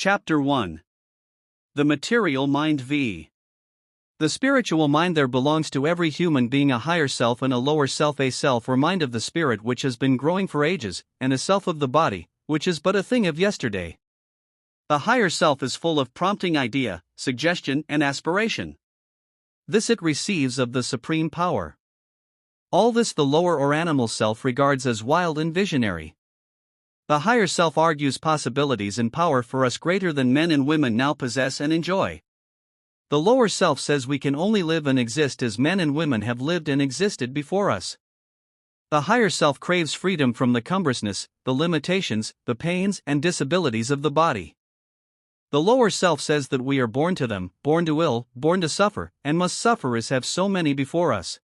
Chapter 1. The Material Mind v. The spiritual mind. There belongs to every human being a higher self and a lower self, a self or mind of the spirit which has been growing for ages, and a self of the body, which is but a thing of yesterday. The higher self is full of prompting idea, suggestion, and aspiration. This it receives of the supreme power. All this the lower or animal self regards as wild and visionary. The higher self argues possibilities and power for us greater than men and women now possess and enjoy. The lower self says we can only live and exist as men and women have lived and existed before us. The higher self craves freedom from the cumbrousness, the limitations, the pains and disabilities of the body. The lower self says that we are born to them, born to ill, born to suffer, and must suffer as have so many before us.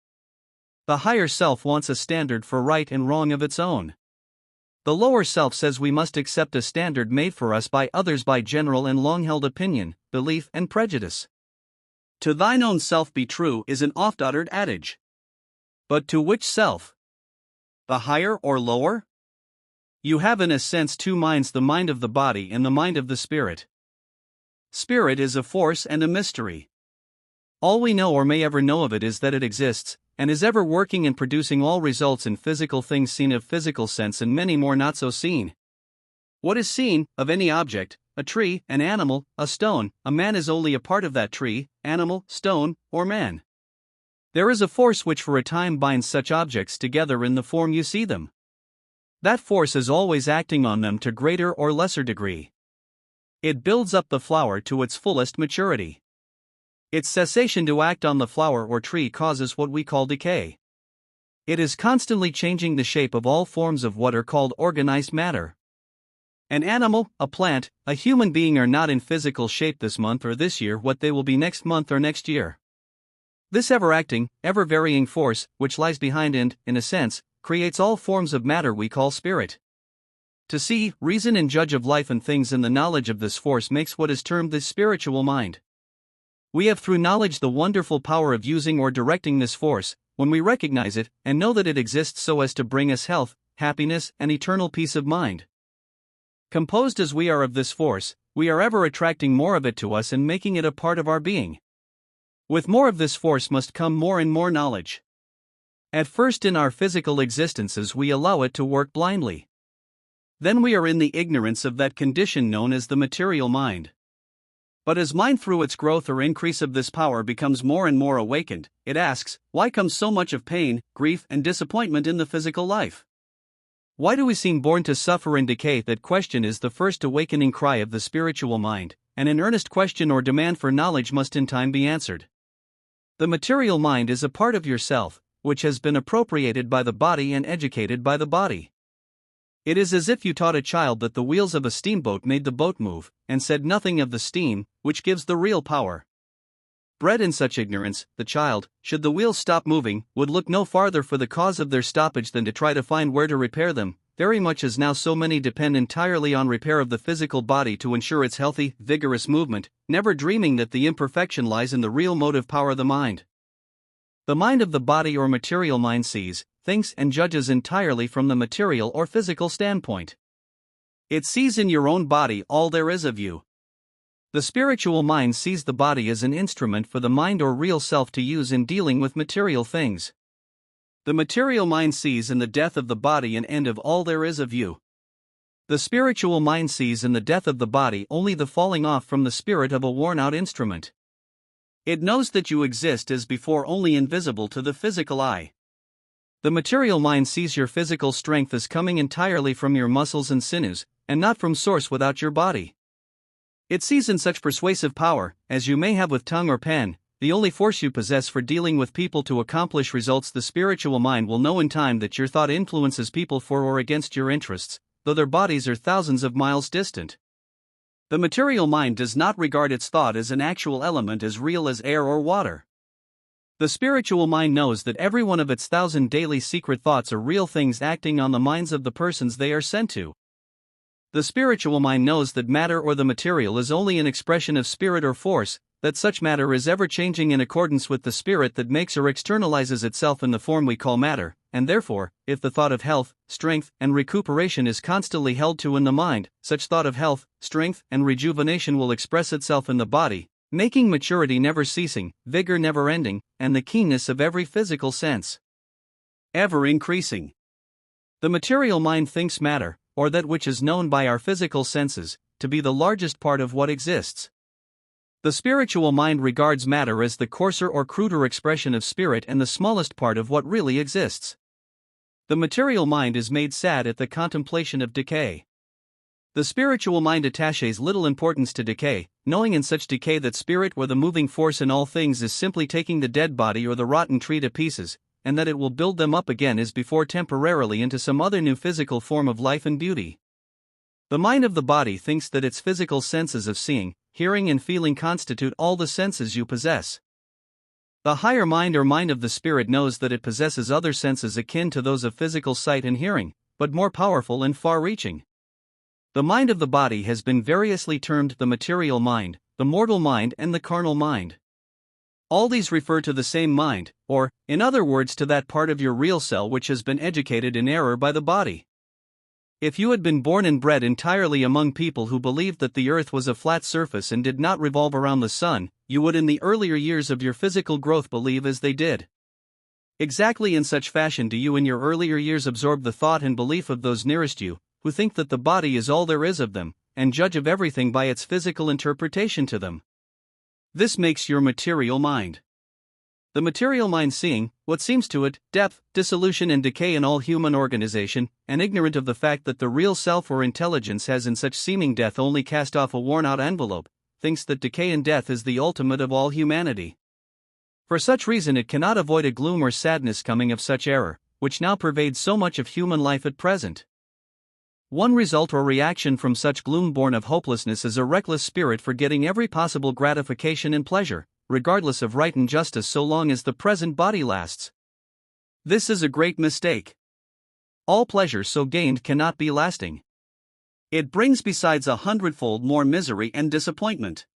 The higher self wants a standard for right and wrong of its own. The lower self says we must accept a standard made for us by others by general and long-held opinion, belief and prejudice. To thine own self be true is an oft-uttered adage. But to which self? The higher or lower? You have in a sense two minds, the mind of the body and the mind of the spirit. Spirit is a force and a mystery. All we know or may ever know of it is that it exists, and is ever working and producing all results in physical things seen of physical sense and many more not so seen. What is seen, of any object, a tree, an animal, a stone, a man, is only a part of that tree, animal, stone, or man. There is a force which for a time binds such objects together in the form you see them. That force is always acting on them to greater or lesser degree. It builds up the flower to its fullest maturity. Its cessation to act on the flower or tree causes what we call decay. It is constantly changing the shape of all forms of what are called organized matter. An animal, a plant, a human being are not in physical shape this month or this year what they will be next month or next year. This ever-acting, ever-varying force, which lies behind and, in a sense, creates all forms of matter we call spirit. To see, reason and judge of life and things in the knowledge of this force makes what is termed the spiritual mind. We have through knowledge the wonderful power of using or directing this force, when we recognize it and know that it exists so as to bring us health, happiness, and eternal peace of mind. Composed as we are of this force, we are ever attracting more of it to us and making it a part of our being. With more of this force must come more and more knowledge. At first in our physical existences we allow it to work blindly. Then we are in the ignorance of that condition known as the material mind. But as mind through its growth or increase of this power becomes more and more awakened, it asks, why comes so much of pain, grief, and disappointment in the physical life? Why do we seem born to suffer and decay? That question is the first awakening cry of the spiritual mind, and an earnest question or demand for knowledge must in time be answered. The material mind is a part of yourself, which has been appropriated by the body and educated by the body. It is as if you taught a child that the wheels of a steamboat made the boat move, and said nothing of the steam, which gives the real power. Bred in such ignorance, the child, should the wheels stop moving, would look no farther for the cause of their stoppage than to try to find where to repair them, very much as now so many depend entirely on repair of the physical body to ensure its healthy, vigorous movement, never dreaming that the imperfection lies in the real motive power of the mind. The mind of the body or material mind sees, thinks and judges entirely from the material or physical standpoint. It sees in your own body all there is of you. The spiritual mind sees the body as an instrument for the mind or real self to use in dealing with material things. The material mind sees in the death of the body an end of all there is of you. The spiritual mind sees in the death of the body only the falling off from the spirit of a worn-out instrument. It knows that you exist as before, only invisible to the physical eye. The material mind sees your physical strength as coming entirely from your muscles and sinews, and not from source without your body. It sees in such persuasive power, as you may have with tongue or pen, the only force you possess for dealing with people to accomplish results. The spiritual mind will know in time that your thought influences people for or against your interests, though their bodies are thousands of miles distant. The material mind does not regard its thought as an actual element as real as air or water. The spiritual mind knows that every one of its 1,000 daily secret thoughts are real things acting on the minds of the persons they are sent to. The spiritual mind knows that matter or the material is only an expression of spirit or force, that such matter is ever changing in accordance with the spirit that makes or externalizes itself in the form we call matter, and therefore, if the thought of health, strength, and recuperation is constantly held to in the mind, such thought of health, strength, and rejuvenation will express itself in the body, making maturity never ceasing, vigor never ending, and the keenness of every physical sense ever increasing. The material mind thinks matter, or that which is known by our physical senses, to be the largest part of what exists. The spiritual mind regards matter as the coarser or cruder expression of spirit and the smallest part of what really exists. The material mind is made sad at the contemplation of decay. The spiritual mind attaches little importance to decay, knowing in such decay that spirit or the moving force in all things is simply taking the dead body or the rotten tree to pieces, and that it will build them up again as before temporarily into some other new physical form of life and beauty. The mind of the body thinks that its physical senses of seeing, hearing, and feeling constitute all the senses you possess. The higher mind or mind of the spirit knows that it possesses other senses akin to those of physical sight and hearing, but more powerful and far-reaching. The mind of the body has been variously termed the material mind, the mortal mind, and the carnal mind. All these refer to the same mind, or, in other words, to that part of your real self which has been educated in error by the body. If you had been born and bred entirely among people who believed that the earth was a flat surface and did not revolve around the sun, you would in the earlier years of your physical growth believe as they did. Exactly in such fashion do you in your earlier years absorb the thought and belief of those nearest you, who think that the body is all there is of them, and judge of everything by its physical interpretation to them. This makes your material mind. The material mind seeing, what seems to it, death, dissolution and decay in all human organization, and ignorant of the fact that the real self or intelligence has in such seeming death only cast off a worn-out envelope, thinks that decay and death is the ultimate of all humanity. For such reason it cannot avoid a gloom or sadness coming of such error, which now pervades so much of human life at present. One result or reaction from such gloom born of hopelessness is a reckless spirit for getting every possible gratification and pleasure, regardless of right and justice so long as the present body lasts. This is a great mistake. All pleasure so gained cannot be lasting. It brings besides 100-fold more misery and disappointment.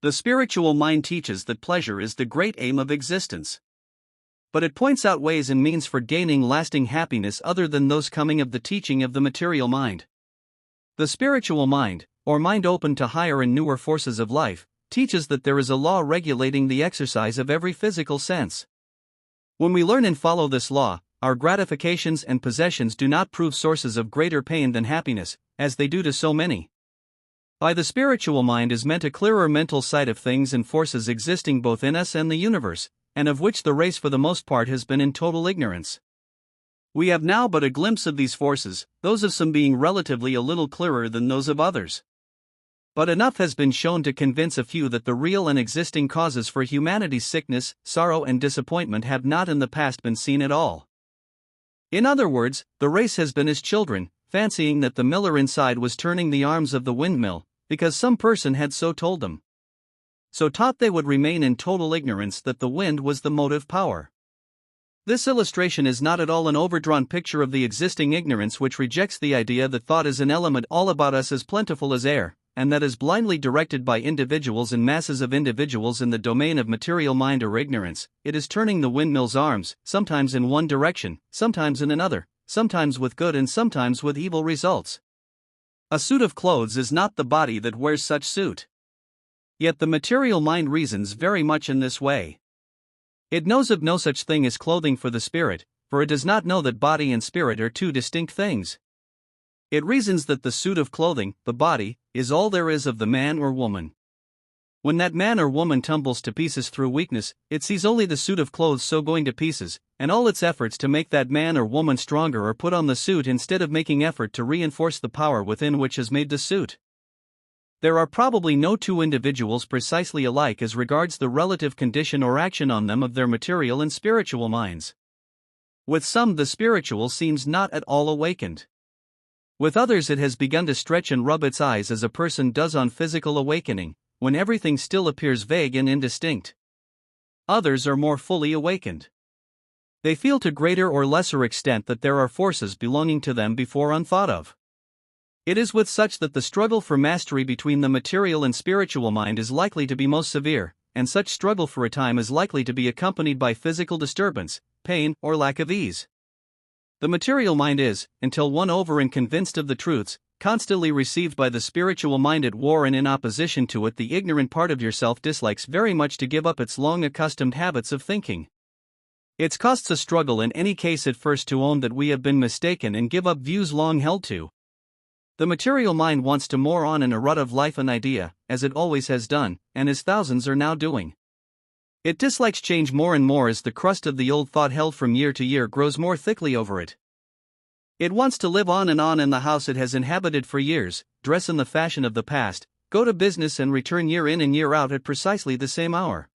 The spiritual mind teaches that pleasure is the great aim of existence. But it points out ways and means for gaining lasting happiness other than those coming of the teaching of the material mind. The spiritual mind, or mind open to higher and newer forces of life, teaches that there is a law regulating the exercise of every physical sense. When we learn and follow this law, our gratifications and possessions do not prove sources of greater pain than happiness, as they do to so many. By the spiritual mind is meant a clearer mental sight of things and forces existing both in us and the universe, and of which the race for the most part has been in total ignorance. We have now but a glimpse of these forces, those of some being relatively a little clearer than those of others. But enough has been shown to convince a few that the real and existing causes for humanity's sickness, sorrow, and disappointment have not in the past been seen at all. In other words, the race has been as children, fancying that the miller inside was turning the arms of the windmill, because some person had so told them. So taught they would remain in total ignorance that the wind was the motive power. This illustration is not at all an overdrawn picture of the existing ignorance which rejects the idea that thought is an element all about us as plentiful as air, and that is blindly directed by individuals and masses of individuals in the domain of material mind or ignorance. It is turning the windmill's arms, sometimes in one direction, sometimes in another, sometimes with good and sometimes with evil results. A suit of clothes is not the body that wears such suit. Yet the material mind reasons very much in this way. It knows of no such thing as clothing for the spirit, for it does not know that body and spirit are two distinct things. It reasons that the suit of clothing, the body, is all there is of the man or woman. When that man or woman tumbles to pieces through weakness, it sees only the suit of clothes so going to pieces, and all its efforts to make that man or woman stronger are put on the suit instead of making effort to reinforce the power within which has made the suit. There are probably no two individuals precisely alike as regards the relative condition or action on them of their material and spiritual minds. With some the spiritual seems not at all awakened. With others it has begun to stretch and rub its eyes as a person does on physical awakening, when everything still appears vague and indistinct. Others are more fully awakened. They feel to greater or lesser extent that there are forces belonging to them before unthought of. It is with such that the struggle for mastery between the material and spiritual mind is likely to be most severe, and such struggle for a time is likely to be accompanied by physical disturbance, pain, or lack of ease. The material mind is, until won over and convinced of the truths, constantly received by the spiritual mind at war, and in opposition to it the ignorant part of yourself dislikes very much to give up its long accustomed habits of thinking. It costs a struggle in any case at first to own that we have been mistaken and give up views long held to. The material mind wants to moor on in a rut of life an idea, as it always has done, and as thousands are now doing. It dislikes change more and more as the crust of the old thought held from year to year grows more thickly over it. It wants to live on in the house it has inhabited for years, dress in the fashion of the past, go to business and return year in and year out at precisely the same hour.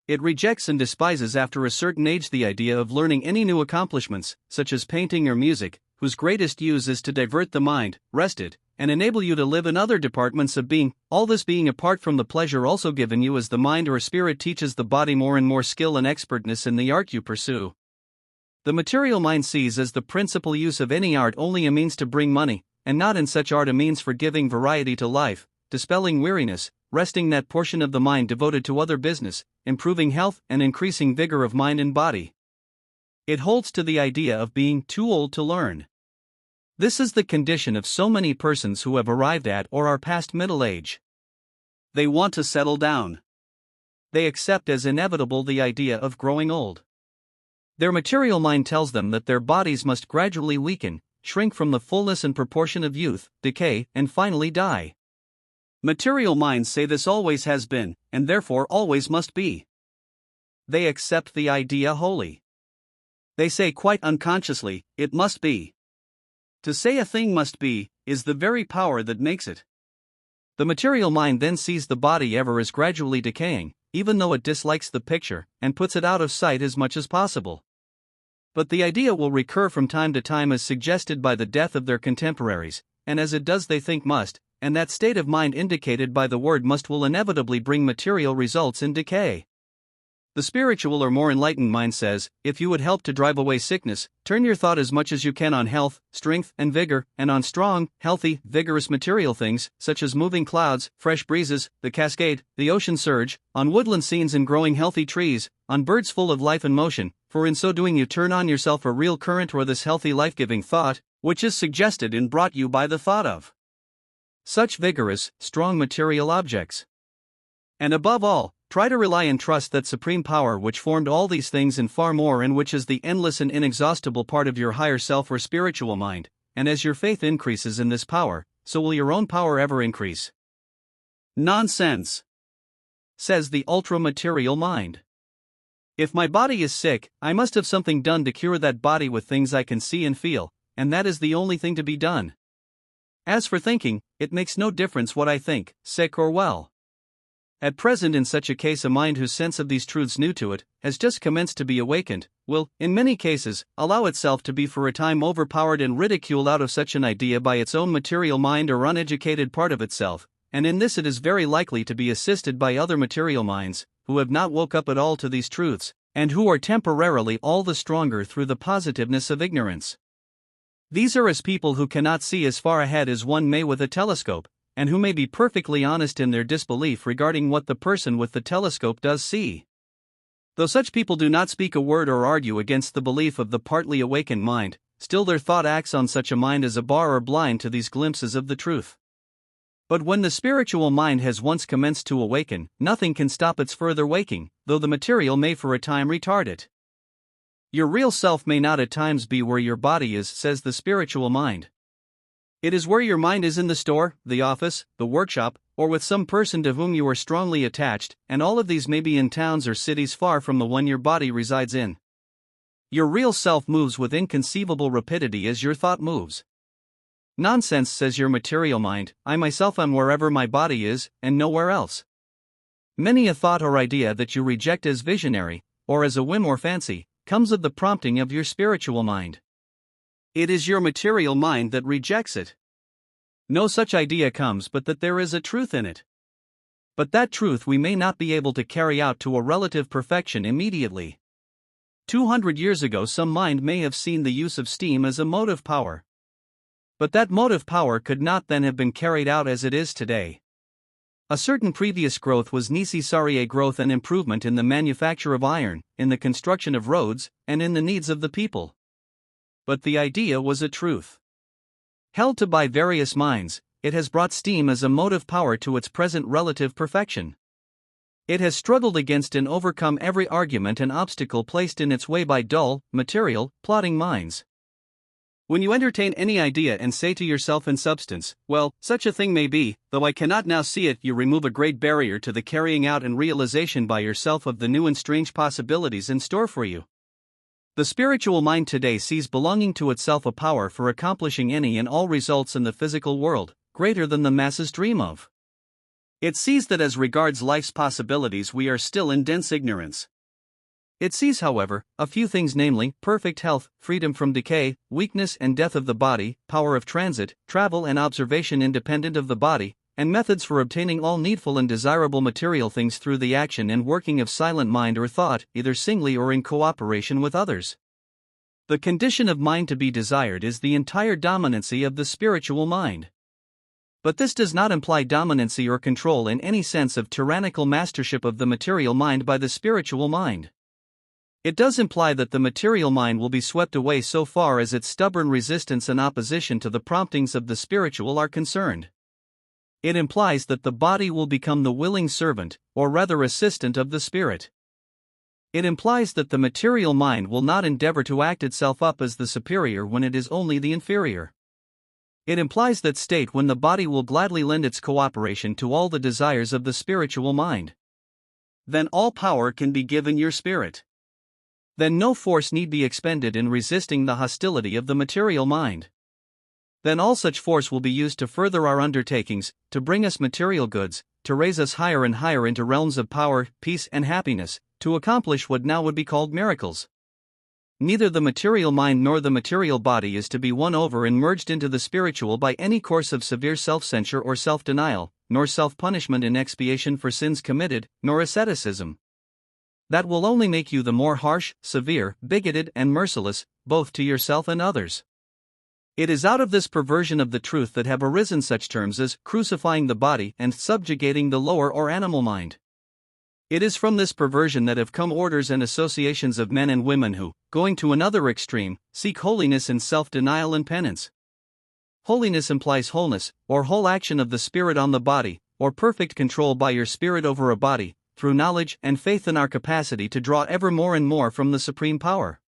It rejects and despises after a certain age the idea of learning any new accomplishments, such as painting or music, whose greatest use is to divert the mind, rest it, and enable you to live in other departments of being, all this being apart from the pleasure also given you as the mind or spirit teaches the body more and more skill and expertness in the art you pursue. The material mind sees as the principal use of any art only a means to bring money, and not in such art a means for giving variety to life, dispelling weariness, resting that portion of the mind devoted to other business, improving health and increasing vigor of mind and body. It holds to the idea of being too old to learn. This is the condition of so many persons who have arrived at or are past middle age. They want to settle down. They accept as inevitable the idea of growing old. Their material mind tells them that their bodies must gradually weaken, shrink from the fullness and proportion of youth, decay, and finally die. Material minds say this always has been, and therefore always must be. They accept the idea wholly. They say quite unconsciously, it must be. To say a thing must be, is the very power that makes it. The material mind then sees the body ever as gradually decaying, even though it dislikes the picture, and puts it out of sight as much as possible. But the idea will recur from time to time as suggested by the death of their contemporaries, and as it does they think must, and that state of mind indicated by the word must will inevitably bring material results in decay. The spiritual or more enlightened mind says, if you would help to drive away sickness, turn your thought as much as you can on health, strength, and vigor, and on strong, healthy, vigorous material things, such as moving clouds, fresh breezes, the cascade, the ocean surge, on woodland scenes and growing healthy trees, on birds full of life and motion, for in so doing you turn on yourself a real current or this healthy life-giving thought, which is suggested and brought you by the thought of such vigorous, strong material objects. And above all, try to rely and trust that supreme power which formed all these things and far more, and which is the endless and inexhaustible part of your higher self or spiritual mind, and as your faith increases in this power, so will your own power ever increase. Nonsense, says the ultra-material mind. If my body is sick, I must have something done to cure that body with things I can see and feel, and that is the only thing to be done. As for thinking, it makes no difference what I think, sick or well. At present, in such a case, a mind whose sense of these truths new to it has just commenced to be awakened, will, in many cases, allow itself to be for a time overpowered and ridiculed out of such an idea by its own material mind or uneducated part of itself, and in this it is very likely to be assisted by other material minds, who have not woke up at all to these truths, and who are temporarily all the stronger through the positiveness of ignorance. These are as people who cannot see as far ahead as one may with a telescope, and who may be perfectly honest in their disbelief regarding what the person with the telescope does see. Though such people do not speak a word or argue against the belief of the partly awakened mind, still their thought acts on such a mind as a bar or blind to these glimpses of the truth. But when the spiritual mind has once commenced to awaken, nothing can stop its further waking, though the material may for a time retard it. Your real self may not at times be where your body is, says the spiritual mind. It is where your mind is in the store, the office, the workshop, or with some person to whom you are strongly attached, and all of these may be in towns or cities far from the one your body resides in. Your real self moves with inconceivable rapidity as your thought moves. Nonsense, says your material mind, I myself am wherever my body is, and nowhere else. Many a thought or idea that you reject as visionary, or as a whim or fancy, comes of the prompting of your spiritual mind. It is your material mind that rejects it. No such idea comes but that there is a truth in it. But that truth we may not be able to carry out to a relative perfection immediately. 200 years ago some mind may have seen the use of steam as a motive power. But that motive power could not then have been carried out as it is today. A certain previous growth was necessary, growth and improvement in the manufacture of iron, in the construction of roads, and in the needs of the people. But the idea was a truth. Held to by various minds, it has brought steam as a motive power to its present relative perfection. It has struggled against and overcome every argument and obstacle placed in its way by dull, material, plodding minds. When you entertain any idea and say to yourself in substance, well, such a thing may be, though I cannot now see it, you remove a great barrier to the carrying out and realization by yourself of the new and strange possibilities in store for you. The spiritual mind today sees belonging to itself a power for accomplishing any and all results in the physical world, greater than the masses dream of. It sees that as regards life's possibilities we are still in dense ignorance. It sees, however, a few things, namely, perfect health, freedom from decay, weakness and death of the body, power of transit, travel and observation independent of the body, and methods for obtaining all needful and desirable material things through the action and working of silent mind or thought, either singly or in cooperation with others. The condition of mind to be desired is the entire dominancy of the spiritual mind. But this does not imply dominancy or control in any sense of tyrannical mastership of the material mind by the spiritual mind. It does imply that the material mind will be swept away so far as its stubborn resistance and opposition to the promptings of the spiritual are concerned. It implies that the body will become the willing servant, or rather assistant of the spirit. It implies that the material mind will not endeavor to act itself up as the superior when it is only the inferior. It implies that state when the body will gladly lend its cooperation to all the desires of the spiritual mind. Then all power can be given your spirit. Then no force need be expended in resisting the hostility of the material mind. Then all such force will be used to further our undertakings, to bring us material goods, to raise us higher and higher into realms of power, peace and happiness, to accomplish what now would be called miracles. Neither the material mind nor the material body is to be won over and merged into the spiritual by any course of severe self-censure or self-denial, nor self-punishment in expiation for sins committed, nor asceticism. That will only make you the more harsh, severe, bigoted and merciless, both to yourself and others. It is out of this perversion of the truth that have arisen such terms as crucifying the body and subjugating the lower or animal mind. It is from this perversion that have come orders and associations of men and women who, going to another extreme, seek holiness in self-denial and penance. Holiness implies wholeness, or whole action of the spirit on the body, or perfect control by your spirit over a body, through knowledge and faith in our capacity to draw ever more and more from the supreme power.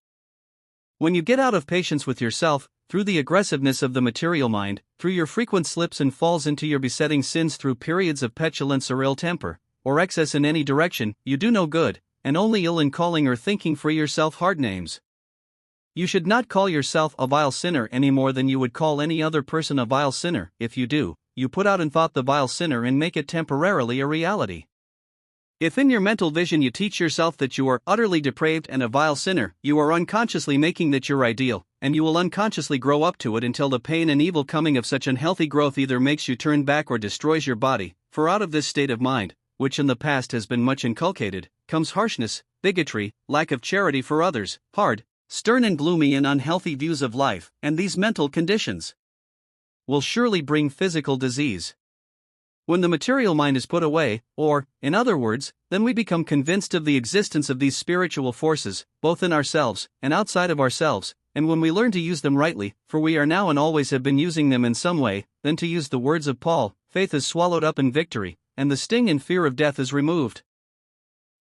When you get out of patience with yourself, through the aggressiveness of the material mind, through your frequent slips and falls into your besetting sins, through periods of petulance or ill temper, or excess in any direction, you do no good, and only ill in calling or thinking for yourself hard names. You should not call yourself a vile sinner any more than you would call any other person a vile sinner. If you do, you put out in thought the vile sinner and make it temporarily a reality. If in your mental vision you teach yourself that you are utterly depraved and a vile sinner, you are unconsciously making that your ideal, and you will unconsciously grow up to it until the pain and evil coming of such unhealthy growth either makes you turn back or destroys your body, for out of this state of mind, which in the past has been much inculcated, comes harshness, bigotry, lack of charity for others, hard, stern and gloomy and unhealthy views of life, and these mental conditions will surely bring physical disease. When the material mind is put away, or, in other words, then we become convinced of the existence of these spiritual forces, both in ourselves and outside of ourselves, and when we learn to use them rightly, for we are now and always have been using them in some way, then to use the words of Paul, faith is swallowed up in victory, and the sting and fear of death is removed.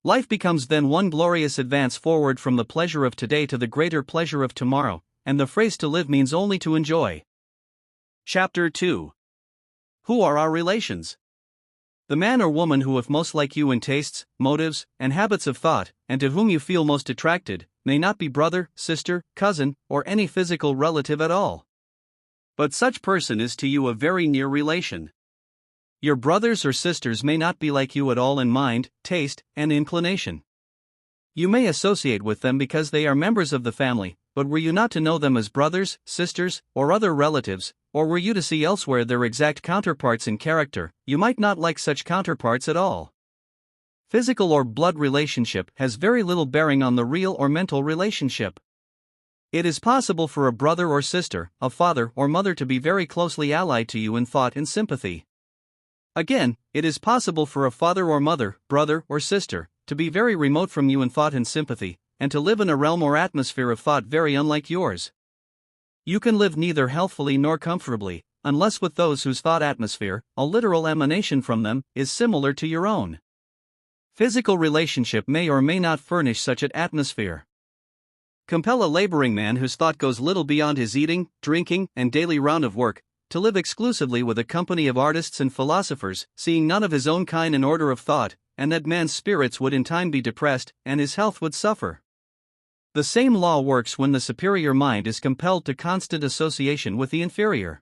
Life becomes then one glorious advance forward from the pleasure of today to the greater pleasure of tomorrow, and the phrase to live means only to enjoy. Chapter 2. Who are our relations? The man or woman who is most like you in tastes, motives, and habits of thought, and to whom you feel most attracted, may not be brother, sister, cousin, or any physical relative at all. But such person is to you a very near relation. Your brothers or sisters may not be like you at all in mind, taste, and inclination. You may associate with them because they are members of the family, but were you not to know them as brothers, sisters, or other relatives, or were you to see elsewhere their exact counterparts in character, you might not like such counterparts at all. Physical or blood relationship has very little bearing on the real or mental relationship. It is possible for a brother or sister, a father or mother to be very closely allied to you in thought and sympathy. Again, it is possible for a father or mother, brother or sister, to be very remote from you in thought and sympathy, and to live in a realm or atmosphere of thought very unlike yours. You can live neither healthfully nor comfortably, unless with those whose thought atmosphere, a literal emanation from them, is similar to your own. Physical relationship may or may not furnish such an atmosphere. Compel a laboring man whose thought goes little beyond his eating, drinking, and daily round of work, to live exclusively with a company of artists and philosophers, seeing none of his own kind and order of thought, and that man's spirits would in time be depressed, and his health would suffer. The same law works when the superior mind is compelled to constant association with the inferior.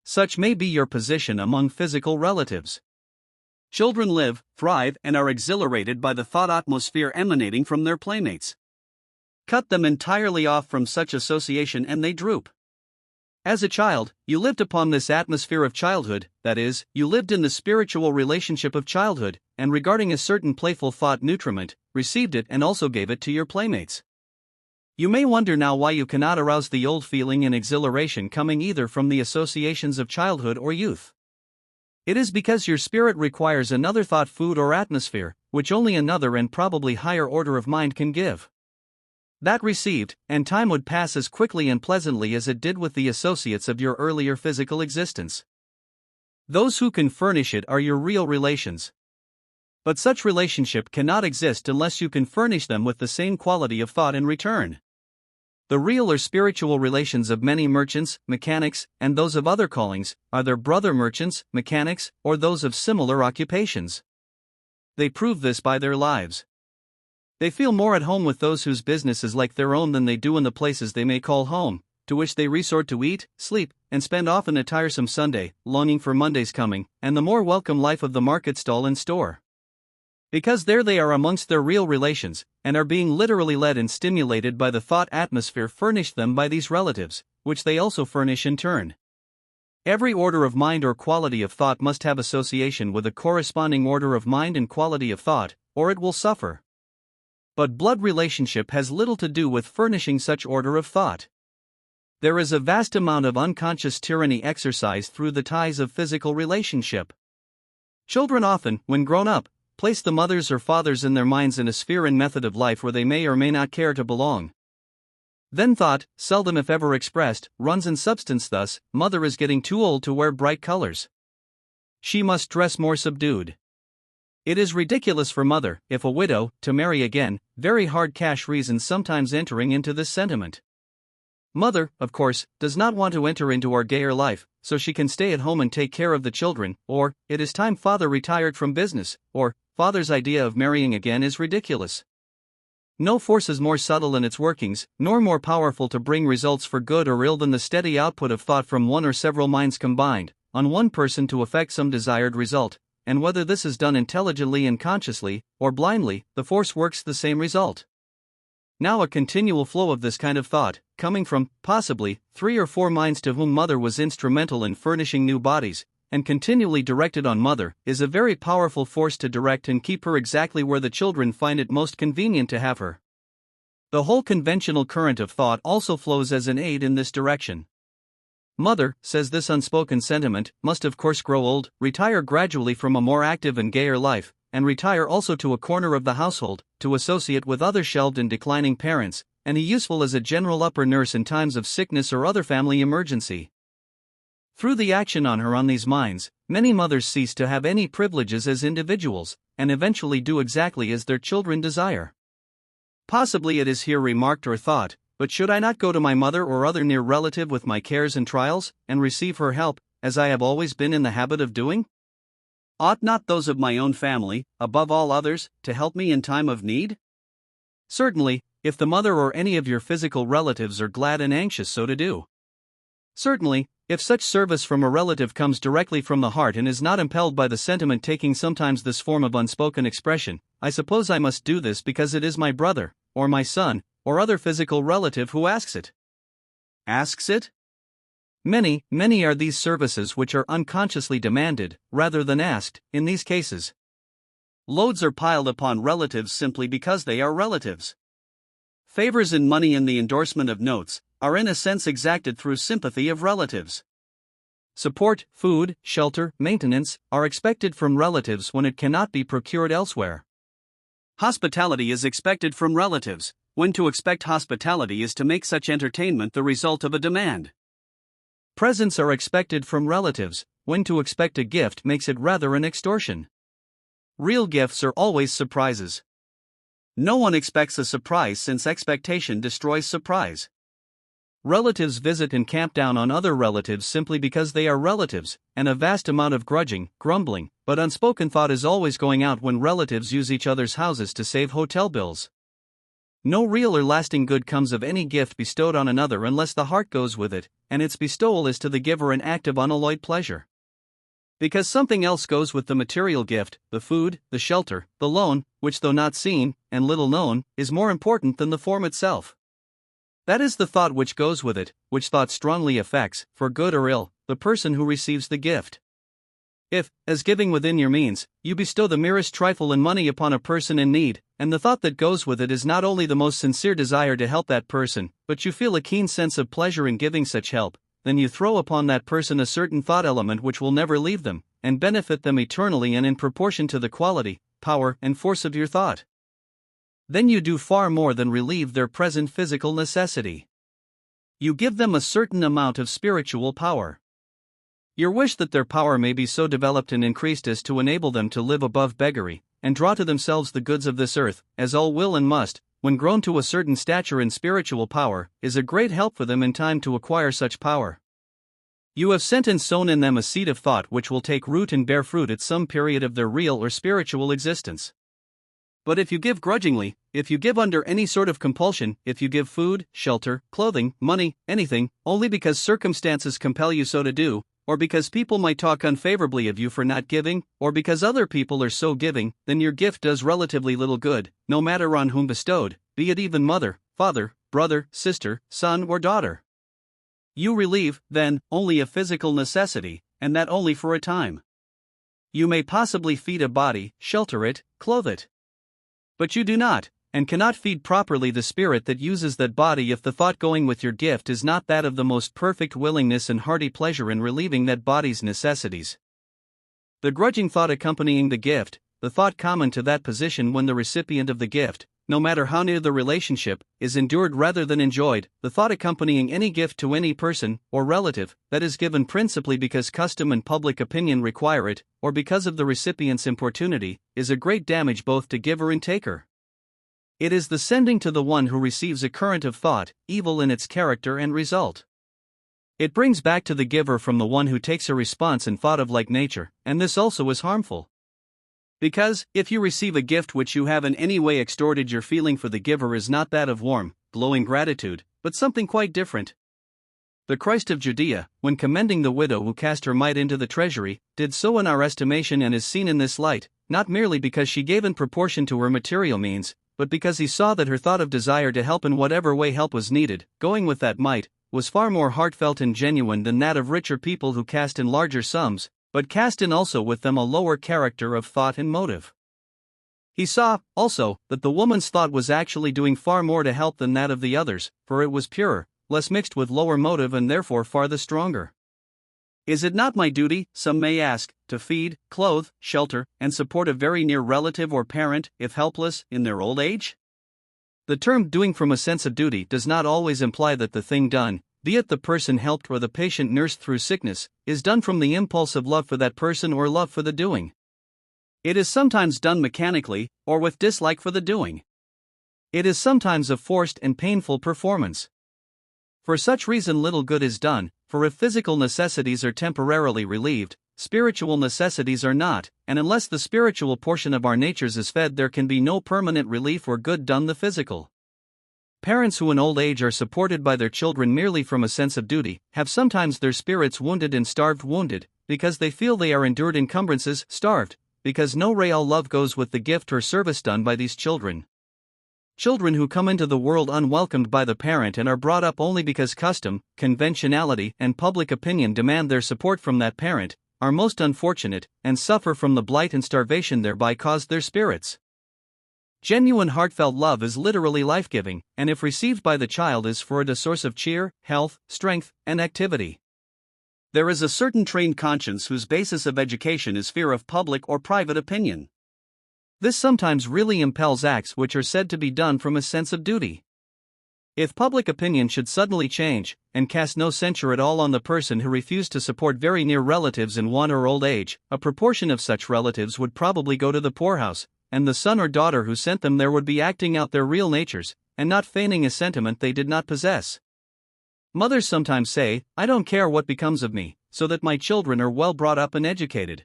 Such may be your position among physical relatives. Children live, thrive, and are exhilarated by the thought atmosphere emanating from their playmates. Cut them entirely off from such association and they droop. As a child, you lived upon this atmosphere of childhood, that is, you lived in the spiritual relationship of childhood, and regarding a certain playful thought nutriment, received it and also gave it to your playmates. You may wonder now why you cannot arouse the old feeling and exhilaration coming either from the associations of childhood or youth. It is because your spirit requires another thought food or atmosphere, which only another and probably higher order of mind can give. That received, and time would pass as quickly and pleasantly as it did with the associates of your earlier physical existence. Those who can furnish it are your real relations. But such relationship cannot exist unless you can furnish them with the same quality of thought in return. The real or spiritual relations of many merchants, mechanics, and those of other callings, are their brother merchants, mechanics, or those of similar occupations. They prove this by their lives. They feel more at home with those whose business is like their own than they do in the places they may call home, to which they resort to eat, sleep, and spend often a tiresome Sunday, longing for Monday's coming, and the more welcome life of the market stall and store. Because there they are amongst their real relations, and are being literally led and stimulated by the thought atmosphere furnished them by these relatives, which they also furnish in turn. Every order of mind or quality of thought must have association with a corresponding order of mind and quality of thought, or it will suffer. But blood relationship has little to do with furnishing such order of thought. There is a vast amount of unconscious tyranny exercised through the ties of physical relationship. Children often, when grown up, place the mothers or fathers in their minds in a sphere and method of life where they may or may not care to belong. Then thought, seldom if ever expressed, runs in substance thus: mother is getting too old to wear bright colors. She must dress more subdued. It is ridiculous for mother, if a widow, to marry again, very hard cash reasons sometimes entering into this sentiment. Mother, of course, does not want to enter into our gayer life, so she can stay at home and take care of the children, or, it is time father retired from business, or, father's idea of marrying again is ridiculous. No force is more subtle in its workings, nor more powerful to bring results for good or ill than the steady output of thought from one or several minds combined, on one person to effect some desired result, and whether this is done intelligently and consciously, or blindly, the force works the same result. Now a continual flow of this kind of thought, coming from, possibly, 3 or 4 minds to whom mother was instrumental in furnishing new bodies, and continually directed on mother, is a very powerful force to direct and keep her exactly where the children find it most convenient to have her. The whole conventional current of thought also flows as an aid in this direction. Mother, says this unspoken sentiment, must of course grow old, retire gradually from a more active and gayer life, and retire also to a corner of the household, to associate with other shelved and declining parents, and be useful as a general upper nurse in times of sickness or other family emergency. Through the action on her on these minds, many mothers cease to have any privileges as individuals, and eventually do exactly as their children desire. Possibly it is here remarked or thought, but should I not go to my mother or other near relative with my cares and trials, and receive her help, as I have always been in the habit of doing? Ought not those of my own family, above all others, to help me in time of need? Certainly, if the mother or any of your physical relatives are glad and anxious so to do. Certainly, if such service from a relative comes directly from the heart and is not impelled by the sentiment taking sometimes this form of unspoken expression, I suppose I must do this because it is my brother, or my son, or other physical relative who asks it. Asks it? Many, many are these services which are unconsciously demanded, rather than asked, in these cases. Loads are piled upon relatives simply because they are relatives. Favors in money and the endorsement of notes are in a sense exacted through sympathy of relatives. Support, food, shelter, maintenance are expected from relatives when it cannot be procured elsewhere. Hospitality is expected from relatives, When to expect hospitality is to make such entertainment the result of a demand. Presents are expected from relatives. When to expect a gift makes it rather an extortion. Real gifts are always surprises. No one expects a surprise since expectation destroys surprise. Relatives visit and camp down on other relatives simply because they are relatives, and a vast amount of grudging, grumbling, but unspoken thought is always going out when relatives use each other's houses to save hotel bills. No real or lasting good comes of any gift bestowed on another unless the heart goes with it, and its bestowal is to the giver an act of unalloyed pleasure. Because something else goes with the material gift, the food, the shelter, the loan, which though not seen, and little known, is more important than the form itself. That is the thought which goes with it, which thought strongly affects, for good or ill, the person who receives the gift. If, as giving within your means, you bestow the merest trifle in money upon a person in need, and the thought that goes with it is not only the most sincere desire to help that person, but you feel a keen sense of pleasure in giving such help, then you throw upon that person a certain thought element which will never leave them, and benefit them eternally and in proportion to the quality, power, and force of your thought. Then you do far more than relieve their present physical necessity. You give them a certain amount of spiritual power. Your wish that their power may be so developed and increased as to enable them to live above beggary, and draw to themselves the goods of this earth, as all will and must, when grown to a certain stature in spiritual power, is a great help for them in time to acquire such power. You have sent and sown in them a seed of thought which will take root and bear fruit at some period of their real or spiritual existence. But if you give grudgingly, if you give under any sort of compulsion, if you give food, shelter, clothing, money, anything, only because circumstances compel you so to do, or because people might talk unfavorably of you for not giving, or because other people are so giving, then your gift does relatively little good, no matter on whom bestowed, be it even mother, father, brother, sister, son, or daughter. You relieve, then, only a physical necessity, and that only for a time. You may possibly feed a body, shelter it, clothe it. But you do not, and cannot feed properly the spirit that uses that body if the thought going with your gift is not that of the most perfect willingness and hearty pleasure in relieving that body's necessities. The grudging thought accompanying the gift, the thought common to that position when the recipient of the gift, no matter how near the relationship, is endured rather than enjoyed, the thought accompanying any gift to any person, or relative, that is given principally because custom and public opinion require it, or because of the recipient's importunity, is a great damage both to giver and taker. It is the sending to the one who receives a current of thought, evil in its character and result. It brings back to the giver from the one who takes a response in thought of like nature, and this also is harmful. Because, if you receive a gift which you have in any way extorted, your feeling for the giver is not that of warm, glowing gratitude, but something quite different. The Christ of Judea, when commending the widow who cast her mite into the treasury, did so in our estimation and is seen in this light, not merely because she gave in proportion to her material means, but because he saw that her thought of desire to help in whatever way help was needed, going with that mite, was far more heartfelt and genuine than that of richer people who cast in larger sums, but cast in also with them a lower character of thought and motive. He saw, also, that the woman's thought was actually doing far more to help than that of the others, for it was purer, less mixed with lower motive and therefore far the stronger. Is it not my duty, some may ask, to feed, clothe, shelter, and support a very near relative or parent, if helpless, in their old age? The term doing from a sense of duty does not always imply that the thing done, be it the person helped or the patient nursed through sickness, is done from the impulse of love for that person or love for the doing. It is sometimes done mechanically, or with dislike for the doing. It is sometimes a forced and painful performance. For such reason little good is done, for if physical necessities are temporarily relieved, spiritual necessities are not, and unless the spiritual portion of our natures is fed there can be no permanent relief or good done the physical. Parents who in old age are supported by their children merely from a sense of duty, have sometimes their spirits wounded and starved wounded, because they feel they are endured encumbrances, starved, because no real love goes with the gift or service done by these children. Children who come into the world unwelcomed by the parent and are brought up only because custom, conventionality, and public opinion demand their support from that parent, are most unfortunate, and suffer from the blight and starvation thereby caused their spirits. Genuine heartfelt love is literally life-giving, and if received by the child is for it a source of cheer, health, strength, and activity. There is a certain trained conscience whose basis of education is fear of public or private opinion. This sometimes really impels acts which are said to be done from a sense of duty. If public opinion should suddenly change, and cast no censure at all on the person who refused to support very near relatives in want or old age, a proportion of such relatives would probably go to the poorhouse, and the son or daughter who sent them there would be acting out their real natures, and not feigning a sentiment they did not possess. Mothers sometimes say, "I don't care what becomes of me, so that my children are well brought up and educated."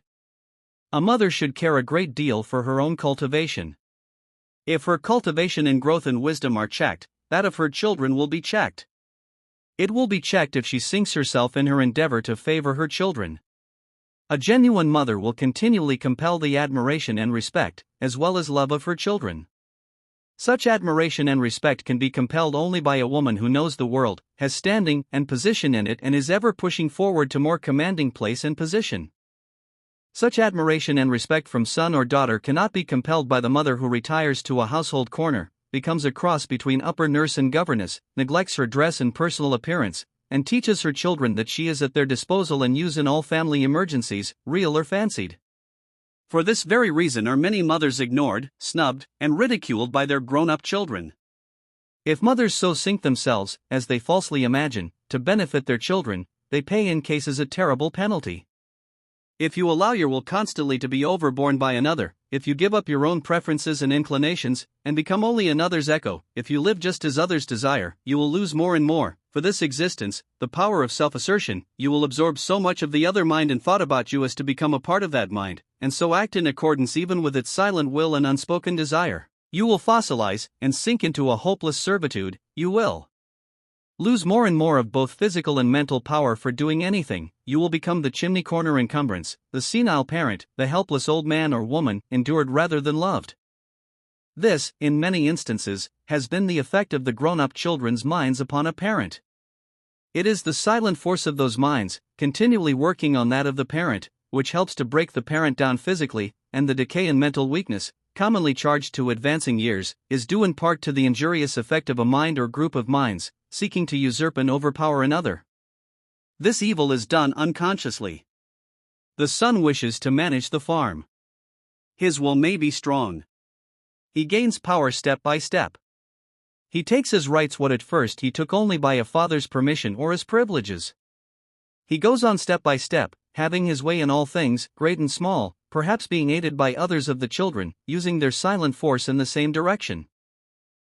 A mother should care a great deal for her own cultivation. If her cultivation and growth and wisdom are checked, that of her children will be checked. It will be checked if she sinks herself in her endeavor to favor her children. A genuine mother will continually compel the admiration and respect, as well as love of her children. Such admiration and respect can be compelled only by a woman who knows the world, has standing and position in it, and is ever pushing forward to more commanding place and position. Such admiration and respect from son or daughter cannot be compelled by the mother who retires to a household corner, becomes a cross between upper nurse and governess, neglects her dress and personal appearance, and teaches her children that she is at their disposal and use in all family emergencies, real or fancied. For this very reason are many mothers ignored, snubbed, and ridiculed by their grown-up children. If mothers so sink themselves, as they falsely imagine, to benefit their children, they pay in cases a terrible penalty. If you allow your will constantly to be overborne by another, if you give up your own preferences and inclinations, and become only another's echo, if you live just as others desire, you will lose more and more, for this existence, the power of self-assertion. You will absorb so much of the other mind and thought about you as to become a part of that mind, and so act in accordance even with its silent will and unspoken desire. You will fossilize, and sink into a hopeless servitude. You will lose more and more of both physical and mental power for doing anything. You will become the chimney corner encumbrance, the senile parent, the helpless old man or woman, endured rather than loved. This, in many instances, has been the effect of the grown-up children's minds upon a parent. It is the silent force of those minds, continually working on that of the parent, which helps to break the parent down physically, and the decay and mental weakness, commonly charged to advancing years, is due in part to the injurious effect of a mind or group of minds, seeking to usurp and overpower another. This evil is done unconsciously. The son wishes to manage the farm. His will may be strong. He gains power step by step. He takes his rights what at first he took only by a father's permission or as privileges. He goes on step by step, having his way in all things, great and small, perhaps being aided by others of the children, using their silent force in the same direction.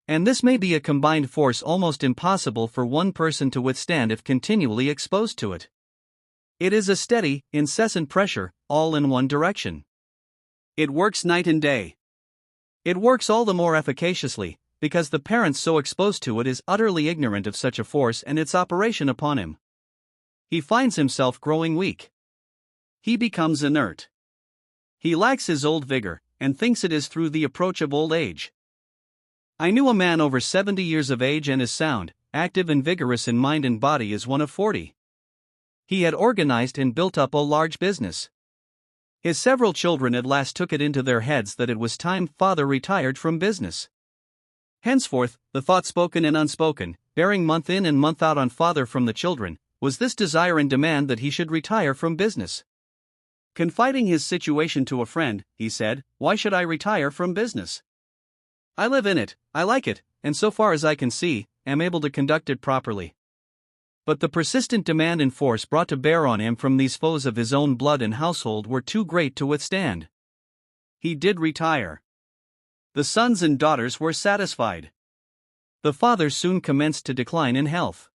And this may be a combined force almost impossible for one person to withstand if continually exposed to it. It is a steady, incessant pressure, all in one direction. It works night and day. It works all the more efficaciously, because the parent so exposed to it is utterly ignorant of such a force and its operation upon him. He finds himself growing weak. He becomes inert. He lacks his old vigor, and thinks it is through the approach of old age. I knew a man over 70 years of age and as sound, active and vigorous in mind and body as one of 40. He had organized and built up a large business. His several children at last took it into their heads that it was time father retired from business. Henceforth, the thought spoken and unspoken, bearing month in and month out on father from the children, was this desire and demand that he should retire from business. Confiding his situation to a friend, he said, "Why should I retire from business? I live in it, I like it, and so far as I can see, am able to conduct it properly." But the persistent demand and force brought to bear on him from these foes of his own blood and household were too great to withstand. He did retire. The sons and daughters were satisfied. The father soon commenced to decline in health.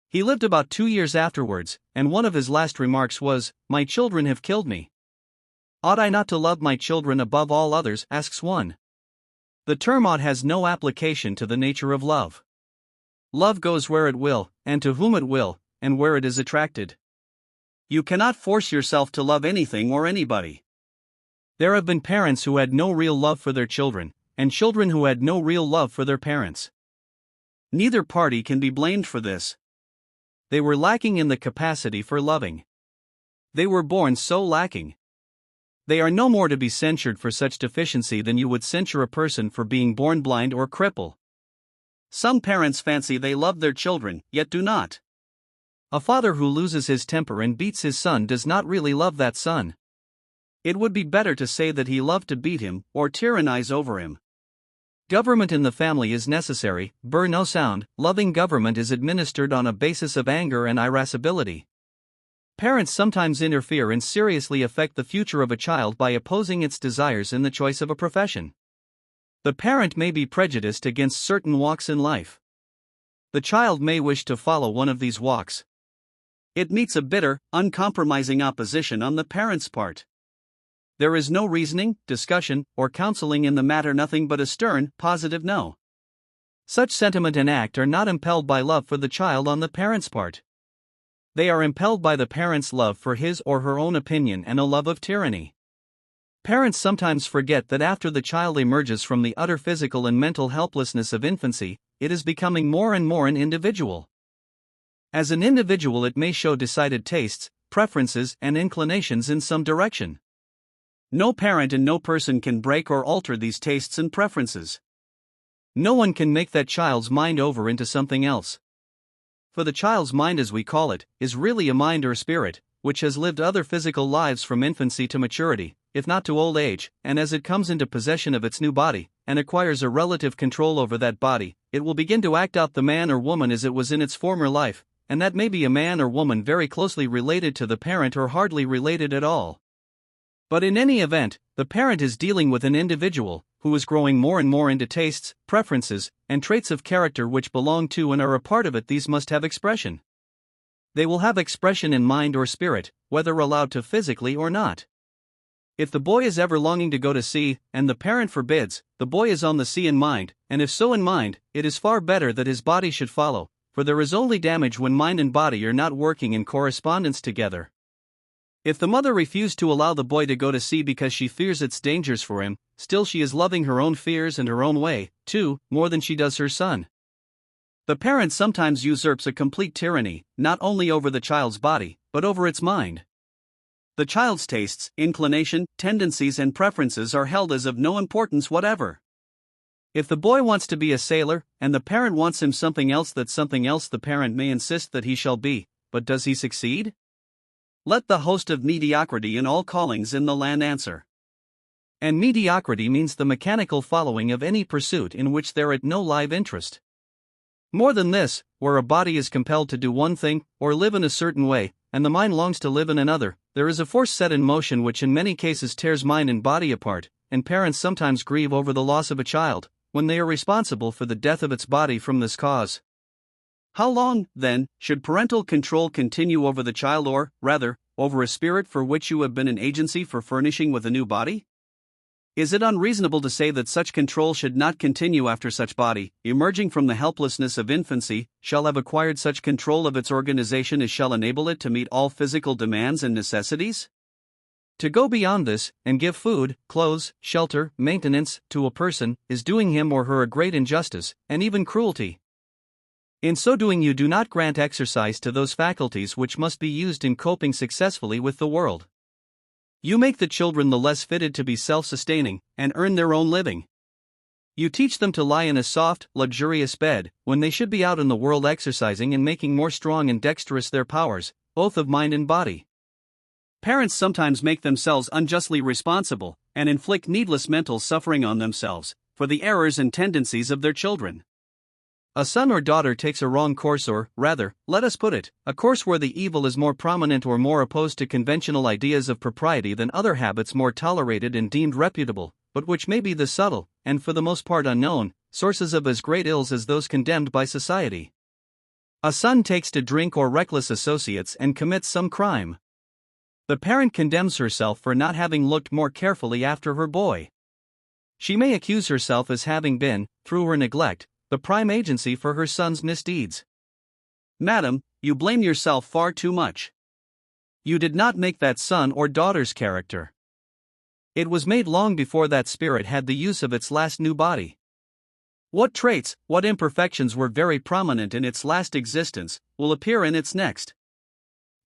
He lived about 2 years afterwards, and one of his last remarks was, "My children have killed me. Ought I not to love my children above all others?" asks one. The term ought has no application to the nature of love. Love goes where it will, and to whom it will, and where it is attracted. You cannot force yourself to love anything or anybody. There have been parents who had no real love for their children, and children who had no real love for their parents. Neither party can be blamed for this. They were lacking in the capacity for loving. They were born so lacking. They are no more to be censured for such deficiency than you would censure a person for being born blind or cripple. Some parents fancy they love their children, yet do not. A father who loses his temper and beats his son does not really love that son. It would be better to say that he loved to beat him, or tyrannize over him. Government in the family is necessary, no sound. Loving government is administered on a basis of anger and irascibility. Parents sometimes interfere and seriously affect the future of a child by opposing its desires in the choice of a profession. The parent may be prejudiced against certain walks in life. The child may wish to follow one of these walks. It meets a bitter, uncompromising opposition on the parent's part. There is no reasoning, discussion, or counseling in the matter, nothing but a stern, positive no. Such sentiment and act are not impelled by love for the child on the parent's part. They are impelled by the parent's love for his or her own opinion and a love of tyranny. Parents sometimes forget that after the child emerges from the utter physical and mental helplessness of infancy, it is becoming more and more an individual. As an individual, it may show decided tastes, preferences, and inclinations in some direction. No parent and no person can break or alter these tastes and preferences. No one can make that child's mind over into something else. For the child's mind, as we call it, is really a mind or spirit, which has lived other physical lives from infancy to maturity, if not to old age, and as it comes into possession of its new body, and acquires a relative control over that body, it will begin to act out the man or woman as it was in its former life, and that may be a man or woman very closely related to the parent or hardly related at all. But in any event, the parent is dealing with an individual, who is growing more and more into tastes, preferences, and traits of character which belong to and are a part of it. These must have expression. They will have expression in mind or spirit, whether allowed to physically or not. If the boy is ever longing to go to sea, and the parent forbids, the boy is on the sea in mind, and if so in mind, it is far better that his body should follow, for there is only damage when mind and body are not working in correspondence together. If the mother refused to allow the boy to go to sea because she fears its dangers for him, still she is loving her own fears and her own way, too, more than she does her son. The parent sometimes usurps a complete tyranny, not only over the child's body, but over its mind. The child's tastes, inclination, tendencies, and preferences are held as of no importance whatever. If the boy wants to be a sailor, and the parent wants him something else, the parent may insist that he shall be, but does he succeed? Let the host of mediocrity in all callings in the land answer. And mediocrity means the mechanical following of any pursuit in which there is no live interest. More than this, where a body is compelled to do one thing, or live in a certain way, and the mind longs to live in another, there is a force set in motion which in many cases tears mind and body apart, and parents sometimes grieve over the loss of a child, when they are responsible for the death of its body from this cause. How long, then, should parental control continue over the child, or, rather, over a spirit for which you have been an agency for furnishing with a new body? Is it unreasonable to say that such control should not continue after such body, emerging from the helplessness of infancy, shall have acquired such control of its organization as shall enable it to meet all physical demands and necessities? To go beyond this, and give food, clothes, shelter, maintenance, to a person, is doing him or her a great injustice, and even cruelty. In so doing, you do not grant exercise to those faculties which must be used in coping successfully with the world. You make the children the less fitted to be self-sustaining, and earn their own living. You teach them to lie in a soft, luxurious bed, when they should be out in the world exercising and making more strong and dexterous their powers, both of mind and body. Parents sometimes make themselves unjustly responsible, and inflict needless mental suffering on themselves, for the errors and tendencies of their children. A son or daughter takes a wrong course, or, rather, let us put it, a course where the evil is more prominent or more opposed to conventional ideas of propriety than other habits more tolerated and deemed reputable, but which may be the subtle, and for the most part unknown, sources of as great ills as those condemned by society. A son takes to drink or reckless associates and commits some crime. The parent condemns herself for not having looked more carefully after her boy. She may accuse herself as having been, through her neglect, the prime agency for her son's misdeeds. Madam, you blame yourself far too much. You did not make that son or daughter's character. It was made long before that spirit had the use of its last new body. What traits, what imperfections were very prominent in its last existence, will appear in its next.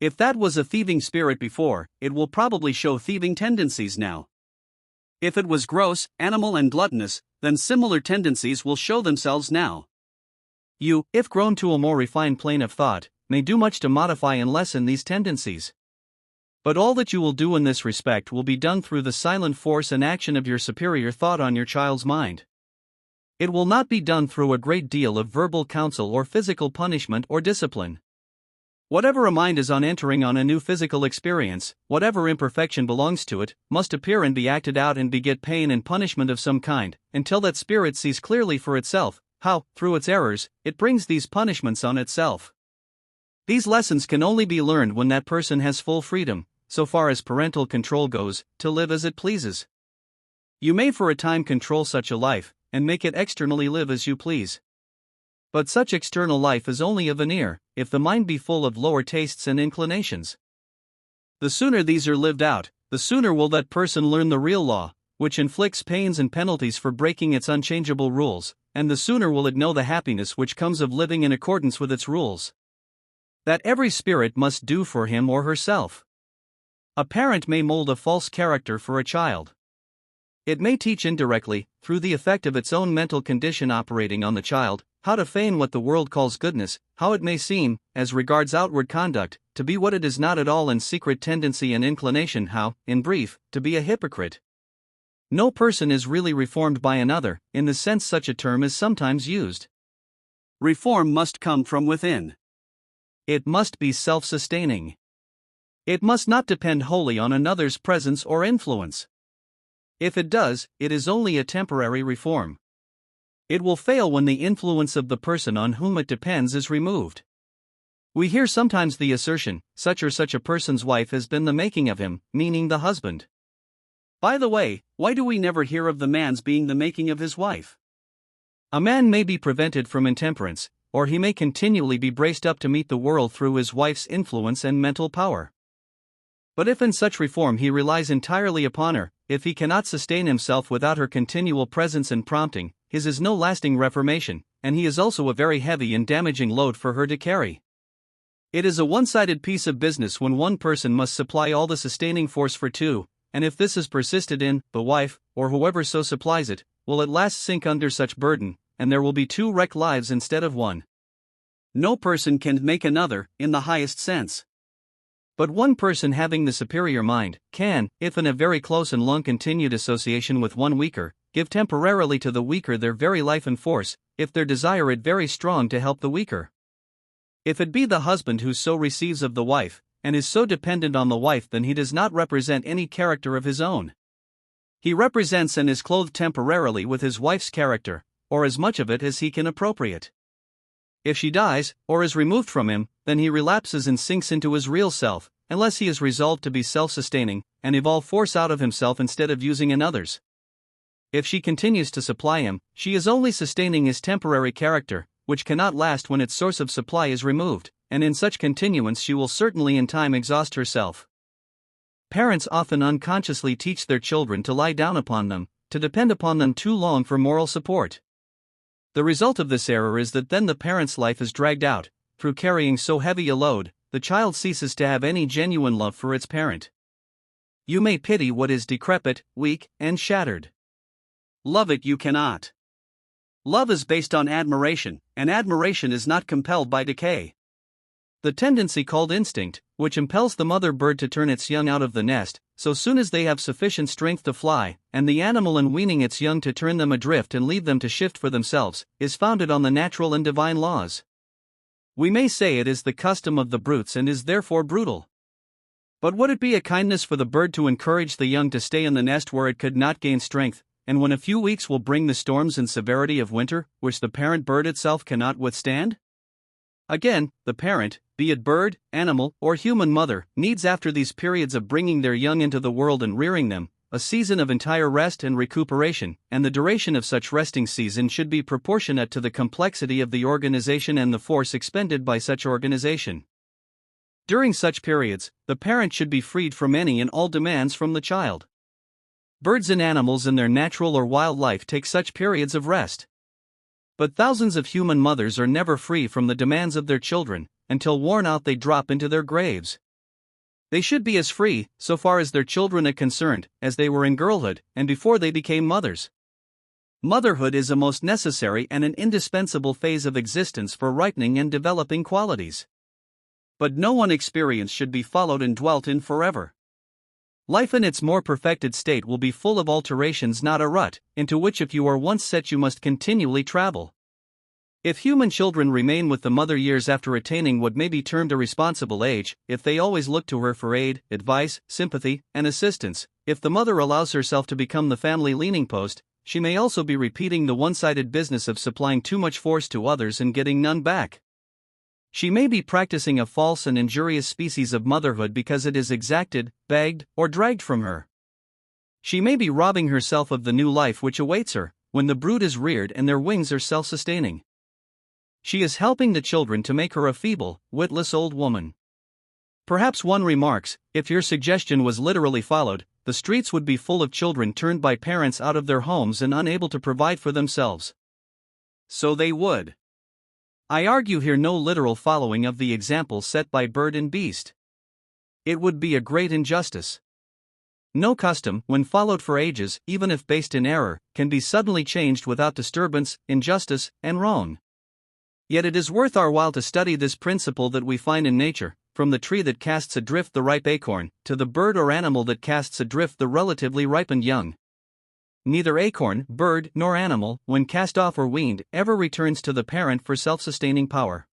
If that was a thieving spirit before, it will probably show thieving tendencies now. If it was gross, animal, and gluttonous, then similar tendencies will show themselves now. You, if grown to a more refined plane of thought, may do much to modify and lessen these tendencies. But all that you will do in this respect will be done through the silent force and action of your superior thought on your child's mind. It will not be done through a great deal of verbal counsel or physical punishment or discipline. Whatever a mind is on entering on a new physical experience, whatever imperfection belongs to it, must appear and be acted out and beget pain and punishment of some kind, until that spirit sees clearly for itself how, through its errors, it brings these punishments on itself. These lessons can only be learned when that person has full freedom, so far as parental control goes, to live as it pleases. You may for a time control such a life, and make it externally live as you please. But such external life is only a veneer, if the mind be full of lower tastes and inclinations. The sooner these are lived out, the sooner will that person learn the real law, which inflicts pains and penalties for breaking its unchangeable rules, and the sooner will it know the happiness which comes of living in accordance with its rules. That every spirit must do for him or herself. A parent may mold a false character for a child. It may teach indirectly, through the effect of its own mental condition operating on the child, how to feign what the world calls goodness, how it may seem, as regards outward conduct, to be what it is not at all in secret tendency and inclination, how, in brief, to be a hypocrite. No person is really reformed by another, in the sense such a term is sometimes used. Reform must come from within. It must be self-sustaining. It must not depend wholly on another's presence or influence. If it does, it is only a temporary reform. It will fail when the influence of the person on whom it depends is removed. We hear sometimes the assertion, such or such a person's wife has been the making of him, meaning the husband. By the way, why do we never hear of the man's being the making of his wife? A man may be prevented from intemperance, or he may continually be braced up to meet the world through his wife's influence and mental power. But if in such reform he relies entirely upon her, if he cannot sustain himself without her continual presence and prompting, his is no lasting reformation, and he is also a very heavy and damaging load for her to carry. It is a one-sided piece of business when one person must supply all the sustaining force for two, and if this is persisted in, the wife, or whoever so supplies it, will at last sink under such burden, and there will be two wrecked lives instead of one. No person can make another, in the highest sense. But one person having the superior mind, can, if in a very close and long-continued association with one weaker, give temporarily to the weaker their very life and force, if their desire it very strong to help the weaker. If it be the husband who so receives of the wife, and is so dependent on the wife, then he does not represent any character of his own. He represents and is clothed temporarily with his wife's character, or as much of it as he can appropriate. If she dies, or is removed from him, then he relapses and sinks into his real self, unless he is resolved to be self-sustaining, and evolve force out of himself instead of using another's. If she continues to supply him, she is only sustaining his temporary character, which cannot last when its source of supply is removed, and in such continuance she will certainly in time exhaust herself. Parents often unconsciously teach their children to lie down upon them, to depend upon them too long for moral support. The result of this error is that then the parent's life is dragged out. Through carrying so heavy a load, the child ceases to have any genuine love for its parent. You may pity what is decrepit, weak, and shattered. Love it you cannot. Love is based on admiration, and admiration is not compelled by decay. The tendency called instinct, which impels the mother bird to turn its young out of the nest, so soon as they have sufficient strength to fly, and the animal in weaning its young to turn them adrift and leave them to shift for themselves, is founded on the natural and divine laws. We may say it is the custom of the brutes and is therefore brutal. But would it be a kindness for the bird to encourage the young to stay in the nest where it could not gain strength, and when a few weeks will bring the storms and severity of winter, which the parent bird itself cannot withstand? Again, the parent, be it bird, animal, or human mother, needs after these periods of bringing their young into the world and rearing them, a season of entire rest and recuperation, and the duration of such resting season should be proportionate to the complexity of the organization and the force expended by such organization. During such periods, the parent should be freed from any and all demands from the child. Birds and animals in their natural or wild life take such periods of rest. But thousands of human mothers are never free from the demands of their children, until worn out they drop into their graves. They should be as free, so far as their children are concerned, as they were in girlhood, and before they became mothers. Motherhood is a most necessary and an indispensable phase of existence for ripening and developing qualities. But no one experience should be followed and dwelt in forever. Life in its more perfected state will be full of alterations, not a rut, into which if you are once set you must continually travel. If human children remain with the mother years after attaining what may be termed a responsible age, if they always look to her for aid, advice, sympathy, and assistance, if the mother allows herself to become the family leaning post, she may also be repeating the one-sided business of supplying too much force to others and getting none back. She may be practicing a false and injurious species of motherhood because it is exacted, begged, or dragged from her. She may be robbing herself of the new life which awaits her, when the brood is reared and their wings are self-sustaining. She is helping the children to make her a feeble, witless old woman. Perhaps one remarks, if your suggestion was literally followed, the streets would be full of children turned by parents out of their homes and unable to provide for themselves. So they would. I argue here no literal following of the example set by bird and beast. It would be a great injustice. No custom, when followed for ages, even if based in error, can be suddenly changed without disturbance, injustice, and wrong. Yet it is worth our while to study this principle that we find in nature, from the tree that casts adrift the ripe acorn, to the bird or animal that casts adrift the relatively ripened young. Neither acorn, bird, nor animal, when cast off or weaned, ever returns to the parent for self-sustaining power.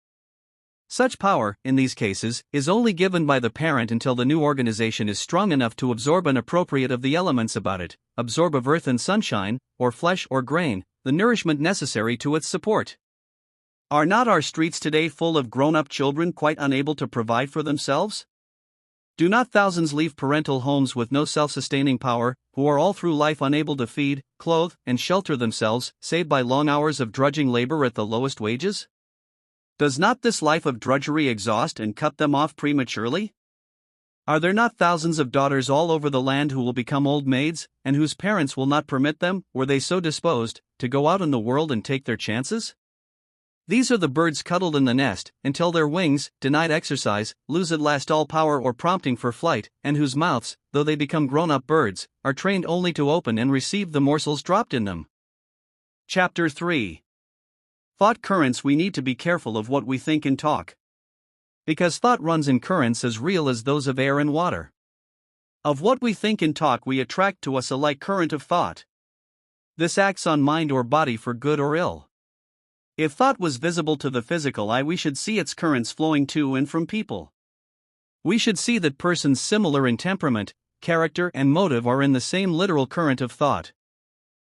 Such power, in these cases, is only given by the parent until the new organization is strong enough to absorb an appropriate of the elements about it, absorb of earth and sunshine, or flesh or grain, the nourishment necessary to its support. Are not our streets today full of grown-up children quite unable to provide for themselves? Do not thousands leave parental homes with no self-sustaining power, who are all through life unable to feed, clothe, and shelter themselves, save by long hours of drudging labor at the lowest wages? Does not this life of drudgery exhaust and cut them off prematurely? Are there not thousands of daughters all over the land who will become old maids, and whose parents will not permit them, were they so disposed, to go out in the world and take their chances? These are the birds cuddled in the nest, until their wings, denied exercise, lose at last all power or prompting for flight, and whose mouths, though they become grown-up birds, are trained only to open and receive the morsels dropped in them. Chapter 3. Thought currents. We need to be careful of what we think and talk. Because thought runs in currents as real as those of air and water. Of what we think and talk we attract to us a like current of thought. This acts on mind or body for good or ill. If thought was visible to the physical eye, we should see its currents flowing to and from people. We should see that persons similar in temperament, character, and motive are in the same literal current of thought.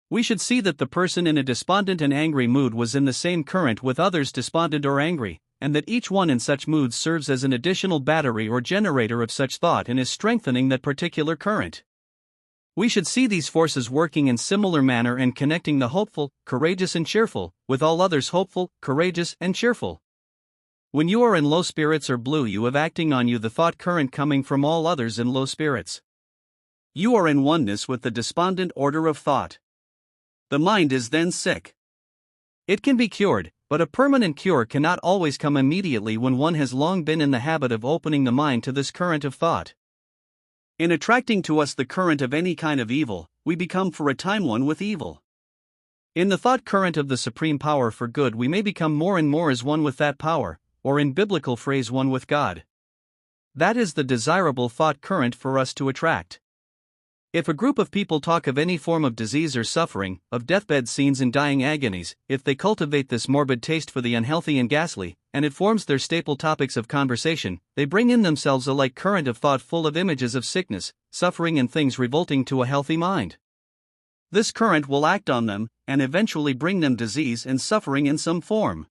We should see that the person in a despondent and angry mood was in the same current with others despondent or angry, and that each one in such moods serves as an additional battery or generator of such thought and is strengthening that particular current. We should see these forces working in similar manner and connecting the hopeful, courageous and cheerful, with all others hopeful, courageous and cheerful. When you are in low spirits or blue, you have acting on you the thought current coming from all others in low spirits. You are in oneness with the despondent order of thought. The mind is then sick. It can be cured, but a permanent cure cannot always come immediately when one has long been in the habit of opening the mind to this current of thought. In attracting to us the current of any kind of evil, we become for a time one with evil. In the thought current of the supreme power for good, we may become more and more as one with that power, or in biblical phrase, one with God. That is the desirable thought current for us to attract. If a group of people talk of any form of disease or suffering, of deathbed scenes and dying agonies, if they cultivate this morbid taste for the unhealthy and ghastly, and it forms their staple topics of conversation, they bring in themselves a like current of thought full of images of sickness, suffering and things revolting to a healthy mind. This current will act on them, and eventually bring them disease and suffering in some form.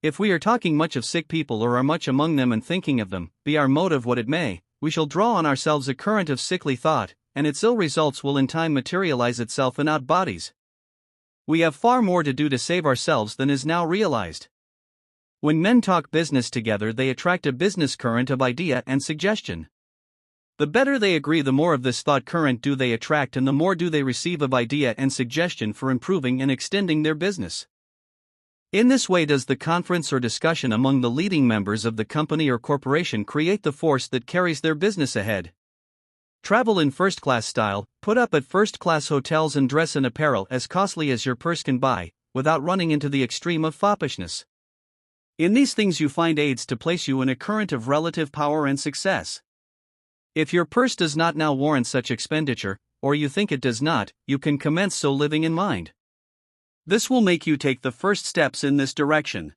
If we are talking much of sick people or are much among them and thinking of them, be our motive what it may, we shall draw on ourselves a current of sickly thought, and its ill results will in time materialize itself in out bodies. We have far more to do to save ourselves than is now realized. When men talk business together, they attract a business current of idea and suggestion. The better they agree, the more of this thought current do they attract, and the more do they receive of idea and suggestion for improving and extending their business. In this way does the conference or discussion among the leading members of the company or corporation create the force that carries their business ahead. Travel in first-class style, put up at first-class hotels and dress in apparel as costly as your purse can buy, without running into the extreme of foppishness. In these things you find aids to place you in a current of relative power and success. If your purse does not now warrant such expenditure, or you think it does not, you can commence so living in mind. This will make you take the first steps in this direction.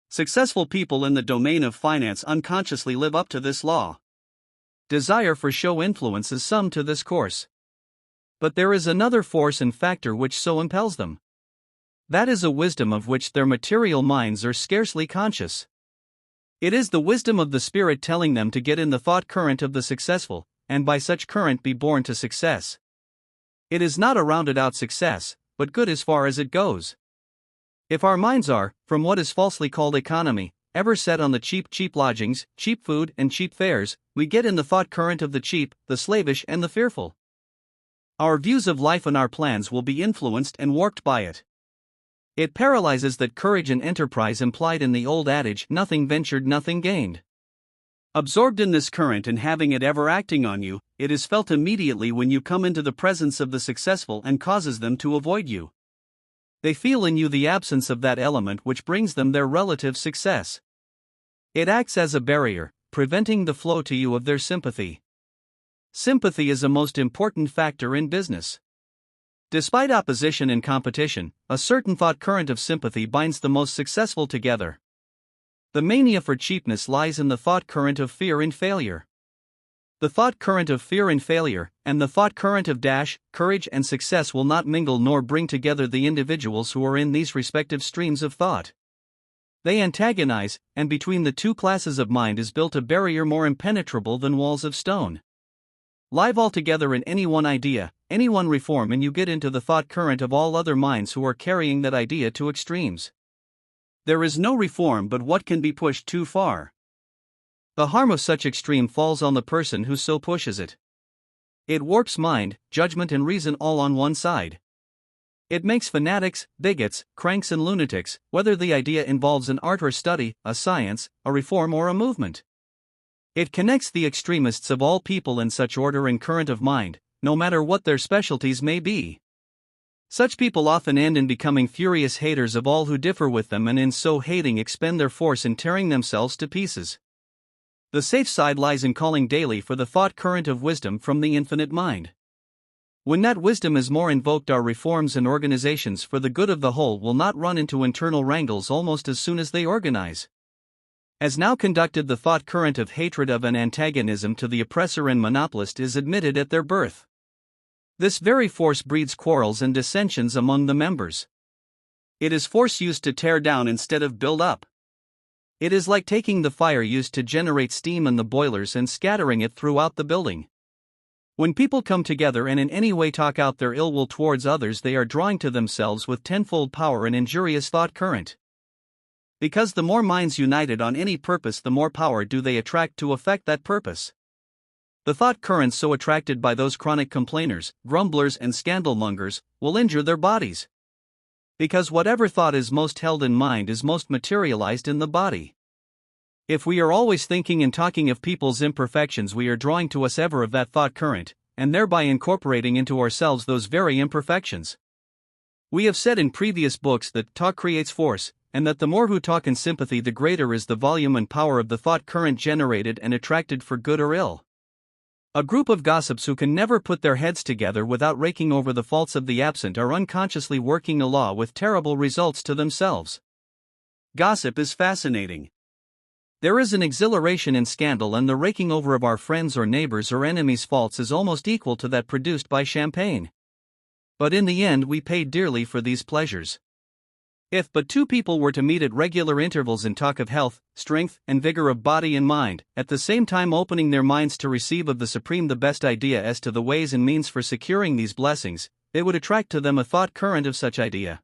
Successful people in the domain of finance unconsciously live up to this law. Desire for show influences some to this course. But there is another force and factor which so impels them. That is a wisdom of which their material minds are scarcely conscious. It is the wisdom of the Spirit telling them to get in the thought current of the successful, and by such current be born to success. It is not a rounded out success, but good as far as it goes. If our minds are, from what is falsely called economy, ever set on the cheap lodgings, cheap food, and cheap fares, we get in the thought current of the cheap, the slavish, and the fearful. Our views of life and our plans will be influenced and warped by it. It paralyzes that courage and enterprise implied in the old adage, nothing ventured, nothing gained. Absorbed in this current and having it ever acting on you, it is felt immediately when you come into the presence of the successful and causes them to avoid you. They feel in you the absence of that element which brings them their relative success. It acts as a barrier, preventing the flow to you of their sympathy. Sympathy is a most important factor in business. Despite opposition and competition, a certain thought current of sympathy binds the most successful together. The mania for cheapness lies in the thought current of fear and failure. The thought current of fear and failure, and the thought current of courage and success will not mingle nor bring together the individuals who are in these respective streams of thought. They antagonize, and between the two classes of mind is built a barrier more impenetrable than walls of stone. Live all together in any one idea, any one reform, and you get into the thought current of all other minds who are carrying that idea to extremes. There is no reform but what can be pushed too far. The harm of such extreme falls on the person who so pushes it. It warps mind, judgment, and reason all on one side. It makes fanatics, bigots, cranks, and lunatics, whether the idea involves an art or study, a science, a reform, or a movement. It connects the extremists of all people in such order and current of mind, no matter what their specialties may be. Such people often end in becoming furious haters of all who differ with them, and in so hating expend their force in tearing themselves to pieces. The safe side lies in calling daily for the thought current of wisdom from the infinite mind. When that wisdom is more invoked, our reforms and organizations for the good of the whole will not run into internal wrangles almost as soon as they organize. As now conducted, the thought current of hatred of an antagonism to the oppressor and monopolist is admitted at their birth. This very force breeds quarrels and dissensions among the members. It is force used to tear down instead of build up. It is like taking the fire used to generate steam in the boilers and scattering it throughout the building. When people come together and in any way talk out their ill will towards others, they are drawing to themselves with tenfold power an injurious thought current. Because the more minds united on any purpose, the more power do they attract to effect that purpose. The thought currents so attracted by those chronic complainers, grumblers, and scandalmongers will injure their bodies. Because whatever thought is most held in mind is most materialized in the body. If we are always thinking and talking of people's imperfections, we are drawing to us ever of that thought current, and thereby incorporating into ourselves those very imperfections. We have said in previous books that talk creates force, and that the more who talk in sympathy, the greater is the volume and power of the thought current generated and attracted for good or ill. A group of gossips who can never put their heads together without raking over the faults of the absent are unconsciously working a law with terrible results to themselves. Gossip is fascinating. There is an exhilaration in scandal, and the raking over of our friends or neighbors or enemies' faults is almost equal to that produced by champagne. But in the end we pay dearly for these pleasures. If but two people were to meet at regular intervals and talk of health, strength, and vigor of body and mind, at the same time opening their minds to receive of the Supreme the best idea as to the ways and means for securing these blessings, they would attract to them a thought current of such idea.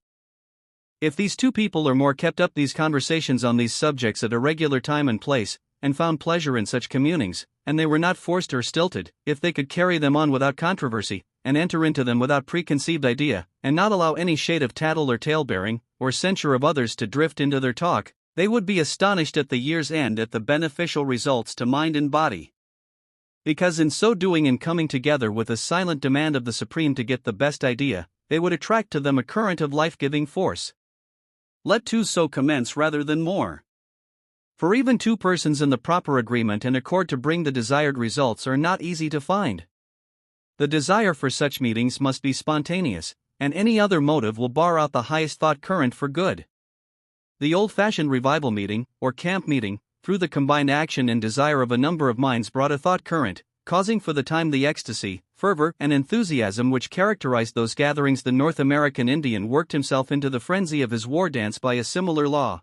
If these two people or more kept up these conversations on these subjects at a regular time and place, and found pleasure in such communings, and they were not forced or stilted, if they could carry them on without controversy, and enter into them without preconceived idea, and not allow any shade of tattle or tale-bearing, or censure of others to drift into their talk, they would be astonished at the year's end at the beneficial results to mind and body. Because in so doing and coming together with a silent demand of the Supreme to get the best idea, they would attract to them a current of life-giving force. Let two so commence rather than more. For even two persons in the proper agreement and accord to bring the desired results are not easy to find. The desire for such meetings must be spontaneous, and any other motive will bar out the highest thought current for good. The old-fashioned revival meeting, or camp meeting, through the combined action and desire of a number of minds brought a thought current, causing for the time the ecstasy, fervor, and enthusiasm which characterized those gatherings. The North American Indian worked himself into the frenzy of his war dance by a similar law.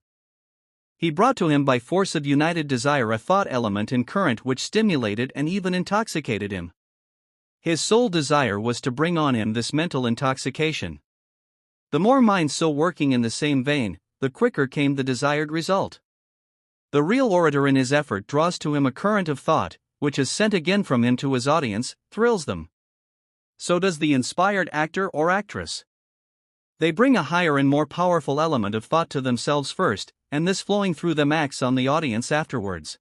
He brought to him by force of united desire a thought element and current which stimulated and even intoxicated him. His sole desire was to bring on him this mental intoxication. The more minds so working in the same vein, the quicker came the desired result. The real orator in his effort draws to him a current of thought, which is sent again from him to his audience, thrills them. So does the inspired actor or actress. They bring a higher and more powerful element of thought to themselves first, and this flowing through them acts on the audience afterwards.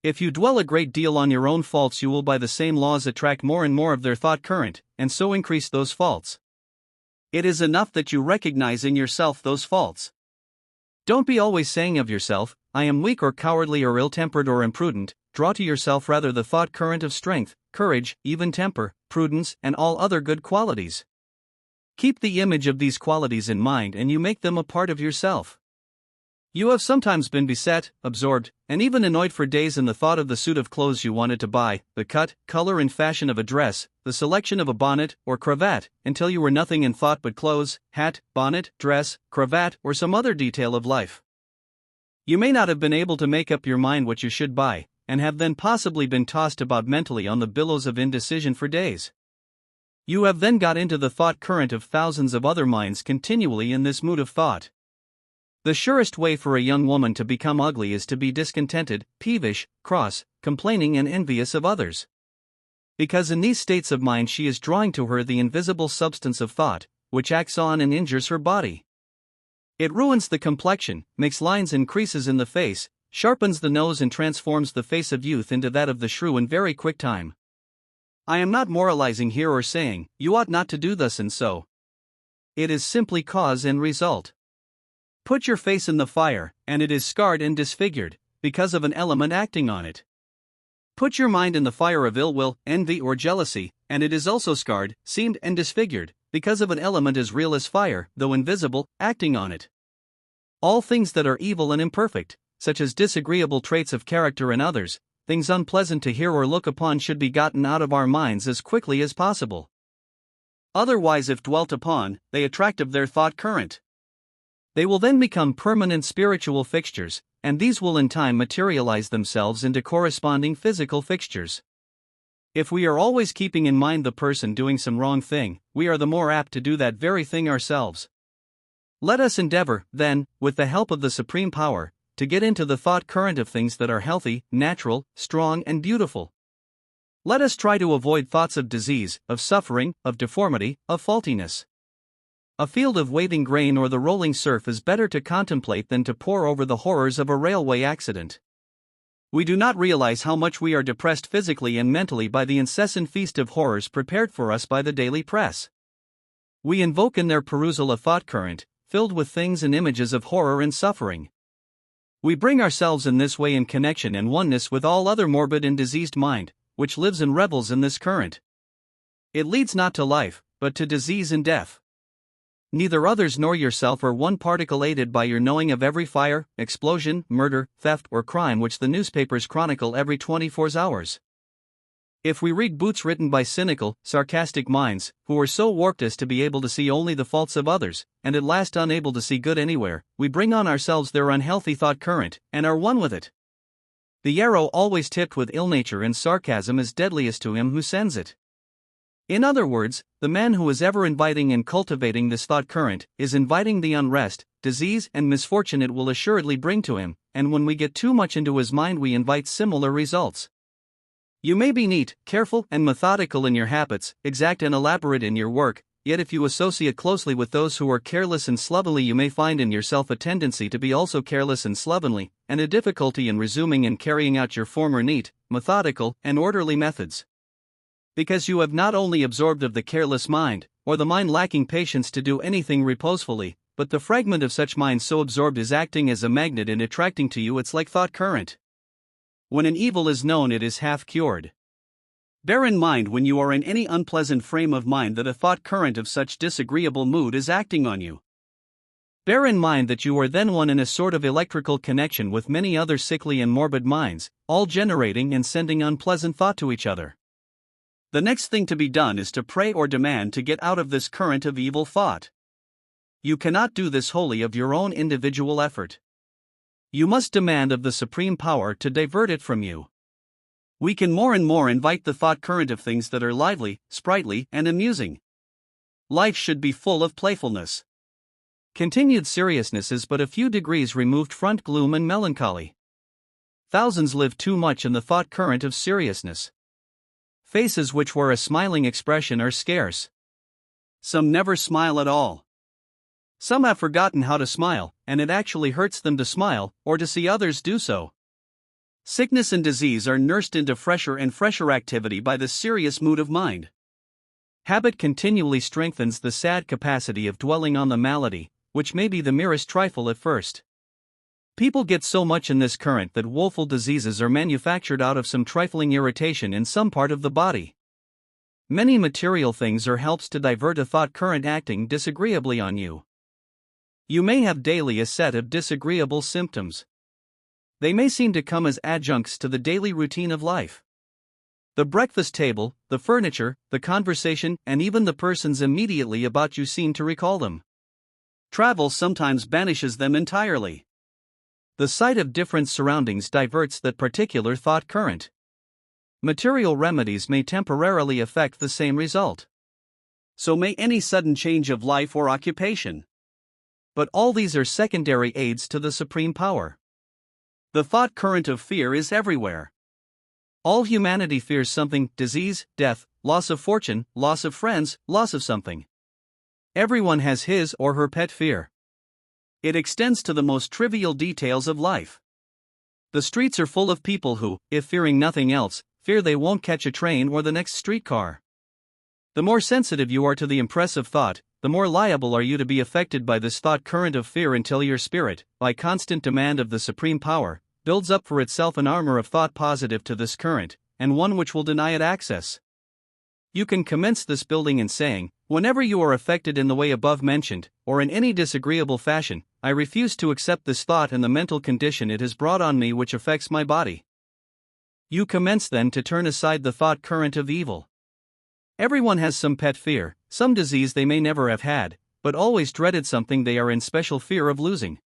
If you dwell a great deal on your own faults, you will by the same laws attract more and more of their thought current, and so increase those faults. It is enough that you recognize in yourself those faults. Don't be always saying of yourself, I am weak or cowardly or ill-tempered or imprudent. Draw to yourself rather the thought current of strength, courage, even temper, prudence, and all other good qualities. Keep the image of these qualities in mind and you make them a part of yourself. You have sometimes been beset, absorbed, and even annoyed for days in the thought of the suit of clothes you wanted to buy, the cut, color and fashion of a dress, the selection of a bonnet or cravat, until you were nothing in thought but clothes, hat, bonnet, dress, cravat, or some other detail of life. You may not have been able to make up your mind what you should buy, and have then possibly been tossed about mentally on the billows of indecision for days. You have then got into the thought current of thousands of other minds continually in this mood of thought. The surest way for a young woman to become ugly is to be discontented, peevish, cross, complaining and envious of others. Because in these states of mind she is drawing to her the invisible substance of thought, which acts on and injures her body. It ruins the complexion, makes lines and creases in the face, sharpens the nose and transforms the face of youth into that of the shrew in very quick time. I am not moralizing here or saying, you ought not to do thus and so. It is simply cause and result. Put your face in the fire, and it is scarred and disfigured, because of an element acting on it. Put your mind in the fire of ill will, envy or jealousy, and it is also scarred, seamed and disfigured, because of an element as real as fire, though invisible, acting on it. All things that are evil and imperfect, such as disagreeable traits of character in others, things unpleasant to hear or look upon, should be gotten out of our minds as quickly as possible. Otherwise, if dwelt upon, they attract of their thought current. They will then become permanent spiritual fixtures, and these will in time materialize themselves into corresponding physical fixtures. If we are always keeping in mind the person doing some wrong thing, we are the more apt to do that very thing ourselves. Let us endeavor, then, with the help of the Supreme Power, to get into the thought current of things that are healthy, natural, strong, and beautiful. Let us try to avoid thoughts of disease, of suffering, of deformity, of faultiness. A field of waving grain or the rolling surf is better to contemplate than to pore over the horrors of a railway accident. We do not realize how much we are depressed physically and mentally by the incessant feast of horrors prepared for us by the daily press. We invoke in their perusal a thought current, filled with things and images of horror and suffering. We bring ourselves in this way in connection and oneness with all other morbid and diseased mind, which lives and revels in this current. It leads not to life, but to disease and death. Neither others nor yourself are one particle aided by your knowing of every fire, explosion, murder, theft, or crime which the newspapers chronicle every 24 hours. If we read books written by cynical, sarcastic minds, who are so warped as to be able to see only the faults of others, and at last unable to see good anywhere, we bring on ourselves their unhealthy thought current, and are one with it. The arrow always tipped with ill nature and sarcasm is deadliest to him who sends it. In other words, the man who is ever inviting and cultivating this thought current is inviting the unrest, disease, and misfortune it will assuredly bring to him, and when we get too much into his mind, we invite similar results. You may be neat, careful, and methodical in your habits, exact and elaborate in your work, yet if you associate closely with those who are careless and slovenly, you may find in yourself a tendency to be also careless and slovenly, and a difficulty in resuming and carrying out your former neat, methodical, and orderly methods. Because you have not only absorbed of the careless mind, or the mind lacking patience to do anything reposefully, but the fragment of such mind so absorbed is acting as a magnet and attracting to you its like thought current. When an evil is known, it is half cured. Bear in mind when you are in any unpleasant frame of mind that a thought current of such disagreeable mood is acting on you. Bear in mind that you are then one in a sort of electrical connection with many other sickly and morbid minds, all generating and sending unpleasant thought to each other. The next thing to be done is to pray or demand to get out of this current of evil thought. You cannot do this wholly of your own individual effort. You must demand of the Supreme Power to divert it from you. We can more and more invite the thought current of things that are lively, sprightly, and amusing. Life should be full of playfulness. Continued seriousness is but a few degrees removed from gloom and melancholy. Thousands live too much in the thought current of seriousness. Faces which wear a smiling expression are scarce. Some never smile at all. Some have forgotten how to smile, and it actually hurts them to smile, or to see others do so. Sickness and disease are nursed into fresher and fresher activity by the serious mood of mind. Habit continually strengthens the sad capacity of dwelling on the malady, which may be the merest trifle at first. People get so much in this current that woeful diseases are manufactured out of some trifling irritation in some part of the body. Many material things are helps to divert a thought current acting disagreeably on you. You may have daily a set of disagreeable symptoms. They may seem to come as adjuncts to the daily routine of life. The breakfast table, the furniture, the conversation, and even the persons immediately about you seem to recall them. Travel sometimes banishes them entirely. The sight of different surroundings diverts that particular thought current. Material remedies may temporarily affect the same result. So may any sudden change of life or occupation. But all these are secondary aids to the Supreme Power. The thought current of fear is everywhere. All humanity fears something: disease, death, loss of fortune, loss of friends, loss of something. Everyone has his or her pet fear. It extends to the most trivial details of life. The streets are full of people who, if fearing nothing else, fear they won't catch a train or the next streetcar. The more sensitive you are to the impressive thought, the more liable are you to be affected by this thought current of fear until your spirit, by constant demand of the Supreme Power, builds up for itself an armor of thought positive to this current, and one which will deny it access. You can commence this building in saying, whenever you are affected in the way above mentioned, or in any disagreeable fashion, I refuse to accept this thought and the mental condition it has brought on me which affects my body. You commence then to turn aside the thought current of evil. Everyone has some pet fear, some disease they may never have had, but always dreaded something they are in special fear of losing.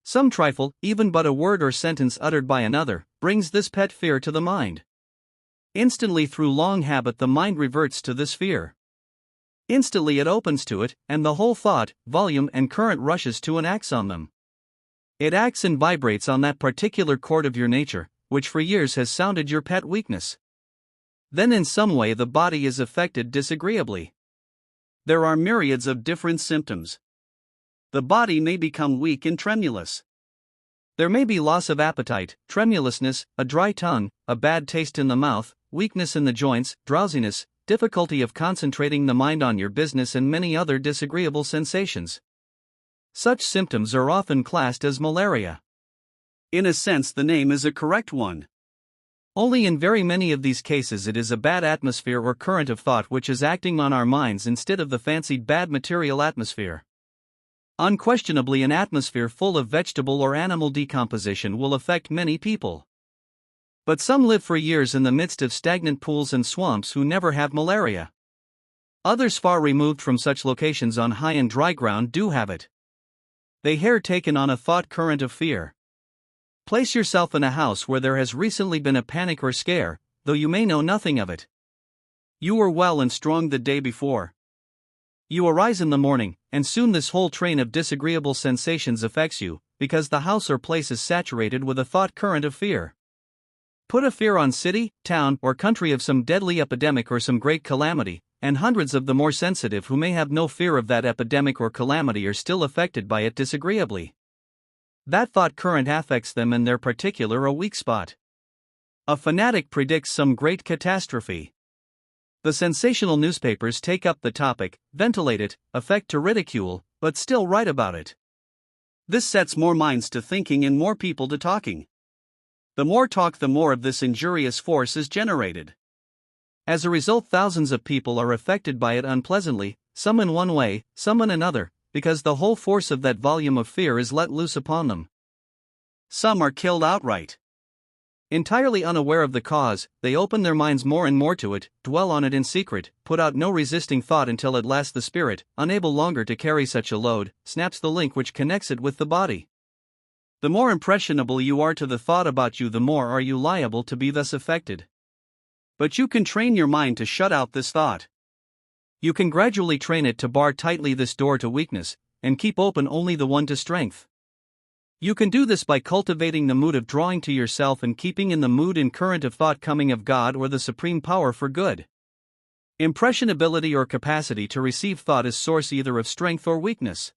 Some trifle, even but a word or sentence uttered by another, brings this pet fear to the mind. Instantly through long habit the mind reverts to this fear. Instantly it opens to it, and the whole thought, volume and current rushes to and acts on them. It acts and vibrates on that particular chord of your nature, which for years has sounded your pet weakness. Then in some way the body is affected disagreeably. There are myriads of different symptoms. The body may become weak and tremulous. There may be loss of appetite, tremulousness, a dry tongue, a bad taste in the mouth, weakness in the joints, drowsiness, difficulty of concentrating the mind on your business, and many other disagreeable sensations. Such symptoms are often classed as malaria. In a sense, the name is a correct one. Only in very many of these cases it is a bad atmosphere or current of thought which is acting on our minds instead of the fancied bad material atmosphere. Unquestionably, an atmosphere full of vegetable or animal decomposition will affect many people. But some live for years in the midst of stagnant pools and swamps who never have malaria. Others far removed from such locations on high and dry ground do have it. They have taken on a thought current of fear. Place yourself in a house where there has recently been a panic or scare, though you may know nothing of it. You were well and strong the day before. You arise in the morning, and soon this whole train of disagreeable sensations affects you, because the house or place is saturated with a thought current of fear. Put a fear on city, town, or country of some deadly epidemic or some great calamity, and hundreds of the more sensitive who may have no fear of that epidemic or calamity are still affected by it disagreeably. That thought current affects them in their particular a weak spot. A fanatic predicts some great catastrophe. The sensational newspapers take up the topic, ventilate it, affect to ridicule, but still write about it. This sets more minds to thinking and more people to talking. The more talk, the more of this injurious force is generated. As a result, thousands of people are affected by it unpleasantly, some in one way, some in another, because the whole force of that volume of fear is let loose upon them. Some are killed outright. Entirely unaware of the cause, they open their minds more and more to it, dwell on it in secret, put out no resisting thought until at last the spirit, unable longer to carry such a load, snaps the link which connects it with the body. The more impressionable you are to the thought about you, the more are you liable to be thus affected. But you can train your mind to shut out this thought. You can gradually train it to bar tightly this door to weakness, and keep open only the one to strength. You can do this by cultivating the mood of drawing to yourself and keeping in the mood and current of thought coming of God or the supreme power for good. Impressionability or capacity to receive thought is source either of strength or weakness.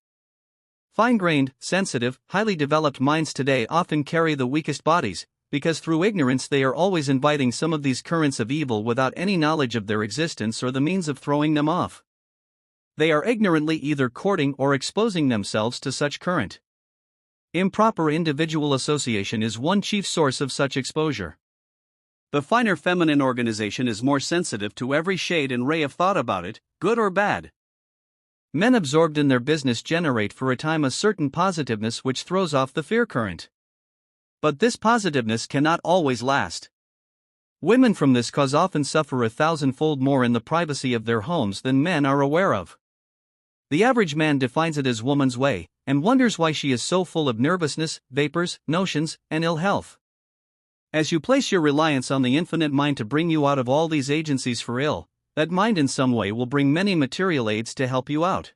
Fine-grained, sensitive, highly developed minds today often carry the weakest bodies, because through ignorance they are always inviting some of these currents of evil without any knowledge of their existence or the means of throwing them off. They are ignorantly either courting or exposing themselves to such current. Improper individual association is one chief source of such exposure. The finer feminine organization is more sensitive to every shade and ray of thought about it, good or bad. Men absorbed in their business generate for a time a certain positiveness which throws off the fear current. But this positiveness cannot always last. Women from this cause often suffer 1,000-fold more in the privacy of their homes than men are aware of. The average man defines it as woman's way, and wonders why she is so full of nervousness, vapors, notions, and ill health. As you place your reliance on the infinite mind to bring you out of all these agencies for ill, that mind in some way will bring many material aids to help you out.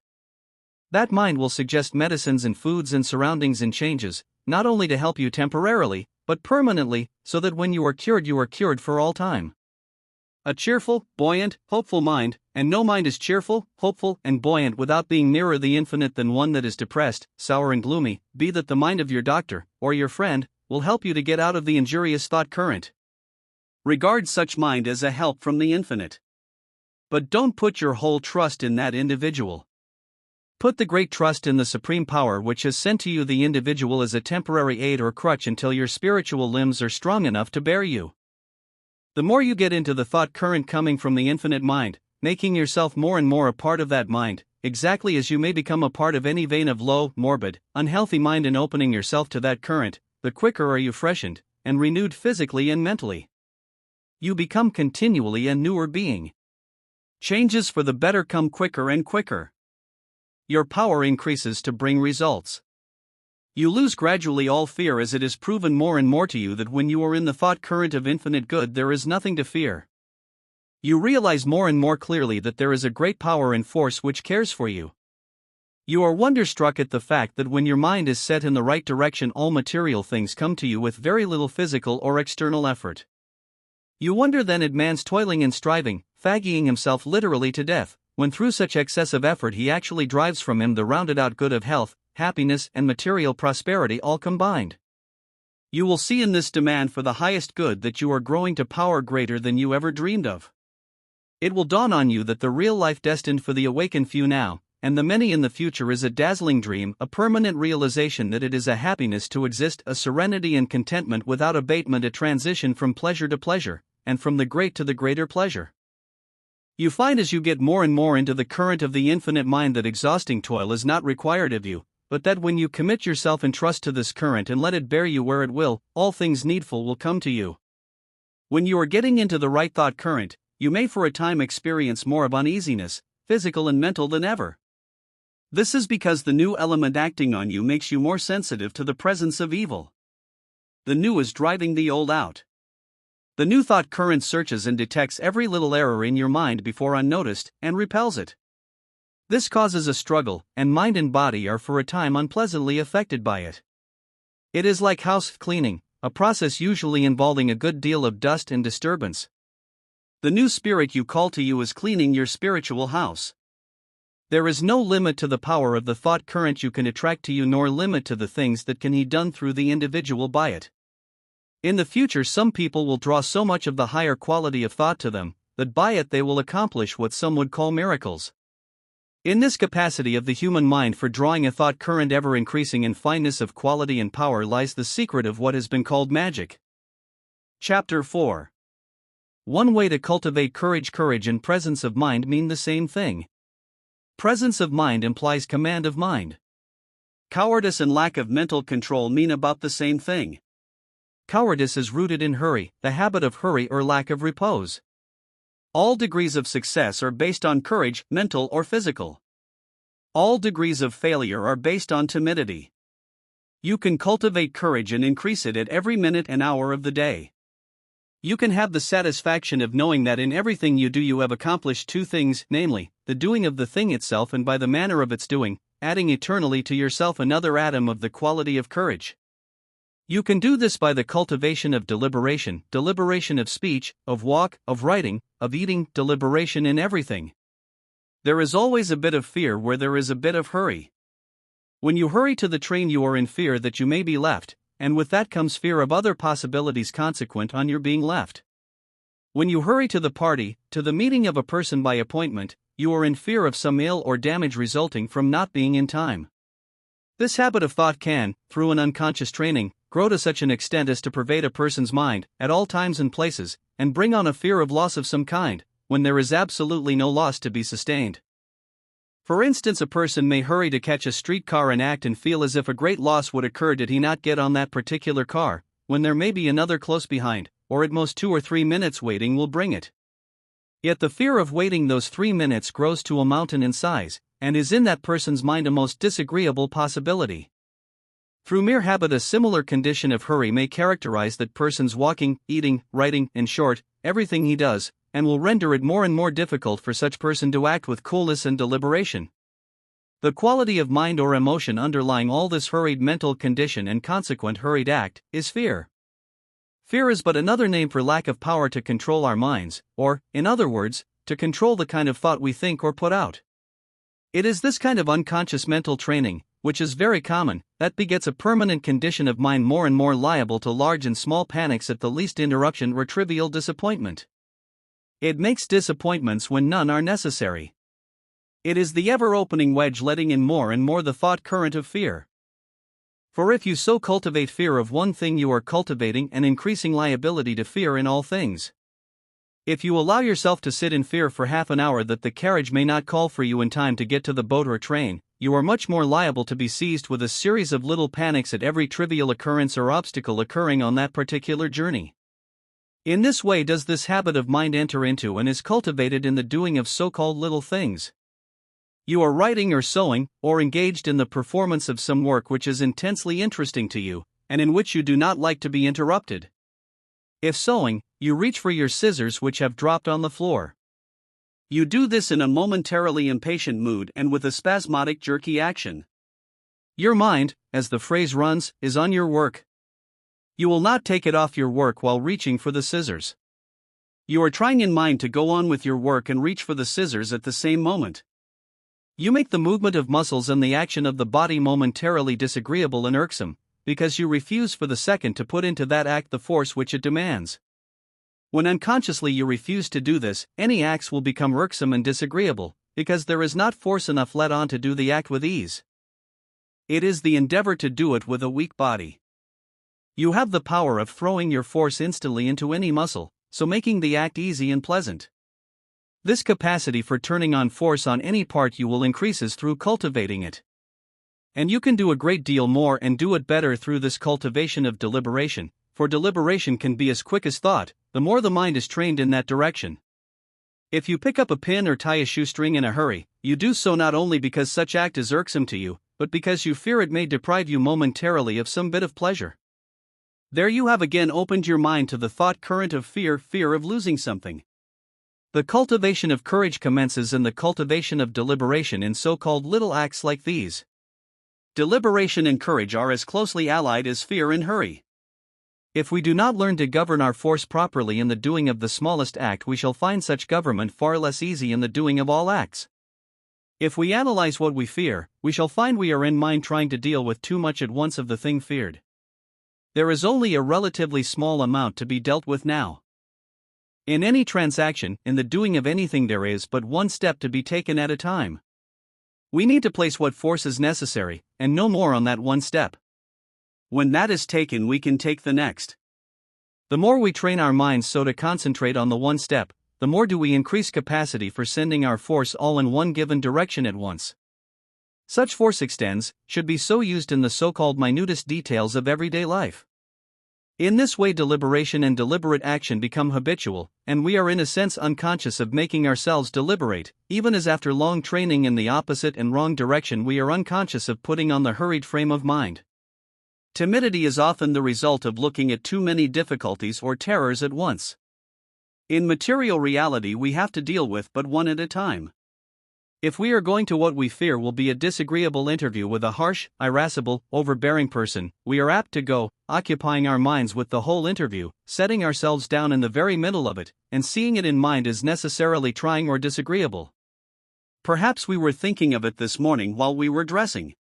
That mind will suggest medicines and foods and surroundings and changes, not only to help you temporarily, but permanently, so that when you are cured for all time. A cheerful, buoyant, hopeful mind, and no mind is cheerful, hopeful, and buoyant without being nearer the infinite than one that is depressed, sour and gloomy, be that the mind of your doctor, or your friend, will help you to get out of the injurious thought current. Regard such mind as a help from the infinite. But don't put your whole trust in that individual. Put the great trust in the supreme power which has sent to you the individual as a temporary aid or crutch until your spiritual limbs are strong enough to bear you. The more you get into the thought current coming from the infinite mind, making yourself more and more a part of that mind, exactly as you may become a part of any vein of low, morbid, unhealthy mind in opening yourself to that current, the quicker are you freshened, and renewed physically and mentally. You become continually a newer being. Changes for the better come quicker and quicker. Your power increases to bring results. You lose gradually all fear as it is proven more and more to you that when you are in the thought current of infinite good there is nothing to fear. You realize more and more clearly that there is a great power and force which cares for you. You are wonderstruck at the fact that when your mind is set in the right direction all material things come to you with very little physical or external effort. You wonder then at man's toiling and striving, fagging himself literally to death, when through such excessive effort he actually drives from him the rounded out good of health, happiness and material prosperity all combined. You will see in this demand for the highest good that you are growing to power greater than you ever dreamed of. It will dawn on you that the real life destined for the awakened few now, and the many in the future is a dazzling dream, a permanent realization that it is a happiness to exist, a serenity and contentment without abatement, a transition from pleasure to pleasure, and from the great to the greater pleasure. You find as you get more and more into the current of the infinite mind that exhausting toil is not required of you, but that when you commit yourself in trust to this current and let it bear you where it will, all things needful will come to you. When you are getting into the right thought current, you may for a time experience more of uneasiness, physical and mental, than ever. This is because the new element acting on you makes you more sensitive to the presence of evil. The new is driving the old out. The new thought current searches and detects every little error in your mind before unnoticed, and repels it. This causes a struggle, and mind and body are for a time unpleasantly affected by it. It is like house cleaning, a process usually involving a good deal of dust and disturbance. The new spirit you call to you is cleaning your spiritual house. There is no limit to the power of the thought current you can attract to you, nor limit to the things that can be done through the individual by it. In the future, some people will draw so much of the higher quality of thought to them, that by it they will accomplish what some would call miracles. In this capacity of the human mind for drawing a thought current ever increasing in fineness of quality and power lies the secret of what has been called magic. Chapter 4. One way to cultivate courage. Courage and presence of mind mean the same thing. Presence of mind implies command of mind. Cowardice and lack of mental control mean about the same thing. Cowardice is rooted in hurry, the habit of hurry or lack of repose. All degrees of success are based on courage, mental or physical. All degrees of failure are based on timidity. You can cultivate courage and increase it at every minute and hour of the day. You can have the satisfaction of knowing that in everything you do you have accomplished two things, namely, the doing of the thing itself and by the manner of its doing, adding eternally to yourself another atom of the quality of courage. You can do this by the cultivation of deliberation of speech, of walk, of writing, of eating, deliberation in everything. There is always a bit of fear where there is a bit of hurry. When you hurry to the train you are in fear that you may be left, and with that comes fear of other possibilities consequent on your being left. When you hurry to the party, to the meeting of a person by appointment, you are in fear of some ill or damage resulting from not being in time. This habit of thought can, through an unconscious training, grow to such an extent as to pervade a person's mind, at all times and places, and bring on a fear of loss of some kind, when there is absolutely no loss to be sustained. For instance, a person may hurry to catch a streetcar and act and feel as if a great loss would occur did he not get on that particular car, when there may be another close behind, or at most 2 or 3 minutes waiting will bring it. Yet the fear of waiting those 3 minutes grows to a mountain in size, and is in that person's mind a most disagreeable possibility. Through mere habit a similar condition of hurry may characterize that person's walking, eating, writing, in short, everything he does, and will render it more and more difficult for such person to act with coolness and deliberation. The quality of mind or emotion underlying all this hurried mental condition and consequent hurried act is fear. Fear is but another name for lack of power to control our minds, or, in other words, to control the kind of thought we think or put out. It is this kind of unconscious mental training, which is very common, that begets a permanent condition of mind more and more liable to large and small panics at the least interruption or trivial disappointment. It makes disappointments when none are necessary. It is the ever-opening wedge letting in more and more the thought current of fear. For if you so cultivate fear of one thing you are cultivating an increasing liability to fear in all things. If you allow yourself to sit in fear for half an hour that the carriage may not call for you in time to get to the boat or train, you are much more liable to be seized with a series of little panics at every trivial occurrence or obstacle occurring on that particular journey. In this way does this habit of mind enter into and is cultivated in the doing of so-called little things. You are writing or sewing, or engaged in the performance of some work which is intensely interesting to you, and in which you do not like to be interrupted. If sewing, you reach for your scissors which have dropped on the floor. You do this in a momentarily impatient mood and with a spasmodic jerky action. Your mind, as the phrase runs, is on your work. You will not take it off your work while reaching for the scissors. You are trying in mind to go on with your work and reach for the scissors at the same moment. You make the movement of muscles and the action of the body momentarily disagreeable and irksome, because you refuse for the second to put into that act the force which it demands. When unconsciously you refuse to do this, any acts will become irksome and disagreeable, because there is not force enough let on to do the act with ease. It is the endeavor to do it with a weak body. You have the power of throwing your force instantly into any muscle, so making the act easy and pleasant. This capacity for turning on force on any part you will increases through cultivating it. And you can do a great deal more and do it better through this cultivation of deliberation, for deliberation can be as quick as thought, the more the mind is trained in that direction. If you pick up a pin or tie a shoestring in a hurry, you do so not only because such act is irksome to you, but because you fear it may deprive you momentarily of some bit of pleasure. There you have again opened your mind to the thought current of fear of losing something. The cultivation of courage commences in the cultivation of deliberation in so-called little acts like these. Deliberation and courage are as closely allied as fear and hurry. If we do not learn to govern our force properly in the doing of the smallest act, we shall find such government far less easy in the doing of all acts. If we analyze what we fear, we shall find we are in mind trying to deal with too much at once of the thing feared. There is only a relatively small amount to be dealt with now. In any transaction, in the doing of anything there is but one step to be taken at a time. We need to place what force is necessary, and no more on that one step. When that is taken, we can take the next. The more we train our minds so to concentrate on the one step, the more do we increase capacity for sending our force all in one given direction at once. Such force extends, should be so used in the so-called minutest details of everyday life. In this way, deliberation and deliberate action become habitual, and we are in a sense unconscious of making ourselves deliberate, even as after long training in the opposite and wrong direction we are unconscious of putting on the hurried frame of mind. Timidity is often the result of looking at too many difficulties or terrors at once. In material reality, we have to deal with but one at a time. If we are going to what we fear will be a disagreeable interview with a harsh, irascible, overbearing person, we are apt to go, occupying our minds with the whole interview, setting ourselves down in the very middle of it, and seeing it in mind as necessarily trying or disagreeable. Perhaps we were thinking of it this morning while we were dressing.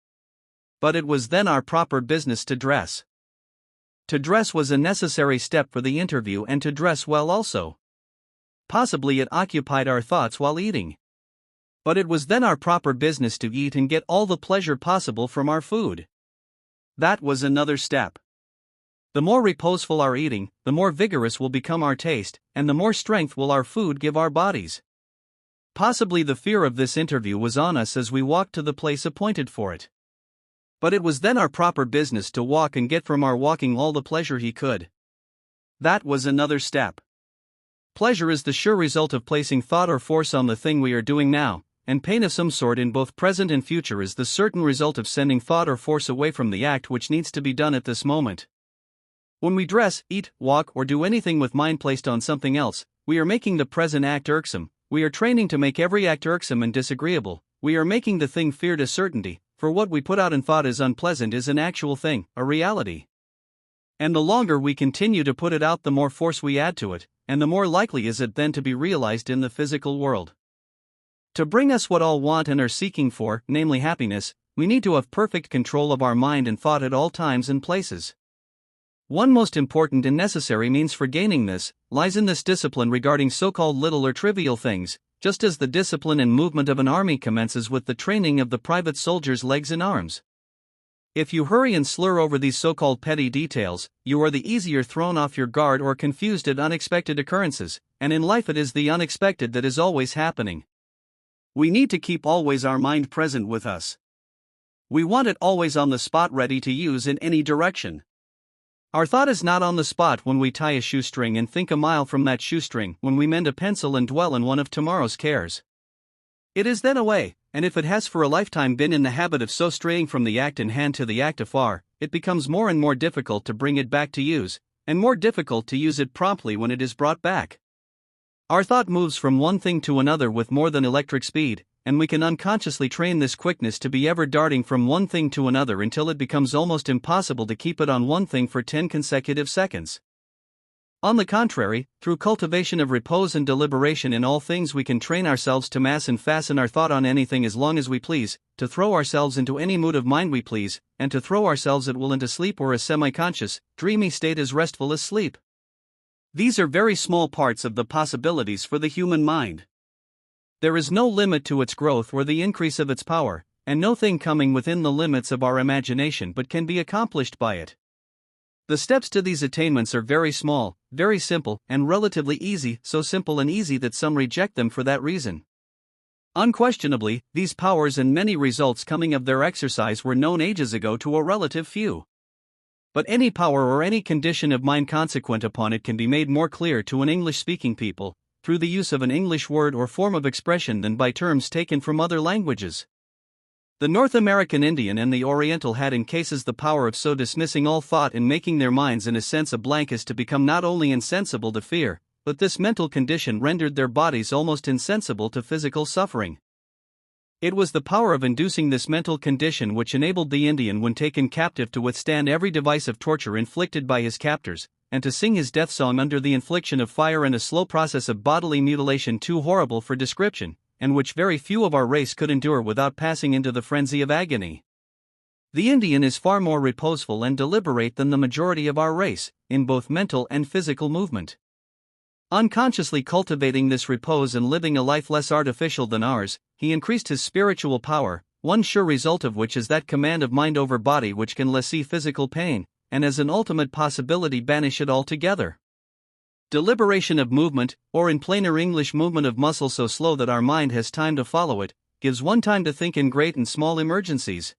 But it was then our proper business to dress. To dress was a necessary step for the interview, and to dress well also. Possibly it occupied our thoughts while eating. But it was then our proper business to eat and get all the pleasure possible from our food. That was another step. The more reposeful our eating, the more vigorous will become our taste, and the more strength will our food give our bodies. Possibly the fear of this interview was on us as we walked to the place appointed for it. But it was then our proper business to walk and get from our walking all the pleasure he could. That was another step. Pleasure is the sure result of placing thought or force on the thing we are doing now, and pain of some sort in both present and future is the certain result of sending thought or force away from the act which needs to be done at this moment. When we dress, eat, walk, or do anything with mind placed on something else, we are making the present act irksome. We are training to make every act irksome and disagreeable. We are making the thing feared a certainty, for what we put out in thought as unpleasant is an actual thing, a reality. And the longer we continue to put it out, the more force we add to it, and the more likely is it then to be realized in the physical world. To bring us what all want and are seeking for, namely happiness, we need to have perfect control of our mind and thought at all times and places. One most important and necessary means for gaining this lies in this discipline regarding so-called little or trivial things, just as the discipline and movement of an army commences with the training of the private soldier's legs and arms. If you hurry and slur over these so-called petty details, you are the easier thrown off your guard or confused at unexpected occurrences, and in life it is the unexpected that is always happening. We need to keep always our mind present with us. We want it always on the spot, ready to use in any direction. Our thought is not on the spot when we tie a shoestring and think a mile from that shoestring, when we mend a pencil and dwell in one of tomorrow's cares. It is then away, and if it has for a lifetime been in the habit of so straying from the act in hand to the act afar, it becomes more and more difficult to bring it back to use, and more difficult to use it promptly when it is brought back. Our thought moves from one thing to another with more than electric speed, and we can unconsciously train this quickness to be ever darting from one thing to another until it becomes almost impossible to keep it on one thing for 10 consecutive seconds. On the contrary, through cultivation of repose and deliberation in all things, we can train ourselves to mass and fasten our thought on anything as long as we please, to throw ourselves into any mood of mind we please, and to throw ourselves at will into sleep or a semi-conscious, dreamy state as restful as sleep. These are very small parts of the possibilities for the human mind. There is no limit to its growth or the increase of its power, and no thing coming within the limits of our imagination but can be accomplished by it. The steps to these attainments are very small, very simple, and relatively easy, so simple and easy that some reject them for that reason. Unquestionably, these powers and many results coming of their exercise were known ages ago to a relative few. But any power or any condition of mind consequent upon it can be made more clear to an English-speaking people, through the use of an English word or form of expression than by terms taken from other languages. The North American Indian and the Oriental had in cases the power of so dismissing all thought and making their minds in a sense a blank as to become not only insensible to fear, but this mental condition rendered their bodies almost insensible to physical suffering. It was the power of inducing this mental condition which enabled the Indian when taken captive to withstand every device of torture inflicted by his captors, and to sing his death song under the infliction of fire and a slow process of bodily mutilation too horrible for description, and which very few of our race could endure without passing into the frenzy of agony. The Indian is far more reposeful and deliberate than the majority of our race, in both mental and physical movement. Unconsciously cultivating this repose and living a life less artificial than ours, he increased his spiritual power, one sure result of which is that command of mind over body which can lessee physical pain, and as an ultimate possibility banish it altogether. Deliberation of movement, or in plainer English movement of muscle so slow that our mind has time to follow it, gives one time to think in great and small emergencies.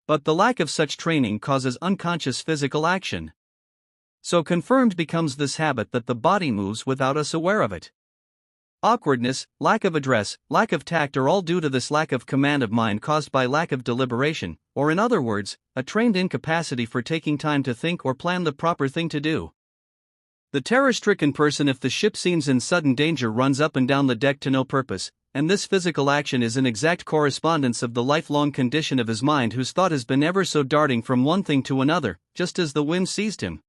But the lack of such training causes unconscious physical action. So confirmed becomes this habit that the body moves without us aware of it. Awkwardness, lack of address, lack of tact are all due to this lack of command of mind caused by lack of deliberation, or in other words, a trained incapacity for taking time to think or plan the proper thing to do. The terror-stricken person, if the ship seems in sudden danger, runs up and down the deck to no purpose, and this physical action is an exact correspondence of the lifelong condition of his mind, whose thought has been ever so darting from one thing to another, just as the whim seized him.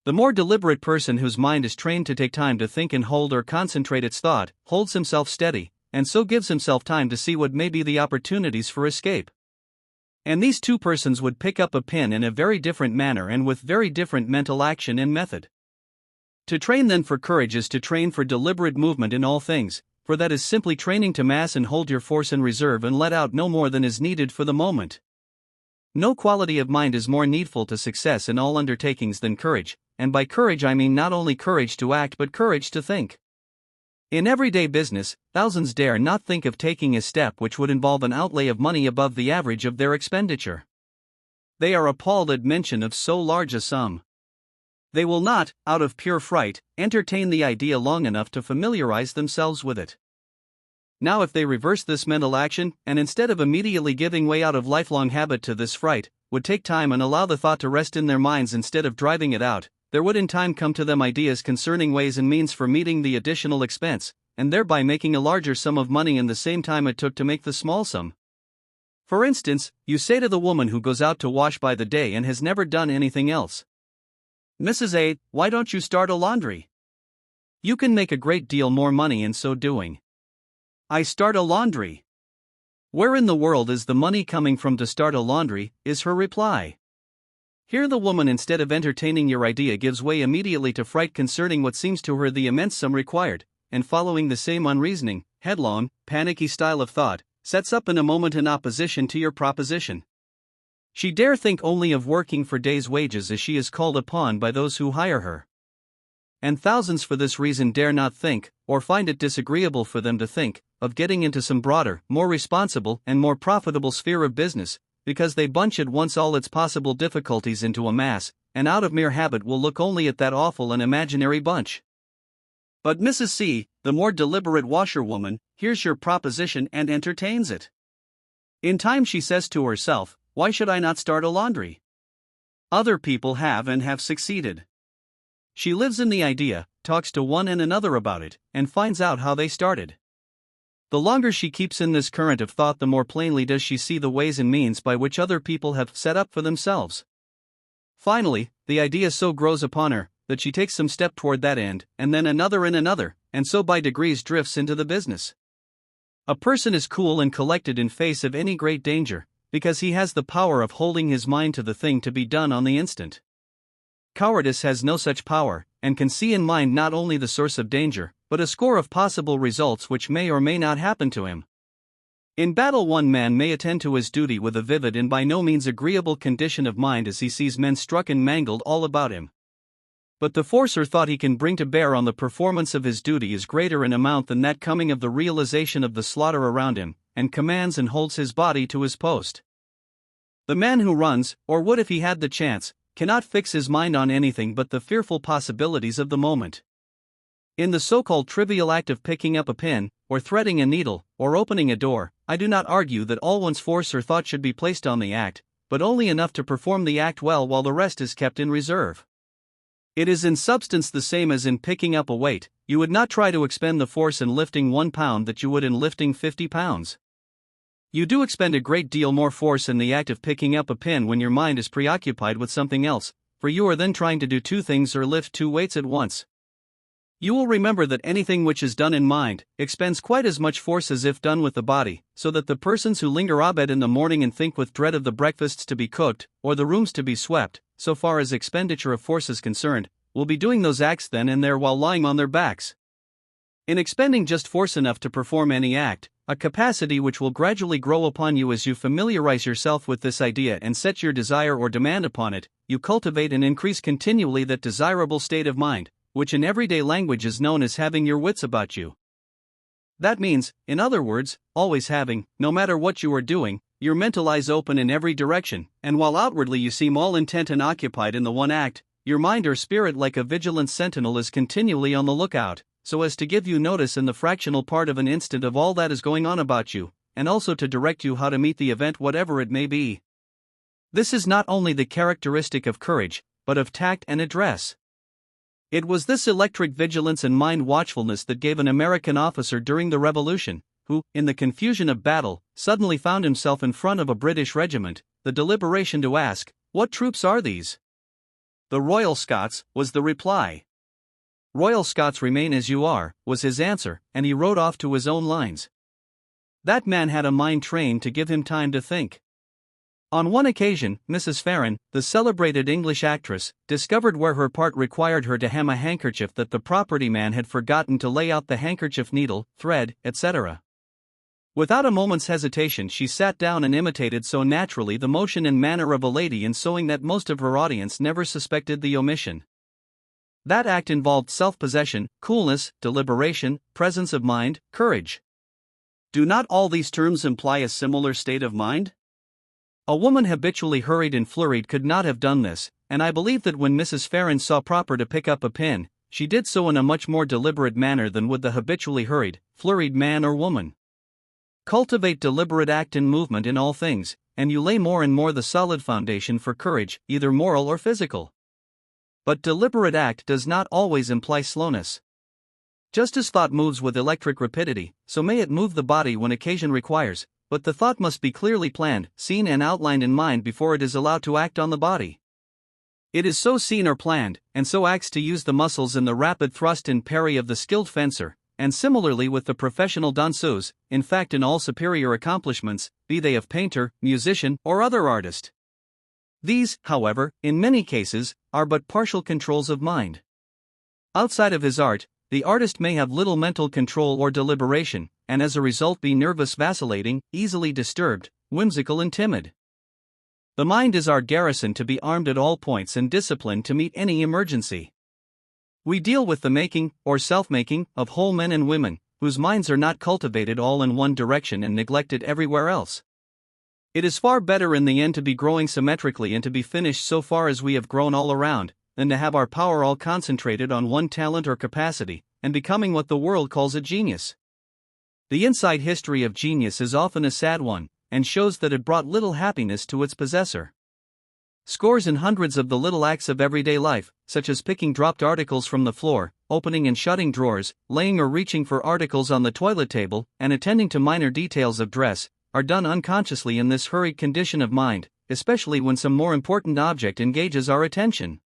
The more deliberate person, whose mind is trained to take time to think and hold or concentrate its thought, holds himself steady, and so gives himself time to see what may be the opportunities for escape. And these two persons would pick up a pin in a very different manner and with very different mental action and method. To train then for courage is to train for deliberate movement in all things, for that is simply training to mass and hold your force in reserve and let out no more than is needed for the moment. No quality of mind is more needful to success in all undertakings than courage, and by courage I mean not only courage to act but courage to think. In everyday business, thousands dare not think of taking a step which would involve an outlay of money above the average of their expenditure. They are appalled at mention of so large a sum. They will not, out of pure fright, entertain the idea long enough to familiarize themselves with it. Now if they reverse this mental action, and instead of immediately giving way out of lifelong habit to this fright, would take time and allow the thought to rest in their minds instead of driving it out, there would in time come to them ideas concerning ways and means for meeting the additional expense, and thereby making a larger sum of money in the same time it took to make the small sum. For instance, you say to the woman who goes out to wash by the day and has never done anything else, "Mrs. A, why don't you start a laundry? You can make a great deal more money in so doing." "I start a laundry? Where in the world is the money coming from to start a laundry?" is her reply. Here the woman, instead of entertaining your idea, gives way immediately to fright concerning what seems to her the immense sum required, and following the same unreasoning, headlong, panicky style of thought, sets up in a moment in opposition to your proposition. She dare think only of working for day's wages as she is called upon by those who hire her. And thousands for this reason dare not think, or find it disagreeable for them to think, of getting into some broader, more responsible, and more profitable sphere of business, because they bunch at once all its possible difficulties into a mass, and out of mere habit will look only at that awful and imaginary bunch. But Mrs. C, the more deliberate washerwoman, hears your proposition and entertains it. In time she says to herself, "Why should I not start a laundry? Other people have and have succeeded." She lives in the idea, talks to one and another about it, and finds out how they started. The longer she keeps in this current of thought, the more plainly does she see the ways and means by which other people have set up for themselves. Finally, the idea so grows upon her, that she takes some step toward that end, and then another, and so by degrees drifts into the business. A person is cool and collected in face of any great danger, because he has the power of holding his mind to the thing to be done on the instant. Cowardice has no such power, and can see in mind not only the source of danger, but a score of possible results which may or may not happen to him. In battle, one man may attend to his duty with a vivid and by no means agreeable condition of mind as he sees men struck and mangled all about him. But the force or thought he can bring to bear on the performance of his duty is greater in amount than that coming of the realization of the slaughter around him, and commands and holds his body to his post. The man who runs, or would if he had the chance, cannot fix his mind on anything but the fearful possibilities of the moment. In the so-called trivial act of picking up a pin, or threading a needle, or opening a door, I do not argue that all one's force or thought should be placed on the act, but only enough to perform the act well while the rest is kept in reserve. It is in substance the same as in picking up a weight. You would not try to expend the force in lifting 1 pound that you would in lifting 50 pounds. You do expend a great deal more force in the act of picking up a pin when your mind is preoccupied with something else, for you are then trying to do 2 things or lift 2 weights at once. You will remember that anything which is done in mind expends quite as much force as if done with the body, so that the persons who linger abed in the morning and think with dread of the breakfasts to be cooked, or the rooms to be swept, so far as expenditure of force is concerned, will be doing those acts then and there while lying on their backs. In expending just force enough to perform any act, a capacity which will gradually grow upon you as you familiarize yourself with this idea and set your desire or demand upon it. You cultivate and increase continually that desirable state of mind, which in everyday language is known as having your wits about you. That means, in other words, always having, no matter what you are doing, your mental eyes open in every direction, and while outwardly you seem all intent and occupied in the one act, your mind or spirit, like a vigilant sentinel, is continually on the lookout, so as to give you notice in the fractional part of an instant of all that is going on about you, and also to direct you how to meet the event, whatever it may be. This is not only the characteristic of courage, but of tact and address. It was this electric vigilance and mind watchfulness that gave an American officer during the Revolution, who, in the confusion of battle, suddenly found himself in front of a British regiment, the deliberation to ask, "What troops are these?" "The Royal Scots," was the reply. "Royal Scots, remain as you are," was his answer, and he rode off to his own lines. That man had a mind trained to give him time to think. On one occasion, Mrs. Farren, the celebrated English actress, discovered where her part required her to hem a handkerchief that the property man had forgotten to lay out the handkerchief needle, thread, etc. Without a moment's hesitation, she sat down and imitated so naturally the motion and manner of a lady in sewing that most of her audience never suspected the omission. That act involved self-possession, coolness, deliberation, presence of mind, courage. Do not all these terms imply a similar state of mind? A woman habitually hurried and flurried could not have done this, and I believe that when Mrs. Farren saw proper to pick up a pen, she did so in a much more deliberate manner than would the habitually hurried, flurried man or woman. Cultivate deliberate act and movement in all things, and you lay more and more the solid foundation for courage, either moral or physical. But deliberate act does not always imply slowness. Just as thought moves with electric rapidity, so may it move the body when occasion requires, but the thought must be clearly planned, seen and outlined in mind before it is allowed to act on the body. It is so seen or planned, and so acts to use the muscles in the rapid thrust and parry of the skilled fencer, and similarly with the professional danseuse, in fact in all superior accomplishments, be they of painter, musician, or other artist. These, however, in many cases, are but partial controls of mind. Outside of his art, the artist may have little mental control or deliberation, and as a result be nervous, vacillating, easily disturbed, whimsical and timid. The mind is our garrison, to be armed at all points and disciplined to meet any emergency. We deal with the making, or self-making, of whole men and women, whose minds are not cultivated all in one direction and neglected everywhere else. It is far better in the end to be growing symmetrically and to be finished so far as we have grown all around, than to have our power all concentrated on one talent or capacity, and becoming what the world calls a genius. The inside history of genius is often a sad one, and shows that it brought little happiness to its possessor. Scores and hundreds of the little acts of everyday life, such as picking dropped articles from the floor, opening and shutting drawers, laying or reaching for articles on the toilet table, and attending to minor details of dress, are done unconsciously in this hurried condition of mind, especially when some more important object engages our attention.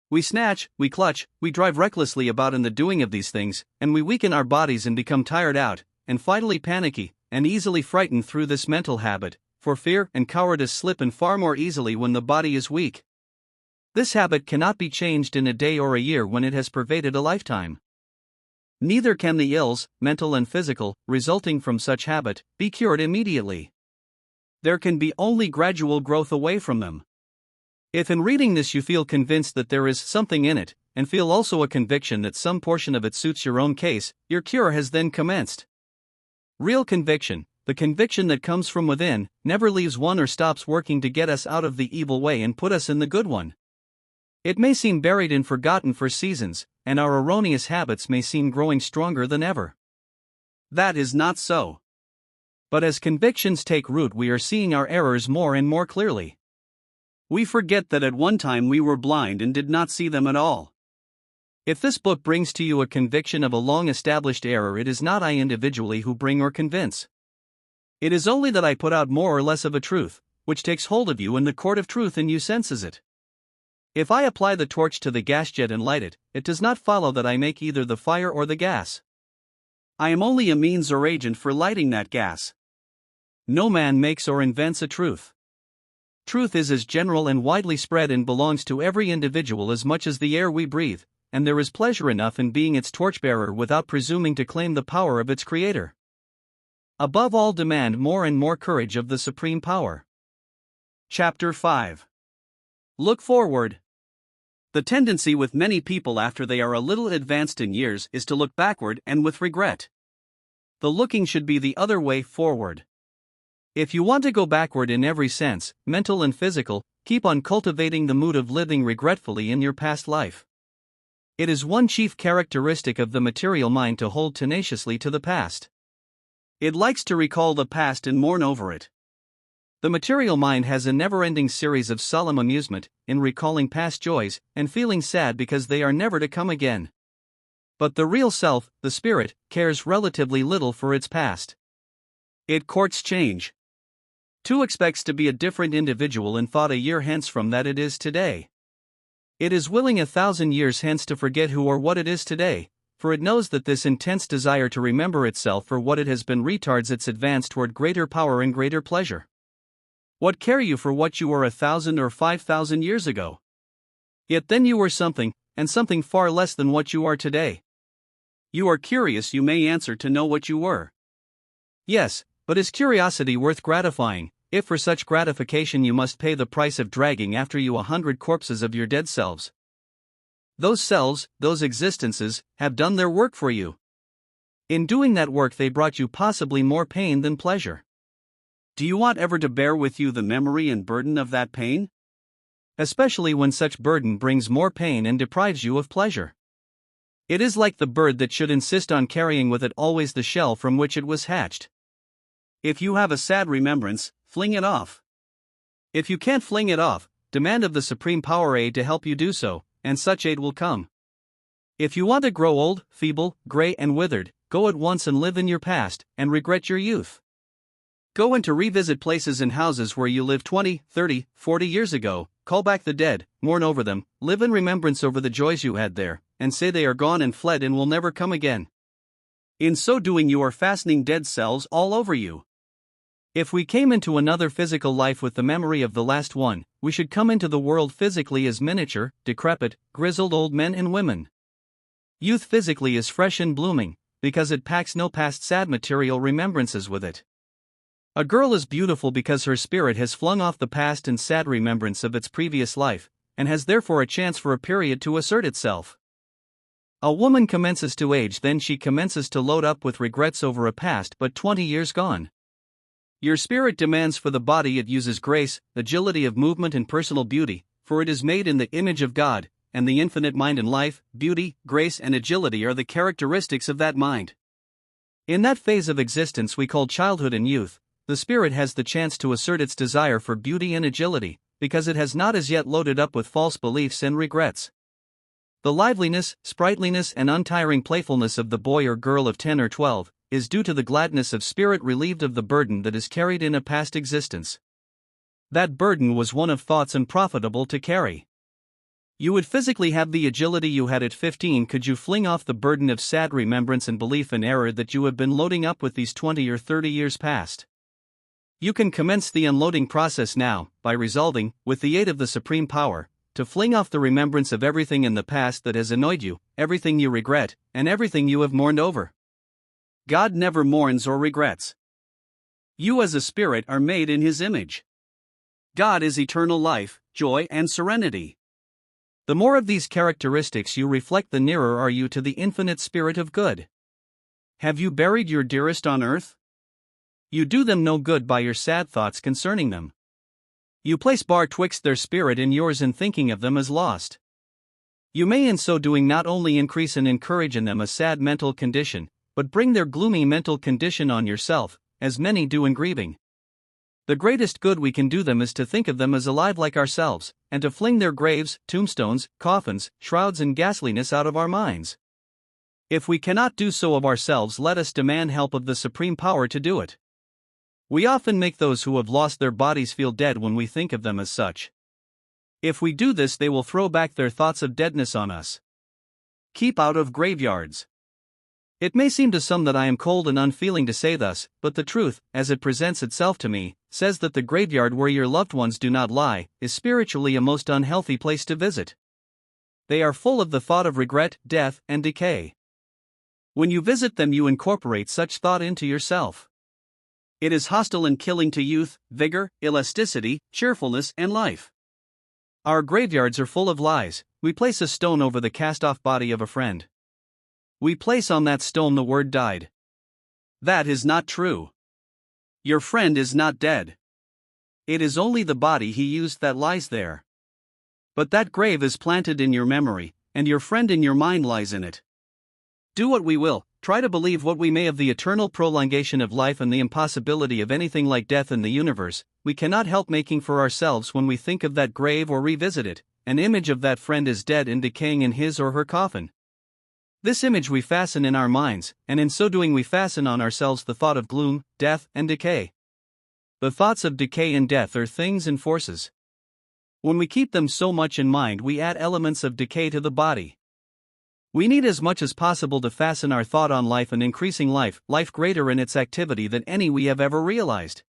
We snatch, we clutch, we drive recklessly about in the doing of these things, and we weaken our bodies and become tired out, and finally panicky, and easily frightened through this mental habit, for fear and cowardice slip in far more easily when the body is weak. This habit cannot be changed in a day or a year when it has pervaded a lifetime. Neither can the ills, mental and physical, resulting from such habit, be cured immediately. There can be only gradual growth away from them. If in reading this you feel convinced that there is something in it, and feel also a conviction that some portion of it suits your own case, your cure has then commenced. Real conviction, the conviction that comes from within, never leaves one or stops working to get us out of the evil way and put us in the good one. It may seem buried and forgotten for seasons, and our erroneous habits may seem growing stronger than ever. That is not so. But as convictions take root, we are seeing our errors more and more clearly. We forget that at one time we were blind and did not see them at all. If this book brings to you a conviction of a long-established error, it is not I individually who bring or convince. It is only that I put out more or less of a truth, which takes hold of you in the court of truth and you senses it. If I apply the torch to the gas jet and light it, it does not follow that I make either the fire or the gas. I am only a means or agent for lighting that gas. No man makes or invents a truth. Truth is as general and widely spread and belongs to every individual as much as the air we breathe, and there is pleasure enough in being its torchbearer without presuming to claim the power of its creator. Above all, demand more and more courage of the Supreme Power. Chapter 5. Look forward. The tendency with many people after they are a little advanced in years is to look backward and with regret. The looking should be the other way forward. If you want to go backward in every sense, mental and physical, keep on cultivating the mood of living regretfully in your past life. It is one chief characteristic of the material mind to hold tenaciously to the past. It likes to recall the past and mourn over it. The material mind has a never-ending series of solemn amusement in recalling past joys and feeling sad because they are never to come again. But the real self, the spirit, cares relatively little for its past. It courts change. Too expects to be a different individual in thought a year hence from that it is today. It is willing 1,000 years hence to forget who or what it is today, for it knows that this intense desire to remember itself for what it has been retards its advance toward greater power and greater pleasure. What care you for what you were 1,000 or 5,000 years ago? Yet then you were something, and something far less than what you are today. You are curious, you may answer, to know what you were. Yes, but is curiosity worth gratifying, if for such gratification you must pay the price of dragging after you 100 corpses of your dead selves? Those selves, those existences, have done their work for you. In doing that work they brought you possibly more pain than pleasure. Do you want ever to bear with you the memory and burden of that pain? Especially when such burden brings more pain and deprives you of pleasure. It is like the bird that should insist on carrying with it always the shell from which it was hatched. If you have a sad remembrance, fling it off. If you can't fling it off, demand of the Supreme Power aid to help you do so, and such aid will come. If you want to grow old, feeble, gray and withered, go at once and live in your past, and regret your youth. Go and to revisit places and houses where you lived 20, 30, 40 years ago, call back the dead, mourn over them, live in remembrance over the joys you had there, and say they are gone and fled and will never come again. In so doing you are fastening dead cells all over you. If we came into another physical life with the memory of the last one, we should come into the world physically as miniature, decrepit, grizzled old men and women. Youth physically is fresh and blooming, because it packs no past sad material remembrances with it. A girl is beautiful because her spirit has flung off the past and sad remembrance of its previous life, and has therefore a chance for a period to assert itself. A woman commences to age, then she commences to load up with regrets over a past but 20 years gone. Your spirit demands for the body it uses grace, agility of movement and personal beauty, for it is made in the image of God, and the infinite mind and life, beauty, grace and agility are the characteristics of that mind. In that phase of existence we call childhood and youth, the spirit has the chance to assert its desire for beauty and agility, because it has not as yet loaded up with false beliefs and regrets. The liveliness, sprightliness and untiring playfulness of the boy or girl of 10 or 12 is due to the gladness of spirit relieved of the burden that is carried in a past existence. That burden was one of thoughts and profitable to carry. You would physically have the agility you had at 15 could you fling off the burden of sad remembrance and belief in error that you have been loading up with these 20 or 30 years past. You can commence the unloading process now, by resolving, with the aid of the Supreme Power, to fling off the remembrance of everything in the past that has annoyed you, everything you regret, and everything you have mourned over. God never mourns or regrets. You as a spirit are made in His image. God is eternal life, joy and serenity. The more of these characteristics you reflect, the nearer are you to the infinite spirit of good. Have you buried your dearest on earth? You do them no good by your sad thoughts concerning them. You place bar twixt their spirit and yours in thinking of them as lost. You may in so doing not only increase and encourage in them a sad mental condition, but bring their gloomy mental condition on yourself, as many do in grieving. The greatest good we can do them is to think of them as alive like ourselves, and to fling their graves, tombstones, coffins, shrouds and ghastliness out of our minds. If we cannot do so of ourselves, let us demand help of the Supreme Power to do it. We often make those who have lost their bodies feel dead when we think of them as such. If we do this, they will throw back their thoughts of deadness on us. Keep out of graveyards. It may seem to some that I am cold and unfeeling to say thus, but the truth, as it presents itself to me, says that the graveyard where your loved ones do not lie, is spiritually a most unhealthy place to visit. They are full of the thought of regret, death, and decay. When you visit them, you incorporate such thought into yourself. It is hostile and killing to youth, vigor, elasticity, cheerfulness, and life. Our graveyards are full of lies. We place a stone over the cast-off body of a friend. We place on that stone the word died. That is not true. Your friend is not dead. It is only the body he used that lies there. But that grave is planted in your memory, and your friend in your mind lies in it. Do what we will, try to believe what we may of the eternal prolongation of life and the impossibility of anything like death in the universe, we cannot help making for ourselves when we think of that grave or revisit it, an image of that friend is dead and decaying in his or her coffin. This image we fasten in our minds, and in so doing we fasten on ourselves the thought of gloom, death, and decay. The thoughts of decay and death are things and forces. When we keep them so much in mind, we add elements of decay to the body. We need as much as possible to fasten our thought on life and increasing life, life greater in its activity than any we have ever realized.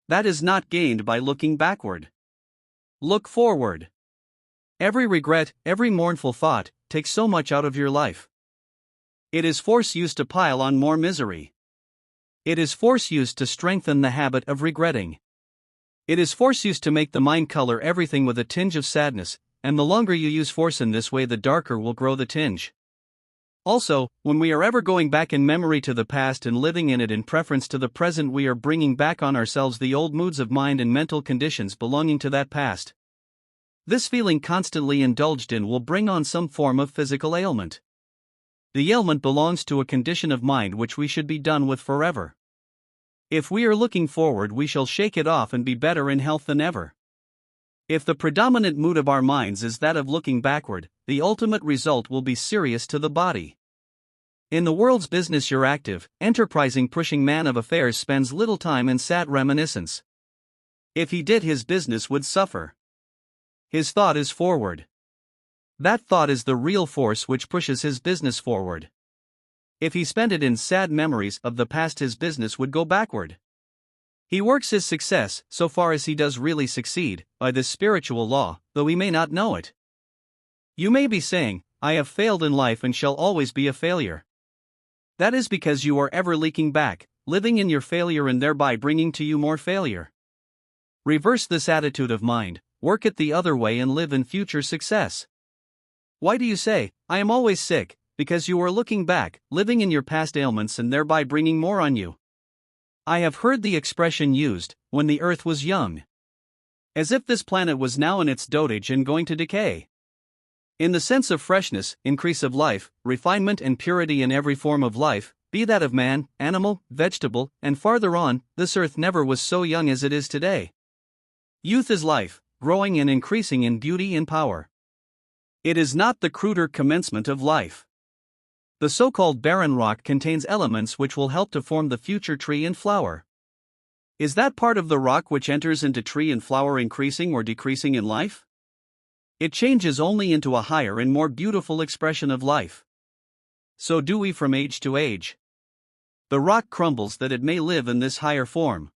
That is not gained by looking backward. Look forward. Every regret, every mournful thought, takes so much out of your life. It is force used to pile on more misery. It is force used to strengthen the habit of regretting. It is force used to make the mind color everything with a tinge of sadness, and the longer you use force in this way, the darker will grow the tinge. Also, when we are ever going back in memory to the past and living in it in preference to the present, we are bringing back on ourselves the old moods of mind and mental conditions belonging to that past. This feeling constantly indulged in will bring on some form of physical ailment. The ailment belongs to a condition of mind which we should be done with forever. If we are looking forward, we shall shake it off and be better in health than ever. If the predominant mood of our minds is that of looking backward, the ultimate result will be serious to the body. In the world's business, your active, enterprising, pushing man of affairs spends little time in sad reminiscence. If he did, his business would suffer. His thought is forward. That thought is the real force which pushes his business forward. If he spent it in sad memories of the past, his business would go backward. He works his success, so far as he does really succeed, by this spiritual law, though he may not know it. You may be saying, I have failed in life and shall always be a failure. That is because you are ever leaking back, living in your failure and thereby bringing to you more failure. Reverse this attitude of mind, work it the other way and live in future success. Why do you say, I am always sick? Because you are looking back, living in your past ailments and thereby bringing more on you. I have heard the expression used, when the earth was young. As if this planet was now in its dotage and going to decay. In the sense of freshness, increase of life, refinement and purity in every form of life, be that of man, animal, vegetable, and farther on, this earth never was so young as it is today. Youth is life, growing and increasing in beauty and power. It is not the cruder commencement of life. The so-called barren rock contains elements which will help to form the future tree and flower. Is that part of the rock which enters into tree and flower increasing or decreasing in life? It changes only into a higher and more beautiful expression of life. So do we from age to age. The rock crumbles that it may live in this higher form.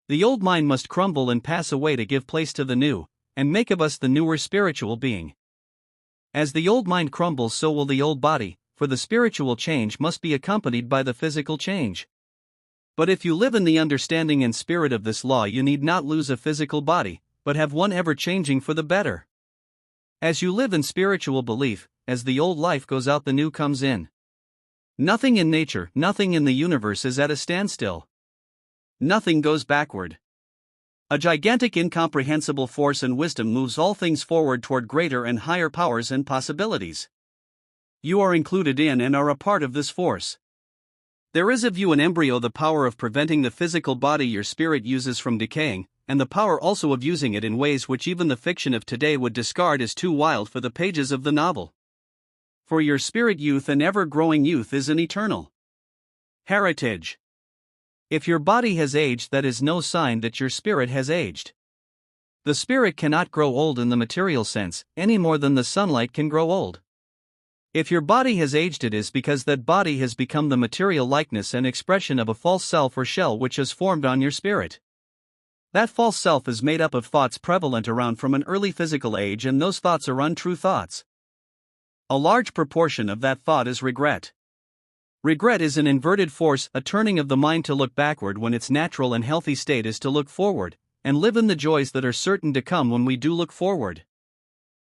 The old mind must crumble and pass away to give place to the new, and make of us the newer spiritual being. As the old mind crumbles, so will the old body, for the spiritual change must be accompanied by the physical change. But if you live in the understanding and spirit of this law, you need not lose a physical body, but have one ever changing for the better. As you live in spiritual belief, as the old life goes out, the new comes in. Nothing in nature, nothing in the universe is at a standstill. Nothing goes backward. A gigantic, incomprehensible force and wisdom moves all things forward toward greater and higher powers and possibilities. You are included in and are a part of this force. There is of you an embryo, the power of preventing the physical body your spirit uses from decaying, and the power also of using it in ways which even the fiction of today would discard as too wild for the pages of the novel. For your spirit youth and ever-growing youth is an eternal heritage. If your body has aged, that is no sign that your spirit has aged. The spirit cannot grow old in the material sense, any more than the sunlight can grow old. If your body has aged, it is because that body has become the material likeness and expression of a false self or shell which has formed on your spirit. That false self is made up of thoughts prevalent around from an early physical age, and those thoughts are untrue thoughts. A large proportion of that thought is regret. Regret is an inverted force, a turning of the mind to look backward when its natural and healthy state is to look forward, and live in the joys that are certain to come when we do look forward.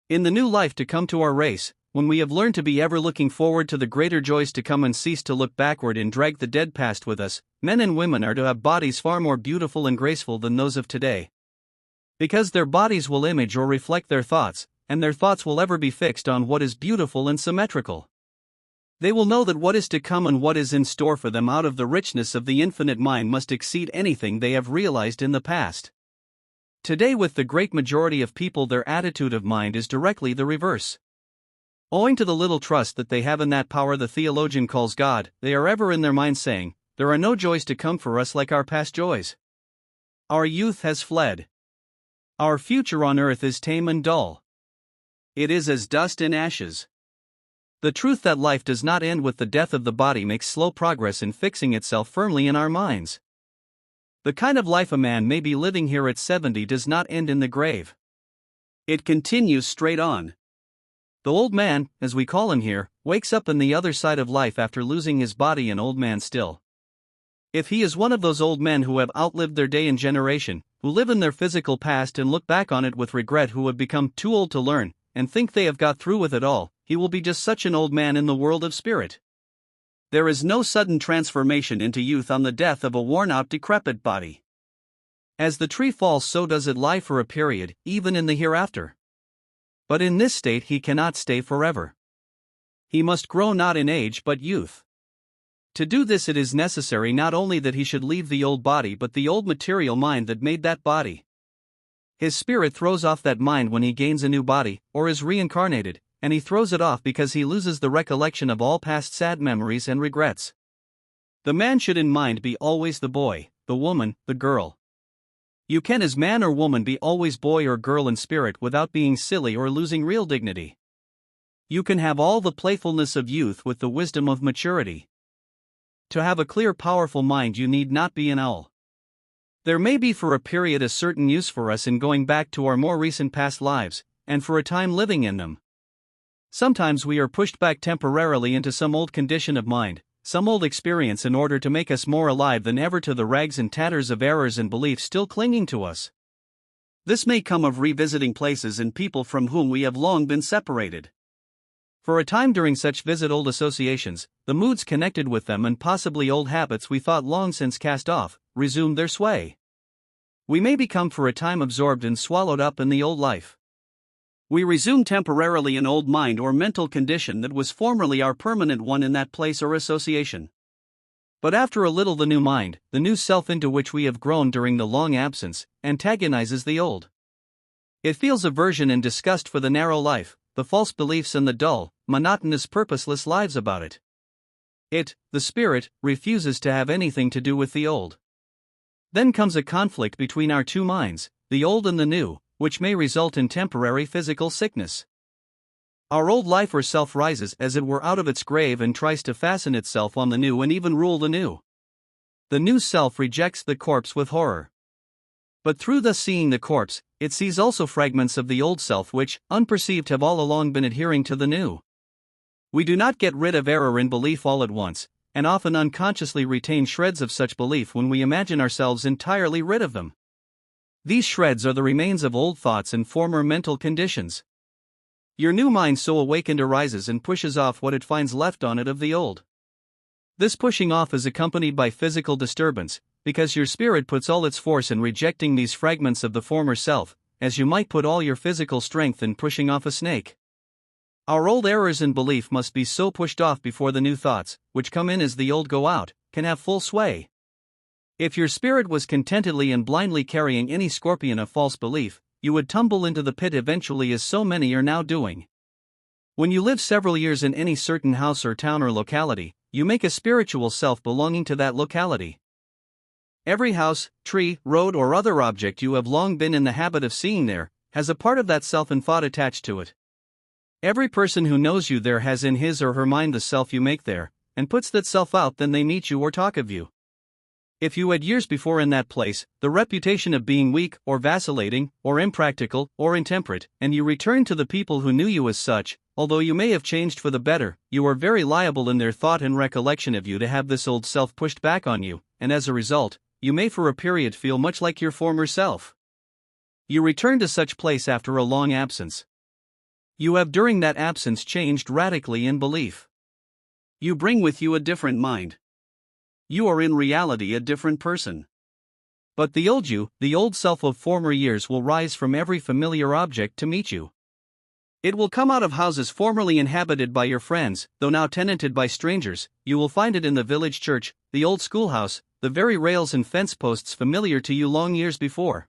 In the new life to come to our race, when we have learned to be ever looking forward to the greater joys to come and cease to look backward and drag the dead past with us, men and women are to have bodies far more beautiful and graceful than those of today. Because their bodies will image or reflect their thoughts, and their thoughts will ever be fixed on what is beautiful and symmetrical. They will know that what is to come and what is in store for them out of the richness of the infinite mind must exceed anything they have realized in the past. Today, with the great majority of people, their attitude of mind is directly the reverse. Owing to the little trust that they have in that power the theologian calls God, they are ever in their mind saying, "There are no joys to come for us like our past joys. Our youth has fled. Our future on earth is tame and dull. It is as dust and ashes." The truth that life does not end with the death of the body makes slow progress in fixing itself firmly in our minds. The kind of life a man may be living here at 70 does not end in the grave. It continues straight on. The old man, as we call him here, wakes up in the other side of life after losing his body an old man still. If he is one of those old men who have outlived their day and generation, who live in their physical past and look back on it with regret, who have become too old to learn, and think they have got through with it all, he will be just such an old man in the world of spirit. There is no sudden transformation into youth on the death of a worn-out, decrepit body. As the tree falls, so does it lie for a period, even in the hereafter. But in this state he cannot stay forever. He must grow not in age but youth. To do this, it is necessary not only that he should leave the old body but the old material mind that made that body. His spirit throws off that mind when he gains a new body, or is reincarnated, and he throws it off because he loses the recollection of all past sad memories and regrets. The man should in mind be always the boy, the woman, the girl. You can as man or woman be always boy or girl in spirit without being silly or losing real dignity. You can have all the playfulness of youth with the wisdom of maturity. To have a clear, powerful mind, you need not be an owl. There may be for a period a certain use for us in going back to our more recent past lives, and for a time living in them. Sometimes we are pushed back temporarily into some old condition of mind, some old experience, in order to make us more alive than ever to the rags and tatters of errors and beliefs still clinging to us. This may come of revisiting places and people from whom we have long been separated. For a time during such visit old associations, the moods connected with them and possibly old habits we thought long since cast off, resume their sway. We may become for a time absorbed and swallowed up in the old life. We resume temporarily an old mind or mental condition that was formerly our permanent one in that place or association. But after a little the new mind, the new self into which we have grown during the long absence, antagonizes the old. It feels aversion and disgust for the narrow life, the false beliefs and the dull, monotonous, purposeless lives about it. It, the spirit, refuses to have anything to do with the old. Then comes a conflict between our two minds, the old and the new, which may result in temporary physical sickness. Our old life or self rises as it were out of its grave and tries to fasten itself on the new and even rule the new. The new self rejects the corpse with horror. But through thus seeing the corpse, it sees also fragments of the old self which, unperceived, have all along been adhering to the new. We do not get rid of error in belief all at once, and often unconsciously retain shreds of such belief when we imagine ourselves entirely rid of them. These shreds are the remains of old thoughts and former mental conditions. Your new mind so awakened arises and pushes off what it finds left on it of the old. This pushing off is accompanied by physical disturbance, because your spirit puts all its force in rejecting these fragments of the former self, as you might put all your physical strength in pushing off a snake. Our old errors in belief must be so pushed off before the new thoughts, which come in as the old go out, can have full sway. If your spirit was contentedly and blindly carrying any scorpion of false belief, you would tumble into the pit eventually, as so many are now doing. When you live several years in any certain house or town or locality, you make a spiritual self belonging to that locality. Every house, tree, road, or other object you have long been in the habit of seeing there, has a part of that self and thought attached to it. Every person who knows you there has in his or her mind the self you make there, and puts that self out then they meet you or talk of you. If you had years before in that place the reputation of being weak, or vacillating, or impractical, or intemperate, and you return to the people who knew you as such, although you may have changed for the better, you are very liable in their thought and recollection of you to have this old self pushed back on you, and as a result, you may for a period feel much like your former self. You return to such place after a long absence. You have during that absence changed radically in belief. You bring with you a different mind. You are in reality a different person. But the old you, the old self of former years, will rise from every familiar object to meet you. It will come out of houses formerly inhabited by your friends, though now tenanted by strangers. You will find it in the village church, the old schoolhouse, the very rails and fence posts familiar to you long years before.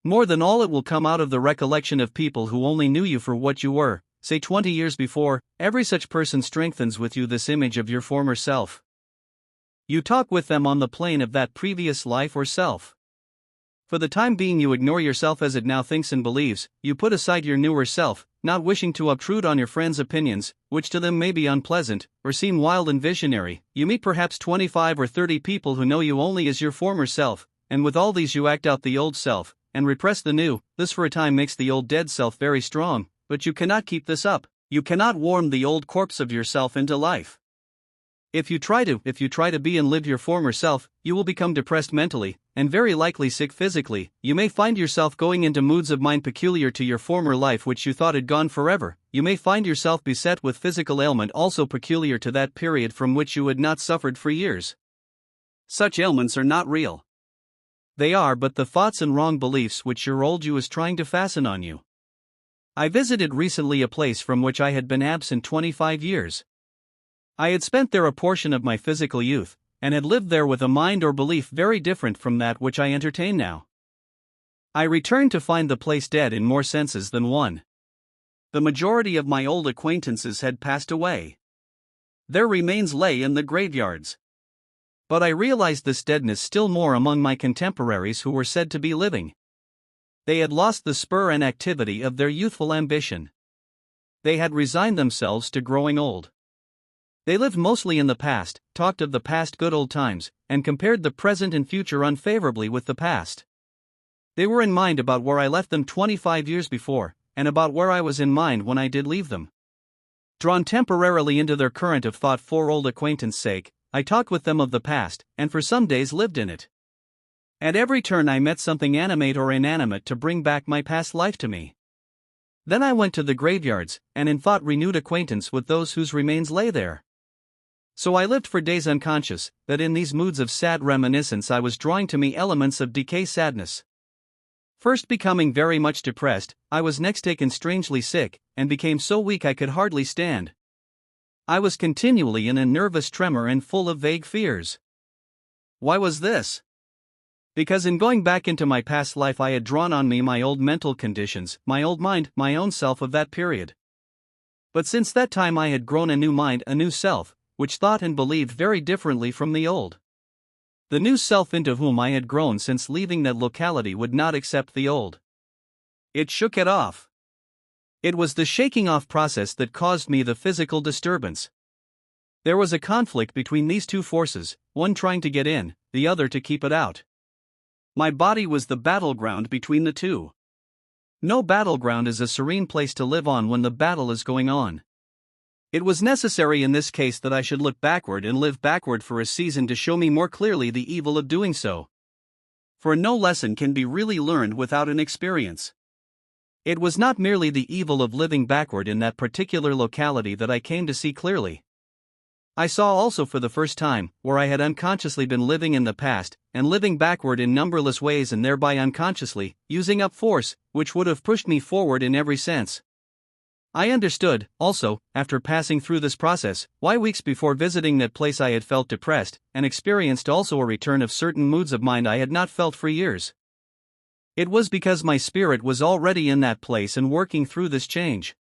More than all, it will come out of the recollection of people who only knew you for what you were, say 20 years before. Every such person strengthens with you this image of your former self. You talk with them on the plane of that previous life or self. For the time being, you ignore yourself as it now thinks and believes. You put aside your newer self, not wishing to obtrude on your friends' opinions, which to them may be unpleasant, or seem wild and visionary. You meet perhaps 25 or 30 people who know you only as your former self, and with all these you act out the old self, and repress the new. This for a time makes the old dead self very strong, but you cannot keep this up. You cannot warm the old corpse of yourself into life. If you try to be and live your former self, you will become depressed mentally, and very likely sick physically. You may find yourself going into moods of mind peculiar to your former life which you thought had gone forever. You may find yourself beset with physical ailment also peculiar to that period from which you had not suffered for years. Such ailments are not real. They are but the thoughts and wrong beliefs which your old you is trying to fasten on you. I visited recently a place from which I had been absent 25 years. I had spent there a portion of my physical youth, and had lived there with a mind or belief very different from that which I entertain now. I returned to find the place dead in more senses than one. The majority of my old acquaintances had passed away. Their remains lay in the graveyards. But I realized this deadness still more among my contemporaries who were said to be living. They had lost the spur and activity of their youthful ambition. They had resigned themselves to growing old. They lived mostly in the past, talked of the past good old times, and compared the present and future unfavorably with the past. They were in mind about where I left them 25 years before, and about where I was in mind when I did leave them. Drawn temporarily into their current of thought for old acquaintance' sake, I talked with them of the past, and for some days lived in it. At every turn I met something animate or inanimate to bring back my past life to me. Then I went to the graveyards, and in thought renewed acquaintance with those whose remains lay there. So I lived for days unconscious that in these moods of sad reminiscence I was drawing to me elements of decay sadness. First becoming very much depressed, I was next taken strangely sick, and became so weak I could hardly stand. I was continually in a nervous tremor and full of vague fears. Why was this? Because in going back into my past life I had drawn on me my old mental conditions, my old mind, my own self of that period. But since that time I had grown a new mind, a new self, which thought and believed very differently from the old. The new self into whom I had grown since leaving that locality would not accept the old. It shook it off. It was the shaking off process that caused me the physical disturbance. There was a conflict between these two forces, one trying to get in, the other to keep it out. My body was the battleground between the two. No battleground is a serene place to live on when the battle is going on. It was necessary in this case that I should look backward and live backward for a season to show me more clearly the evil of doing so. For no lesson can be really learned without an experience. It was not merely the evil of living backward in that particular locality that I came to see clearly. I saw also for the first time where I had unconsciously been living in the past, and living backward in numberless ways and thereby unconsciously using up force, which would have pushed me forward in every sense. I understood, also, after passing through this process, why weeks before visiting that place I had felt depressed, and experienced also a return of certain moods of mind I had not felt for years. It was because my spirit was already in that place and working through this change.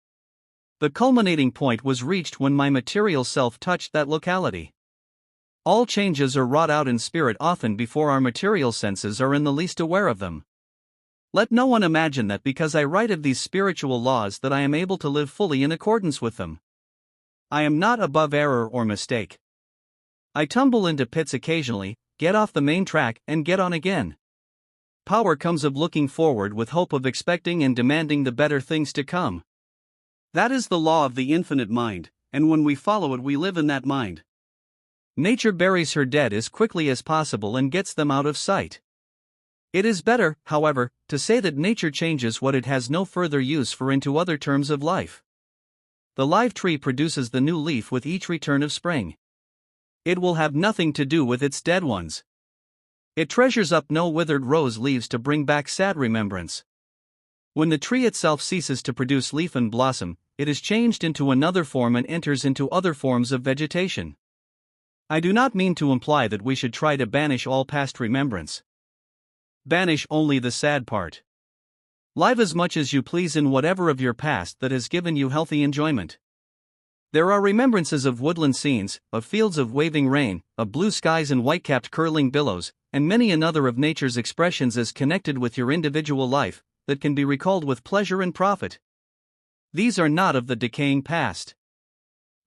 The culminating point was reached when my material self touched that locality. All changes are wrought out in spirit often before our material senses are in the least aware of them. Let no one imagine that because I write of these spiritual laws that I am able to live fully in accordance with them. I am not above error or mistake. I tumble into pits occasionally, get off the main track, and get on again. Power comes of looking forward with hope of expecting and demanding the better things to come. That is the law of the infinite mind, and when we follow it, we live in that mind. Nature buries her dead as quickly as possible and gets them out of sight. It is better, however, to say that nature changes what it has no further use for into other terms of life. The live tree produces the new leaf with each return of spring. It will have nothing to do with its dead ones. It treasures up no withered rose leaves to bring back sad remembrance. When the tree itself ceases to produce leaf and blossom, it is changed into another form and enters into other forms of vegetation. I do not mean to imply that we should try to banish all past remembrance. Banish only the sad part. Live as much as you please in whatever of your past that has given you healthy enjoyment. There are remembrances of woodland scenes, of fields of waving rain, of blue skies and white-capped curling billows, and many another of nature's expressions as connected with your individual life, that can be recalled with pleasure and profit. These are not of the decaying past.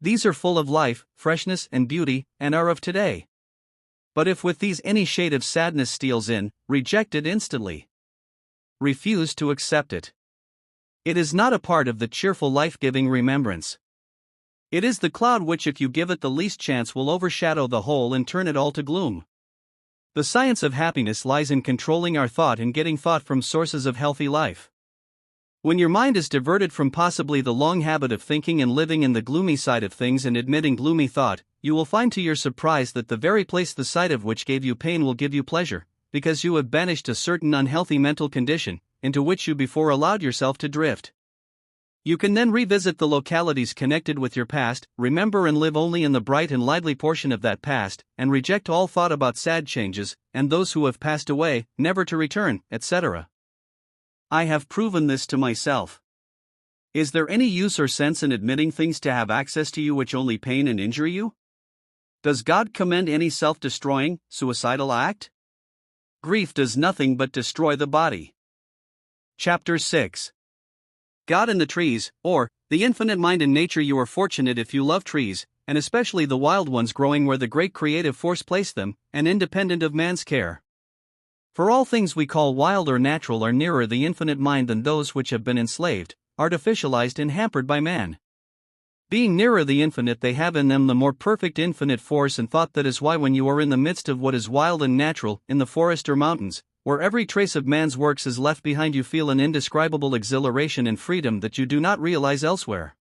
These are full of life, freshness, and beauty, and are of today. But if with these any shade of sadness steals in, reject it instantly. Refuse to accept it. It is not a part of the cheerful life-giving remembrance. It is the cloud which, if you give it the least chance, will overshadow the whole and turn it all to gloom. The science of happiness lies in controlling our thought and getting thought from sources of healthy life. When your mind is diverted from possibly the long habit of thinking and living in the gloomy side of things and admitting gloomy thought, you will find to your surprise that the very place the sight of which gave you pain will give you pleasure, because you have banished a certain unhealthy mental condition, into which you before allowed yourself to drift. You can then revisit the localities connected with your past, remember and live only in the bright and lively portion of that past, and reject all thought about sad changes, and those who have passed away, never to return, etc. I have proven this to myself. Is there any use or sense in admitting things to have access to you which only pain and injure you? Does God commend any self-destroying, suicidal act? Grief does nothing but destroy the body. Chapter 6. God in the trees, or the infinite mind in nature. You are fortunate if you love trees, and especially the wild ones growing where the great creative force placed them, and independent of man's care. For all things we call wild or natural are nearer the infinite mind than those which have been enslaved, artificialized and hampered by man. Being nearer the infinite, they have in them the more perfect infinite force and thought. That is why when you are in the midst of what is wild and natural, in the forest or mountains, where every trace of man's works is left behind, you feel an indescribable exhilaration and freedom that you do not realize elsewhere.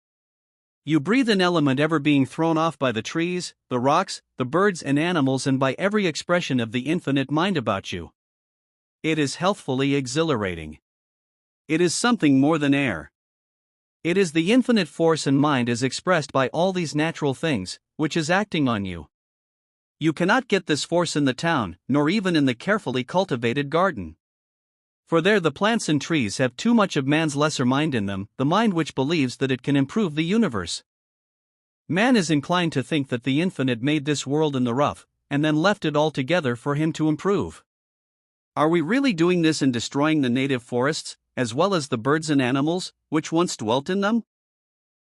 You breathe an element ever being thrown off by the trees, the rocks, the birds and animals, and by every expression of the infinite mind about you. It is healthfully exhilarating. It is something more than air. It is the infinite force and mind as expressed by all these natural things, which is acting on you. You cannot get this force in the town, nor even in the carefully cultivated garden. For there the plants and trees have too much of man's lesser mind in them, the mind which believes that it can improve the universe. Man is inclined to think that the infinite made this world in the rough, and then left it altogether for him to improve. Are we really doing this in destroying the native forests, as well as the birds and animals, which once dwelt in them?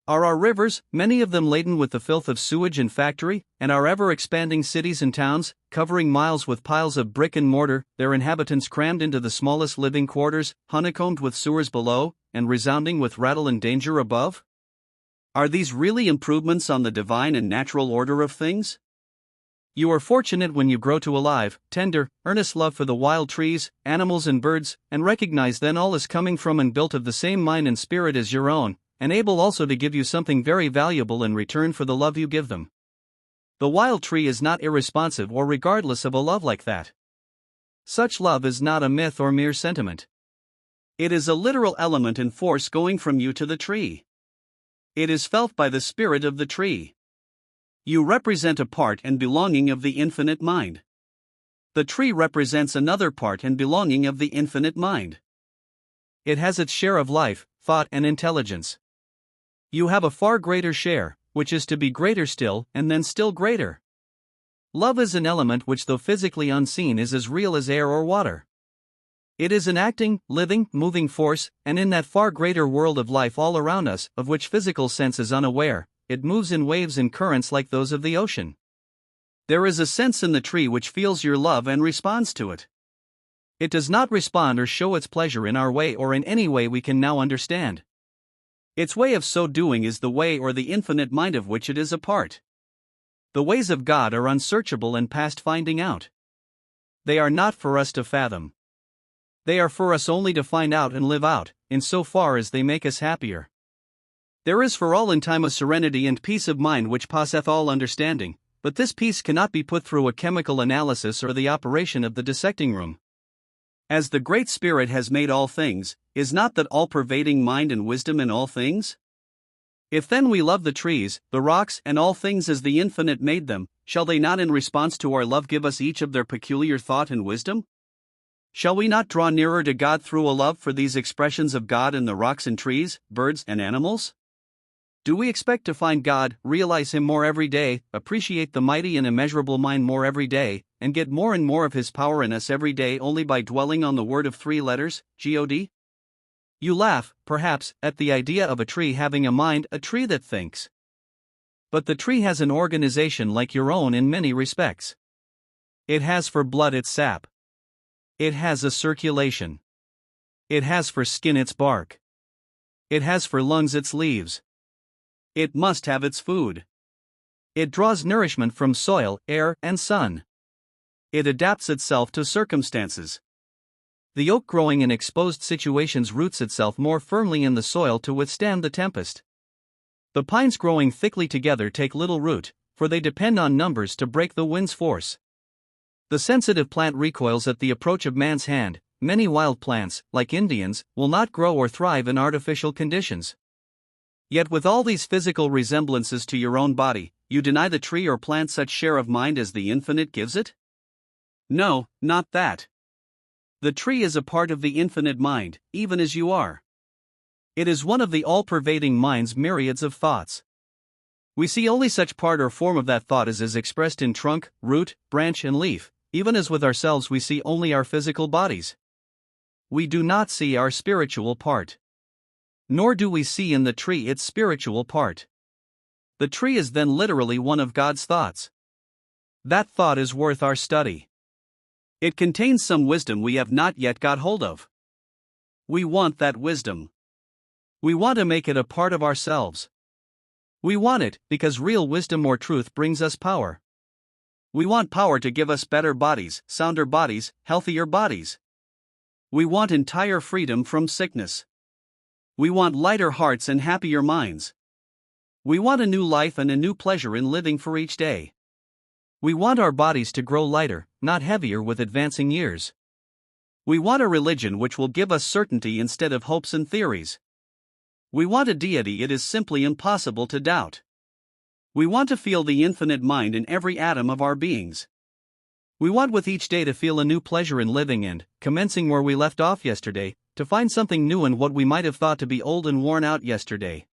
Are our rivers, many of them laden with the filth of sewage and factory, and our ever-expanding cities and towns, covering miles with piles of brick and mortar, their inhabitants crammed into the smallest living quarters, honeycombed with sewers below, and resounding with rattle and danger above? Are these really improvements on the divine and natural order of things? You are fortunate when you grow to a live, tender, earnest love for the wild trees, animals and birds, and recognize then all is coming from and built of the same mind and spirit as your own, and able also to give you something very valuable in return for the love you give them. The wild tree is not irresponsive or regardless of a love like that. Such love is not a myth or mere sentiment. It is a literal element and force going from you to the tree. It is felt by the spirit of the tree. You represent a part and belonging of the infinite mind. The tree represents another part and belonging of the infinite mind. It has its share of life, thought, and intelligence. You have a far greater share, which is to be greater still, and then still greater. Love is an element which, though physically unseen, is as real as air or water. It is an acting, living, moving force, and in that far greater world of life all around us, of which physical sense is unaware, it moves in waves and currents like those of the ocean. There is a sense in the tree which feels your love and responds to it. It does not respond or show its pleasure in our way or in any way we can now understand. Its way of so doing is the way or the infinite mind of which it is a part. The ways of God are unsearchable and past finding out. They are not for us to fathom. They are for us only to find out and live out, in so far as they make us happier. There is for all in time a serenity and peace of mind which passeth all understanding, but this peace cannot be put through a chemical analysis or the operation of the dissecting room. As the Great Spirit has made all things, is not that all-pervading mind and wisdom in all things? If then we love the trees, the rocks, and all things as the infinite made them, shall they not in response to our love give us each of their peculiar thought and wisdom? Shall we not draw nearer to God through a love for these expressions of God in the rocks and trees, birds and animals? Do we expect to find God, realize Him more every day, appreciate the mighty and immeasurable mind more every day, and get more and more of His power in us every day only by dwelling on the word of 3 letters, God? You laugh, perhaps, at the idea of a tree having a mind, a tree that thinks. But the tree has an organization like your own in many respects. It has for blood its sap. It has a circulation. It has for skin its bark. It has for lungs its leaves. It must have its food. It draws nourishment from soil, air, and sun. It adapts itself to circumstances. The oak growing in exposed situations roots itself more firmly in the soil to withstand the tempest. The pines growing thickly together take little root, for they depend on numbers to break the wind's force. The sensitive plant recoils at the approach of man's hand. Many wild plants, like Indians, will not grow or thrive in artificial conditions. Yet with all these physical resemblances to your own body, you deny the tree or plant such share of mind as the infinite gives it? No, not that. The tree is a part of the infinite mind, even as you are. It is one of the all-pervading mind's myriads of thoughts. We see only such part or form of that thought as is expressed in trunk, root, branch and leaf, even as with ourselves we see only our physical bodies. We do not see our spiritual part. Nor do we see in the tree its spiritual part. The tree is then literally one of God's thoughts. That thought is worth our study. It contains some wisdom we have not yet got hold of. We want that wisdom. We want to make it a part of ourselves. We want it because real wisdom or truth brings us power. We want power to give us better bodies, sounder bodies, healthier bodies. We want entire freedom from sickness. We want lighter hearts and happier minds. We want a new life and a new pleasure in living for each day. We want our bodies to grow lighter, not heavier with advancing years. We want a religion which will give us certainty instead of hopes and theories. We want a deity it is simply impossible to doubt. We want to feel the infinite mind in every atom of our beings. We want with each day to feel a new pleasure in living and, commencing where we left off yesterday, to find something new in what we might have thought to be old and worn out yesterday.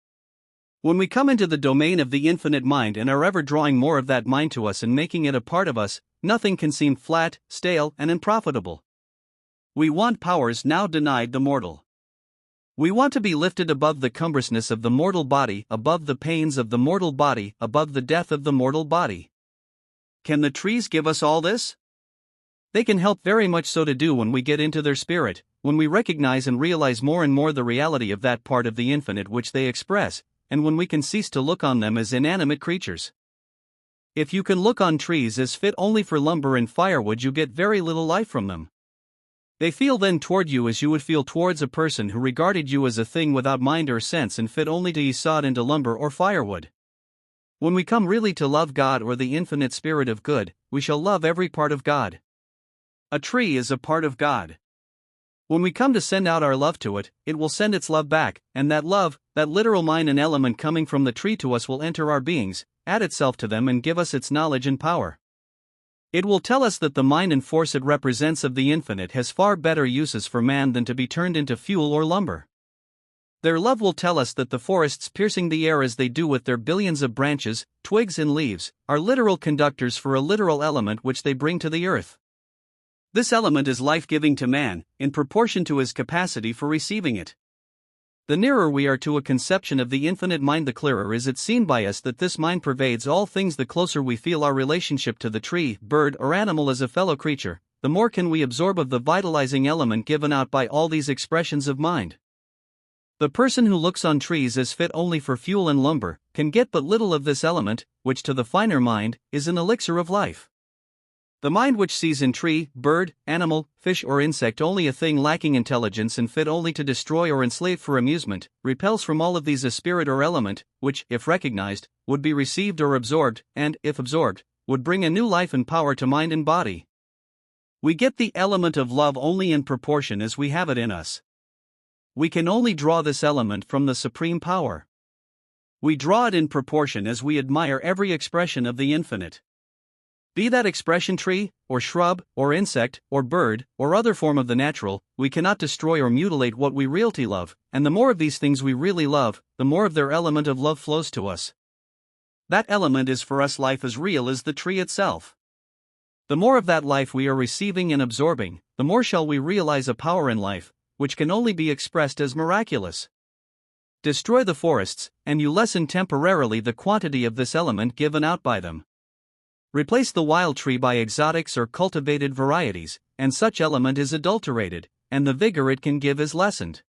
When we come into the domain of the infinite mind and are ever drawing more of that mind to us and making it a part of us, nothing can seem flat, stale, and unprofitable. We want powers now denied the mortal. We want to be lifted above the cumbrousness of the mortal body, above the pains of the mortal body, above the death of the mortal body. Can the trees give us all this? They can help very much so to do when we get into their spirit, when we recognize and realize more and more the reality of that part of the infinite which they express, and when we can cease to look on them as inanimate creatures. If you can look on trees as fit only for lumber and firewood, you get very little life from them. They feel then toward you as you would feel towards a person who regarded you as a thing without mind or sense and fit only to be sawed into lumber or firewood. When we come really to love God or the infinite spirit of good, we shall love every part of God. A tree is a part of God. When we come to send out our love to it, it will send its love back, and that love, that literal mind and element coming from the tree to us will enter our beings, add itself to them and give us its knowledge and power. It will tell us that the mind and force it represents of the infinite has far better uses for man than to be turned into fuel or lumber. Their love will tell us that the forests piercing the air as they do with their billions of branches, twigs and leaves, are literal conductors for a literal element which they bring to the earth. This element is life-giving to man, in proportion to his capacity for receiving it. The nearer we are to a conception of the infinite mind, the clearer is it seen by us that this mind pervades all things. The closer we feel our relationship to the tree, bird, or animal as a fellow creature, the more can we absorb of the vitalizing element given out by all these expressions of mind. The person who looks on trees as fit only for fuel and lumber can get but little of this element, which to the finer mind is an elixir of life. The mind which sees in tree, bird, animal, fish or insect only a thing lacking intelligence and fit only to destroy or enslave for amusement, repels from all of these a spirit or element, which, if recognized, would be received or absorbed, and, if absorbed, would bring a new life and power to mind and body. We get the element of love only in proportion as we have it in us. We can only draw this element from the supreme power. We draw it in proportion as we admire every expression of the infinite. Be that expression tree, or shrub, or insect, or bird, or other form of the natural, we cannot destroy or mutilate what we really love, and the more of these things we really love, the more of their element of love flows to us. That element is for us life as real as the tree itself. The more of that life we are receiving and absorbing, the more shall we realize a power in life, which can only be expressed as miraculous. Destroy the forests, and you lessen temporarily the quantity of this element given out by them. Replace the wild tree by exotics or cultivated varieties, and such element is adulterated, and the vigor it can give is lessened.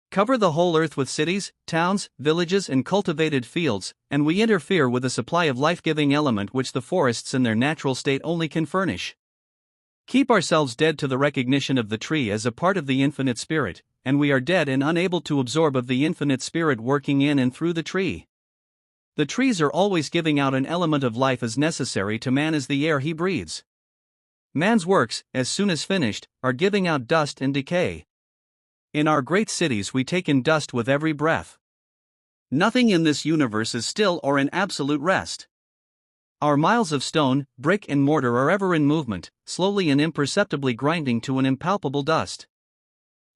Cover the whole earth with cities, towns, villages and cultivated fields, and we interfere with the supply of life-giving element which the forests in their natural state only can furnish. Keep ourselves dead to the recognition of the tree as a part of the infinite spirit, and we are dead and unable to absorb of the infinite spirit working in and through the tree. The trees are always giving out an element of life as necessary to man as the air he breathes. Man's works, as soon as finished, are giving out dust and decay. In our great cities we take in dust with every breath. Nothing in this universe is still or in absolute rest. Our miles of stone, brick and mortar are ever in movement, slowly and imperceptibly grinding to an impalpable dust.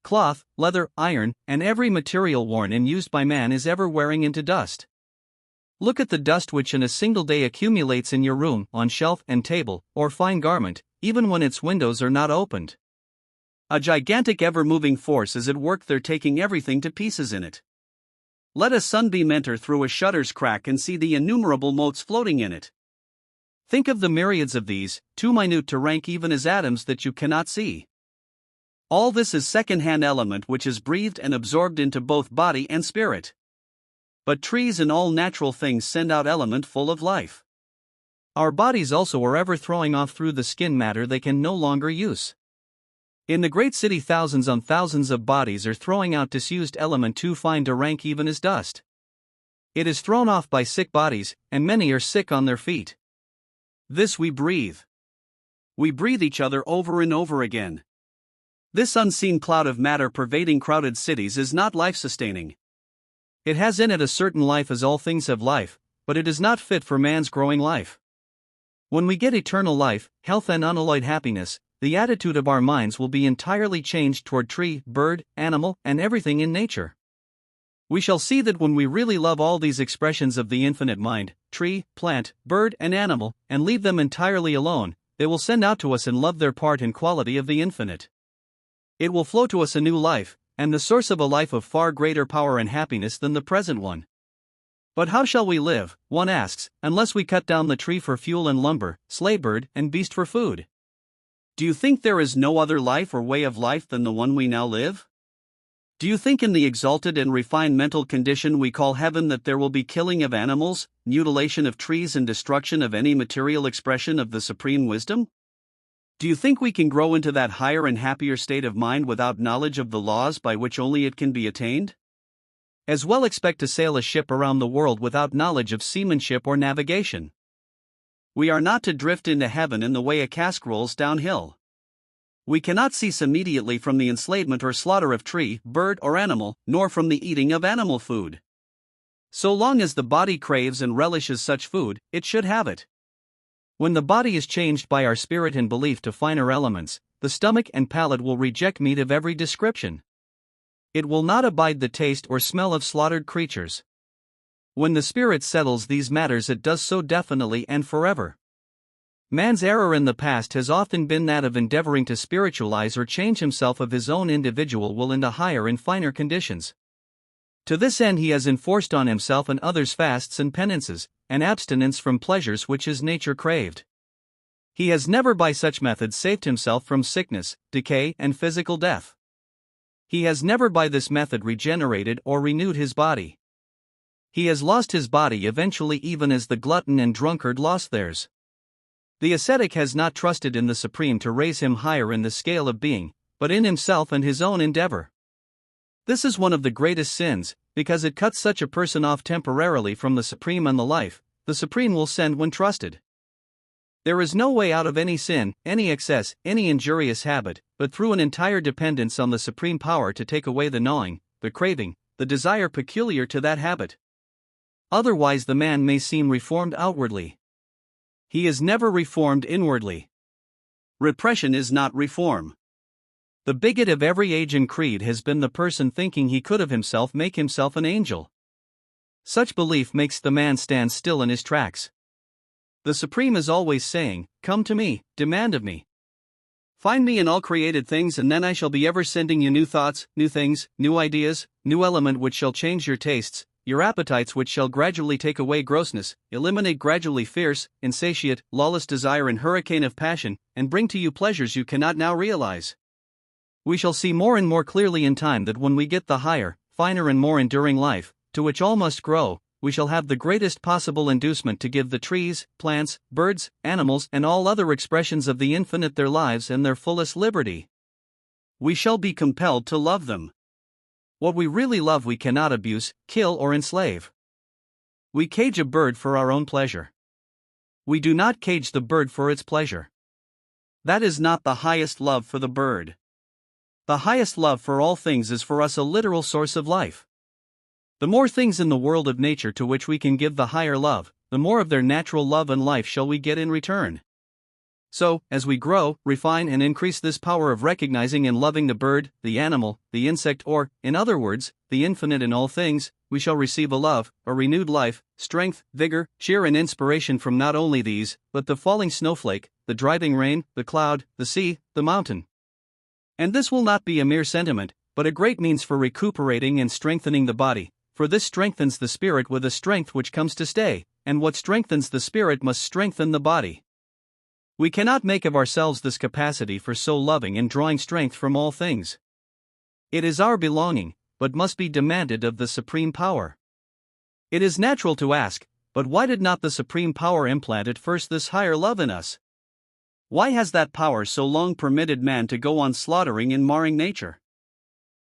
Cloth, leather, iron, and every material worn and used by man is ever wearing into dust. Look at the dust which in a single day accumulates in your room, on shelf and table, or fine garment, even when its windows are not opened. A gigantic ever-moving force is at work there taking everything to pieces in it. Let a sunbeam enter through a shutter's crack and see the innumerable motes floating in it. Think of the myriads of these, too minute to rank even as atoms that you cannot see. All this is second-hand element which is breathed and absorbed into both body and spirit. But trees and all natural things send out element full of life. Our bodies also are ever throwing off through the skin matter they can no longer use. In the great city thousands on thousands of bodies are throwing out disused element too fine to rank even as dust. It is thrown off by sick bodies, and many are sick on their feet. This we breathe. We breathe each other over and over again. This unseen cloud of matter pervading crowded cities is not life-sustaining. It has in it a certain life as all things have life, but it is not fit for man's growing life. When we get eternal life, health and unalloyed happiness, the attitude of our minds will be entirely changed toward tree, bird, animal, and everything in nature. We shall see that when we really love all these expressions of the infinite mind, tree, plant, bird, and animal, and leave them entirely alone, they will send out to us and love their part and quality of the infinite. It will flow to us a new life, and the source of a life of far greater power and happiness than the present one. But how shall we live, one asks, unless we cut down the tree for fuel and lumber, slay bird and beast for food? Do you think there is no other life or way of life than the one we now live? Do you think in the exalted and refined mental condition we call heaven that there will be killing of animals, mutilation of trees and destruction of any material expression of the supreme wisdom? Do you think we can grow into that higher and happier state of mind without knowledge of the laws by which only it can be attained? As well expect to sail a ship around the world without knowledge of seamanship or navigation. We are not to drift into heaven in the way a cask rolls downhill. We cannot cease immediately from the enslavement or slaughter of tree, bird or animal, nor from the eating of animal food. So long as the body craves and relishes such food, it should have it. When the body is changed by our spirit and belief to finer elements, the stomach and palate will reject meat of every description. It will not abide the taste or smell of slaughtered creatures. When the spirit settles these matters, it does so definitely and forever. Man's error in the past has often been that of endeavoring to spiritualize or change himself of his own individual will into higher and finer conditions. To this end he has enforced on himself and others fasts and penances, and abstinence from pleasures which his nature craved. He has never by such methods saved himself from sickness, decay, and physical death. He has never by this method regenerated or renewed his body. He has lost his body eventually, even as the glutton and drunkard lost theirs. The ascetic has not trusted in the Supreme to raise him higher in the scale of being, but in himself and his own endeavor. This is one of the greatest sins, because it cuts such a person off temporarily from the Supreme and the life the Supreme will send when trusted. There is no way out of any sin, any excess, any injurious habit, but through an entire dependence on the Supreme Power to take away the gnawing, the craving, the desire peculiar to that habit. Otherwise, the man may seem reformed outwardly. He is never reformed inwardly. Repression is not reform. The bigot of every age and creed has been the person thinking he could of himself make himself an angel. Such belief makes the man stand still in his tracks. The Supreme is always saying, "Come to me, demand of me. Find me in all created things, and then I shall be ever sending you new thoughts, new things, new ideas, new element which shall change your tastes, your appetites, which shall gradually take away grossness, eliminate gradually fierce, insatiate, lawless desire and hurricane of passion, and bring to you pleasures you cannot now realize." We shall see more and more clearly in time that when we get the higher, finer and more enduring life, to which all must grow, we shall have the greatest possible inducement to give the trees, plants, birds, animals and all other expressions of the infinite their lives and their fullest liberty. We shall be compelled to love them. What we really love we cannot abuse, kill or enslave. We cage a bird for our own pleasure. We do not cage the bird for its pleasure. That is not the highest love for the bird. The highest love for all things is for us a literal source of life. The more things in the world of nature to which we can give the higher love, the more of their natural love and life shall we get in return. So, as we grow, refine and increase this power of recognizing and loving the bird, the animal, the insect, or, in other words, the infinite in all things, we shall receive a love, a renewed life, strength, vigor, cheer and inspiration from not only these, but the falling snowflake, the driving rain, the cloud, the sea, the mountain. And this will not be a mere sentiment, but a great means for recuperating and strengthening the body, for this strengthens the spirit with a strength which comes to stay, and what strengthens the spirit must strengthen the body. We cannot make of ourselves this capacity for so loving and drawing strength from all things. It is our belonging, but must be demanded of the Supreme Power. It is natural to ask, but why did not the Supreme Power implant at first this higher love in us? Why has that power so long permitted man to go on slaughtering and marring nature?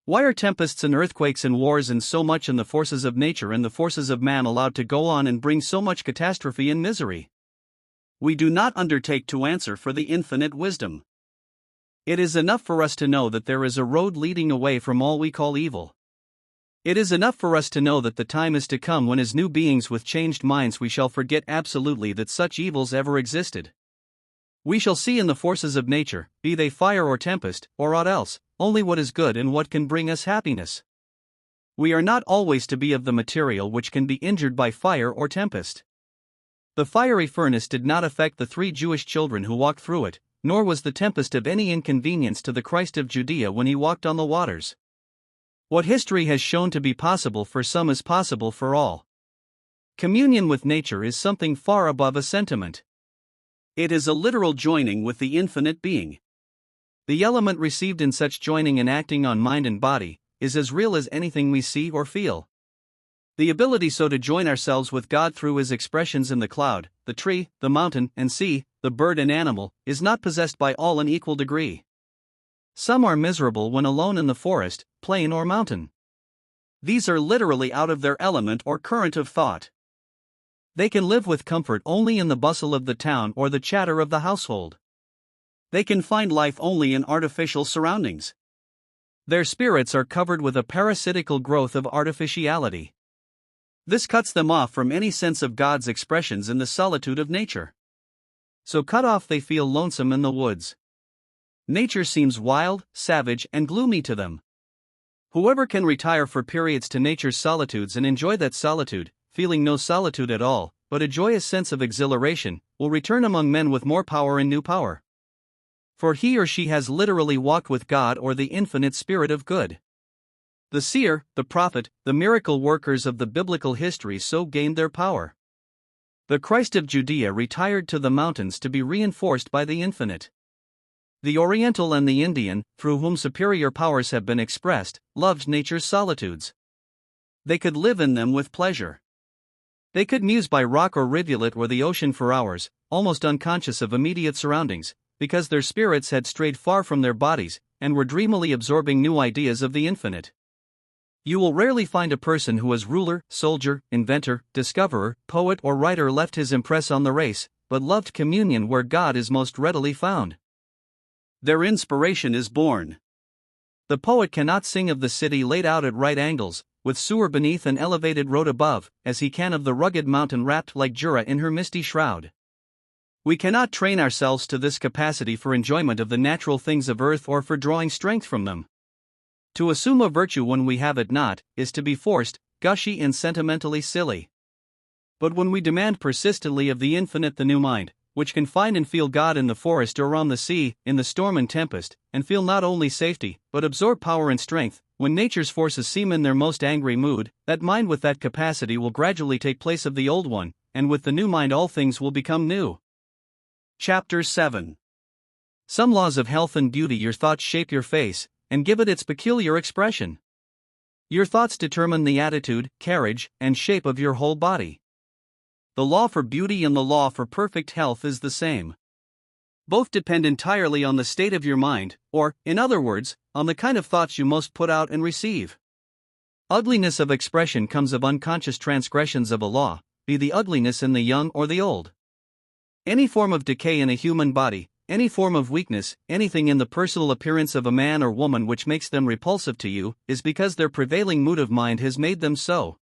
Why are tempests and earthquakes and wars and so much in the forces of nature and the forces of man allowed to go on and bring so much catastrophe and misery? We do not undertake to answer for the infinite wisdom. It is enough for us to know that there is a road leading away from all we call evil. It is enough for us to know that the time is to come when as new beings with changed minds we shall forget absolutely that such evils ever existed. We shall see in the forces of nature, be they fire or tempest, or aught else, only what is good and what can bring us happiness. We are not always to be of the material which can be injured by fire or tempest. The fiery furnace did not affect the 3 Jewish children who walked through it, nor was the tempest of any inconvenience to the Christ of Judea when he walked on the waters. What history has shown to be possible for some is possible for all. Communion with nature is something far above a sentiment. It is a literal joining with the infinite being. The element received in such joining and acting on mind and body is as real as anything we see or feel. The ability so to join ourselves with God through his expressions in the cloud, the tree, the mountain and sea, the bird and animal, is not possessed by all in equal degree. Some are miserable when alone in the forest, plain or mountain. These are literally out of their element or current of thought. They can live with comfort only in the bustle of the town or the chatter of the household. They can find life only in artificial surroundings. Their spirits are covered with a parasitical growth of artificiality. This cuts them off from any sense of God's expressions in the solitude of nature. So cut off they feel lonesome in the woods. Nature seems wild, savage, and gloomy to them. Whoever can retire for periods to nature's solitudes and enjoy that solitude, feeling no solitude at all, but a joyous sense of exhilaration, will return among men with more power and new power. For he or she has literally walked with God or the infinite spirit of good. The seer, the prophet, the miracle workers of the biblical history so gained their power. The Christ of Judea retired to the mountains to be reinforced by the infinite. The Oriental and the Indian, through whom superior powers have been expressed, loved nature's solitudes. They could live in them with pleasure. They could muse by rock or rivulet or the ocean for hours, almost unconscious of immediate surroundings, because their spirits had strayed far from their bodies, and were dreamily absorbing new ideas of the infinite. You will rarely find a person who as ruler, soldier, inventor, discoverer, poet or writer left his impress on the race, but loved communion where God is most readily found. Their inspiration is born. The poet cannot sing of the city laid out at right angles, with sewer beneath and elevated road above, as he can of the rugged mountain wrapped like Jura in her misty shroud. We cannot train ourselves to this capacity for enjoyment of the natural things of earth or for drawing strength from them. To assume a virtue when we have it not, is to be forced, gushy and sentimentally silly. But when we demand persistently of the infinite the new mind, which can find and feel God in the forest or on the sea, in the storm and tempest, and feel not only safety, but absorb power and strength, when nature's forces seem in their most angry mood, that mind with that capacity will gradually take place of the old one, and with the new mind all things will become new. Chapter 7. Some laws of health and beauty. Your thoughts shape your face, and give it its peculiar expression. Your thoughts determine the attitude, carriage, and shape of your whole body. The law for beauty and the law for perfect health is the same. Both depend entirely on the state of your mind, or, in other words, on the kind of thoughts you most put out and receive. Ugliness of expression comes of unconscious transgressions of a law, be the ugliness in the young or the old. Any form of decay in a human body, any form of weakness, anything in the personal appearance of a man or woman which makes them repulsive to you, is because their prevailing mood of mind has made them so.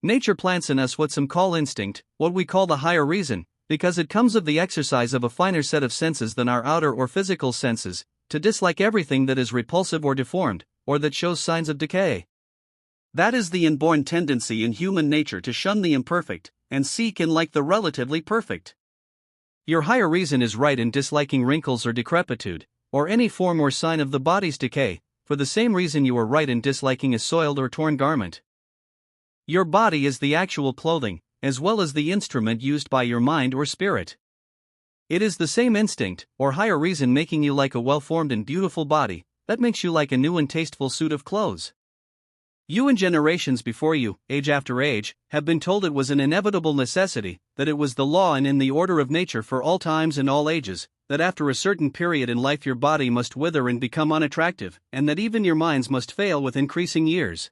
Nature plants in us what some call instinct, what we call the higher reason, because it comes of the exercise of a finer set of senses than our outer or physical senses, to dislike everything that is repulsive or deformed, or that shows signs of decay. That is the inborn tendency in human nature to shun the imperfect, and seek and like the relatively perfect. Your higher reason is right in disliking wrinkles or decrepitude, or any form or sign of the body's decay, for the same reason you are right in disliking a soiled or torn garment. Your body is the actual clothing, as well as the instrument used by your mind or spirit. It is the same instinct, or higher reason making you like a well-formed and beautiful body, that makes you like a new and tasteful suit of clothes. You and generations before you, age after age, have been told it was an inevitable necessity, that it was the law and in the order of nature for all times and all ages, that after a certain period in life your body must wither and become unattractive, and that even your minds must fail with increasing years.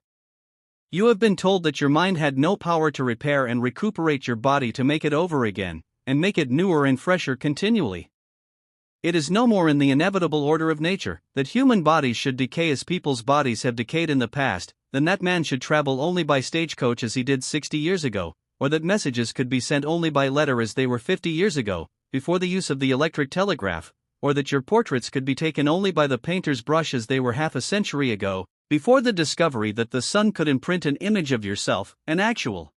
You have been told that your mind had no power to repair and recuperate your body to make it over again, and make it newer and fresher continually. It is no more in the inevitable order of nature that human bodies should decay as people's bodies have decayed in the past, than that man should travel only by stagecoach as he did 60 years ago, or that messages could be sent only by letter as they were 50 years ago, before the use of the electric telegraph, or that your portraits could be taken only by the painter's brush as they were half a century ago, before the discovery that the sun could imprint an image of yourself, an actual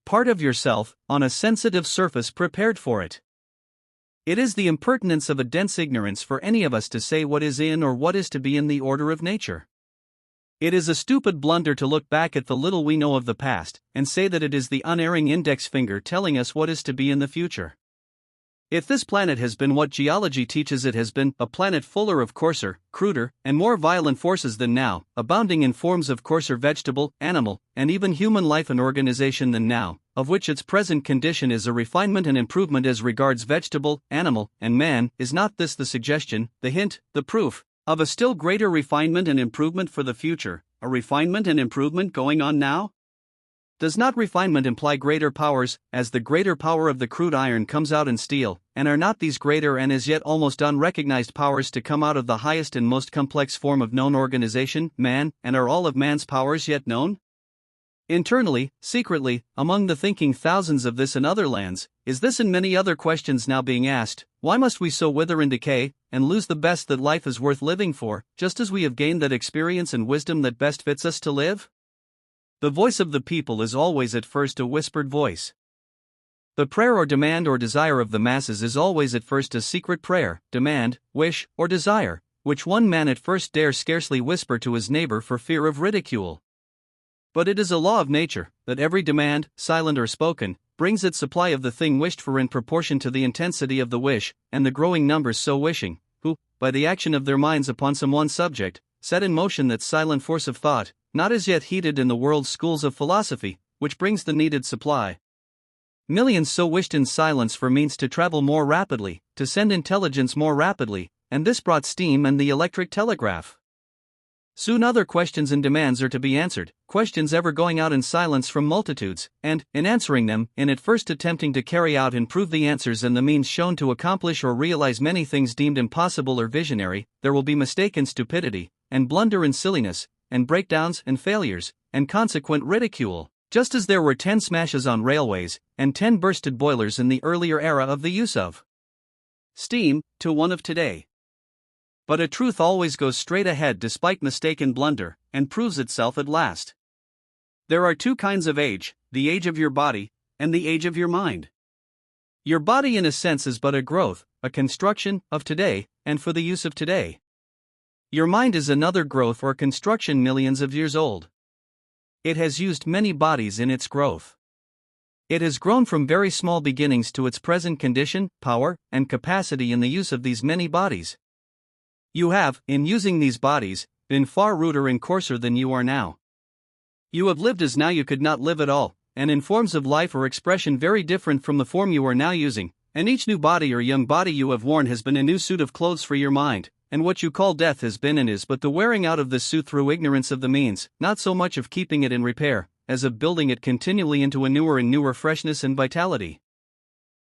part of yourself, on a sensitive surface prepared for it. It is the impertinence of a dense ignorance for any of us to say what is in or what is to be in the order of nature. It is a stupid blunder to look back at the little we know of the past, and say that it is the unerring index finger telling us what is to be in the future. If this planet has been what geology teaches it has been, a planet fuller of coarser, cruder, and more violent forces than now, abounding in forms of coarser vegetable, animal, and even human life and organization than now, of which its present condition is a refinement and improvement as regards vegetable, animal, and man, is not this the suggestion, the hint, the proof, of a still greater refinement and improvement for the future, a refinement and improvement going on now? Does not refinement imply greater powers, as the greater power of the crude iron comes out in steel, and are not these greater and as yet almost unrecognized powers to come out of the highest and most complex form of known organization, man, and are all of man's powers yet known? Internally, secretly, among the thinking thousands of this and other lands, is this and many other questions now being asked: why must we so wither and decay, and lose the best that life is worth living for, just as we have gained that experience and wisdom that best fits us to live? The voice of the people is always at first a whispered voice. The prayer or demand or desire of the masses is always at first a secret prayer, demand, wish, or desire, which one man at first dares scarcely whisper to his neighbor for fear of ridicule. But it is a law of nature, that every demand, silent or spoken, brings its supply of the thing wished for in proportion to the intensity of the wish, and the growing numbers so wishing, who, by the action of their minds upon some one subject, set in motion that silent force of thought, not as yet heeded in the world's schools of philosophy, which brings the needed supply. Millions so wished in silence for means to travel more rapidly, to send intelligence more rapidly, and this brought steam and the electric telegraph. Soon other questions and demands are to be answered, questions ever going out in silence from multitudes, and, in answering them, in at first attempting to carry out and prove the answers and the means shown to accomplish or realize many things deemed impossible or visionary, there will be mistake and stupidity, and blunder and silliness, and breakdowns and failures, and consequent ridicule, just as there were 10 smashes on railways, and 10 bursted boilers in the earlier era of the use of steam, to one of today. But a truth always goes straight ahead despite mistake and blunder, and proves itself at last. There are 2 kinds of age, the age of your body, and the age of your mind. Your body in a sense is but a growth, a construction, of today, and for the use of today. Your mind is another growth or construction millions of years old. It has used many bodies in its growth. It has grown from very small beginnings to its present condition, power, and capacity in the use of these many bodies. You have, in using these bodies, been far ruder and coarser than you are now. You have lived as now you could not live at all, and in forms of life or expression very different from the form you are now using, and each new body or young body you have worn has been a new suit of clothes for your mind, and what you call death has been and is but the wearing out of this suit through ignorance of the means, not so much of keeping it in repair, as of building it continually into a newer and newer freshness and vitality.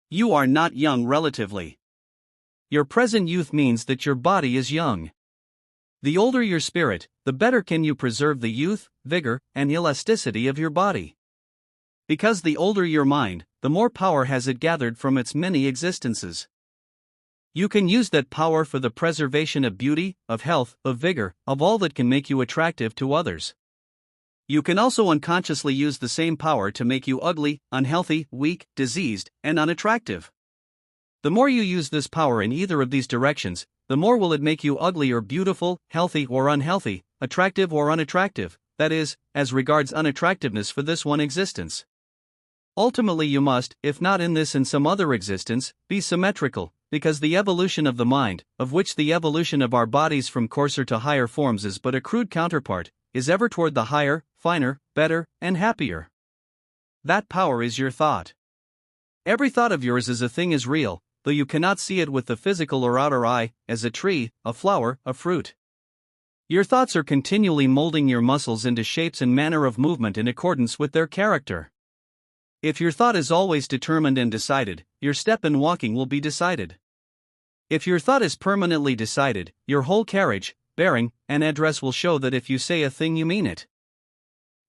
You are not young relatively. Your present youth means that your body is young. The older your spirit, the better can you preserve the youth, vigor, and elasticity of your body. Because the older your mind, the more power has it gathered from its many existences. You can use that power for the preservation of beauty, of health, of vigor, of all that can make you attractive to others. You can also unconsciously use the same power to make you ugly, unhealthy, weak, diseased, and unattractive. The more you use this power in either of these directions, the more will it make you ugly or beautiful, healthy or unhealthy, attractive or unattractive, that is, as regards unattractiveness for this one existence. Ultimately you must, if not in this and some other existence, be symmetrical, because the evolution of the mind, of which the evolution of our bodies from coarser to higher forms is but a crude counterpart, is ever toward the higher, finer, better, and happier. That power is your thought. Every thought of yours as a thing is real, though you cannot see it with the physical or outer eye, as a tree, a flower, a fruit. Your thoughts are continually molding your muscles into shapes and manner of movement in accordance with their character. If your thought is always determined and decided, your step in walking will be decided. If your thought is permanently decided, your whole carriage, bearing, and address will show that if you say a thing you mean it.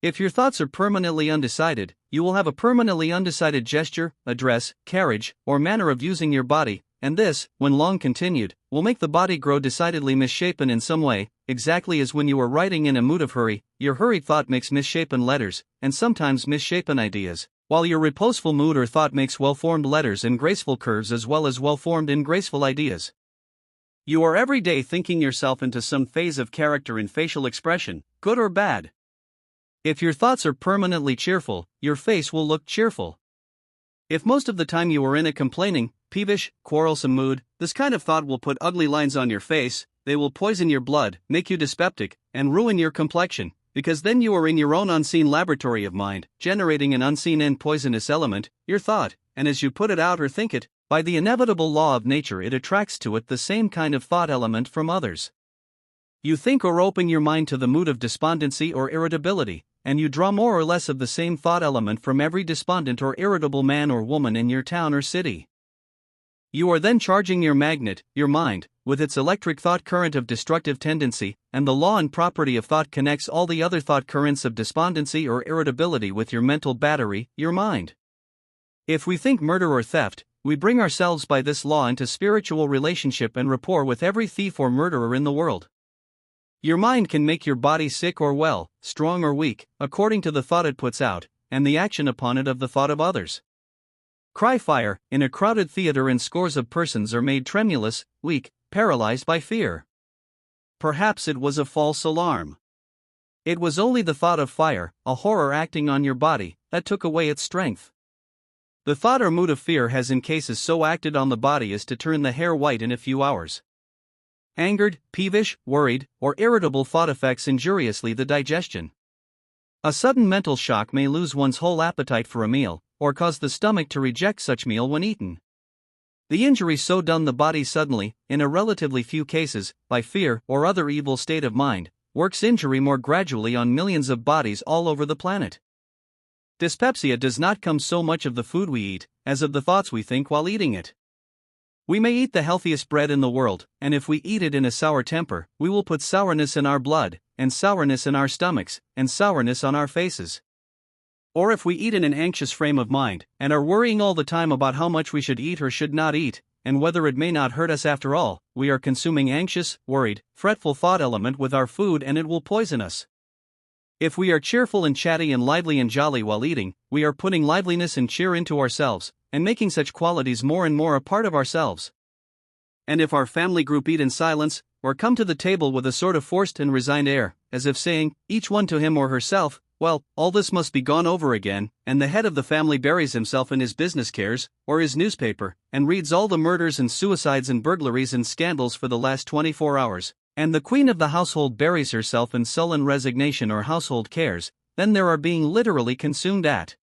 If your thoughts are permanently undecided, you will have a permanently undecided gesture, address, carriage, or manner of using your body, and this, when long continued, will make the body grow decidedly misshapen in some way, exactly as when you are writing in a mood of hurry, your hurried thought makes misshapen letters, and sometimes misshapen ideas, while your reposeful mood or thought makes well-formed letters and graceful curves as well as well-formed and graceful ideas. You are every day thinking yourself into some phase of character in facial expression, good or bad. If your thoughts are permanently cheerful, your face will look cheerful. If most of the time you are in a complaining, peevish, quarrelsome mood, this kind of thought will put ugly lines on your face, they will poison your blood, make you dyspeptic, and ruin your complexion, because then you are in your own unseen laboratory of mind, generating an unseen and poisonous element, your thought, and as you put it out or think it, by the inevitable law of nature it attracts to it the same kind of thought element from others. You think or open your mind to the mood of despondency or irritability, and you draw more or less of the same thought element from every despondent or irritable man or woman in your town or city. You are then charging your magnet, your mind, with its electric thought current of destructive tendency, and the law and property of thought connects all the other thought currents of despondency or irritability with your mental battery, your mind. If we think murder or theft, we bring ourselves by this law into spiritual relationship and rapport with every thief or murderer in the world. Your mind can make your body sick or well, strong or weak, according to the thought it puts out, and the action upon it of the thought of others. Cry fire, in a crowded theater and scores of persons are made tremulous, weak, paralyzed by fear. Perhaps it was a false alarm. It was only the thought of fire, a horror acting on your body, that took away its strength. The thought or mood of fear has in cases so acted on the body as to turn the hair white in a few hours. Angered, peevish, worried, or irritable thought affects injuriously the digestion. A sudden mental shock may lose one's whole appetite for a meal, or cause the stomach to reject such meal when eaten. The injury so done the body suddenly, in a relatively few cases, by fear or other evil state of mind, works injury more gradually on millions of bodies all over the planet. Dyspepsia does not come so much of the food we eat, as of the thoughts we think while eating it. We may eat the healthiest bread in the world, and if we eat it in a sour temper, we will put sourness in our blood, and sourness in our stomachs, and sourness on our faces. Or if we eat in an anxious frame of mind, and are worrying all the time about how much we should eat or should not eat, and whether it may not hurt us after all, we are consuming anxious, worried, fretful thought element with our food and it will poison us. If we are cheerful and chatty and lively and jolly while eating, we are putting liveliness and cheer into ourselves, and making such qualities more and more a part of ourselves. And if our family group eat in silence, or come to the table with a sort of forced and resigned air, as if saying, each one to him or herself, well, all this must be gone over again, and the head of the family buries himself in his business cares, or his newspaper, and reads all the murders and suicides and burglaries and scandals for the last 24 hours, and the queen of the household buries herself in sullen resignation or household cares, then there are being literally consumed at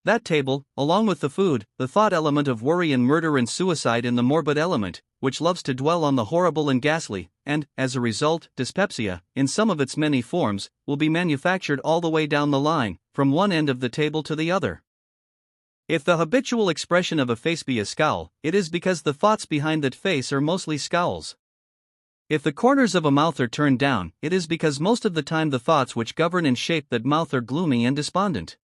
that table, along with the food, the thought element of worry and murder and suicide in the morbid element, which loves to dwell on the horrible and ghastly, and, as a result, dyspepsia, in some of its many forms, will be manufactured all the way down the line, from one end of the table to the other. If the habitual expression of a face be a scowl, it is because the thoughts behind that face are mostly scowls. If the corners of a mouth are turned down, it is because most of the time the thoughts which govern and shape that mouth are gloomy and despondent.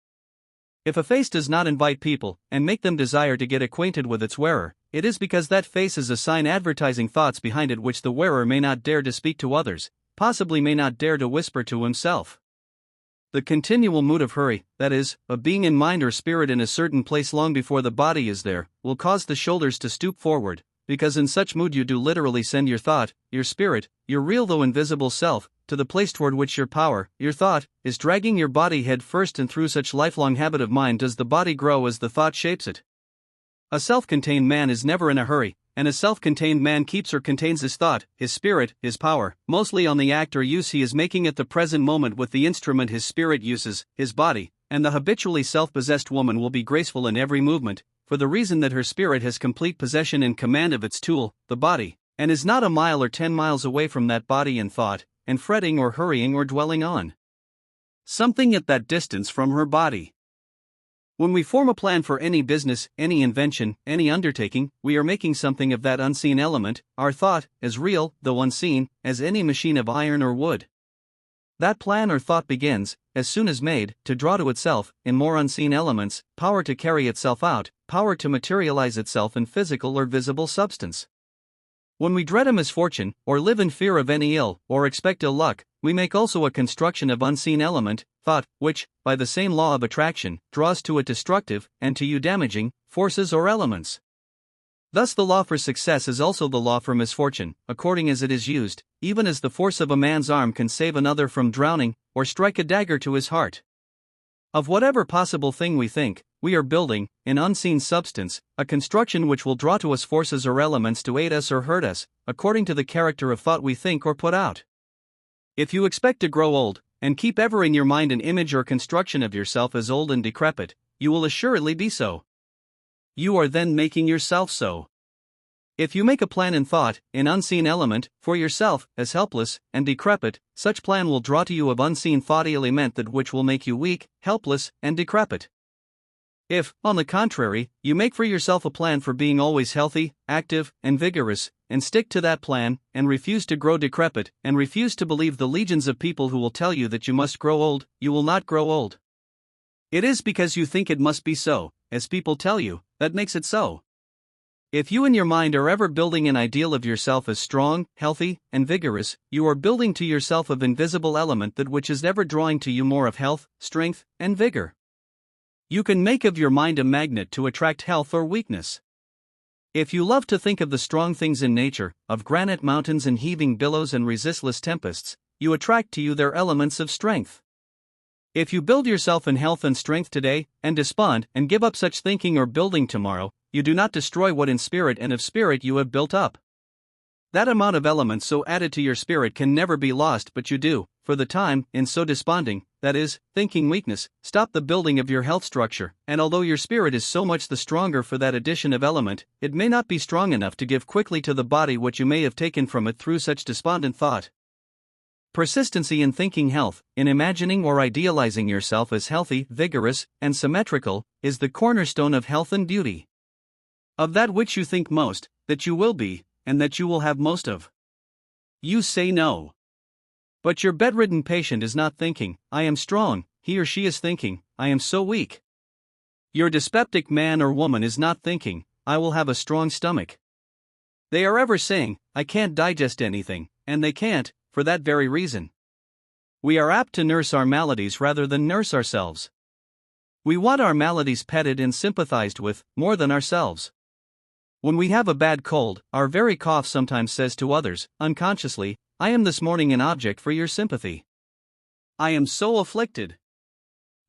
If a face does not invite people, and make them desire to get acquainted with its wearer, it is because that face is a sign advertising thoughts behind it which the wearer may not dare to speak to others, possibly may not dare to whisper to himself. The continual mood of hurry, that is, of being in mind or spirit in a certain place long before the body is there, will cause the shoulders to stoop forward, because in such mood you do literally send your thought, your spirit, your real though invisible self, to the place toward which your power, your thought, is dragging your body head first, and through such lifelong habit of mind does the body grow as the thought shapes it. A self-contained man is never in a hurry, and a self-contained man keeps or contains his thought, his spirit, his power, mostly on the act or use he is making at the present moment with the instrument his spirit uses, his body, and the habitually self-possessed woman will be graceful in every movement, for the reason that her spirit has complete possession and command of its tool, the body, and is not a mile or 10 miles away from that body in thought, and fretting or hurrying or dwelling on something at that distance from her body. When we form a plan for any business, any invention, any undertaking, we are making something of that unseen element, our thought, as real, though unseen, as any machine of iron or wood. That plan or thought begins, as soon as made, to draw to itself, in more unseen elements, power to carry itself out, power to materialize itself in physical or visible substance. When we dread a misfortune, or live in fear of any ill, or expect ill luck, we make also a construction of unseen element, thought, which, by the same law of attraction, draws to it destructive, and to you damaging, forces or elements. Thus the law for success is also the law for misfortune, according as it is used, even as the force of a man's arm can save another from drowning, or strike a dagger to his heart. Of whatever possible thing we think, we are building, in unseen substance, a construction which will draw to us forces or elements to aid us or hurt us, according to the character of thought we think or put out. If you expect to grow old, and keep ever in your mind an image or construction of yourself as old and decrepit, you will assuredly be so. You are then making yourself so. If you make a plan in thought, in unseen element, for yourself, as helpless and decrepit, such plan will draw to you of unseen thought element that which will make you weak, helpless, and decrepit. If, on the contrary, you make for yourself a plan for being always healthy, active, and vigorous, and stick to that plan, and refuse to grow decrepit, and refuse to believe the legions of people who will tell you that you must grow old, you will not grow old. It is because you think it must be so, as people tell you, that makes it so. If you in your mind are ever building an ideal of yourself as strong, healthy, and vigorous, you are building to yourself of invisible element that which is ever drawing to you more of health, strength, and vigor. You can make of your mind a magnet to attract health or weakness. If you love to think of the strong things in nature, of granite mountains and heaving billows and resistless tempests, you attract to you their elements of strength. If you build yourself in health and strength today, and despond and give up such thinking or building tomorrow, you do not destroy what in spirit and of spirit you have built up. That amount of element so added to your spirit can never be lost, but you do, for the time, in so desponding, that is, thinking weakness, stop the building of your health structure, and although your spirit is so much the stronger for that addition of element, it may not be strong enough to give quickly to the body what you may have taken from it through such despondent thought. Persistency in thinking health, in imagining or idealizing yourself as healthy, vigorous, and symmetrical, is the cornerstone of health and beauty. Of that which you think most, that you will be, and that you will have most of. You say no. But your bedridden patient is not thinking, I am strong, he or she is thinking, I am so weak. Your dyspeptic man or woman is not thinking, I will have a strong stomach. They are ever saying, I can't digest anything, and they can't, for that very reason. We are apt to nurse our maladies rather than nurse ourselves. We want our maladies petted and sympathized with, more than ourselves. When we have a bad cold, our very cough sometimes says to others, unconsciously, I am this morning an object for your sympathy. I am so afflicted.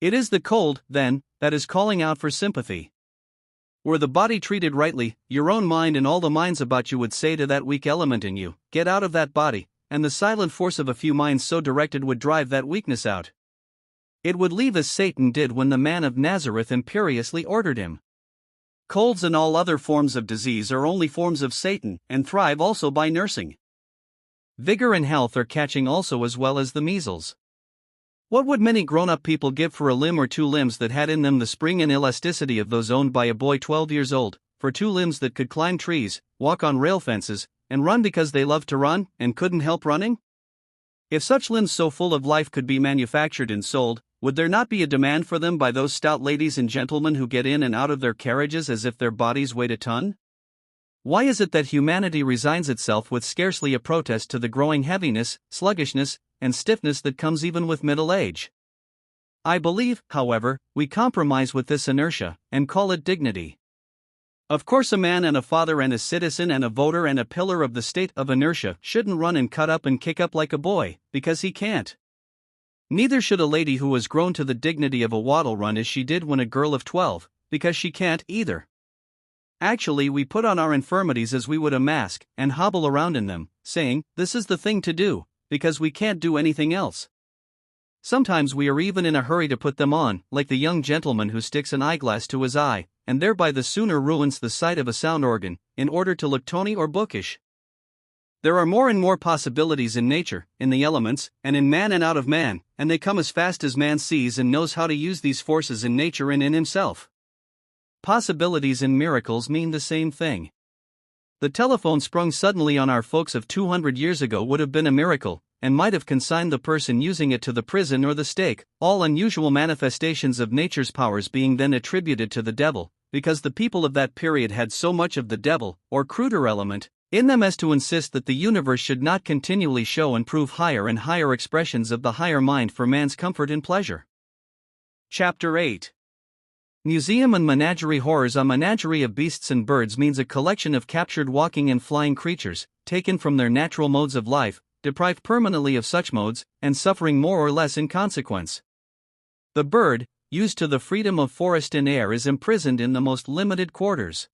It is the cold, then, that is calling out for sympathy. Were the body treated rightly, your own mind and all the minds about you would say to that weak element in you, get out of that body, and the silent force of a few minds so directed would drive that weakness out. It would leave as Satan did when the man of Nazareth imperiously ordered him. Colds and all other forms of disease are only forms of Satan, and thrive also by nursing. Vigor and health are catching also as well as the measles. What would many grown-up people give for a limb or two limbs that had in them the spring and elasticity of those owned by a boy 12 years old, for two limbs that could climb trees, walk on rail fences, and run because they loved to run, and couldn't help running? If such limbs so full of life could be manufactured and sold, would there not be a demand for them by those stout ladies and gentlemen who get in and out of their carriages as if their bodies weighed a ton? Why is it that humanity resigns itself with scarcely a protest to the growing heaviness, sluggishness, and stiffness that comes even with middle age? I believe, however, we compromise with this inertia, and call it dignity. Of course, a man and a father and a citizen and a voter and a pillar of the state of inertia shouldn't run and cut up and kick up like a boy, because he can't. Neither should a lady who has grown to the dignity of a waddle run as she did when a girl of 12, because she can't either. Actually, we put on our infirmities as we would a mask, and hobble around in them, saying, this is the thing to do, because we can't do anything else. Sometimes we are even in a hurry to put them on, like the young gentleman who sticks an eyeglass to his eye, and thereby the sooner ruins the sight of a sound organ, in order to look tony or bookish. There are more and more possibilities in nature, in the elements, and in man and out of man, and they come as fast as man sees and knows how to use these forces in nature and in himself. Possibilities and miracles mean the same thing. The telephone sprung suddenly on our folks of 200 years ago would have been a miracle, and might have consigned the person using it to the prison or the stake, all unusual manifestations of nature's powers being then attributed to the devil, because the people of that period had so much of the devil, or cruder element, in them as to insist that the universe should not continually show and prove higher and higher expressions of the higher mind for man's comfort and pleasure. Chapter 8. Museum and Menagerie Horrors. A menagerie of beasts and birds means a collection of captured walking and flying creatures, taken from their natural modes of life, deprived permanently of such modes, and suffering more or less in consequence. The bird, used to the freedom of forest and air, is imprisoned in the most limited quarters.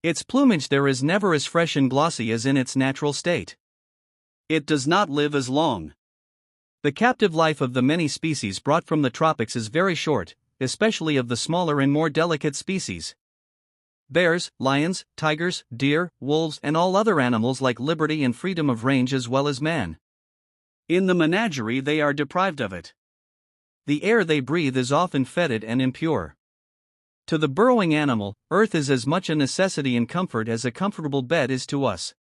Its plumage there is never as fresh and glossy as in its natural state. It does not live as long. The captive life of the many species brought from the tropics is very short, especially of the smaller and more delicate species. Bears, lions, tigers, deer, wolves, and all other animals like liberty and freedom of range as well as man. In the menagerie they are deprived of it. The air they breathe is often fetid and impure. To the burrowing animal, earth is as much a necessity and comfort as a comfortable bed is to us.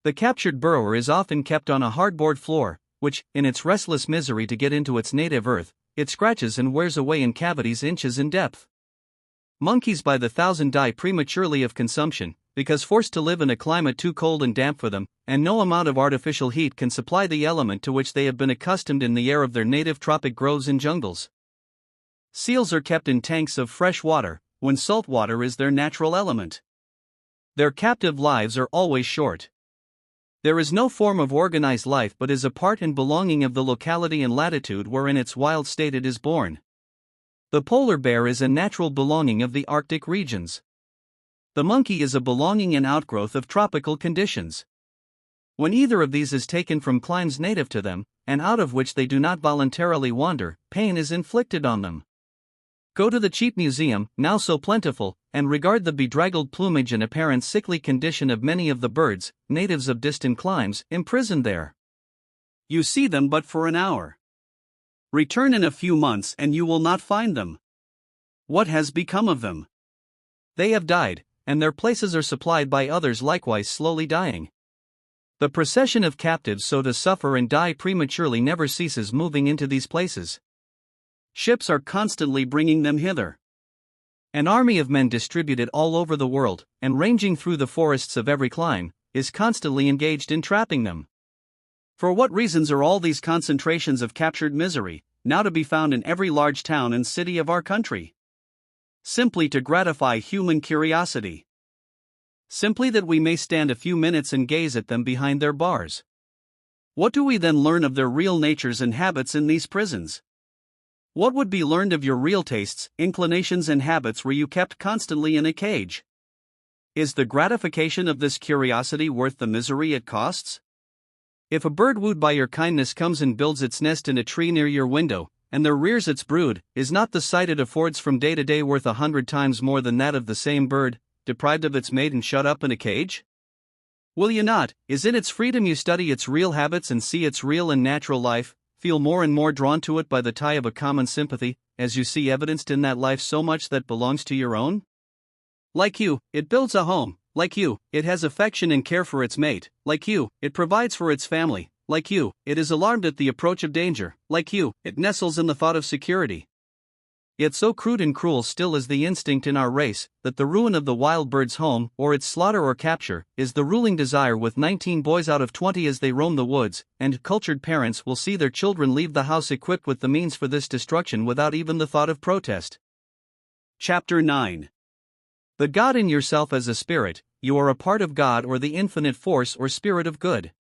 The captured burrower is often kept on a hardboard floor, which, in its restless misery to get into its native earth, it scratches and wears away in cavities inches in depth. Monkeys by the thousand die prematurely of consumption, because forced to live in a climate too cold and damp for them, and no amount of artificial heat can supply the element to which they have been accustomed in the air of their native tropic groves and jungles. Seals are kept in tanks of fresh water, when salt water is their natural element. Their captive lives are always short. There is no form of organized life but is a part and belonging of the locality and latitude wherein its wild state it is born. The polar bear is a natural belonging of the Arctic regions. The monkey is a belonging and outgrowth of tropical conditions. When either of these is taken from climes native to them, and out of which they do not voluntarily wander, pain is inflicted on them. Go to the cheap museum, now so plentiful, and regard the bedraggled plumage and apparent sickly condition of many of the birds, natives of distant climes, imprisoned there. You see them but for an hour. Return in a few months and you will not find them. What has become of them? They have died, and their places are supplied by others likewise slowly dying. The procession of captives so to suffer and die prematurely never ceases moving into these places. Ships are constantly bringing them hither. An army of men distributed all over the world, and ranging through the forests of every clime, is constantly engaged in trapping them. For what reasons are all these concentrations of captured misery, now to be found in every large town and city of our country? Simply to gratify human curiosity. Simply that we may stand a few minutes and gaze at them behind their bars. What do we then learn of their real natures and habits in these prisons? What would be learned of your real tastes, inclinations and habits were you kept constantly in a cage? Is the gratification of this curiosity worth the misery it costs? If a bird wooed by your kindness comes and builds its nest in a tree near your window, and there rears its brood, is not the sight it affords from day to day worth 100 times more than that of the same bird, deprived of its mate and shut up in a cage? Will you not, is in its freedom you study its real habits and see its real and natural life, feel more and more drawn to it by the tie of a common sympathy, as you see evidenced in that life so much that belongs to your own? Like you, it builds a home, like you, it has affection and care for its mate, like you, it provides for its family, like you, it is alarmed at the approach of danger, like you, it nestles in the thought of security. Yet so crude and cruel still is the instinct in our race, that the ruin of the wild bird's home, or its slaughter or capture, is the ruling desire with 19 boys out of 20 as they roam the woods, and cultured parents will see their children leave the house equipped with the means for this destruction without even the thought of protest. Chapter 9. The God in yourself as a spirit, you are a part of God or the infinite force or spirit of good.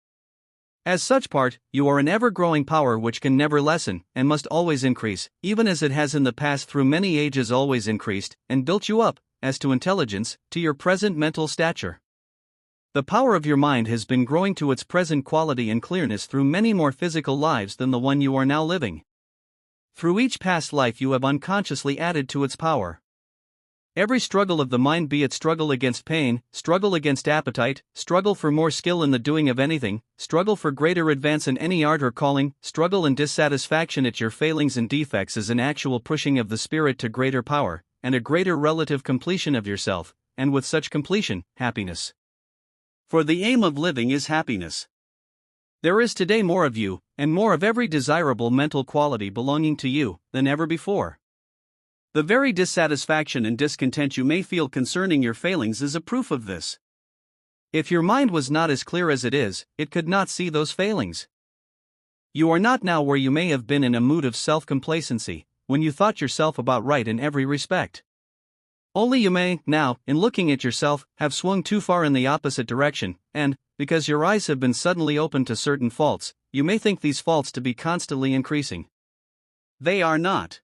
As such part, you are an ever-growing power which can never lessen, and must always increase, even as it has in the past through many ages always increased, and built you up, as to intelligence, to your present mental stature. The power of your mind has been growing to its present quality and clearness through many more physical lives than the one you are now living. Through each past life you have unconsciously added to its power. Every struggle of the mind, be it struggle against pain, struggle against appetite, struggle for more skill in the doing of anything, struggle for greater advance in any art or calling, struggle and dissatisfaction at your failings and defects, is an actual pushing of the spirit to greater power, and a greater relative completion of yourself, and with such completion, happiness. For the aim of living is happiness. There is today more of you, and more of every desirable mental quality belonging to you, than ever before. The very dissatisfaction and discontent you may feel concerning your failings is a proof of this. If your mind was not as clear as it is, it could not see those failings. You are not now where you may have been in a mood of self-complacency, when you thought yourself about right in every respect. Only you may, now, in looking at yourself, have swung too far in the opposite direction, and, because your eyes have been suddenly opened to certain faults, you may think these faults to be constantly increasing. They are not.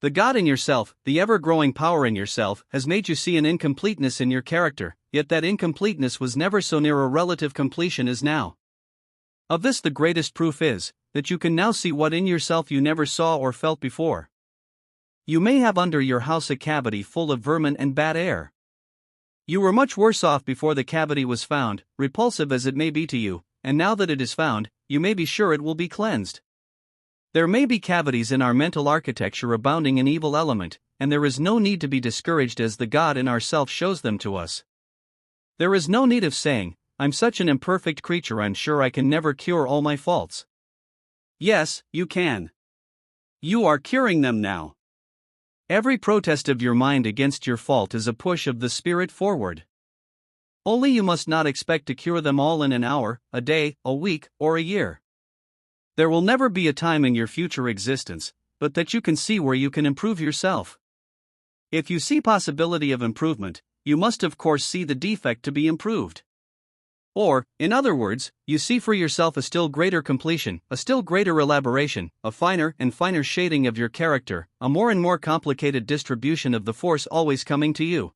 The God in yourself, the ever-growing power in yourself, has made you see an incompleteness in your character, yet that incompleteness was never so near a relative completion as now. Of this the greatest proof is, that you can now see what in yourself you never saw or felt before. You may have under your house a cavity full of vermin and bad air. You were much worse off before the cavity was found, repulsive as it may be to you, and now that it is found, you may be sure it will be cleansed. There may be cavities in our mental architecture abounding in evil element, and there is no need to be discouraged as the God in ourself shows them to us. There is no need of saying, I'm such an imperfect creature, I'm sure I can never cure all my faults. Yes, you can. You are curing them now. Every protest of your mind against your fault is a push of the spirit forward. Only you must not expect to cure them all in an hour, a day, a week, or a year. There will never be a time in your future existence, but that you can see where you can improve yourself. If you see possibility of improvement, you must of course see the defect to be improved. Or, in other words, you see for yourself a still greater completion, a still greater elaboration, a finer and finer shading of your character, a more and more complicated distribution of the force always coming to you.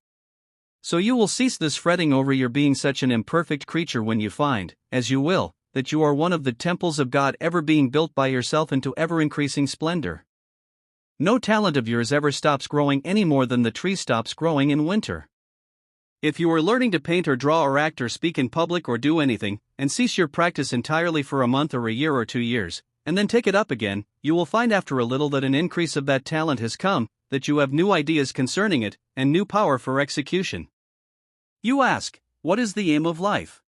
So you will cease this fretting over your being such an imperfect creature when you find, as you will, that you are one of the temples of God ever being built by yourself into ever-increasing splendor. No talent of yours ever stops growing any more than the tree stops growing in winter. If you are learning to paint or draw or act or speak in public or do anything, and cease your practice entirely for a month or a year or 2 years, and then take it up again, you will find after a little that an increase of that talent has come, that you have new ideas concerning it, and new power for execution. You ask, what is the aim of life?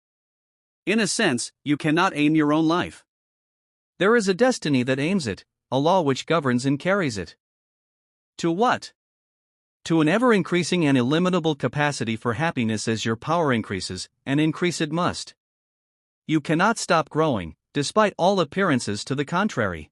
In a sense, you cannot aim your own life. There is a destiny that aims it, a law which governs and carries it. To what? To an ever-increasing and illimitable capacity for happiness as your power increases, and increase it must. You cannot stop growing, despite all appearances to the contrary.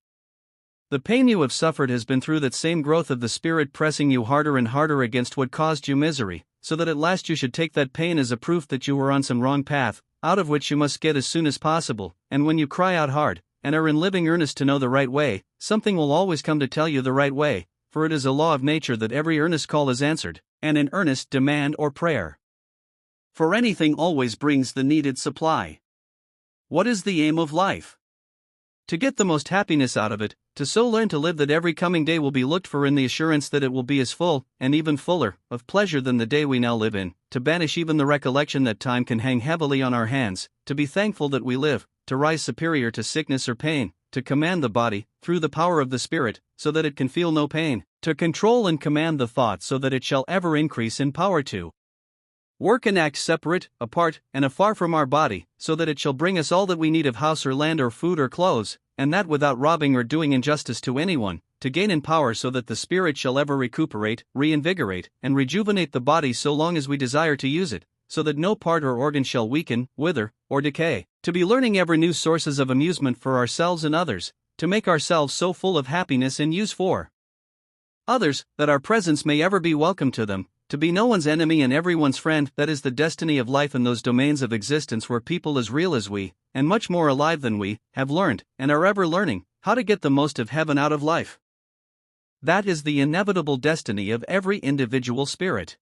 The pain you have suffered has been through that same growth of the spirit pressing you harder and harder against what caused you misery, so that at last you should take that pain as a proof that you were on some wrong path, out of which you must get as soon as possible, and when you cry out hard, and are in living earnest to know the right way, something will always come to tell you the right way, for it is a law of nature that every earnest call is answered, and an earnest demand or prayer. For anything always brings the needed supply. What is the aim of life? To get the most happiness out of it, to so learn to live that every coming day will be looked for in the assurance that it will be as full, and even fuller, of pleasure than the day we now live in, to banish even the recollection that time can hang heavily on our hands, to be thankful that we live, to rise superior to sickness or pain, to command the body, through the power of the Spirit, so that it can feel no pain, to control and command the thought so that it shall ever increase in power to work and act separate, apart, and afar from our body, so that it shall bring us all that we need of house or land or food or clothes, and that without robbing or doing injustice to anyone, to gain in power so that the spirit shall ever recuperate, reinvigorate, and rejuvenate the body so long as we desire to use it, so that no part or organ shall weaken, wither, or decay, to be learning ever new sources of amusement for ourselves and others, to make ourselves so full of happiness and use for others, that our presence may ever be welcome to them, to be no one's enemy and everyone's friend. That is the destiny of life in those domains of existence where people as real as we, and much more alive than we, have learned, and are ever learning, how to get the most of heaven out of life. That is the inevitable destiny of every individual spirit.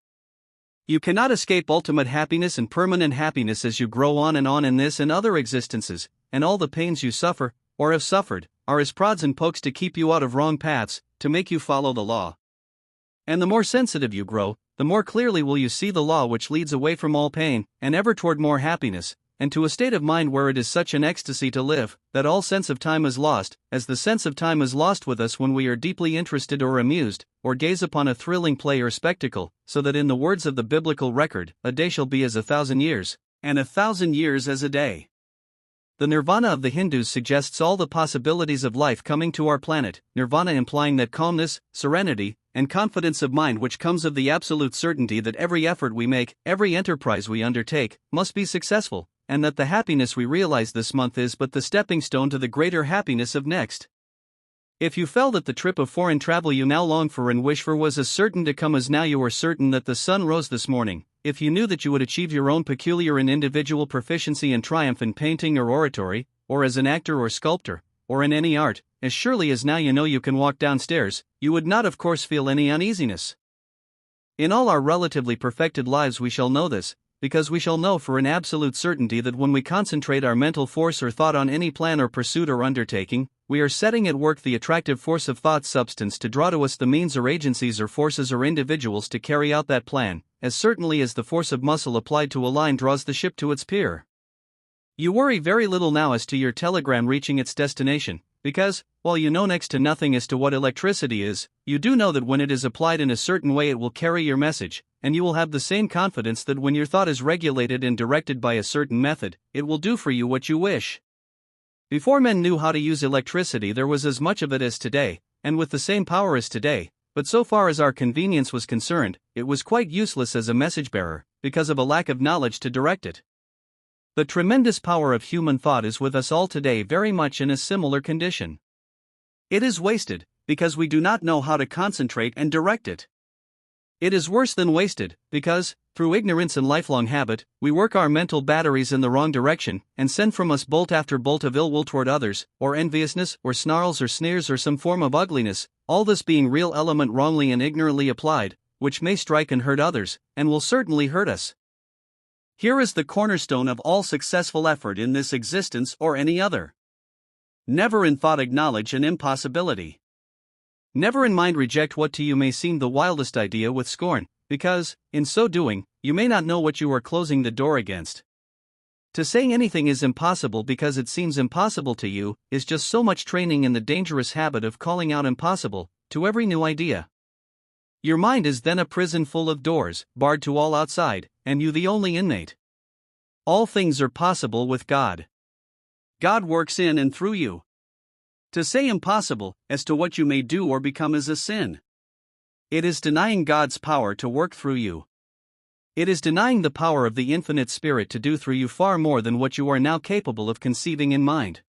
You cannot escape ultimate happiness and permanent happiness as you grow on in this and other existences, and all the pains you suffer, or have suffered, are as prods and pokes to keep you out of wrong paths, to make you follow the law. And the more sensitive you grow, the more clearly will you see the law which leads away from all pain, and ever toward more happiness, and to a state of mind where it is such an ecstasy to live, that all sense of time is lost, as the sense of time is lost with us when we are deeply interested or amused, or gaze upon a thrilling play or spectacle, so that in the words of the biblical record, a day shall be as 1,000 years, and 1,000 years as a day. The nirvana of the Hindus suggests all the possibilities of life coming to our planet, nirvana implying that calmness, serenity, and confidence of mind which comes of the absolute certainty that every effort we make, every enterprise we undertake, must be successful, and that the happiness we realize this month is but the stepping stone to the greater happiness of next. If you felt that the trip of foreign travel you now long for and wish for was as certain to come as now you are certain that the sun rose this morning, if you knew that you would achieve your own peculiar and individual proficiency and triumph in painting or oratory, or as an actor or sculptor, or in any art, as surely as now you know you can walk downstairs, you would not of course feel any uneasiness. In all our relatively perfected lives we shall know this, because we shall know for an absolute certainty that when we concentrate our mental force or thought on any plan or pursuit or undertaking, we are setting at work the attractive force of thought substance to draw to us the means or agencies or forces or individuals to carry out that plan, as certainly as the force of muscle applied to a line draws the ship to its pier. You worry very little now as to your telegram reaching its destination, because, while you know next to nothing as to what electricity is, you do know that when it is applied in a certain way it will carry your message, and you will have the same confidence that when your thought is regulated and directed by a certain method, it will do for you what you wish. Before men knew how to use electricity there was as much of it as today, and with the same power as today, but so far as our convenience was concerned, it was quite useless as a message bearer, because of a lack of knowledge to direct it. The tremendous power of human thought is with us all today very much in a similar condition. It is wasted, because we do not know how to concentrate and direct it. It is worse than wasted, because, through ignorance and lifelong habit, we work our mental batteries in the wrong direction, and send from us bolt after bolt of ill will toward others, or enviousness, or snarls or sneers or some form of ugliness, all this being real element wrongly and ignorantly applied, which may strike and hurt others, and will certainly hurt us. Here is the cornerstone of all successful effort in this existence or any other. Never in thought acknowledge an impossibility. Never in mind reject what to you may seem the wildest idea with scorn, because, in so doing, you may not know what you are closing the door against. To say anything is impossible because it seems impossible to you is just so much training in the dangerous habit of calling out impossible to every new idea. Your mind is then a prison full of doors, barred to all outside, and you the only inmate. All things are possible with God. God works in and through you. To say impossible as to what you may do or become is a sin. It is denying God's power to work through you. It is denying the power of the infinite Spirit to do through you far more than what you are now capable of conceiving in mind.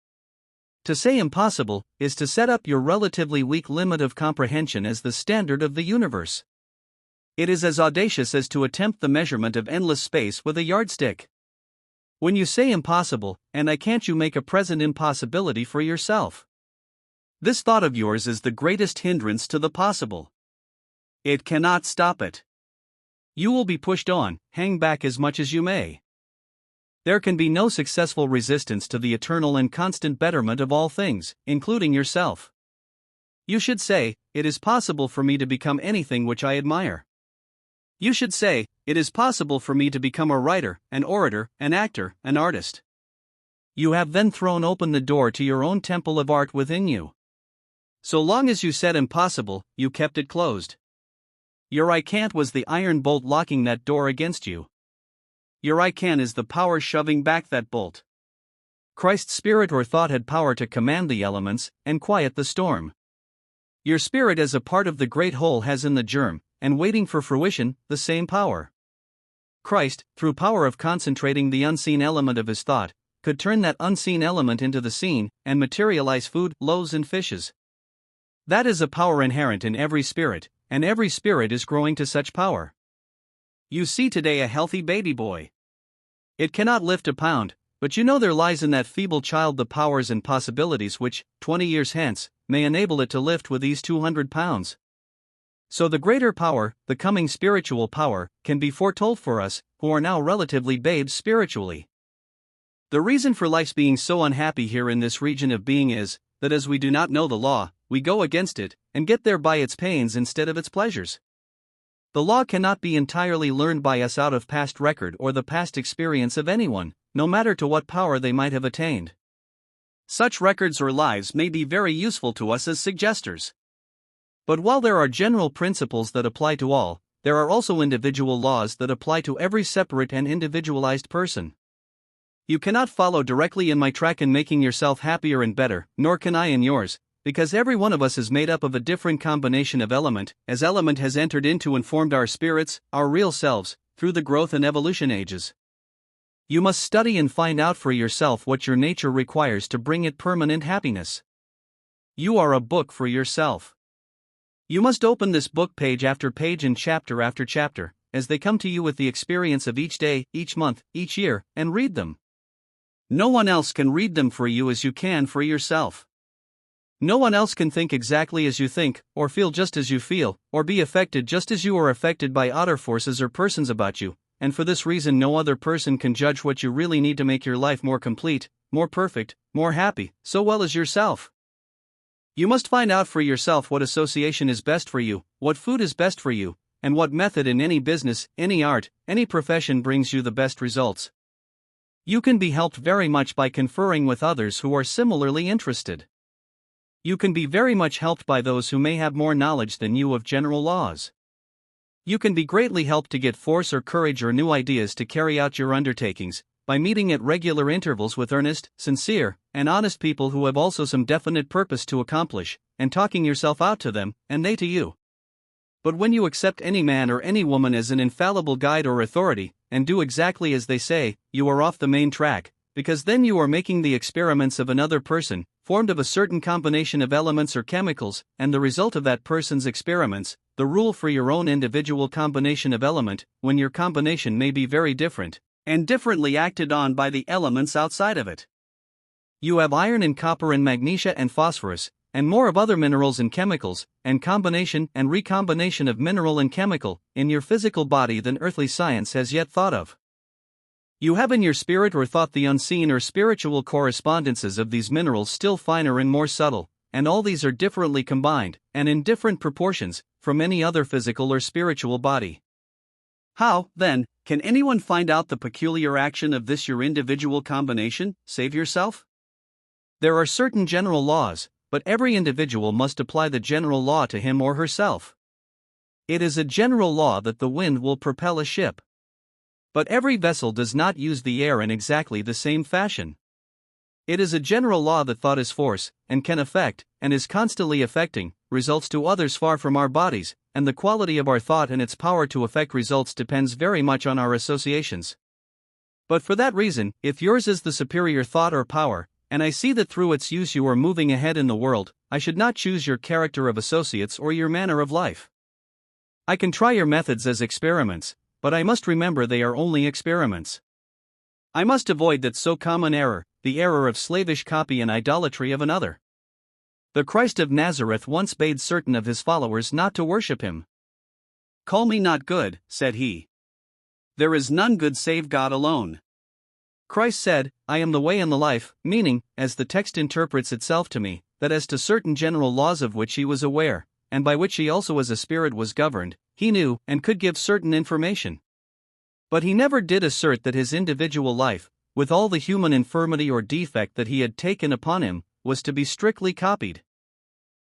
To say impossible is to set up your relatively weak limit of comprehension as the standard of the universe. It is as audacious as to attempt the measurement of endless space with a yardstick. When you say impossible, and I can't, you make a present impossibility for yourself. This thought of yours is the greatest hindrance to the possible. It cannot stop it. You will be pushed on, hang back as much as you may. There can be no successful resistance to the eternal and constant betterment of all things, including yourself. You should say, it is possible for me to become anything which I admire. You should say, it is possible for me to become a writer, an orator, an actor, an artist. You have then thrown open the door to your own temple of art within you. So long as you said impossible, you kept it closed. Your I can't was the iron bolt locking that door against you. Your I can is the power shoving back that bolt. Christ's spirit or thought had power to command the elements and quiet the storm. Your spirit as a part of the great whole has in the germ, and waiting for fruition, the same power. Christ, through power of concentrating the unseen element of his thought, could turn that unseen element into the seen, and materialize food, loaves and fishes. That is a power inherent in every spirit, and every spirit is growing to such power. You see today a healthy baby boy. It cannot lift a pound, but you know there lies in that feeble child the powers and possibilities which, 20 years hence, may enable it to lift with ease 200 pounds. So the greater power, the coming spiritual power, can be foretold for us, who are now relatively babes spiritually. The reason for life's being so unhappy here in this region of being is, that as we do not know the law, we go against it, and get there by its pains instead of its pleasures. The law cannot be entirely learned by us out of past record or the past experience of anyone, no matter to what power they might have attained. Such records or lives may be very useful to us as suggesters. But while there are general principles that apply to all, there are also individual laws that apply to every separate and individualized person. You cannot follow directly in my track in making yourself happier and better, nor can I in yours, because every one of us is made up of a different combination of element, as element has entered into and formed our spirits, our real selves, through the growth and evolution ages. You must study and find out for yourself what your nature requires to bring it permanent happiness. You are a book for yourself. You must open this book page after page and chapter after chapter, as they come to you with the experience of each day, each month, each year, and read them. No one else can read them for you as you can for yourself. No one else can think exactly as you think, or feel just as you feel, or be affected just as you are affected by outer forces or persons about you, and for this reason no other person can judge what you really need to make your life more complete, more perfect, more happy, so well as yourself. You must find out for yourself what association is best for you, what food is best for you, and what method in any business, any art, any profession brings you the best results. You can be helped very much by conferring with others who are similarly interested. You can be very much helped by those who may have more knowledge than you of general laws. You can be greatly helped to get force or courage or new ideas to carry out your undertakings, by meeting at regular intervals with earnest, sincere, and honest people who have also some definite purpose to accomplish, and talking yourself out to them, and they to you. But when you accept any man or any woman as an infallible guide or authority, and do exactly as they say, you are off the main track, because then you are making the experiments of another person, formed of a certain combination of elements or chemicals, and the result of that person's experiments, the rule for your own individual combination of element, when your combination may be very different, and differently acted on by the elements outside of it. You have iron and copper and magnesia and phosphorus, and more of other minerals and chemicals, and combination and recombination of mineral and chemical, in your physical body than earthly science has yet thought of. You have in your spirit or thought the unseen or spiritual correspondences of these minerals still finer and more subtle, and all these are differently combined, and in different proportions, from any other physical or spiritual body. How, then, can anyone find out the peculiar action of this your individual combination, save yourself? There are certain general laws, but every individual must apply the general law to him or herself. It is a general law that the wind will propel a ship. But every vessel does not use the air in exactly the same fashion. It is a general law that thought is force, and can affect, and is constantly affecting, results to others far from our bodies, and the quality of our thought and its power to affect results depends very much on our associations. But for that reason, if yours is the superior thought or power, and I see that through its use you are moving ahead in the world, I should not choose your character of associates or your manner of life. I can try your methods as experiments, but I must remember they are only experiments. I must avoid that so common error, the error of slavish copy and idolatry of another. The Christ of Nazareth once bade certain of his followers not to worship him. "Call me not good," said he. "There is none good save God alone." Christ said, "I am the way and the life," meaning, as the text interprets itself to me, that as to certain general laws of which he was aware, and by which he also as a spirit was governed, he knew and could give certain information. But he never did assert that his individual life, with all the human infirmity or defect that he had taken upon him, was to be strictly copied.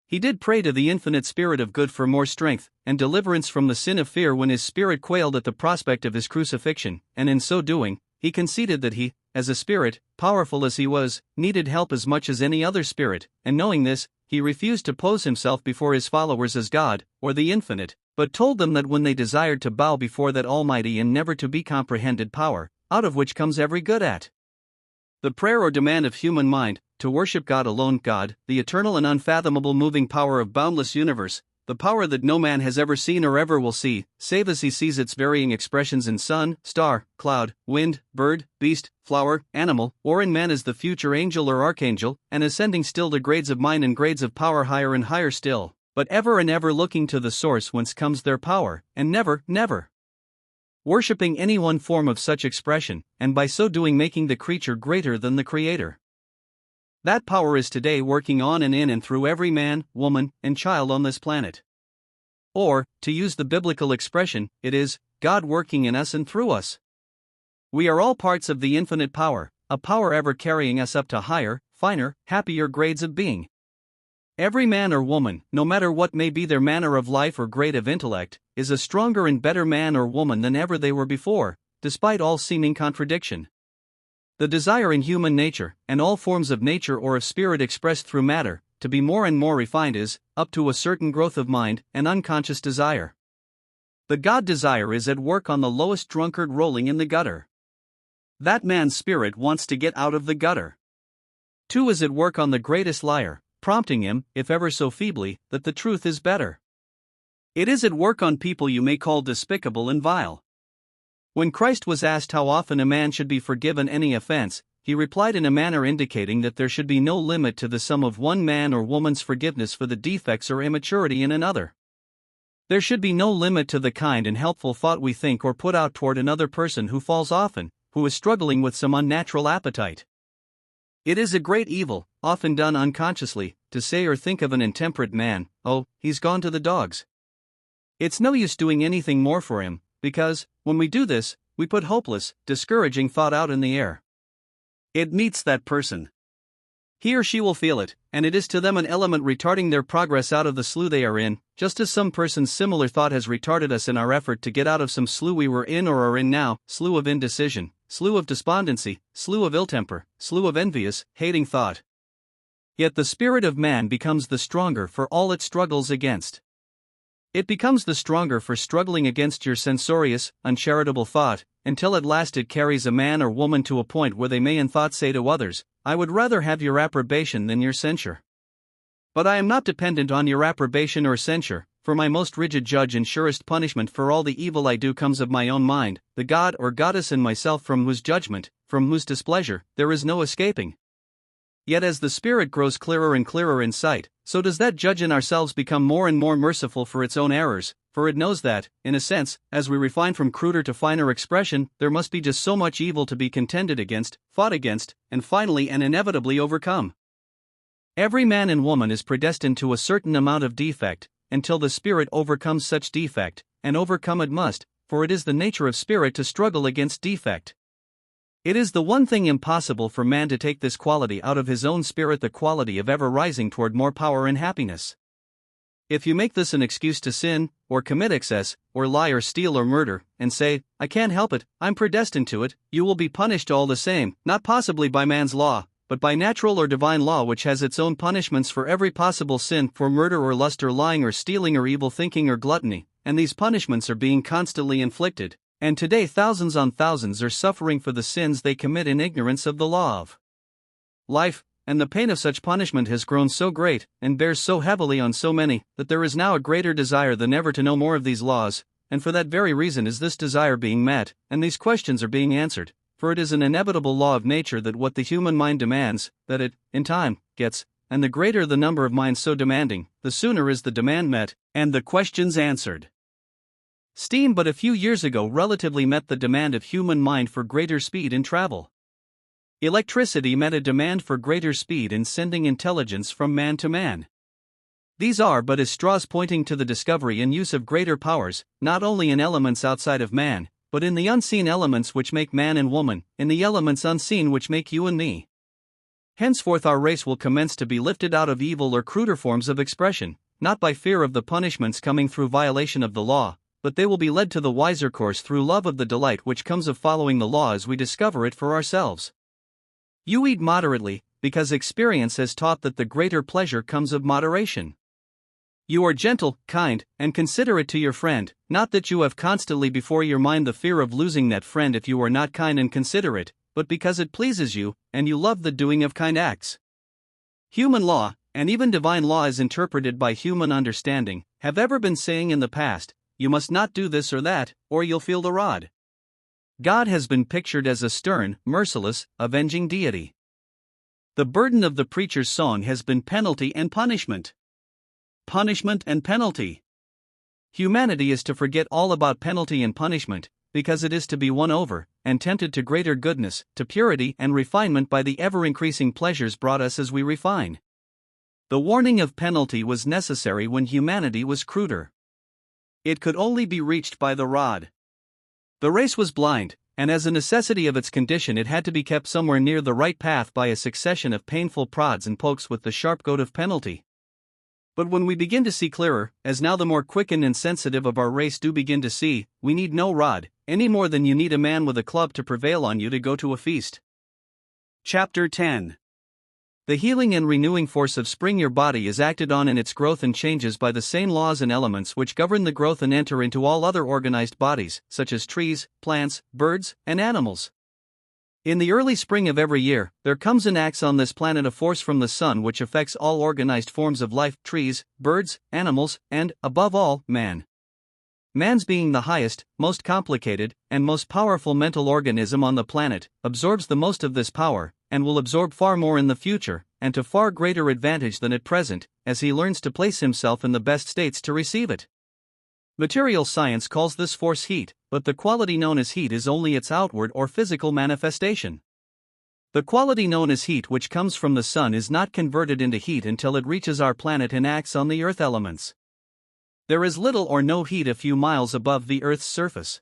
He did pray to the infinite Spirit of good for more strength and deliverance from the sin of fear when his spirit quailed at the prospect of his crucifixion, and in so doing, he conceded that he, as a spirit, powerful as he was, needed help as much as any other spirit, and knowing this, he refused to pose himself before his followers as God, or the infinite, but told them that when they desired to bow before that almighty and never to be comprehended power, out of which comes every good at the prayer or demand of human mind, to worship God alone, God, the eternal and unfathomable moving power of boundless universe, the power that no man has ever seen or ever will see, save as he sees its varying expressions in sun, star, cloud, wind, bird, beast, flower, animal, or in man as the future angel or archangel, and ascending still to grades of mind and grades of power higher and higher still, but ever and ever looking to the source whence comes their power, and never, never worshipping any one form of such expression, and by so doing making the creature greater than the Creator. That power is today working on and in and through every man, woman, and child on this planet. Or, to use the biblical expression, it is God working in us and through us. We are all parts of the infinite power, a power ever carrying us up to higher, finer, happier grades of being. Every man or woman, no matter what may be their manner of life or grade of intellect, is a stronger and better man or woman than ever they were before, despite all seeming contradiction. The desire in human nature, and all forms of nature or of spirit expressed through matter, to be more and more refined is, up to a certain growth of mind, an unconscious desire. The God desire is at work on the lowest drunkard rolling in the gutter. That man's spirit wants to get out of the gutter. 2 is at work on the greatest liar, prompting him, if ever so feebly, that the truth is better. It is at work on people you may call despicable and vile. When Christ was asked how often a man should be forgiven any offense, he replied in a manner indicating that there should be no limit to the sum of one man or woman's forgiveness for the defects or immaturity in another. There should be no limit to the kind and helpful thought we think or put out toward another person who falls often, who is struggling with some unnatural appetite. It is a great evil, often done unconsciously, to say or think of an intemperate man, "Oh, he's gone to the dogs." It's no use doing anything more for him, because, when we do this, we put hopeless, discouraging thought out in the air. It meets that person. He or she will feel it, and it is to them an element retarding their progress out of the slough they are in, just as some person's similar thought has retarded us in our effort to get out of some slough we were in or are in now, slough of indecision, slough of despondency, slough of ill temper, slough of envious, hating thought. Yet the spirit of man becomes the stronger for all it struggles against. It becomes the stronger for struggling against your censorious, uncharitable thought, until at last it carries a man or woman to a point where they may in thought say to others, "I would rather have your approbation than your censure." But I am not dependent on your approbation or censure, for my most rigid judge and surest punishment for all the evil I do comes of my own mind, the God or Goddess in myself from whose judgment, from whose displeasure, there is no escaping. Yet as the Spirit grows clearer and clearer in sight, so does that judge in ourselves become more and more merciful for its own errors, for it knows that, in a sense, as we refine from cruder to finer expression, there must be just so much evil to be contended against, fought against, and finally and inevitably overcome. Every man and woman is predestined to a certain amount of defect, until the Spirit overcomes such defect, and overcome it must, for it is the nature of Spirit to struggle against defect. It is the one thing impossible for man to take this quality out of his own spirit, the quality of ever rising toward more power and happiness. If you make this an excuse to sin, or commit excess, or lie or steal or murder, and say, "I can't help it, I'm predestined to it," you will be punished all the same, not possibly by man's law, but by natural or divine law, which has its own punishments for every possible sin, for murder or lust or lying or stealing or evil thinking or gluttony, and these punishments are being constantly inflicted. And today thousands on thousands are suffering for the sins they commit in ignorance of the law of life, and the pain of such punishment has grown so great, and bears so heavily on so many, that there is now a greater desire than ever to know more of these laws, and for that very reason is this desire being met, and these questions are being answered, for it is an inevitable law of nature that what the human mind demands, that it, in time, gets, and the greater the number of minds so demanding, the sooner is the demand met, and the questions answered. Steam but a few years ago relatively met the demand of human mind for greater speed in travel. Electricity met a demand for greater speed in sending intelligence from man to man. These are but as straws pointing to the discovery and use of greater powers, not only in elements outside of man, but in the unseen elements which make man and woman, in the elements unseen which make you and me. Henceforth our race will commence to be lifted out of evil or cruder forms of expression, not by fear of the punishments coming through violation of the law, but they will be led to the wiser course through love of the delight which comes of following the law as we discover it for ourselves. You eat moderately, because experience has taught that the greater pleasure comes of moderation. You are gentle, kind, and considerate to your friend, not that you have constantly before your mind the fear of losing that friend if you are not kind and considerate, but because it pleases you, and you love the doing of kind acts. Human law, and even divine law as interpreted by human understanding, have ever been saying in the past, "You must not do this or that, or you'll feel the rod." God has been pictured as a stern, merciless, avenging deity. The burden of the preacher's song has been penalty and punishment. Punishment and penalty. Humanity is to forget all about penalty and punishment, because it is to be won over, and tempted to greater goodness, to purity and refinement by the ever-increasing pleasures brought us as we refine. The warning of penalty was necessary when humanity was cruder. It could only be reached by the rod. The race was blind, and as a necessity of its condition it had to be kept somewhere near the right path by a succession of painful prods and pokes with the sharp goad of penalty. But when we begin to see clearer, as now the more quickened and sensitive of our race do begin to see, we need no rod, any more than you need a man with a club to prevail on you to go to a feast. Chapter 10. The healing and renewing force of spring your body is acted on in its growth and changes by the same laws and elements which govern the growth and enter into all other organized bodies, such as trees, plants, birds, and animals. In the early spring of every year, there comes and acts on this planet a force from the sun which affects all organized forms of life, trees, birds, animals, and, above all, man. Man's being the highest, most complicated, and most powerful mental organism on the planet, absorbs the most of this power, and will absorb far more in the future, and to far greater advantage than at present, as he learns to place himself in the best states to receive it. Material science calls this force heat, but the quality known as heat is only its outward or physical manifestation. The quality known as heat which comes from the sun is not converted into heat until it reaches our planet and acts on the earth elements. There is little or no heat a few miles above the earth's surface.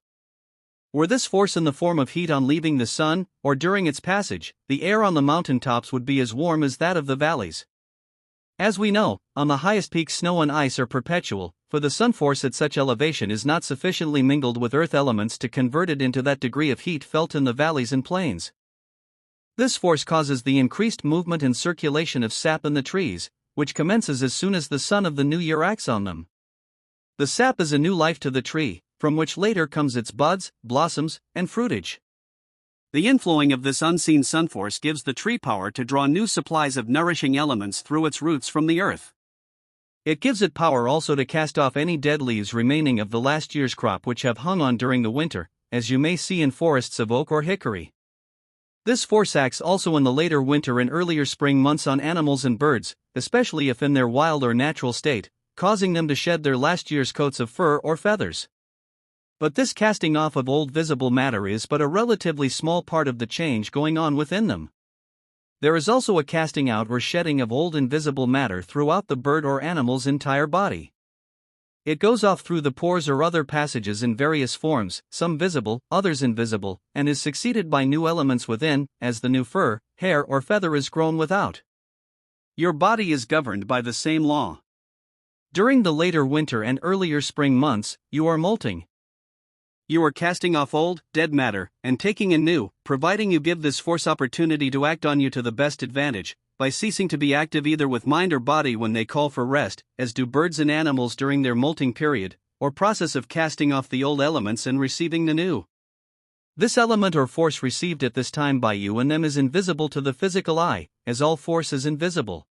Were this force in the form of heat on leaving the sun, or during its passage, the air on the mountain tops would be as warm as that of the valleys. As we know, on the highest peaks snow and ice are perpetual, for the sun force at such elevation is not sufficiently mingled with earth elements to convert it into that degree of heat felt in the valleys and plains. This force causes the increased movement and circulation of sap in the trees, which commences as soon as the sun of the new year acts on them. The sap is a new life to the tree, from which later comes its buds, blossoms, and fruitage. The inflowing of this unseen sun force gives the tree power to draw new supplies of nourishing elements through its roots from the earth. It gives it power also to cast off any dead leaves remaining of the last year's crop which have hung on during the winter, as you may see in forests of oak or hickory. This force acts also in the later winter and earlier spring months on animals and birds, especially if in their wild or natural state, causing them to shed their last year's coats of fur or feathers. But this casting off of old visible matter is but a relatively small part of the change going on within them. There is also a casting out or shedding of old invisible matter throughout the bird or animal's entire body. It goes off through the pores or other passages in various forms, some visible, others invisible, and is succeeded by new elements within, as the new fur, hair, or feather is grown without. Your body is governed by the same law. During the later winter and earlier spring months, you are molting. You are casting off old, dead matter, and taking in new, providing you give this force opportunity to act on you to the best advantage, by ceasing to be active either with mind or body when they call for rest, as do birds and animals during their molting period, or process of casting off the old elements and receiving the new. This element or force received at this time by you and them is invisible to the physical eye, as all force is invisible.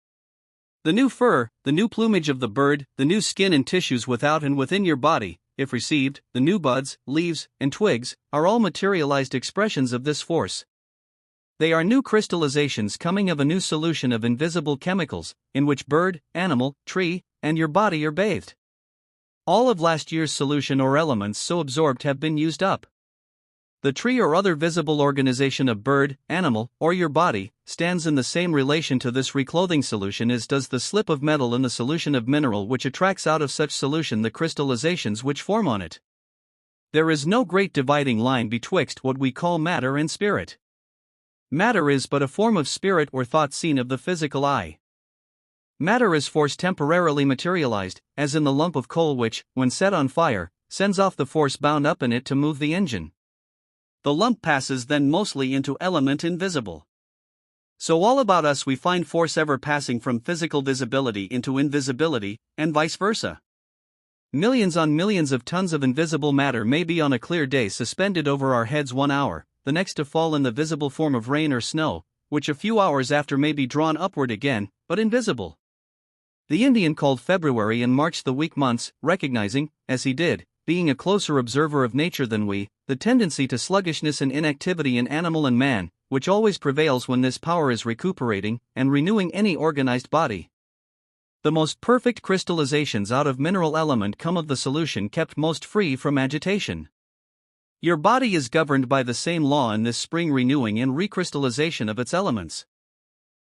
The new fur, the new plumage of the bird, the new skin and tissues without and within your body, if received, the new buds, leaves, and twigs, are all materialized expressions of this force. They are new crystallizations coming of a new solution of invisible chemicals, in which bird, animal, tree, and your body are bathed. All of last year's solution or elements so absorbed have been used up. The tree or other visible organization of bird, animal, or your body, stands in the same relation to this reclothing solution as does the slip of metal in the solution of mineral which attracts out of such solution the crystallizations which form on it. There is no great dividing line betwixt what we call matter and spirit. Matter is but a form of spirit or thought seen of the physical eye. Matter is force temporarily materialized, as in the lump of coal which, when set on fire, sends off the force bound up in it to move the engine. The lump passes then mostly into element invisible. So all about us we find force ever passing from physical visibility into invisibility, and vice versa. Millions on millions of tons of invisible matter may be on a clear day suspended over our heads 1 hour, the next to fall in the visible form of rain or snow, which a few hours after may be drawn upward again, but invisible. The Indian called February and March the weak months, recognizing, as he did, being a closer observer of nature than we, the tendency to sluggishness and inactivity in animal and man, which always prevails when this power is recuperating and renewing any organized body. The most perfect crystallizations out of mineral element come of the solution kept most free from agitation. Your body is governed by the same law in this spring renewing and recrystallization of its elements.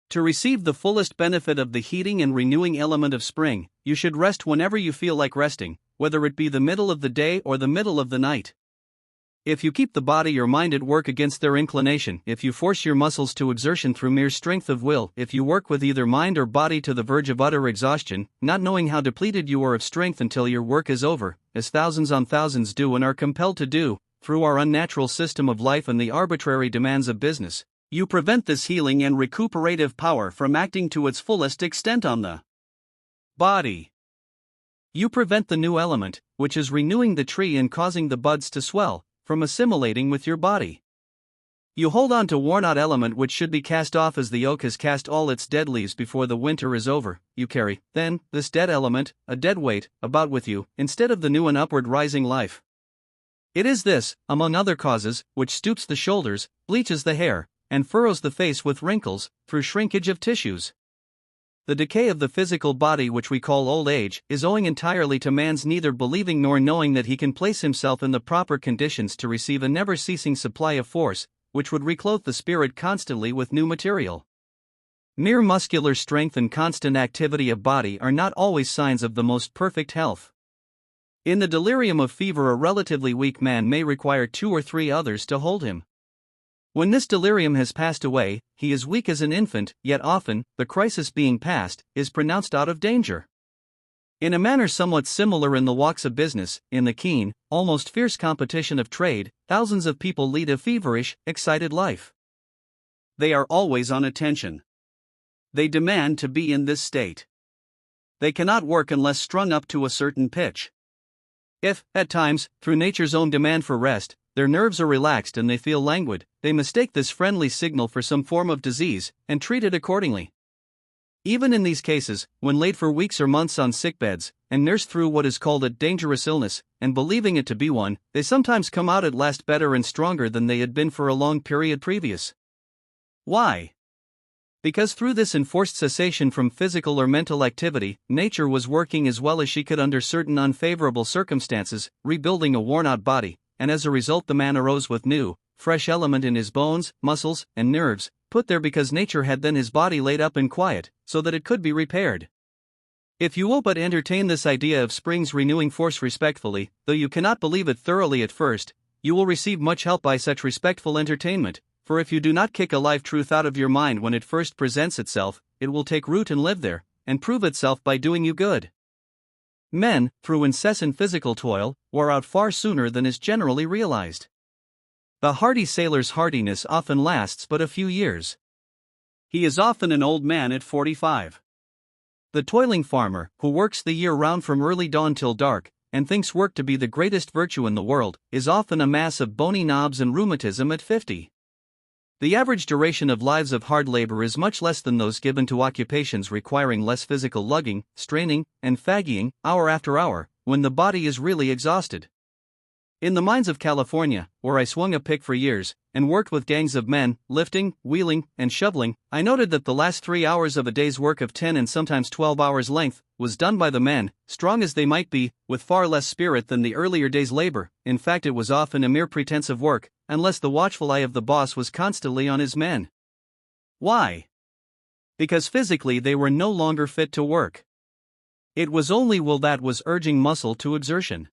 To receive the fullest benefit of the heating and renewing element of spring, you should rest whenever you feel like resting, whether it be the middle of the day or the middle of the night. If you keep the body or mind at work against their inclination, if you force your muscles to exertion through mere strength of will, if you work with either mind or body to the verge of utter exhaustion, not knowing how depleted you are of strength until your work is over, as thousands on thousands do and are compelled to do, through our unnatural system of life and the arbitrary demands of business, you prevent this healing and recuperative power from acting to its fullest extent on the body. You prevent the new element, which is renewing the tree and causing the buds to swell, from assimilating with your body. You hold on to worn-out element which should be cast off as the oak has cast all its dead leaves before the winter is over. You carry, then, this dead element, a dead weight, about with you, instead of the new and upward rising life. It is this, among other causes, which stoops the shoulders, bleaches the hair, and furrows the face with wrinkles, through shrinkage of tissues. The decay of the physical body which we call old age is owing entirely to man's neither believing nor knowing that he can place himself in the proper conditions to receive a never-ceasing supply of force, which would reclothe the spirit constantly with new material. Mere muscular strength and constant activity of body are not always signs of the most perfect health. In the delirium of fever a relatively weak man may require 2 or 3 others to hold him. When this delirium has passed away, he is weak as an infant, yet often, the crisis being past, is pronounced out of danger. In a manner somewhat similar in the walks of business, in the keen, almost fierce competition of trade, thousands of people lead a feverish, excited life. They are always on attention. They demand to be in this state. They cannot work unless strung up to a certain pitch. If, at times, through nature's own demand for rest, their nerves are relaxed and they feel languid, they mistake this friendly signal for some form of disease, and treat it accordingly. Even in these cases, when laid for weeks or months on sickbeds, and nursed through what is called a dangerous illness, and believing it to be one, they sometimes come out at last better and stronger than they had been for a long period previous. Why? Because through this enforced cessation from physical or mental activity, nature was working as well as she could under certain unfavorable circumstances, rebuilding a worn-out body, and as a result the man arose with new, fresh element in his bones, muscles, and nerves, put there because nature had then his body laid up in quiet, so that it could be repaired. If you will but entertain this idea of spring's renewing force respectfully, though you cannot believe it thoroughly at first, you will receive much help by such respectful entertainment, for if you do not kick a live truth out of your mind when it first presents itself, it will take root and live there, and prove itself by doing you good. Men, through incessant physical toil, wear out far sooner than is generally realized. The hardy sailor's hardiness often lasts but a few years. He is often an old man at 45. The toiling farmer, who works the year round from early dawn till dark, and thinks work to be the greatest virtue in the world, is often a mass of bony knobs and rheumatism at 50. The average duration of lives of hard labor is much less than those given to occupations requiring less physical lugging, straining, and fagging, hour after hour, when the body is really exhausted. In the mines of California, where I swung a pick for years, and worked with gangs of men, lifting, wheeling, and shoveling, I noted that the last 3 hours of a day's work of 10 and sometimes 12 hours length, was done by the men, strong as they might be, with far less spirit than the earlier day's labor. In fact, it was often a mere pretense of work, unless the watchful eye of the boss was constantly on his men. Why? Because physically they were no longer fit to work. It was only will that was urging muscle to exertion.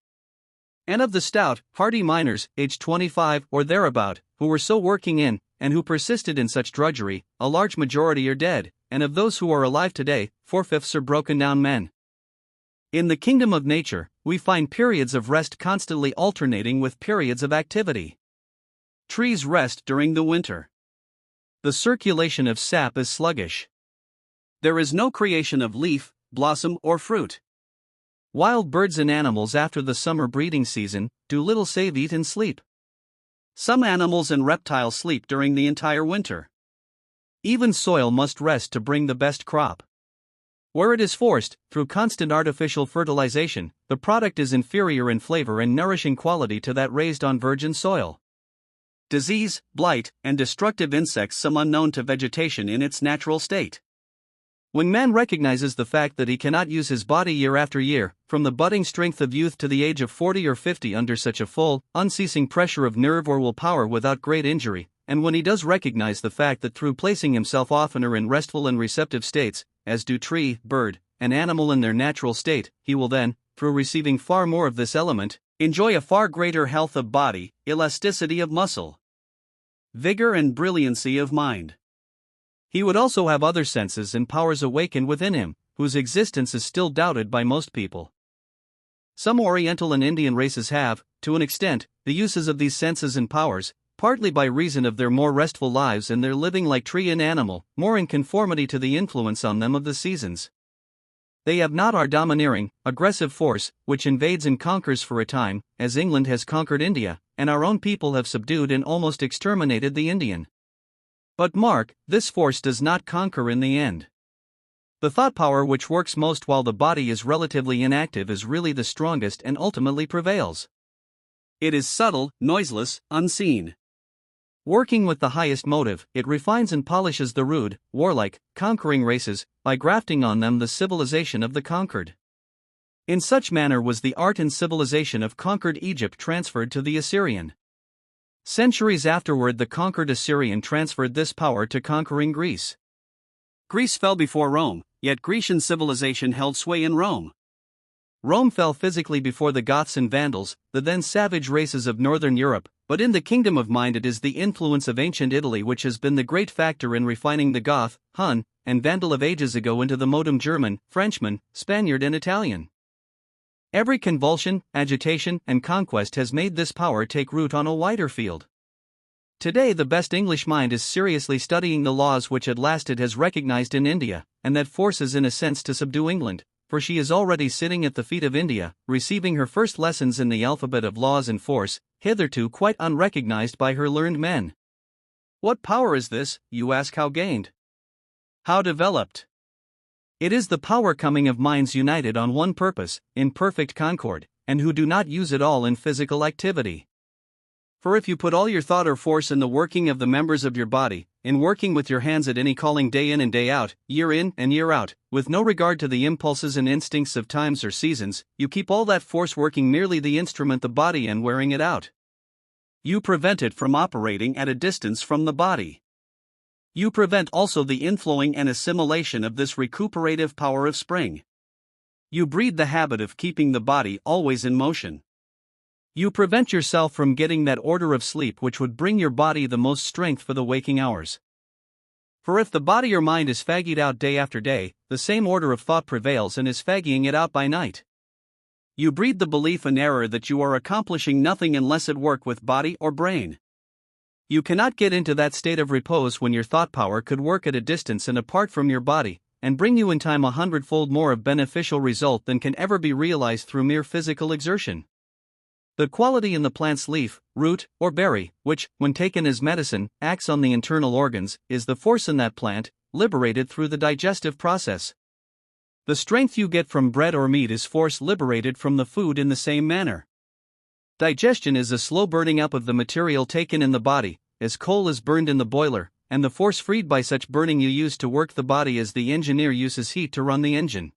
And of the stout, hardy miners, aged 25 or thereabout, who were so working in, and who persisted in such drudgery, a large majority are dead, and of those who are alive today, 4/5 are broken down men. In the kingdom of nature, we find periods of rest constantly alternating with periods of activity. Trees rest during the winter. The circulation of sap is sluggish. There is no creation of leaf, blossom, or fruit. Wild birds and animals after the summer breeding season do little save eat and sleep. Some animals and reptiles sleep during the entire winter. Even soil must rest to bring the best crop. Where it is forced, through constant artificial fertilization, the product is inferior in flavor and nourishing quality to that raised on virgin soil. Disease, blight, and destructive insects some unknown to vegetation in its natural state. When man recognizes the fact that he cannot use his body year after year, from the budding strength of youth to the age of 40 or 50 under such a full, unceasing pressure of nerve or will power without great injury, and when he does recognize the fact that through placing himself oftener in restful and receptive states, as do tree, bird, and animal in their natural state, he will then, through receiving far more of this element, enjoy a far greater health of body, elasticity of muscle, vigor and brilliancy of mind. He would also have other senses and powers awakened within him, whose existence is still doubted by most people. Some Oriental and Indian races have, to an extent, the uses of these senses and powers, partly by reason of their more restful lives and their living like tree and animal, more in conformity to the influence on them of the seasons. They have not our domineering, aggressive force, which invades and conquers for a time, as England has conquered India, and our own people have subdued and almost exterminated the Indian. But mark, this force does not conquer in the end. The thought power which works most while the body is relatively inactive is really the strongest and ultimately prevails. It is subtle, noiseless, unseen. Working with the highest motive, it refines and polishes the rude, warlike, conquering races, by grafting on them the civilization of the conquered. In such manner was the art and civilization of conquered Egypt transferred to the Assyrian. Centuries afterward the conquered Assyrian transferred this power to conquering Greece. Greece fell before Rome, yet Grecian civilization held sway in Rome. Rome fell physically before the Goths and Vandals, the then savage races of northern Europe, but in the kingdom of mind it is the influence of ancient Italy which has been the great factor in refining the Goth, Hun, and Vandal of ages ago into the modem German, Frenchman, Spaniard and Italian. Every convulsion, agitation, and conquest has made this power take root on a wider field. Today the best English mind is seriously studying the laws which at last it has recognized in India, and that forces in a sense to subdue England, for she is already sitting at the feet of India, receiving her first lessons in the alphabet of laws and force, hitherto quite unrecognized by her learned men. What power is this, you ask? How gained? How developed? It is the power coming of minds united on one purpose, in perfect concord, and who do not use it all in physical activity. For if you put all your thought or force in the working of the members of your body, in working with your hands at any calling day in and day out, year in and year out, with no regard to the impulses and instincts of times or seasons, you keep all that force working merely the instrument the body and wearing it out. You prevent it from operating at a distance from the body. You prevent also the inflowing and assimilation of this recuperative power of spring. You breed the habit of keeping the body always in motion. You prevent yourself from getting that order of sleep which would bring your body the most strength for the waking hours. For if the body or mind is faggied out day after day, the same order of thought prevails and is fagging it out by night. You breed the belief and error that you are accomplishing nothing unless at work with body or brain. You cannot get into that state of repose when your thought power could work at a distance and apart from your body, and bring you in time 100-fold more of beneficial result than can ever be realized through mere physical exertion. The quality in the plant's leaf, root, or berry, which, when taken as medicine, acts on the internal organs, is the force in that plant, liberated through the digestive process. The strength you get from bread or meat is force liberated from the food in the same manner. Digestion is a slow burning up of the material taken in the body, as coal is burned in the boiler, and the force freed by such burning you use to work the body as the engineer uses heat to run the engine.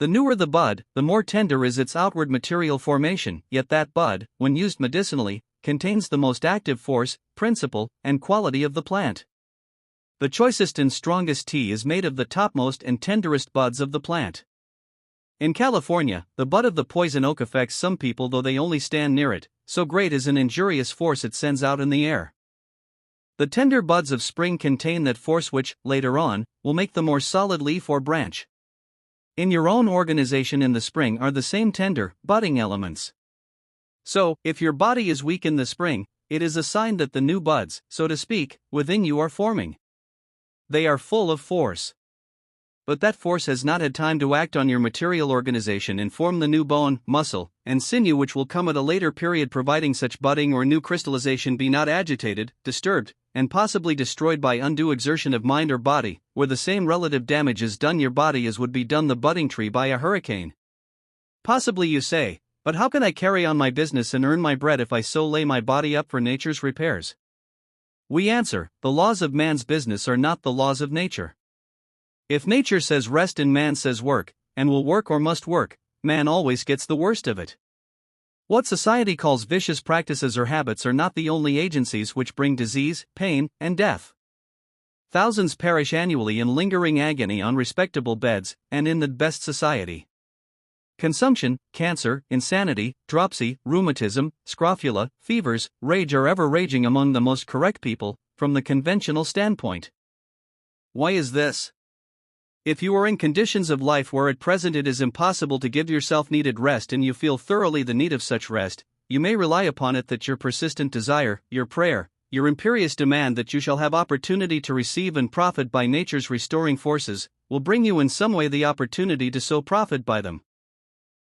The newer the bud, the more tender is its outward material formation, yet that bud, when used medicinally, contains the most active force, principle, and quality of the plant. The choicest and strongest tea is made of the topmost and tenderest buds of the plant. In California, the bud of the poison oak affects some people though they only stand near it, so great is an injurious force it sends out in the air. The tender buds of spring contain that force which, later on, will make the more solid leaf or branch. In your own organization in the spring are the same tender, budding elements. So, if your body is weak in the spring, it is a sign that the new buds, so to speak, within you are forming. They are full of force. But that force has not had time to act on your material organization and form the new bone, muscle, and sinew which will come at a later period, providing such budding or new crystallization be not agitated, disturbed, and possibly destroyed by undue exertion of mind or body, where the same relative damage is done your body as would be done the budding tree by a hurricane. Possibly you say, but how can I carry on my business and earn my bread if I so lay my body up for nature's repairs? We answer, the laws of man's business are not the laws of nature. If nature says rest and man says work, and will work or must work, man always gets the worst of it. What society calls vicious practices or habits are not the only agencies which bring disease, pain, and death. Thousands perish annually in lingering agony on respectable beds, and in the best society. Consumption, cancer, insanity, dropsy, rheumatism, scrofula, fevers, rage are ever raging among the most correct people, from the conventional standpoint. Why is this? If you are in conditions of life where at present it is impossible to give yourself needed rest and you feel thoroughly the need of such rest, you may rely upon it that your persistent desire, your prayer, your imperious demand that you shall have opportunity to receive and profit by nature's restoring forces, will bring you in some way the opportunity to so profit by them.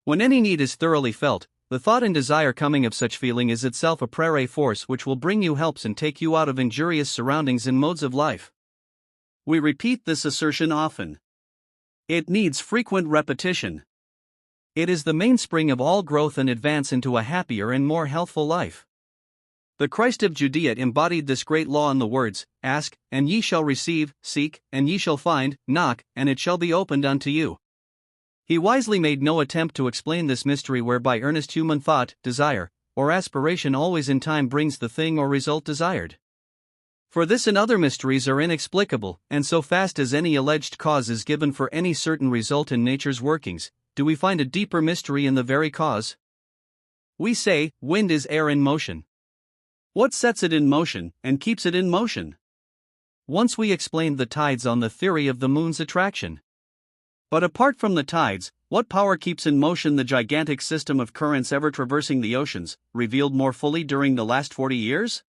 When any need is thoroughly felt, the thought and desire coming of such feeling is itself a prayer force which will bring you helps and take you out of injurious surroundings and modes of life. We repeat this assertion often. It needs frequent repetition. It is the mainspring of all growth and advance into a happier and more healthful life. The Christ of Judea embodied this great law in the words, "Ask, and ye shall receive, seek, and ye shall find, knock, and it shall be opened unto you." He wisely made no attempt to explain this mystery whereby earnest human thought, desire, or aspiration always in time brings the thing or result desired. For this and other mysteries are inexplicable, and so fast as any alleged cause is given for any certain result in nature's workings, do we find a deeper mystery in the very cause. We say, wind is air in motion. What sets it in motion, and keeps it in motion? Once we explained the tides on the theory of the moon's attraction. But apart from the tides, what power keeps in motion the gigantic system of currents ever traversing the oceans, revealed more fully during the last 40 years?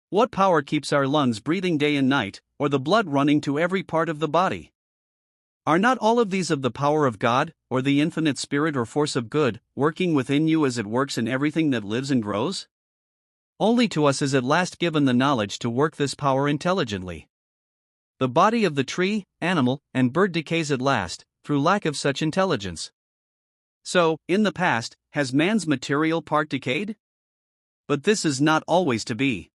What power keeps our lungs breathing day and night, or the blood running to every part of the body? Are not all of these of the power of God, or the infinite spirit or force of good, working within you as it works in everything that lives and grows? Only to us is at last given the knowledge to work this power intelligently. The body of the tree, animal, and bird decays at last, through lack of such intelligence. So, in the past, has man's material part decayed? But this is not always to be.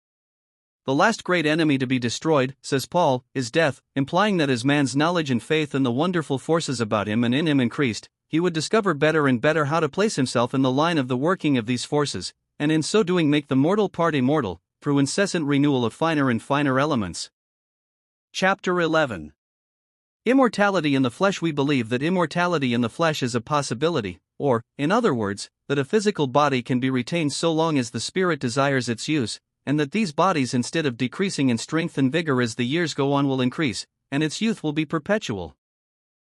The last great enemy to be destroyed, says Paul, is death, implying that as man's knowledge and faith in the wonderful forces about him and in him increased, he would discover better and better how to place himself in the line of the working of these forces, and in so doing make the mortal part immortal, through incessant renewal of finer and finer elements. Chapter 11. Immortality in the flesh. We believe that immortality in the flesh is a possibility, or, in other words, that a physical body can be retained so long as the spirit desires its use, and that these bodies, instead of decreasing in strength and vigor as the years go on, will increase, and its youth will be perpetual.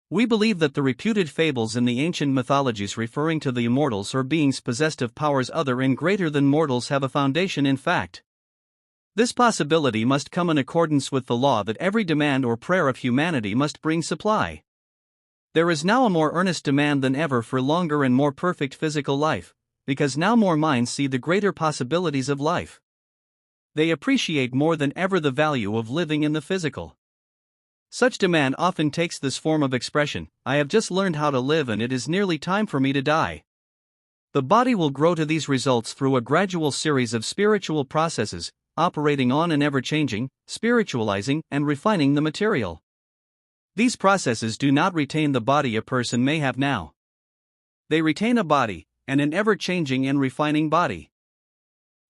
We believe that the reputed fables in the ancient mythologies referring to the immortals or beings possessed of powers other and greater than mortals have a foundation in fact. This possibility must come in accordance with the law that every demand or prayer of humanity must bring supply. There is now a more earnest demand than ever for longer and more perfect physical life, because now more minds see the greater possibilities of life. They appreciate more than ever the value of living in the physical. Such demand often takes this form of expression: I have just learned how to live and it is nearly time for me to die. The body will grow to these results through a gradual series of spiritual processes, operating on and ever-changing, spiritualizing, and refining the material. These processes do not retain the body a person may have now. They retain a body, and an ever-changing and refining body.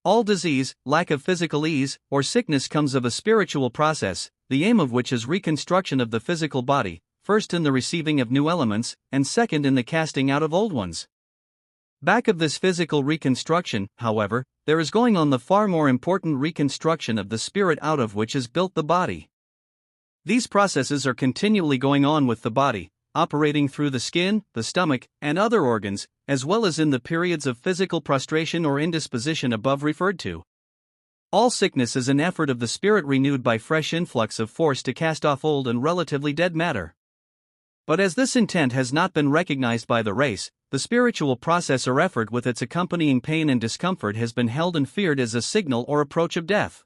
All disease, lack of physical ease, or sickness comes of a spiritual process, the aim of which is reconstruction of the physical body, first in the receiving of new elements, and second in the casting out of old ones. Back of this physical reconstruction, however, there is going on the far more important reconstruction of the spirit out of which is built the body. These processes are continually going on with the body, operating through the skin, the stomach, and other organs, as well as in the periods of physical prostration or indisposition above referred to. All sickness is an effort of the spirit renewed by fresh influx of force to cast off old and relatively dead matter. But as this intent has not been recognized by the race, the spiritual process or effort with its accompanying pain and discomfort has been held and feared as a signal or approach of death.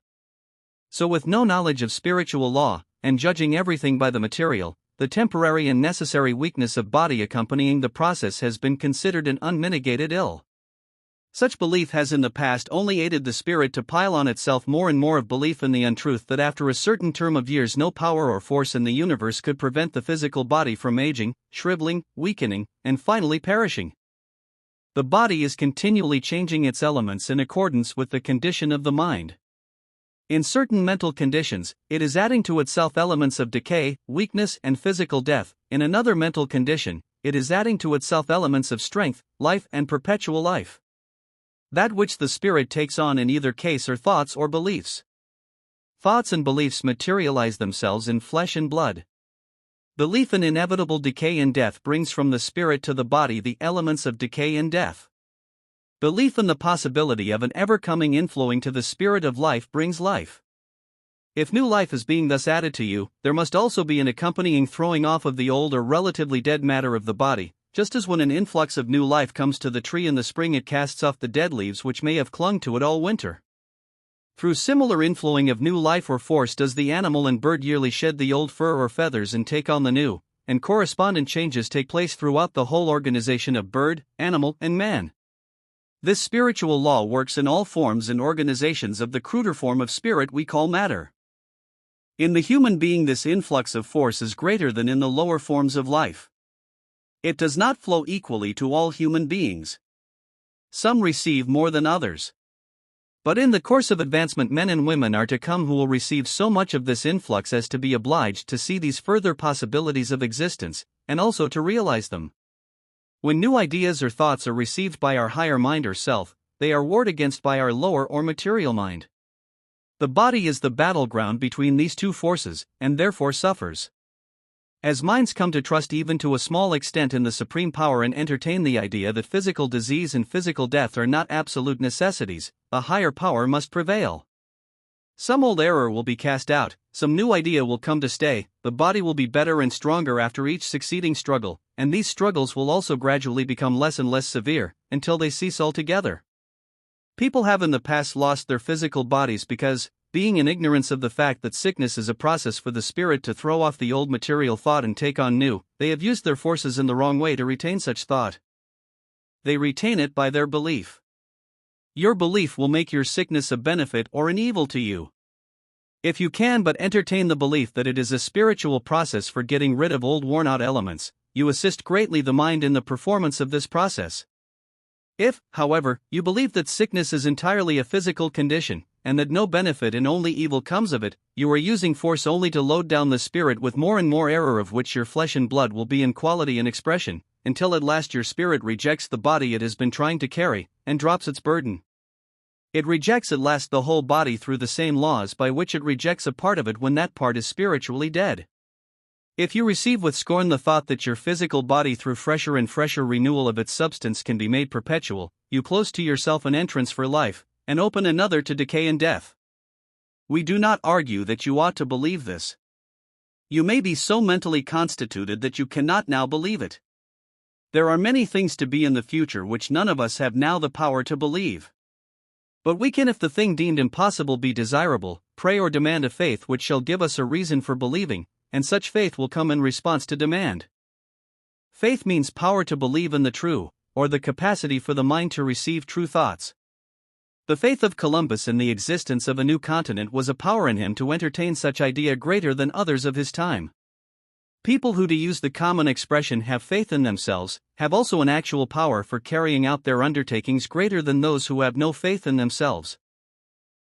So with no knowledge of spiritual law, and judging everything by the material, the temporary and necessary weakness of body accompanying the process has been considered an unmitigated ill. Such belief has in the past only aided the spirit to pile on itself more and more of belief in the untruth that after a certain term of years no power or force in the universe could prevent the physical body from aging, shriveling, weakening, and finally perishing. The body is continually changing its elements in accordance with the condition of the mind. In certain mental conditions, it is adding to itself elements of decay, weakness, and physical death. In another mental condition, it is adding to itself elements of strength, life, and perpetual life. That which the spirit takes on in either case are thoughts or beliefs. Thoughts and beliefs materialize themselves in flesh and blood. Belief in inevitable decay and death brings from the spirit to the body the elements of decay and death. Belief in the possibility of an ever-coming inflowing to the spirit of life brings life. If new life is being thus added to you, there must also be an accompanying throwing off of the old or relatively dead matter of the body, just as when an influx of new life comes to the tree in the spring it casts off the dead leaves which may have clung to it all winter. Through similar inflowing of new life or force does the animal and bird yearly shed the old fur or feathers and take on the new, and correspondent changes take place throughout the whole organization of bird, animal, and man. This spiritual law works in all forms and organizations of the cruder form of spirit we call matter. In the human being this influx of force is greater than in the lower forms of life. It does not flow equally to all human beings. Some receive more than others. But in the course of advancement men and women are to come who will receive so much of this influx as to be obliged to see these further possibilities of existence, and also to realize them. When new ideas or thoughts are received by our higher mind or self, they are warred against by our lower or material mind. The body is the battleground between these two forces, and therefore suffers. As minds come to trust even to a small extent in the supreme power and entertain the idea that physical disease and physical death are not absolute necessities, a higher power must prevail. Some old error will be cast out, some new idea will come to stay, the body will be better and stronger after each succeeding struggle, and these struggles will also gradually become less and less severe, until they cease altogether. People have in the past lost their physical bodies because, being in ignorance of the fact that sickness is a process for the spirit to throw off the old material thought and take on new, they have used their forces in the wrong way to retain such thought. They retain it by their belief. Your belief will make your sickness a benefit or an evil to you. If you can but entertain the belief that it is a spiritual process for getting rid of old worn-out elements, you assist greatly the mind in the performance of this process. If, however, you believe that sickness is entirely a physical condition, and that no benefit and only evil comes of it, you are using force only to load down the spirit with more and more error, of which your flesh and blood will be in quality and expression, until at last your spirit rejects the body it has been trying to carry, and drops its burden. It rejects at last the whole body through the same laws by which it rejects a part of it when that part is spiritually dead. If you receive with scorn the thought that your physical body through fresher and fresher renewal of its substance can be made perpetual, you close to yourself an entrance for life, and open another to decay and death. We do not argue that you ought to believe this. You may be so mentally constituted that you cannot now believe it. There are many things to be in the future which none of us have now the power to believe. But we can, if the thing deemed impossible be desirable, pray or demand a faith which shall give us a reason for believing, and such faith will come in response to demand. Faith means power to believe in the true, or the capacity for the mind to receive true thoughts. The faith of Columbus in the existence of a new continent was a power in him to entertain such idea greater than others of his time. People who, to use the common expression, have faith in themselves, have also an actual power for carrying out their undertakings greater than those who have no faith in themselves.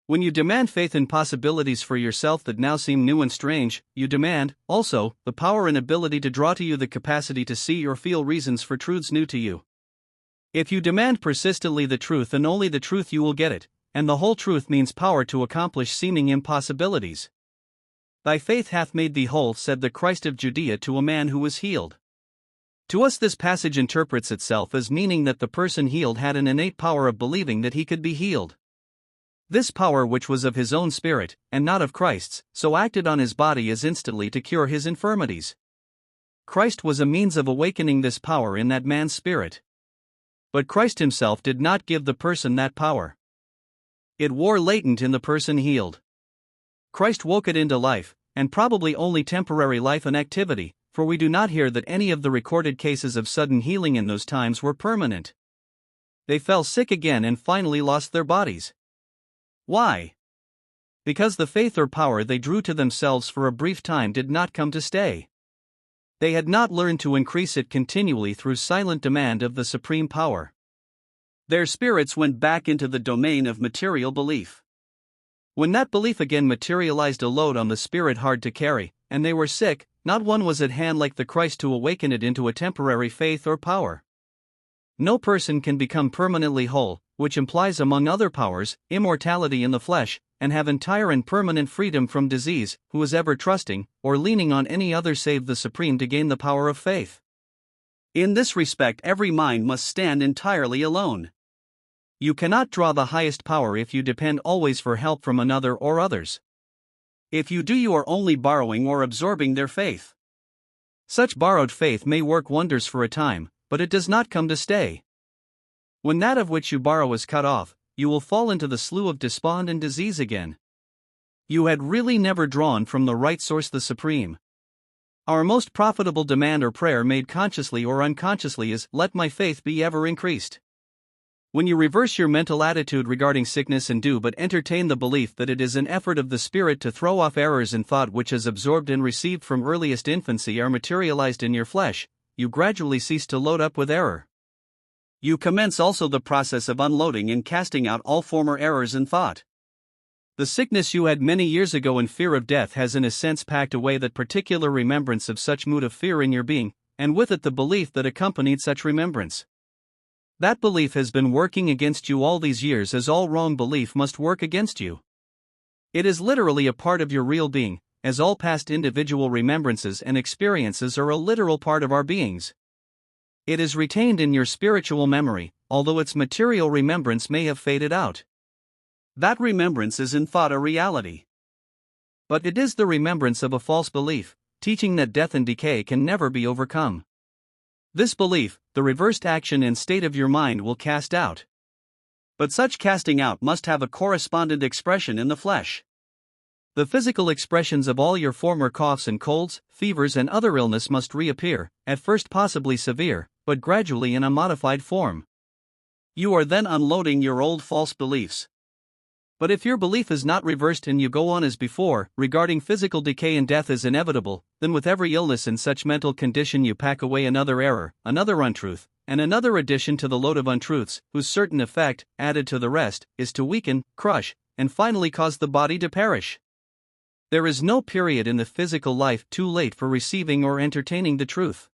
When you demand faith in possibilities for yourself that now seem new and strange, you demand, also, the power and ability to draw to you the capacity to see or feel reasons for truths new to you. If you demand persistently the truth and only the truth, you will get it, and the whole truth means power to accomplish seeming impossibilities. Thy faith hath made thee whole, said the Christ of Judea to a man who was healed. To us this passage interprets itself as meaning that the person healed had an innate power of believing that he could be healed. This power, which was of his own spirit, and not of Christ's, so acted on his body as instantly to cure his infirmities. Christ was a means of awakening this power in that man's spirit. But Christ himself did not give the person that power. It wore latent in the person healed. Christ woke it into life, and probably only temporary life and activity, for we do not hear that any of the recorded cases of sudden healing in those times were permanent. They fell sick again and finally lost their bodies. Why? Because the faith or power they drew to themselves for a brief time did not come to stay. They had not learned to increase it continually through silent demand of the supreme power. Their spirits went back into the domain of material belief. When that belief again materialized a load on the spirit hard to carry, and they were sick, not one was at hand like the Christ to awaken it into a temporary faith or power. No person can become permanently whole, which implies among other powers, immortality in the flesh, and have entire and permanent freedom from disease, who is ever trusting, or leaning on any other save the Supreme to gain the power of faith. In this respect every mind must stand entirely alone. You cannot draw the highest power if you depend always for help from another or others. If you do, you are only borrowing or absorbing their faith. Such borrowed faith may work wonders for a time, but it does not come to stay. When that of which you borrow is cut off, you will fall into the slough of despond and disease again. You had really never drawn from the right source, the Supreme. Our most profitable demand or prayer, made consciously or unconsciously, is, "Let my faith be ever increased." When you reverse your mental attitude regarding sickness and do but entertain the belief that it is an effort of the spirit to throw off errors in thought which is absorbed and received from earliest infancy are materialized in your flesh, you gradually cease to load up with error. You commence also the process of unloading and casting out all former errors in thought. The sickness you had many years ago in fear of death has in a sense packed away that particular remembrance of such mood of fear in your being, and with it the belief that accompanied such remembrance. That belief has been working against you all these years, as all wrong belief must work against you. It is literally a part of your real being, as all past individual remembrances and experiences are a literal part of our beings. It is retained in your spiritual memory, although its material remembrance may have faded out. That remembrance is in thought a reality. But it is the remembrance of a false belief, teaching that death and decay can never be overcome. This belief, the reversed action and state of your mind will cast out. But such casting out must have a correspondent expression in the flesh. The physical expressions of all your former coughs and colds, fevers and other illness must reappear, at first possibly severe, but gradually in a modified form. You are then unloading your old false beliefs. But if your belief is not reversed and you go on as before, regarding physical decay and death as inevitable, then with every illness in such mental condition you pack away another error, another untruth, and another addition to the load of untruths, whose certain effect, added to the rest, is to weaken, crush, and finally cause the body to perish. There is no period in the physical life too late for receiving or entertaining the truth.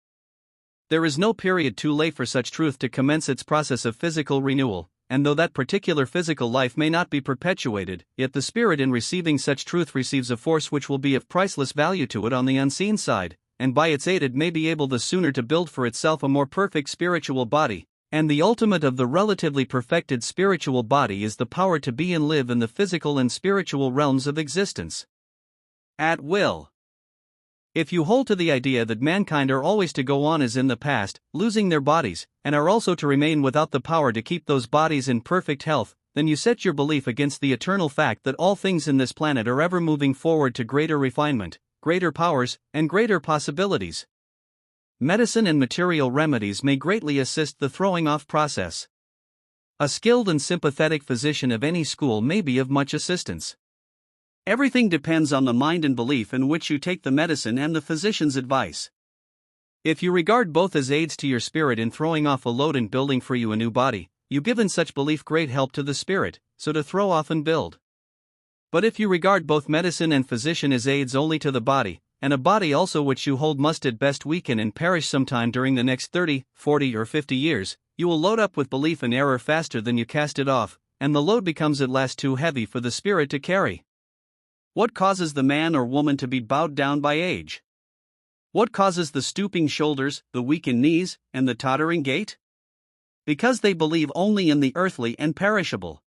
There is no period too late for such truth to commence its process of physical renewal, and though that particular physical life may not be perpetuated, yet the spirit in receiving such truth receives a force which will be of priceless value to it on the unseen side, and by its aid it may be able the sooner to build for itself a more perfect spiritual body, and the ultimate of the relatively perfected spiritual body is the power to be and live in the physical and spiritual realms of existence at will. If you hold to the idea that mankind are always to go on as in the past, losing their bodies, and are also to remain without the power to keep those bodies in perfect health, then you set your belief against the eternal fact that all things in this planet are ever moving forward to greater refinement, greater powers, and greater possibilities. Medicine and material remedies may greatly assist the throwing off process. A skilled and sympathetic physician of any school may be of much assistance. Everything depends on the mind and belief in which you take the medicine and the physician's advice. If you regard both as aids to your spirit in throwing off a load and building for you a new body, you give in such belief great help to the spirit, so to throw off and build. But if you regard both medicine and physician as aids only to the body, and a body also which you hold must at best weaken and perish sometime during the next 30, 40 or 50 years, you will load up with belief in error faster than you cast it off, and the load becomes at last too heavy for the spirit to carry. What causes the man or woman to be bowed down by age? What causes the stooping shoulders, the weakened knees, and the tottering gait? Because they believe only in the earthly and perishable.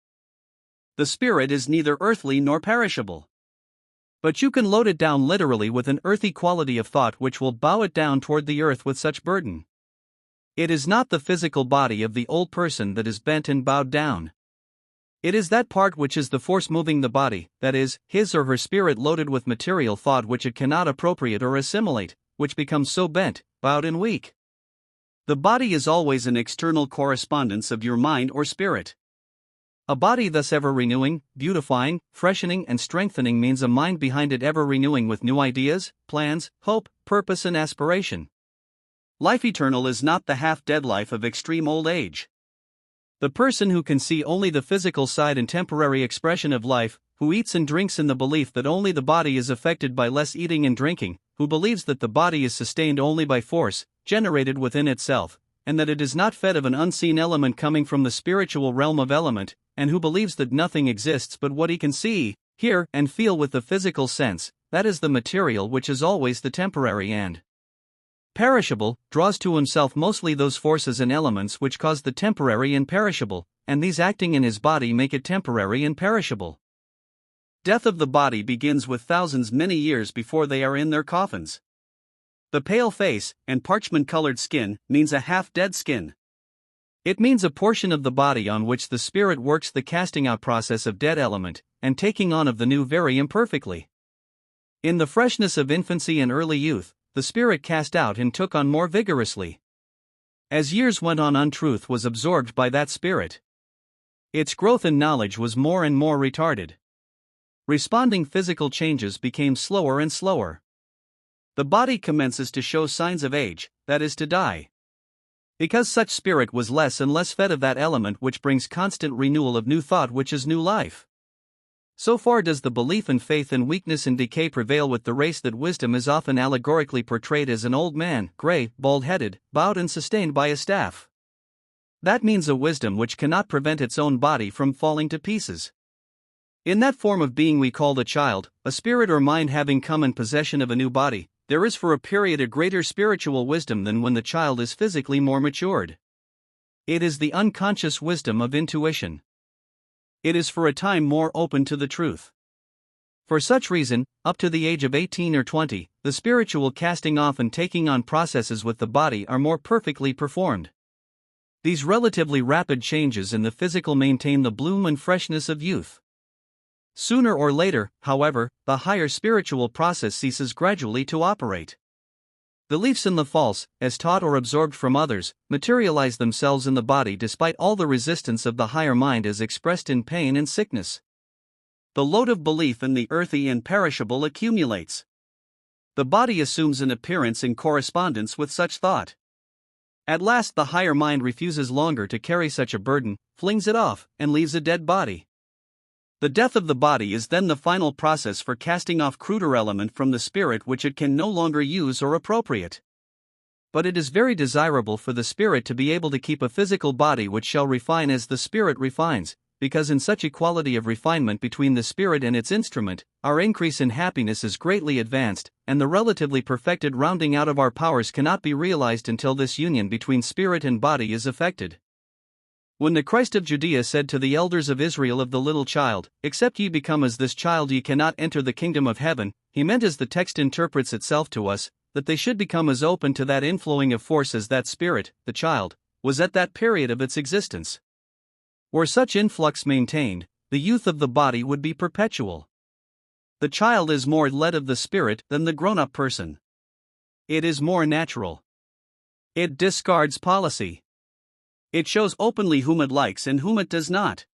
The spirit is neither earthly nor perishable. But you can load it down literally with an earthy quality of thought which will bow it down toward the earth with such burden. It is not the physical body of the old person that is bent and bowed down. It is that part which is the force moving the body, that is, his or her spirit loaded with material thought which it cannot appropriate or assimilate, which becomes so bent, bowed and weak. The body is always an external correspondence of your mind or spirit. A body thus ever renewing, beautifying, freshening and strengthening means a mind behind it ever renewing with new ideas, plans, hope, purpose and aspiration. Life eternal is not the half-dead life of extreme old age. The person who can see only the physical side and temporary expression of life, who eats and drinks in the belief that only the body is affected by less eating and drinking, who believes that the body is sustained only by force, generated within itself, and that it is not fed of an unseen element coming from the spiritual realm of element, and who believes that nothing exists but what he can see, hear, and feel with the physical sense, that is the material which is always the temporary and perishable, draws to himself mostly those forces and elements which cause the temporary and perishable, and these acting in his body make it temporary and perishable. Death of the body begins with thousands many years before they are in their coffins. The pale face and parchment-colored skin means a half-dead skin. It means a portion of the body on which the spirit works the casting-out process of dead element, and taking on of the new very imperfectly. In the freshness of infancy and early youth, the spirit cast out and took on more vigorously. As years went on, untruth was absorbed by that spirit. Its growth in knowledge was more and more retarded. Responding physical changes became slower and slower. The body commences to show signs of age, that is to die. Because such spirit was less and less fed of that element which brings constant renewal of new thought which is new life. So far does the belief and faith in weakness and decay prevail with the race that wisdom is often allegorically portrayed as an old man, gray, bald-headed, bowed and sustained by a staff. That means a wisdom which cannot prevent its own body from falling to pieces. In that form of being we call the child, a spirit or mind having come in possession of a new body, there is for a period a greater spiritual wisdom than when the child is physically more matured. It is the unconscious wisdom of intuition. It is for a time more open to the truth. For such reason, up to the age of 18 or 20, the spiritual casting off and taking on processes with the body are more perfectly performed. These relatively rapid changes in the physical maintain the bloom and freshness of youth. Sooner or later, however, the higher spiritual process ceases gradually to operate. Beliefs in the false, as taught or absorbed from others, materialize themselves in the body despite all the resistance of the higher mind as expressed in pain and sickness. The load of belief in the earthy and perishable accumulates. The body assumes an appearance in correspondence with such thought. At last, the higher mind refuses longer to carry such a burden, flings it off, and leaves a dead body. The death of the body is then the final process for casting off cruder element from the spirit which it can no longer use or appropriate. But it is very desirable for the spirit to be able to keep a physical body which shall refine as the spirit refines, because in such equality of refinement between the spirit and its instrument, our increase in happiness is greatly advanced, and the relatively perfected rounding out of our powers cannot be realized until this union between spirit and body is effected. When the Christ of Judea said to the elders of Israel of the little child, "Except ye become as this child ye cannot enter the kingdom of heaven," he meant, as the text interprets itself to us, that they should become as open to that inflowing of force as that spirit, the child, was at that period of its existence. Were such influx maintained, the youth of the body would be perpetual. The child is more led of the spirit than the grown-up person. It is more natural. It discards policy. It shows openly whom it likes and whom it does not.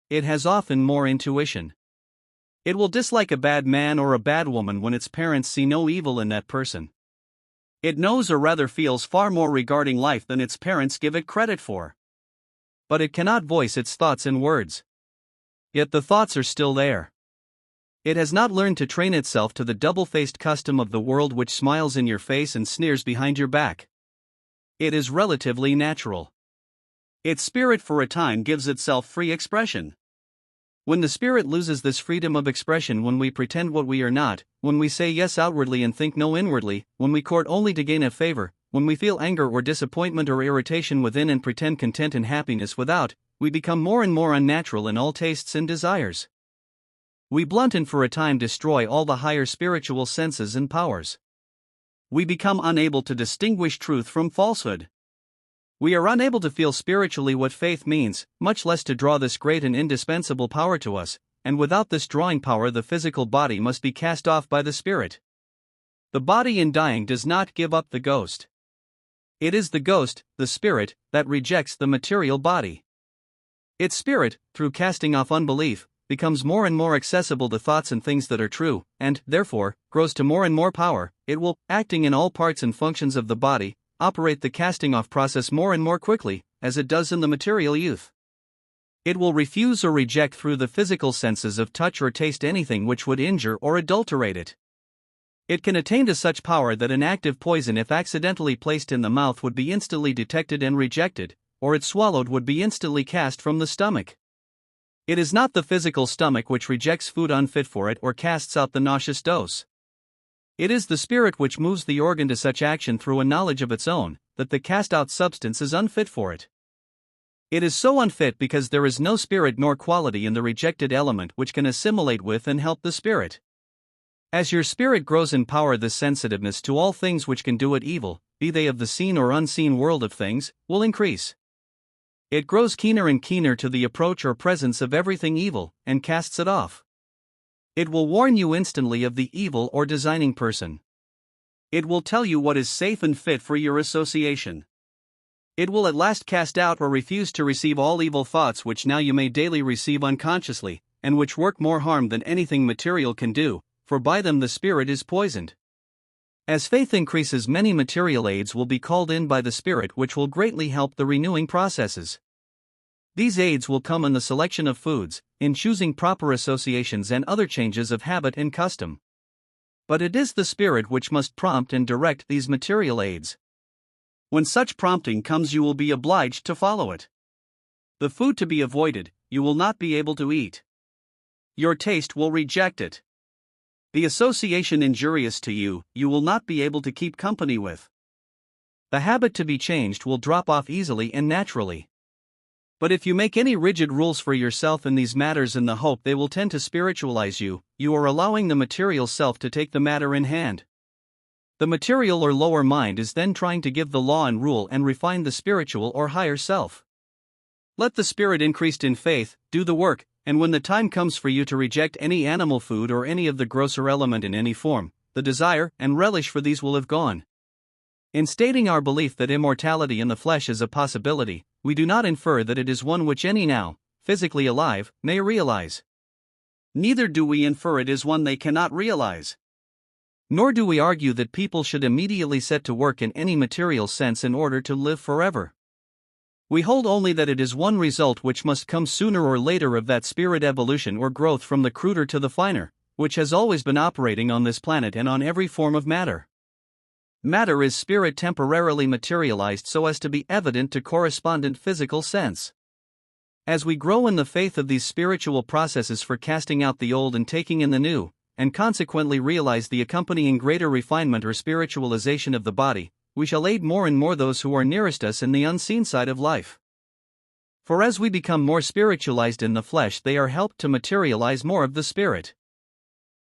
It has often more intuition. It will dislike a bad man or a bad woman when its parents see no evil in that person. It knows, or rather feels, far more regarding life than its parents give it credit for. But it cannot voice its thoughts in words. Yet the thoughts are still there. It has not learned to train itself to the double-faced custom of the world which smiles in your face and sneers behind your back. It is relatively natural. Its spirit for a time gives itself free expression. When the spirit loses this freedom of expression, when we pretend what we are not, when we say yes outwardly and think no inwardly, when we court only to gain a favor, when we feel anger or disappointment or irritation within and pretend content and happiness without, we become more and more unnatural in all tastes and desires. We blunt and for a time destroy all the higher spiritual senses and powers. We become unable to distinguish truth from falsehood. We are unable to feel spiritually what faith means, much less to draw this great and indispensable power to us, and without this drawing power the physical body must be cast off by the spirit. The body in dying does not give up the ghost. It is the ghost, the spirit, that rejects the material body. Its spirit, through casting off unbelief, becomes more and more accessible to thoughts and things that are true, and, therefore, grows to more and more power. It will, acting in all parts and functions of the body, operate the casting off process more and more quickly, as it does in the material youth. It will refuse or reject through the physical senses of touch or taste anything which would injure or adulterate it. It can attain to such power that an active poison, if accidentally placed in the mouth, would be instantly detected and rejected, or it swallowed would be instantly cast from the stomach. It is not the physical stomach which rejects food unfit for it or casts out the nauseous dose. It is the spirit which moves the organ to such action through a knowledge of its own, that the cast-out substance is unfit for it. It is so unfit because there is no spirit nor quality in the rejected element which can assimilate with and help the spirit. As your spirit grows in power, this sensitiveness to all things which can do it evil, be they of the seen or unseen world of things, will increase. It grows keener and keener to the approach or presence of everything evil, and casts it off. It will warn you instantly of the evil or designing person. It will tell you what is safe and fit for your association. It will at last cast out or refuse to receive all evil thoughts which now you may daily receive unconsciously, and which work more harm than anything material can do, for by them the spirit is poisoned. As faith increases, many material aids will be called in by the spirit which will greatly help the renewing processes. These aids will come in the selection of foods, in choosing proper associations, and other changes of habit and custom. But it is the spirit which must prompt and direct these material aids. When such prompting comes, you will be obliged to follow it. The food to be avoided, you will not be able to eat. Your taste will reject it. The association injurious to you, you will not be able to keep company with. The habit to be changed will drop off easily and naturally. But if you make any rigid rules for yourself in these matters in the hope they will tend to spiritualize you, you are allowing the material self to take the matter in hand. The material or lower mind is then trying to give the law and rule and refine the spiritual or higher self. Let the spirit increased in faith do the work, and when the time comes for you to reject any animal food or any of the grosser element in any form, the desire and relish for these will have gone. In stating our belief that immortality in the flesh is a possibility, we do not infer that it is one which any now, physically alive, may realize. Neither do we infer it is one they cannot realize. Nor do we argue that people should immediately set to work in any material sense in order to live forever. We hold only that it is one result which must come sooner or later of that spirit evolution or growth from the cruder to the finer, which has always been operating on this planet and on every form of matter. Matter is spirit temporarily materialized so as to be evident to correspondent physical sense. As we grow in the faith of these spiritual processes for casting out the old and taking in the new, and consequently realize the accompanying greater refinement or spiritualization of the body, we shall aid more and more those who are nearest us in the unseen side of life. For as we become more spiritualized in the flesh, they are helped to materialize more of the spirit.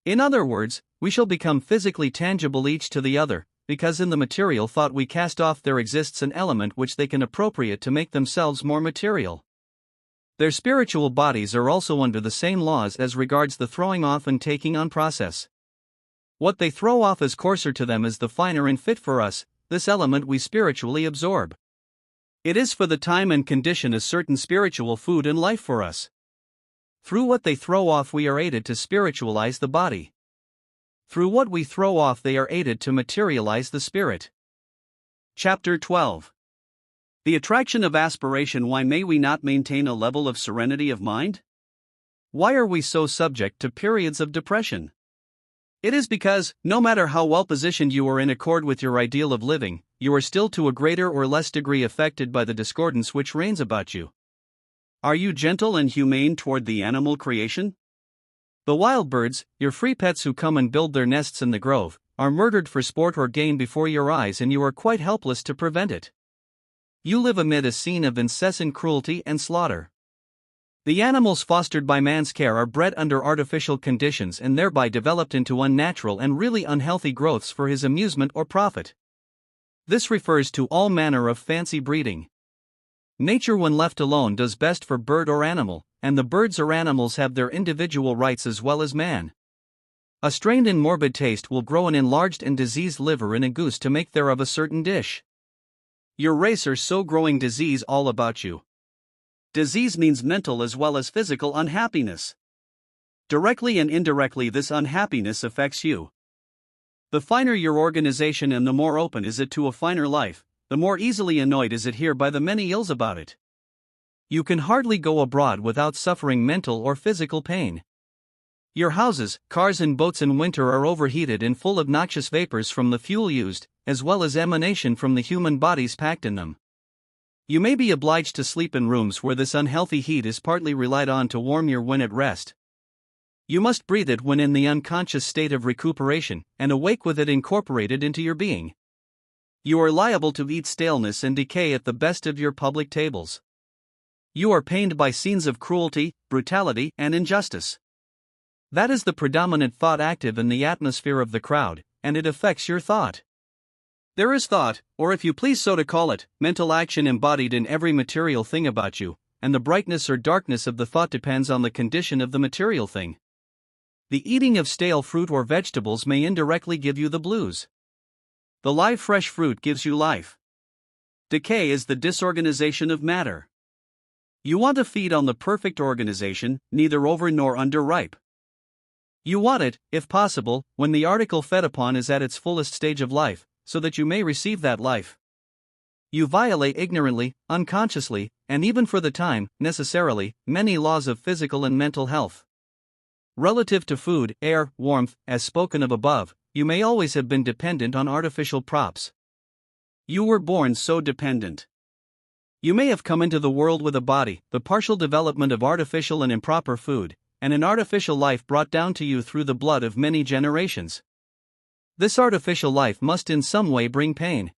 In other words, we shall become physically tangible each to the other, because in the material thought we cast off there exists an element which they can appropriate to make themselves more material. Their spiritual bodies are also under the same laws as regards the throwing off and taking on process. What they throw off as coarser to them is the finer and fit for us. This element we spiritually absorb. It is for the time and condition a certain spiritual food and life for us. Through what they throw off we are aided to spiritualize the body. Through what we throw off they are aided to materialize the spirit. Chapter 12. The attraction of aspiration. Why may we not maintain a level of serenity of mind? Why are we so subject to periods of depression? It is because, no matter how well positioned you are in accord with your ideal of living, you are still to a greater or less degree affected by the discordance which reigns about you. Are you gentle and humane toward the animal creation? The wild birds, your free pets who come and build their nests in the grove, are murdered for sport or gain before your eyes, and you are quite helpless to prevent it. You live amid a scene of incessant cruelty and slaughter. The animals fostered by man's care are bred under artificial conditions and thereby developed into unnatural and really unhealthy growths for his amusement or profit. This refers to all manner of fancy breeding. Nature, when left alone, does best for bird or animal, and the birds or animals have their individual rights as well as man. A strained and morbid taste will grow an enlarged and diseased liver in a goose to make thereof a certain dish. Your race are so growing disease all about you. Disease means mental as well as physical unhappiness. Directly and indirectly, this unhappiness affects you. The finer your organization and the more open is it to a finer life, the more easily annoyed is it here by the many ills about it. You can hardly go abroad without suffering mental or physical pain. Your houses, cars and boats in winter are overheated and full of noxious vapors from the fuel used, as well as emanation from the human bodies packed in them. You may be obliged to sleep in rooms where this unhealthy heat is partly relied on to warm you when at rest. You must breathe it when in the unconscious state of recuperation, and awake with it incorporated into your being. You are liable to eat staleness and decay at the best of your public tables. You are pained by scenes of cruelty, brutality, and injustice. That is the predominant thought active in the atmosphere of the crowd, and it affects your thought. There is thought, or if you please so to call it, mental action embodied in every material thing about you, and the brightness or darkness of the thought depends on the condition of the material thing. The eating of stale fruit or vegetables may indirectly give you the blues. The live fresh fruit gives you life. Decay is the disorganization of matter. You want to feed on the perfect organization, neither over nor underripe. You want it, if possible, when the article fed upon is at its fullest stage of life, so that you may receive that life. You violate ignorantly, unconsciously, and even for the time, necessarily, many laws of physical and mental health. Relative to food, air, warmth, as spoken of above, you may always have been dependent on artificial props. You were born so dependent. You may have come into the world with a body, the partial development of artificial and improper food, and an artificial life brought down to you through the blood of many generations. This artificial life must in some way bring pain.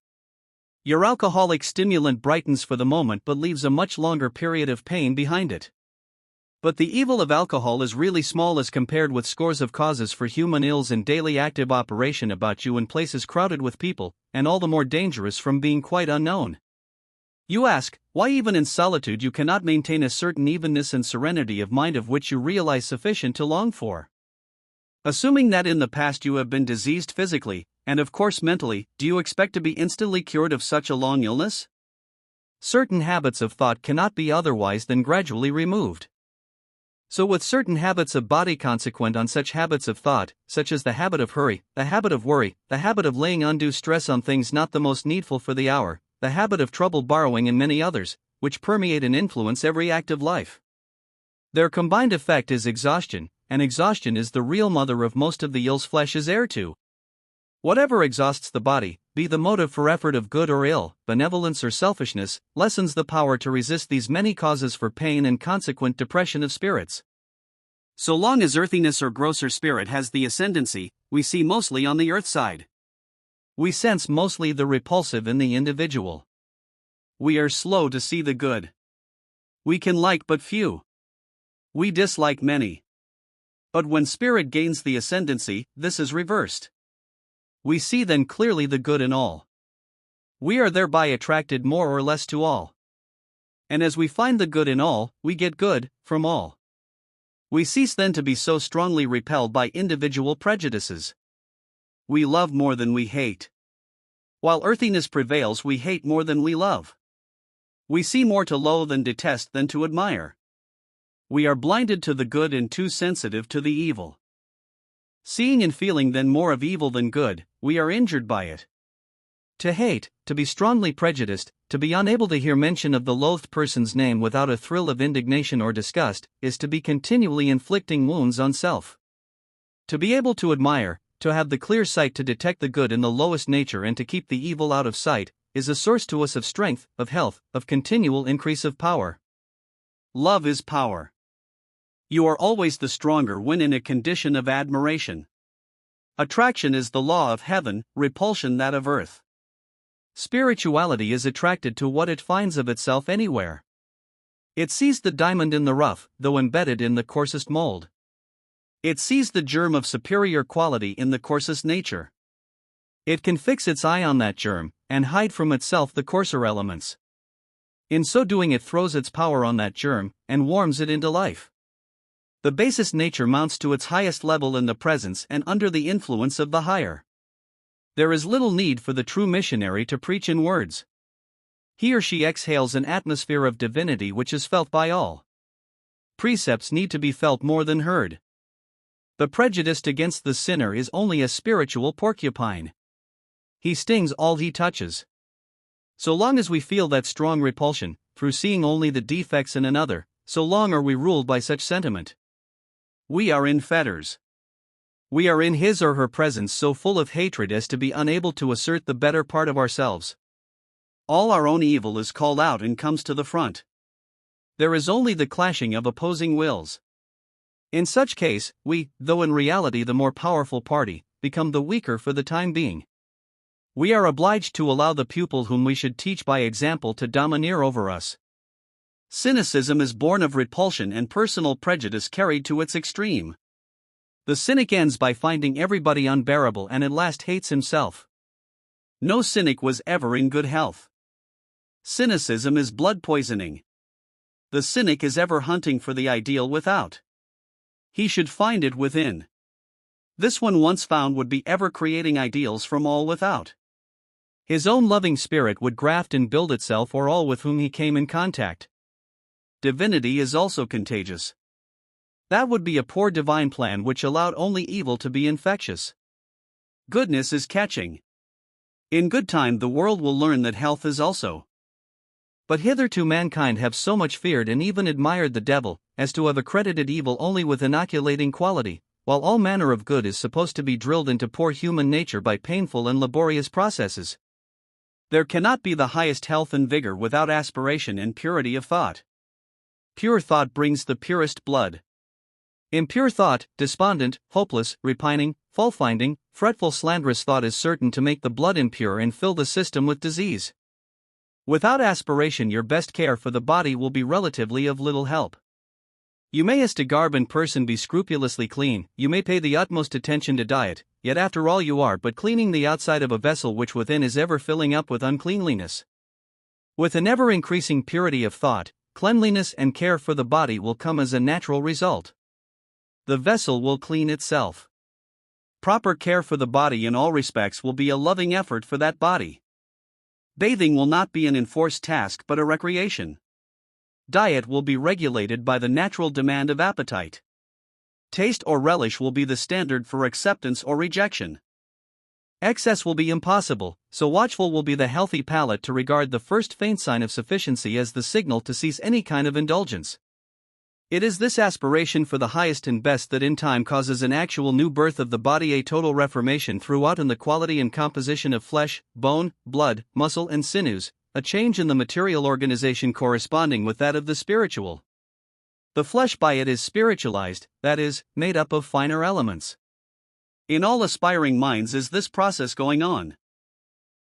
Your alcoholic stimulant brightens for the moment but leaves a much longer period of pain behind it. But the evil of alcohol is really small as compared with scores of causes for human ills in daily active operation about you in places crowded with people, and all the more dangerous from being quite unknown. You ask, why even in solitude you cannot maintain a certain evenness and serenity of mind of which you realize sufficient to long for. Assuming that in the past you have been diseased physically, and of course mentally, do you expect to be instantly cured of such a long illness? Certain habits of thought cannot be otherwise than gradually removed. So with certain habits of body consequent on such habits of thought, such as the habit of hurry, the habit of worry, the habit of laying undue stress on things not the most needful for the hour, the habit of trouble borrowing and many others, which permeate and influence every act of life. Their combined effect is exhaustion, and exhaustion is the real mother of most of the ills flesh is heir to. Whatever exhausts the body, be the motive for effort of good or ill, benevolence or selfishness, lessens the power to resist these many causes for pain and consequent depression of spirits. So long as earthiness or grosser spirit has the ascendancy, we see mostly on the earth side. We sense mostly the repulsive in the individual. We are slow to see the good. We can like but few. We dislike many. But when spirit gains the ascendancy, this is reversed. We see then clearly the good in all. We are thereby attracted more or less to all. And as we find the good in all, we get good from all. We cease then to be so strongly repelled by individual prejudices. We love more than we hate. While earthiness prevails, we hate more than we love. We see more to loathe and detest than to admire. We are blinded to the good and too sensitive to the evil. Seeing and feeling then more of evil than good, we are injured by it. To hate, to be strongly prejudiced, to be unable to hear mention of the loathed person's name without a thrill of indignation or disgust, is to be continually inflicting wounds on self. To be able to admire, to have the clear sight to detect the good in the lowest nature and to keep the evil out of sight, is a source to us of strength, of health, of continual increase of power. Love is power. You are always the stronger when in a condition of admiration. Attraction is the law of heaven, repulsion that of earth. Spirituality is attracted to what it finds of itself anywhere. It sees the diamond in the rough, though embedded in the coarsest mold. It sees the germ of superior quality in the coarsest nature. It can fix its eye on that germ, and hide from itself the coarser elements. In so doing, it throws its power on that germ, and warms it into life. The basest nature mounts to its highest level in the presence and under the influence of the higher. There is little need for the true missionary to preach in words. He or she exhales an atmosphere of divinity which is felt by all. Precepts need to be felt more than heard. The prejudice against the sinner is only a spiritual porcupine. He stings all he touches. So long as we feel that strong repulsion, through seeing only the defects in another, so long are we ruled by such sentiment. We are in fetters. We are in his or her presence so full of hatred as to be unable to assert the better part of ourselves. All our own evil is called out and comes to the front. There is only the clashing of opposing wills. In such case, we, though in reality the more powerful party, become the weaker for the time being. We are obliged to allow the pupil whom we should teach by example to domineer over us. Cynicism is born of repulsion and personal prejudice carried to its extreme. The cynic ends by finding everybody unbearable and at last hates himself. No cynic was ever in good health. Cynicism is blood poisoning. The cynic is ever hunting for the ideal without. He should find it within. This one once found would be ever creating ideals from all without. His own loving spirit would graft and build itself for all with whom he came in contact. Divinity is also contagious. That would be a poor divine plan which allowed only evil to be infectious. Goodness is catching. In good time the world will learn that health is also. But hitherto mankind have so much feared and even admired the devil, as to have accredited evil only with inoculating quality, while all manner of good is supposed to be drilled into poor human nature by painful and laborious processes. There cannot be the highest health and vigor without aspiration and purity of thought. Pure thought brings the purest blood. Impure thought, despondent, hopeless, repining, fault-finding, fretful, slanderous thought is certain to make the blood impure and fill the system with disease. Without aspiration, your best care for the body will be relatively of little help. You may as to garb and person be scrupulously clean, you may pay the utmost attention to diet, yet after all you are but cleaning the outside of a vessel which within is ever filling up with uncleanliness. With an ever-increasing purity of thought, cleanliness and care for the body will come as a natural result. The vessel will clean itself. Proper care for the body in all respects will be a loving effort for that body. Bathing will not be an enforced task but a recreation. Diet will be regulated by the natural demand of appetite. Taste or relish will be the standard for acceptance or rejection. Excess will be impossible, so watchful will be the healthy palate to regard the first faint sign of sufficiency as the signal to cease any kind of indulgence. It is this aspiration for the highest and best that in time causes an actual new birth of the body, a total reformation throughout in the quality and composition of flesh, bone, blood, muscle and sinews, a change in the material organization corresponding with that of the spiritual. The flesh by it is spiritualized, that is, made up of finer elements. In all aspiring minds is this process going on.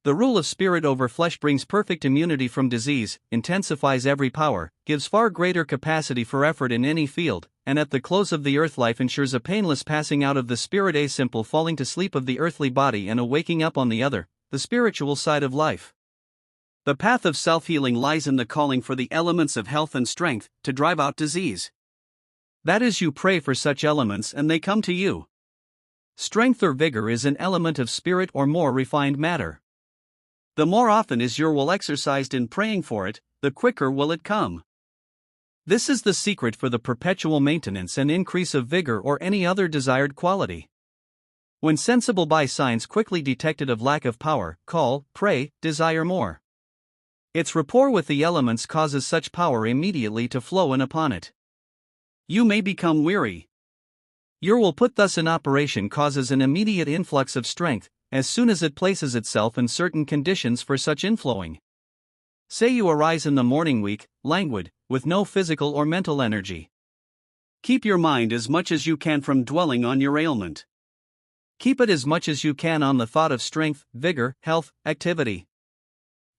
The rule of spirit over flesh brings perfect immunity from disease, intensifies every power, gives far greater capacity for effort in any field, and at the close of the earth life ensures a painless passing out of the spirit, a simple falling to sleep of the earthly body and a waking up on the other, the spiritual side of life. The path of self-healing lies in the calling for the elements of health and strength to drive out disease. That is, you pray for such elements and they come to you. Strength or vigor is an element of spirit or more refined matter. The more often is your will exercised in praying for it, the quicker will it come. This is the secret for the perpetual maintenance and increase of vigor or any other desired quality. When sensible by signs quickly detected of lack of power, call, pray, desire more. Its rapport with the elements causes such power immediately to flow in upon it. You may become weary. Your will put thus in operation causes an immediate influx of strength, as soon as it places itself in certain conditions for such inflowing. Say you arise in the morning weak, languid, with no physical or mental energy. Keep your mind as much as you can from dwelling on your ailment. Keep it as much as you can on the thought of strength, vigor, health, activity.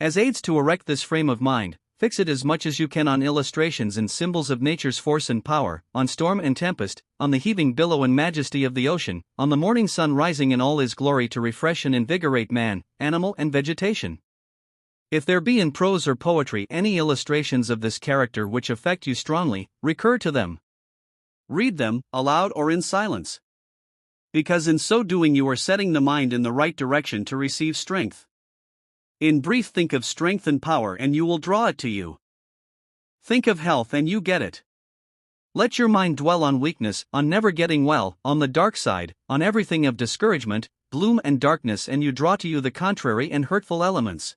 As aids to erect this frame of mind, fix it as much as you can on illustrations and symbols of nature's force and power, on storm and tempest, on the heaving billow and majesty of the ocean, on the morning sun rising in all his glory to refresh and invigorate man, animal and vegetation. If there be in prose or poetry any illustrations of this character which affect you strongly, recur to them. Read them, aloud or in silence. Because in so doing you are setting the mind in the right direction to receive strength. In brief, think of strength and power and you will draw it to you. Think of health and you get it. Let your mind dwell on weakness, on never getting well, on the dark side, on everything of discouragement, gloom and darkness, and you draw to you the contrary and hurtful elements.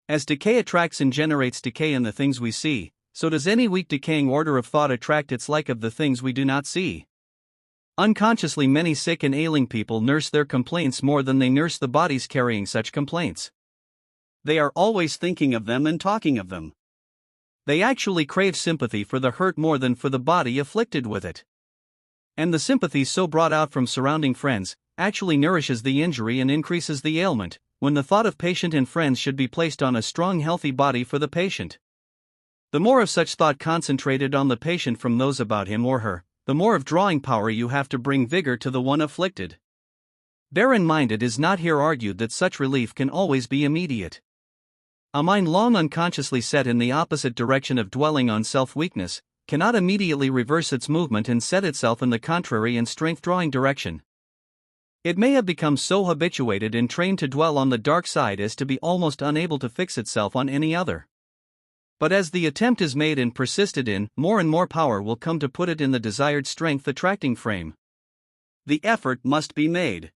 As decay attracts and generates decay in the things we see, so does any weak decaying order of thought attract its like of the things we do not see. Unconsciously many sick and ailing people nurse their complaints more than they nurse the bodies carrying such complaints. They are always thinking of them and talking of them. They actually crave sympathy for the hurt more than for the body afflicted with it. And the sympathy so brought out from surrounding friends actually nourishes the injury and increases the ailment, when the thought of patient and friends should be placed on a strong healthy body for the patient. The more of such thought concentrated on the patient from those about him or her, the more of drawing power you have to bring vigor to the one afflicted. Bear in mind it is not here argued that such relief can always be immediate. A mind long unconsciously set in the opposite direction of dwelling on self-weakness, cannot immediately reverse its movement and set itself in the contrary and strength-drawing direction. It may have become so habituated and trained to dwell on the dark side as to be almost unable to fix itself on any other. But as the attempt is made and persisted in, more and more power will come to put it in the desired strength-attracting frame. The effort must be made.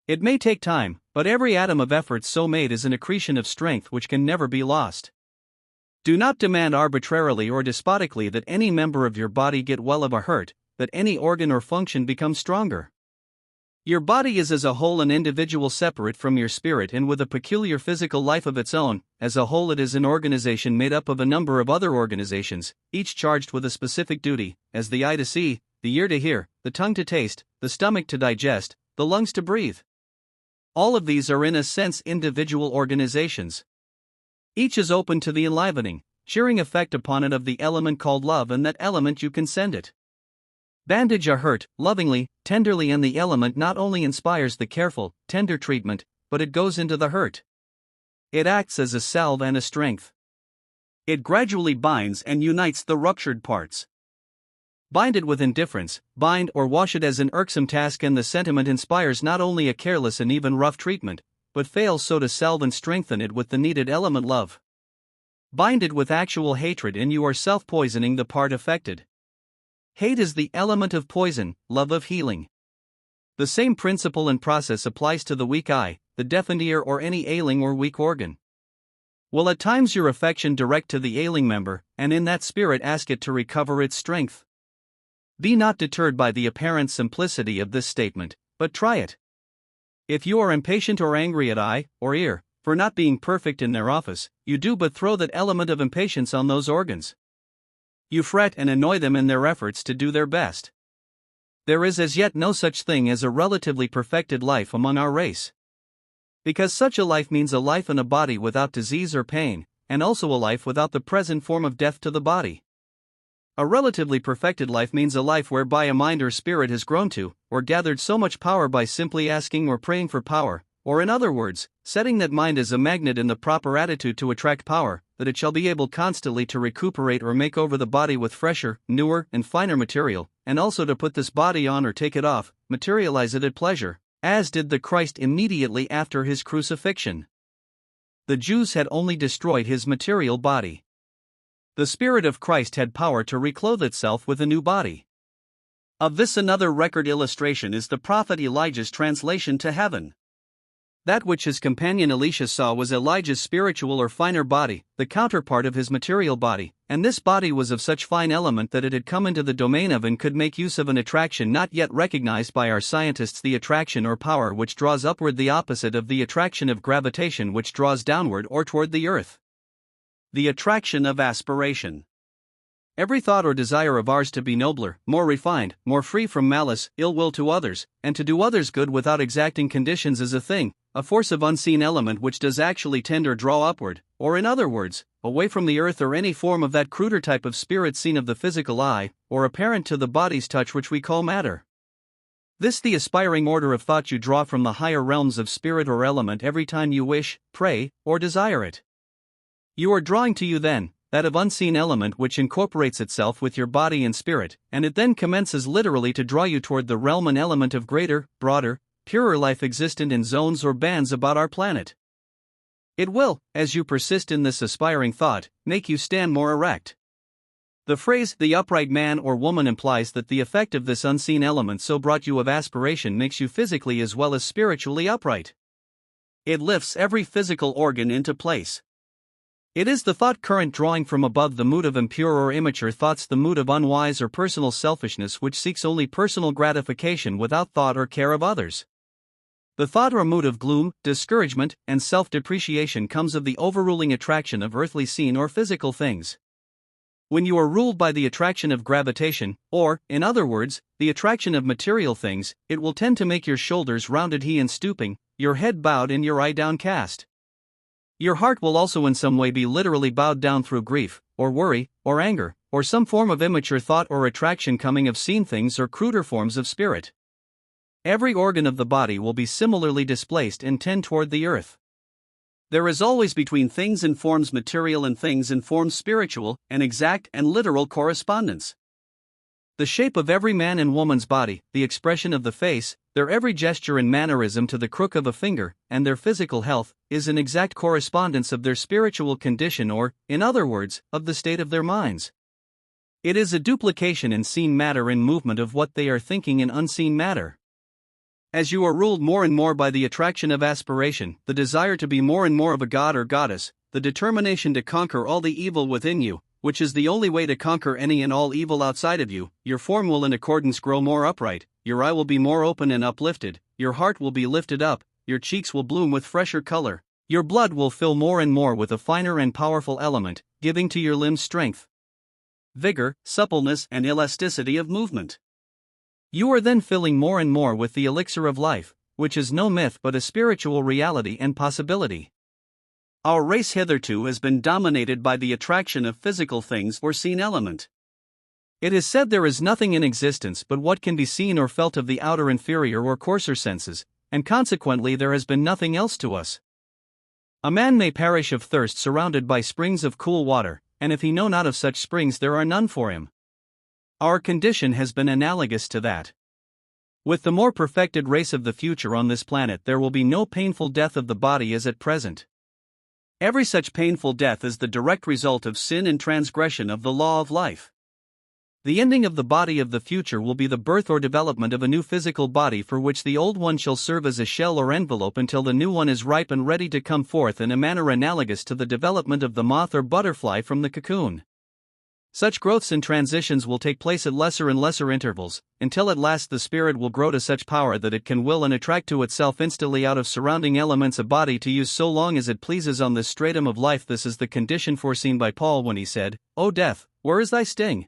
It may take time, but every atom of effort so made is an accretion of strength which can never be lost. Do not demand arbitrarily or despotically that any member of your body get well of a hurt, that any organ or function become stronger. Your body is as a whole an individual separate from your spirit and with a peculiar physical life of its own. As a whole it is an organization made up of a number of other organizations, each charged with a specific duty, as the eye to see, the ear to hear, the tongue to taste, the stomach to digest, the lungs to breathe. All of these are in a sense individual organizations. Each is open to the enlivening, cheering effect upon it of the element called love, and that element you can send it. Bandage a hurt, lovingly, tenderly, and the element not only inspires the careful, tender treatment, but it goes into the hurt. It acts as a salve and a strength. It gradually binds and unites the ruptured parts. Bind it with indifference, bind or wash it as an irksome task, and the sentiment inspires not only a careless and even rough treatment, but fails so to salve and strengthen it with the needed element love. Bind it with actual hatred and you are self-poisoning the part affected. Hate is the element of poison, love of healing. The same principle and process applies to the weak eye, the deafened ear, or any ailing or weak organ. Will at times your affection direct to the ailing member, and in that spirit ask it to recover its strength. Be not deterred by the apparent simplicity of this statement, but try it. If you are impatient or angry at eye, or ear, for not being perfect in their office, you do but throw that element of impatience on those organs. You fret and annoy them in their efforts to do their best. There is as yet no such thing as a relatively perfected life among our race. Because such a life means a life in a body without disease or pain, and also a life without the present form of death to the body. A relatively perfected life means a life whereby a mind or spirit has grown to, or gathered so much power by simply asking or praying for power, or in other words, setting that mind as a magnet in the proper attitude to attract power, that it shall be able constantly to recuperate or make over the body with fresher, newer, and finer material, and also to put this body on or take it off, materialize it at pleasure, as did the Christ immediately after his crucifixion. The Jews had only destroyed his material body. The Spirit of Christ had power to reclothe itself with a new body. Of this another record illustration is the prophet Elijah's translation to heaven. That which his companion Elisha saw was Elijah's spiritual or finer body, the counterpart of his material body, and this body was of such fine element that it had come into the domain of and could make use of an attraction not yet recognized by our scientists, the attraction or power which draws upward, the opposite of the attraction of gravitation which draws downward or toward the earth. The attraction of aspiration. Every thought or desire of ours to be nobler, more refined, more free from malice, ill will to others, and to do others good without exacting conditions is a thing, a force of unseen element which does actually tend or draw upward, or in other words, away from the earth or any form of that cruder type of spirit seen of the physical eye, or apparent to the body's touch which we call matter. This the aspiring order of thought you draw from the higher realms of spirit or element every time you wish, pray, or desire it. You are drawing to you then, that of unseen element which incorporates itself with your body and spirit, and it then commences literally to draw you toward the realm and element of greater, broader, purer life existent in zones or bands about our planet. It will, as you persist in this aspiring thought, make you stand more erect. The phrase, the upright man or woman, implies that the effect of this unseen element so brought you of aspiration makes you physically as well as spiritually upright. It lifts every physical organ into place. It is the thought current drawing from above the mood of impure or immature thoughts, the mood of unwise or personal selfishness which seeks only personal gratification without thought or care of others. The thought or mood of gloom, discouragement, and self-depreciation comes of the overruling attraction of earthly seen or physical things. When you are ruled by the attraction of gravitation, or, in other words, the attraction of material things, it will tend to make your shoulders rounded and stooping, your head bowed and your eye downcast. Your heart will also in some way be literally bowed down through grief, or worry, or anger, or some form of immature thought or attraction coming of seen things or cruder forms of spirit. Every organ of the body will be similarly displaced and tend toward the earth. There is always between things and forms material and things and forms spiritual, an exact and literal correspondence. The shape of every man and woman's body, the expression of the face, their every gesture and mannerism to the crook of a finger, and their physical health, is an exact correspondence of their spiritual condition or, in other words, of the state of their minds. It is a duplication in seen matter and movement of what they are thinking in unseen matter. As you are ruled more and more by the attraction of aspiration, the desire to be more and more of a god or goddess, the determination to conquer all the evil within you, which is the only way to conquer any and all evil outside of you, your form will in accordance grow more upright, your eye will be more open and uplifted, your heart will be lifted up, your cheeks will bloom with fresher color, your blood will fill more and more with a finer and powerful element, giving to your limbs strength, vigor, suppleness, and elasticity of movement. You are then filling more and more with the elixir of life, which is no myth but a spiritual reality and possibility. Our race hitherto has been dominated by the attraction of physical things or seen element. It is said there is nothing in existence but what can be seen or felt of the outer inferior or coarser senses, and consequently there has been nothing else to us. A man may perish of thirst surrounded by springs of cool water, and if he know not of such springs there are none for him. Our condition has been analogous to that. With the more perfected race of the future on this planet there will be no painful death of the body as at present. Every such painful death is the direct result of sin and transgression of the law of life. The ending of the body of the future will be the birth or development of a new physical body for which the old one shall serve as a shell or envelope until the new one is ripe and ready to come forth in a manner analogous to the development of the moth or butterfly from the cocoon. Such growths and transitions will take place at lesser and lesser intervals, until at last the spirit will grow to such power that it can will and attract to itself instantly out of surrounding elements a body to use so long as it pleases on this stratum of life. This is the condition foreseen by Paul when he said, "O death, where is thy sting?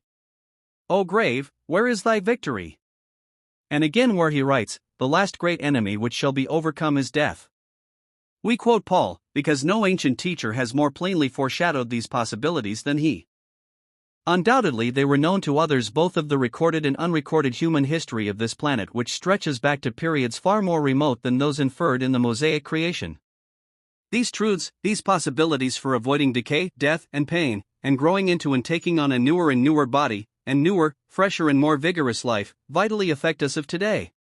O grave, where is thy victory?" And again where he writes, "The last great enemy which shall be overcome is death." We quote Paul, because no ancient teacher has more plainly foreshadowed these possibilities than he. Undoubtedly they were known to others both of the recorded and unrecorded human history of this planet, which stretches back to periods far more remote than those inferred in the Mosaic creation. These truths, these possibilities for avoiding decay, death, and pain, and growing into and taking on a newer and newer body, and newer, fresher and more vigorous life, vitally affect us of today.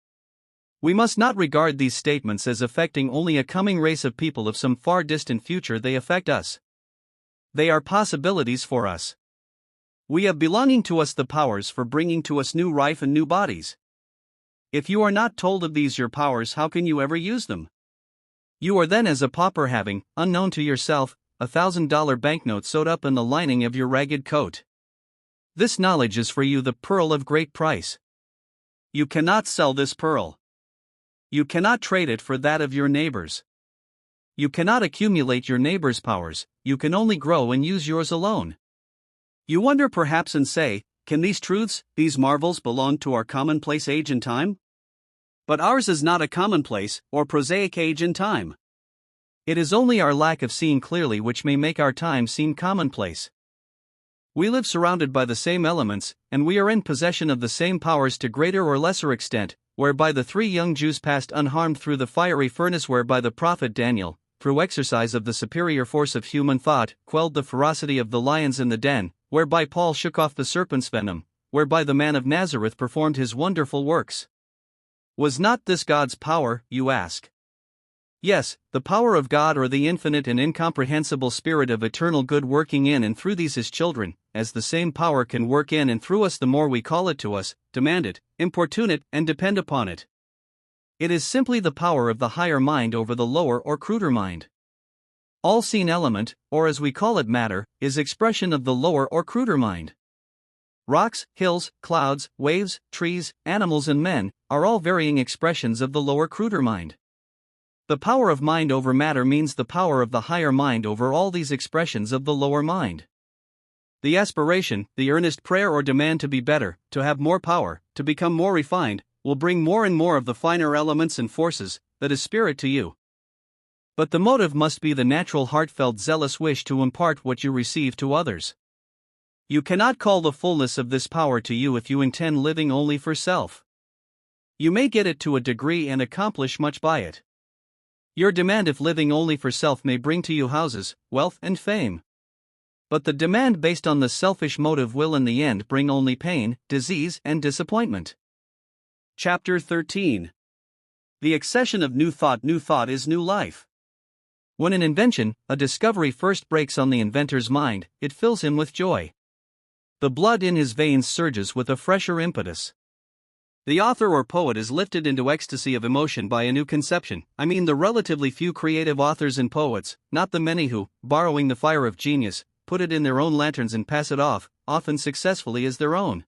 We must not regard these statements as affecting only a coming race of people of some far distant future. They affect us. They are possibilities for us. We have belonging to us the powers for bringing to us new life and new bodies. If you are not told of these your powers, how can you ever use them? You are then as a pauper having, unknown to yourself, $1,000 banknote sewed up in the lining of your ragged coat. This knowledge is for you the pearl of great price. You cannot sell this pearl. You cannot trade it for that of your neighbors. You cannot accumulate your neighbor's powers, you can only grow and use yours alone. You wonder perhaps and say, can these truths, these marvels belong to our commonplace age and time? But ours is not a commonplace or prosaic age and time. It is only our lack of seeing clearly which may make our time seem commonplace. We live surrounded by the same elements, and we are in possession of the same powers to greater or lesser extent, whereby the 3 young Jews passed unharmed through the fiery furnace, whereby the prophet Daniel, through exercise of the superior force of human thought, quelled the ferocity of the lions in the den, whereby Paul shook off the serpent's venom, whereby the man of Nazareth performed his wonderful works. Was not this God's power, you ask? Yes, the power of God, or the infinite and incomprehensible Spirit of eternal good working in and through these His children, as the same power can work in and through us the more we call it to us, demand it, importune it, and depend upon it. It is simply the power of the higher mind over the lower or cruder mind. All seen element, or as we call it matter, is expression of the lower or cruder mind. Rocks, hills, clouds, waves, trees, animals and men, are all varying expressions of the lower cruder mind. The power of mind over matter means the power of the higher mind over all these expressions of the lower mind. The aspiration, the earnest prayer or demand to be better, to have more power, to become more refined, will bring more and more of the finer elements and forces, that is spirit, to you. But the motive must be the natural heartfelt zealous wish to impart what you receive to others. You cannot call the fullness of this power to you if you intend living only for self. You may get it to a degree and accomplish much by it. Your demand if living only for self may bring to you houses, wealth and fame. But the demand based on the selfish motive will in the end bring only pain, disease and disappointment. Chapter 13. The accession of new thought. New thought is new life. When an invention, a discovery first breaks on the inventor's mind, it fills him with joy. The blood in his veins surges with a fresher impetus. The author or poet is lifted into ecstasy of emotion by a new conception. I mean the relatively few creative authors and poets, not the many who, borrowing the fire of genius, put it in their own lanterns and pass it off, often successfully, as their own.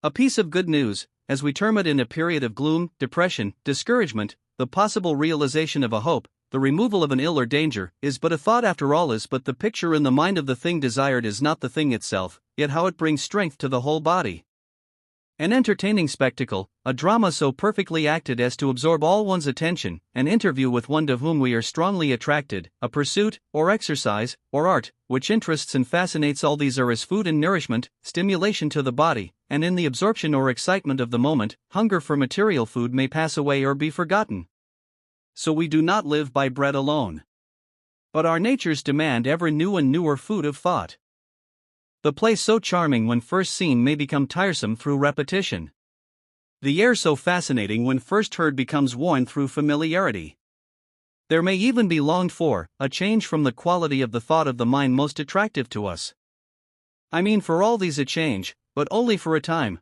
A piece of good news, as we term it in a period of gloom, depression, discouragement, the possible realization of a hope, the removal of an ill or danger, is but a thought after all, is but the picture in the mind of the thing desired, is not the thing itself, yet how it brings strength to the whole body. An entertaining spectacle, a drama so perfectly acted as to absorb all one's attention, an interview with one to whom we are strongly attracted, a pursuit, or exercise, or art, which interests and fascinates, all these are as food and nourishment, stimulation to the body, and in the absorption or excitement of the moment, hunger for material food may pass away or be forgotten. So we do not live by bread alone. But our natures demand ever new and newer food of thought. The place so charming when first seen may become tiresome through repetition. The air so fascinating when first heard becomes worn through familiarity. There may even be longed for, a change from the quality of the thought of the mind most attractive to us. I mean for all these a change, but only for a time.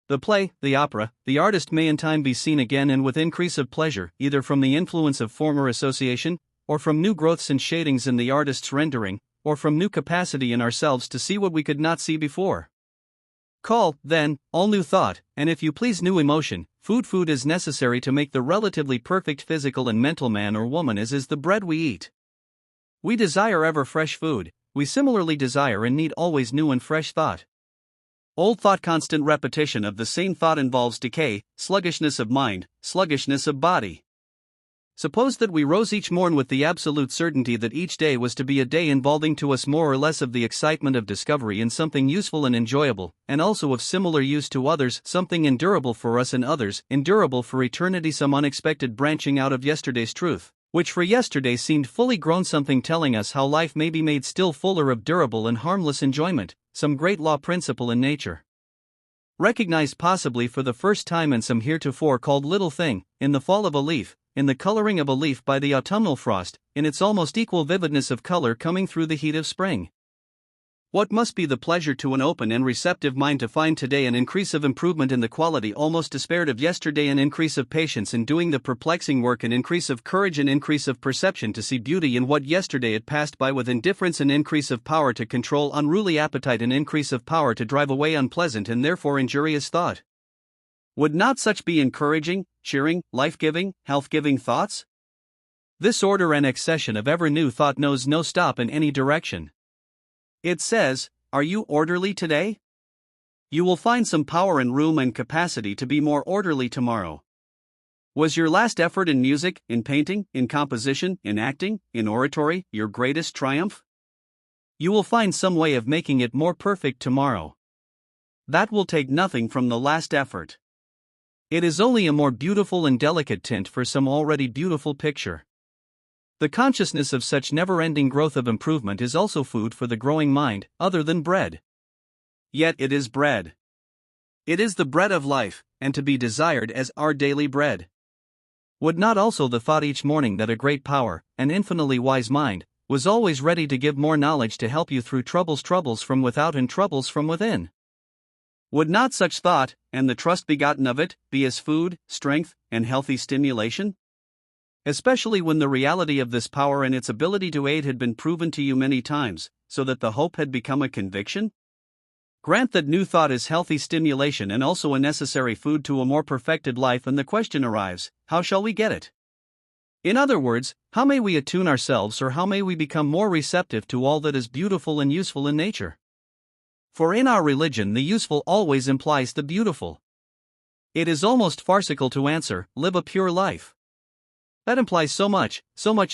The play, the opera, the artist may in time be seen again and with increase of pleasure, either from the influence of former association, or from new growths and shadings in the artist's rendering, or from new capacity in ourselves to see what we could not see before. Call, then, all new thought, and if you please new emotion, food. Food is necessary to make the relatively perfect physical and mental man or woman as is the bread we eat. We desire ever fresh food, we similarly desire and need always new and fresh thought. Old thought, constant repetition of the same thought involves decay, sluggishness of mind, sluggishness of body. Suppose that we rose each morn with the absolute certainty that each day was to be a day involving to us more or less of the excitement of discovery in something useful and enjoyable, and also of similar use to others, something endurable for us and others, endurable for eternity, some unexpected branching out of yesterday's truth, which for yesterday seemed fully grown, something telling us how life may be made still fuller of durable and harmless enjoyment, some great law principle in nature, recognized possibly for the first time in some heretofore called little thing, in the fall of a leaf, in the coloring of a leaf by the autumnal frost, in its almost equal vividness of color coming through the heat of spring. What must be the pleasure to an open and receptive mind to find today an increase of improvement in the quality almost despaired of yesterday, an increase of patience in doing the perplexing work, an increase of courage, an increase of perception to see beauty in what yesterday had passed by with indifference, an increase of power to control unruly appetite, an increase of power to drive away unpleasant and therefore injurious thought. Would not such be encouraging, cheering, life-giving, health-giving thoughts? This order and accession of ever new thought knows no stop in any direction. It says, "Are you orderly today? You will find some power and room and capacity to be more orderly tomorrow. Was your last effort in music, in painting, in composition, in acting, in oratory, your greatest triumph? You will find some way of making it more perfect tomorrow. That will take nothing from the last effort. It is only a more beautiful and delicate tint for some already beautiful picture." The consciousness of such never-ending growth of improvement is also food for the growing mind, other than bread. Yet it is bread. It is the bread of life, and to be desired as our daily bread. Would not also the thought each morning that a great power, an infinitely wise mind, was always ready to give more knowledge to help you through troubles from without and troubles from within? Would not such thought, and the trust begotten of it, be as food, strength, and healthy stimulation? Especially when the reality of this power and its ability to aid had been proven to you many times, so that the hope had become a conviction? Grant that new thought is healthy stimulation and also a necessary food to a more perfected life, and the question arrives, how shall we get it? In other words, how may we attune ourselves, or how may we become more receptive to all that is beautiful and useful in nature? For in our religion the useful always implies the beautiful. It is almost farcical to answer, live a pure life. That implies so much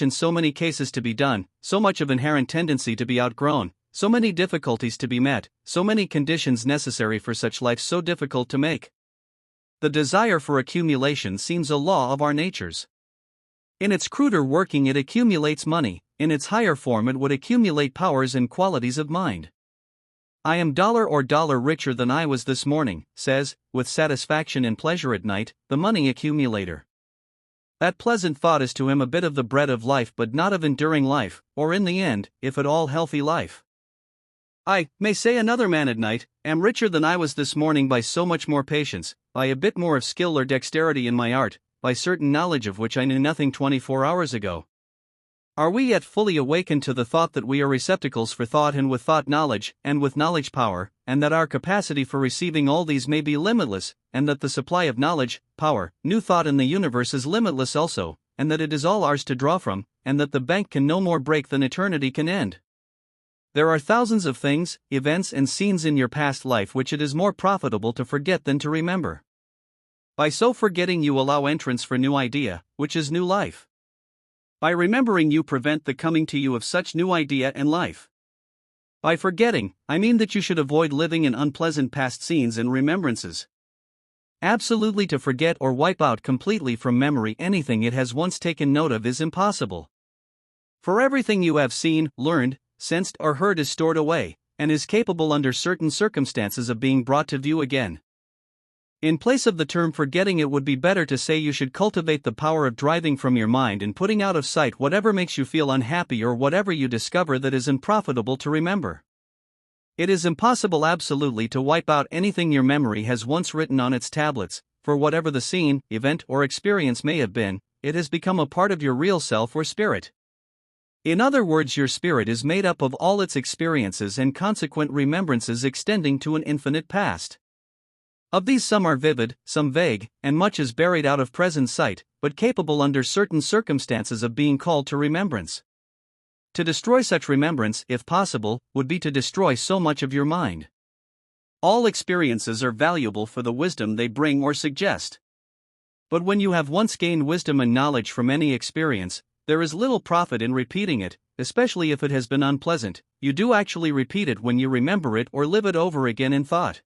in so many cases to be done, so much of inherent tendency to be outgrown, so many difficulties to be met, so many conditions necessary for such life so difficult to make. The desire for accumulation seems a law of our natures. In its cruder working it accumulates money, in its higher form it would accumulate powers and qualities of mind. "I am dollar richer than I was this morning," says, with satisfaction and pleasure at night, the money accumulator. That pleasant thought is to him a bit of the bread of life, but not of enduring life, or in the end, if at all, healthy life. "I," may say another man at night, "am richer than I was this morning by so much more patience, by a bit more of skill or dexterity in my art, by certain knowledge of which I knew nothing 24 hours ago." Are we yet fully awakened to the thought that we are receptacles for thought, and with thought knowledge, and with knowledge power, and that our capacity for receiving all these may be limitless, and that the supply of knowledge, power, new thought in the universe is limitless also, and that it is all ours to draw from, and that the bank can no more break than eternity can end? There are thousands of things, events and scenes in your past life which it is more profitable to forget than to remember. By so forgetting you allow entrance for new idea, which is new life. By remembering you prevent the coming to you of such new idea and life. By forgetting, I mean that you should avoid living in unpleasant past scenes and remembrances. Absolutely to forget or wipe out completely from memory anything it has once taken note of is impossible. For everything you have seen, learned, sensed or heard is stored away, and is capable under certain circumstances of being brought to view again. In place of the term forgetting, it would be better to say you should cultivate the power of driving from your mind and putting out of sight whatever makes you feel unhappy or whatever you discover that is unprofitable to remember. It is impossible absolutely to wipe out anything your memory has once written on its tablets, for whatever the scene, event, or experience may have been, it has become a part of your real self or spirit. In other words, your spirit is made up of all its experiences and consequent remembrances extending to an infinite past. Of these, some are vivid, some vague, and much is buried out of present sight, but capable under certain circumstances of being called to remembrance. To destroy such remembrance, if possible, would be to destroy so much of your mind. All experiences are valuable for the wisdom they bring or suggest. But when you have once gained wisdom and knowledge from any experience, there is little profit in repeating it, especially if it has been unpleasant. You do actually repeat it when you remember it or live it over again in thought.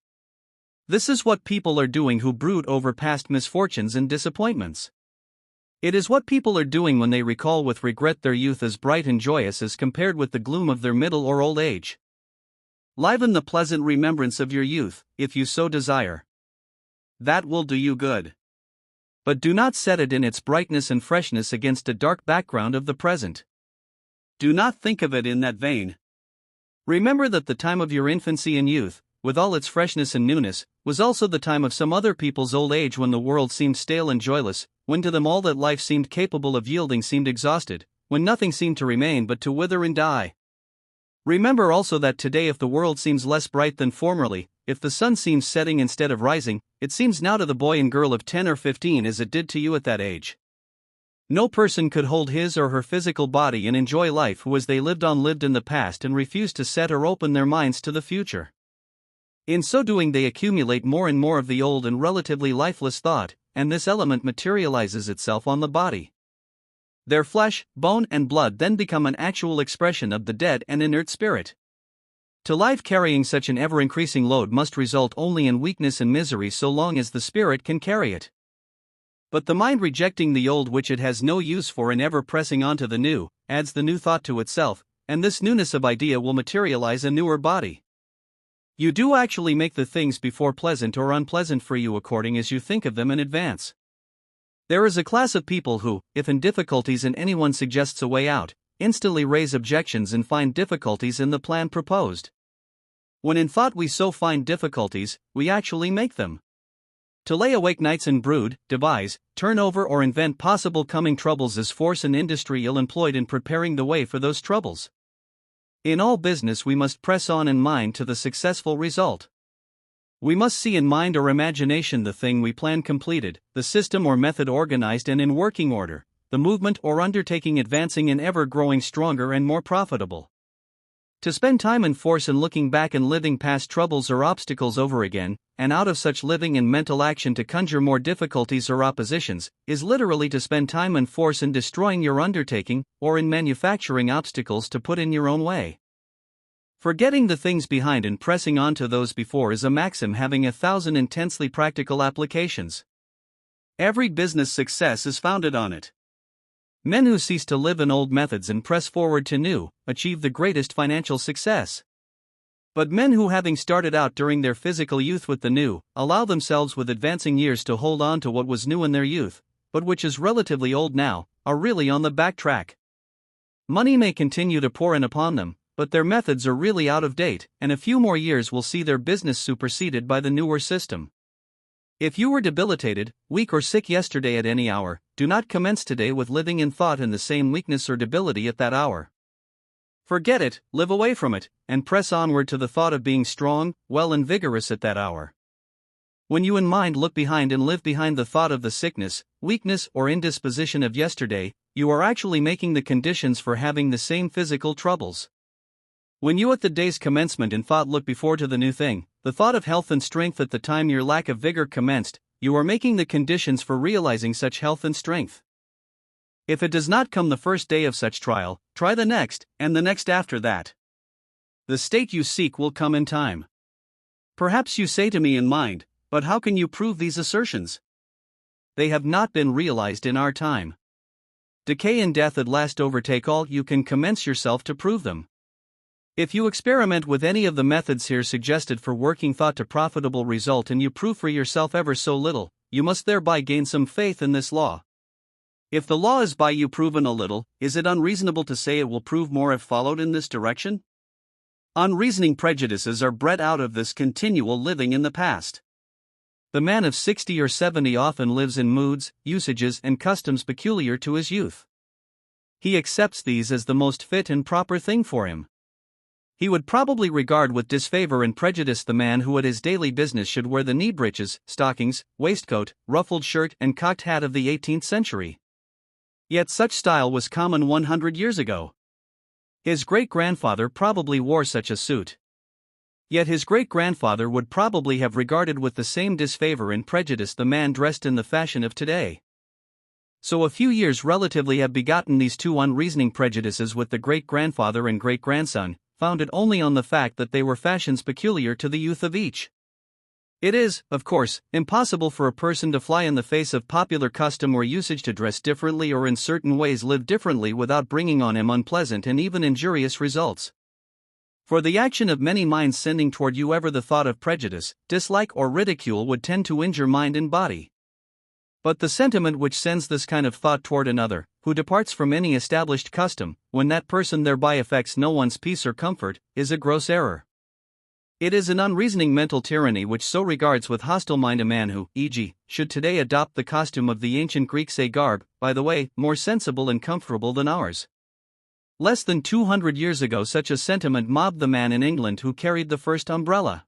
This is what people are doing who brood over past misfortunes and disappointments. It is what people are doing when they recall with regret their youth as bright and joyous as compared with the gloom of their middle or old age. Liven the pleasant remembrance of your youth, if you so desire. That will do you good. But do not set it in its brightness and freshness against a dark background of the present. Do not think of it in that vein. Remember that the time of your infancy and youth, with all its freshness and newness, was also the time of some other people's old age, when the world seemed stale and joyless, when to them all that life seemed capable of yielding seemed exhausted, when nothing seemed to remain but to wither and die. Remember also that today, if the world seems less bright than formerly, if the sun seems setting instead of rising, it seems now to the boy and girl of 10 or 15 as it did to you at that age. No person could hold his or her physical body and enjoy life who, as they lived in the past and refused to set or open their minds to the future. In so doing, they accumulate more and more of the old and relatively lifeless thought, and this element materializes itself on the body. Their flesh, bone, and blood then become an actual expression of the dead and inert spirit. To life, carrying such an ever-increasing load must result only in weakness and misery so long as the spirit can carry it. But the mind, rejecting the old which it has no use for and ever pressing on to the new, adds the new thought to itself, and this newness of idea will materialize a newer body. You do actually make the things before pleasant or unpleasant for you according as you think of them in advance. There is a class of people who, if in difficulties and anyone suggests a way out, instantly raise objections and find difficulties in the plan proposed. When in thought we so find difficulties, we actually make them. To lay awake nights and brood, devise, turn over or invent possible coming troubles is force and industry ill employed in preparing the way for those troubles. In all business we must press on in mind to the successful result. We must see in mind or imagination the thing we plan completed, the system or method organized and in working order, the movement or undertaking advancing and ever growing stronger and more profitable. To spend time and force in looking back and living past troubles or obstacles over again, and out of such living and mental action to conjure more difficulties or oppositions, is literally to spend time and force in destroying your undertaking, or in manufacturing obstacles to put in your own way. Forgetting the things behind and pressing on to those before is a maxim having 1,000 intensely practical applications. Every business success is founded on it. Men who cease to live in old methods and press forward to new, achieve the greatest financial success. But men who, having started out during their physical youth with the new, allow themselves with advancing years to hold on to what was new in their youth, but which is relatively old now, are really on the back track. Money may continue to pour in upon them, but their methods are really out of date, and a few more years will see their business superseded by the newer system. If you were debilitated, weak or sick yesterday at any hour, do not commence today with living in thought in the same weakness or debility at that hour. Forget it, live away from it, and press onward to the thought of being strong, well and vigorous at that hour. When you in mind look behind and live behind the thought of the sickness, weakness or indisposition of yesterday, you are actually making the conditions for having the same physical troubles. When you at the day's commencement in thought look before to the new thing, the thought of health and strength at the time your lack of vigor commenced, you are making the conditions for realizing such health and strength. If it does not come the first day of such trial, try the next, and the next after that. The state you seek will come in time. Perhaps you say to me in mind, but how can you prove these assertions? They have not been realized in our time. Decay and death at last overtake all, you can commence yourself to prove them. If you experiment with any of the methods here suggested for working thought to profitable result and you prove for yourself ever so little, you must thereby gain some faith in this law. If the law is by you proven a little, is it unreasonable to say it will prove more if followed in this direction? Unreasoning prejudices are bred out of this continual living in the past. The man of 60 or 70 often lives in moods, usages, and customs peculiar to his youth. He accepts these as the most fit and proper thing for him. He would probably regard with disfavor and prejudice the man who at his daily business should wear the knee breeches, stockings, waistcoat, ruffled shirt, and cocked hat of the 18th century. Yet such style was common 100 years ago. His great-grandfather probably wore such a suit. Yet his great-grandfather would probably have regarded with the same disfavor and prejudice the man dressed in the fashion of today. So a few years relatively have begotten these two unreasoning prejudices with the great-grandfather and great-grandson, founded only on the fact that they were fashions peculiar to the youth of each. It is, of course, impossible for a person to fly in the face of popular custom or usage to dress differently or in certain ways live differently without bringing on him unpleasant and even injurious results. For the action of many minds sending toward you ever the thought of prejudice, dislike, or ridicule would tend to injure mind and body. But the sentiment which sends this kind of thought toward another, who departs from any established custom, when that person thereby affects no one's peace or comfort, is a gross error. It is an unreasoning mental tyranny which so regards with hostile mind a man who, e.g., should today adopt the costume of the ancient Greeks, a garb, by the way, more sensible and comfortable than ours. Less than 200 years ago such a sentiment mobbed the man in England who carried the first umbrella.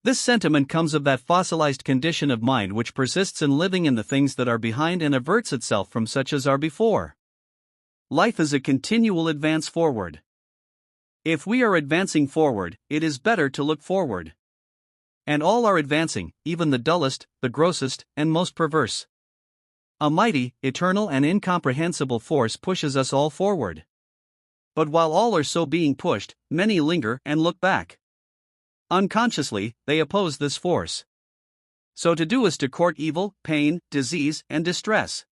This sentiment comes of that fossilized condition of mind which persists in living in the things that are behind and averts itself from such as are before. Life is a continual advance forward. If we are advancing forward, it is better to look forward. And all are advancing, even the dullest, the grossest, and most perverse. A mighty, eternal, and incomprehensible force pushes us all forward. But while all are so being pushed, many linger and look back. Unconsciously, they oppose this force. So to do is to court evil, pain, disease, and distress.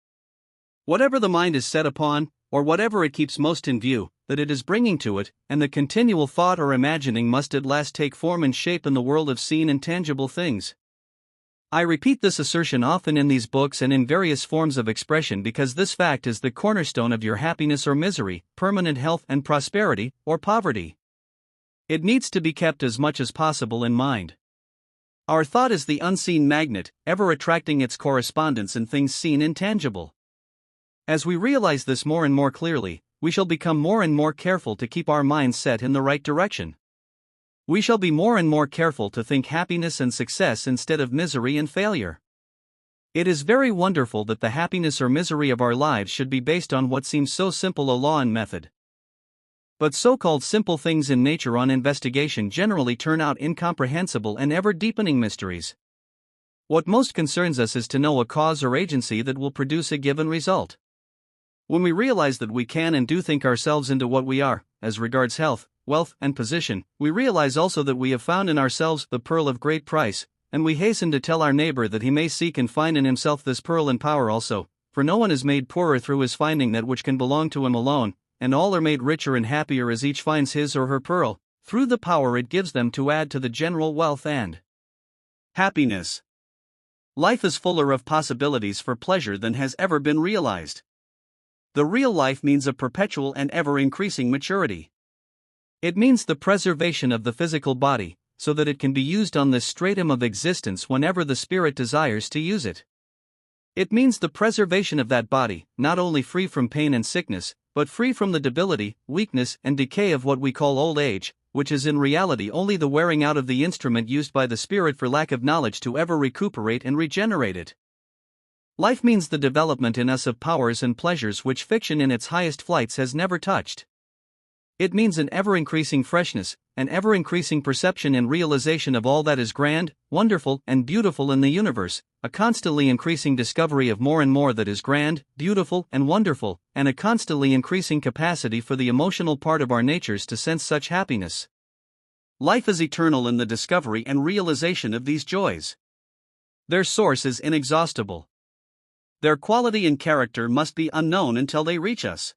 Whatever the mind is set upon, or whatever it keeps most in view, that it is bringing to it, and the continual thought or imagining must at last take form and shape in the world of seen and tangible things. I repeat this assertion often in these books and in various forms of expression because this fact is the cornerstone of your happiness or misery, permanent health and prosperity, or poverty. It needs to be kept as much as possible in mind. Our thought is the unseen magnet, ever attracting its correspondence in things seen and tangible. As we realize this more and more clearly, we shall become more and more careful to keep our minds set in the right direction. We shall be more and more careful to think happiness and success instead of misery and failure. It is very wonderful that the happiness or misery of our lives should be based on what seems so simple a law and method. But so-called simple things in nature on investigation generally turn out incomprehensible and ever-deepening mysteries. What most concerns us is to know a cause or agency that will produce a given result. When we realize that we can and do think ourselves into what we are, as regards health, wealth, and position, we realize also that we have found in ourselves the pearl of great price, and we hasten to tell our neighbor that he may seek and find in himself this pearl and power also, for no one is made poorer through his finding that which can belong to him alone, and all are made richer and happier as each finds his or her pearl, through the power it gives them to add to the general wealth and happiness. Life is fuller of possibilities for pleasure than has ever been realized. The real life means a perpetual and ever-increasing maturity. It means the preservation of the physical body, so that it can be used on this stratum of existence whenever the spirit desires to use it. It means the preservation of that body, not only free from pain and sickness, but free from the debility, weakness, and decay of what we call old age, which is in reality only the wearing out of the instrument used by the spirit for lack of knowledge to ever recuperate and regenerate it. Life means the development in us of powers and pleasures which fiction in its highest flights has never touched. It means an ever-increasing freshness, an ever-increasing perception and realization of all that is grand, wonderful, and beautiful in the universe, a constantly increasing discovery of more and more that is grand, beautiful, and wonderful, and a constantly increasing capacity for the emotional part of our natures to sense such happiness. Life is eternal in the discovery and realization of these joys. Their source is inexhaustible. Their quality and character must be unknown until they reach us.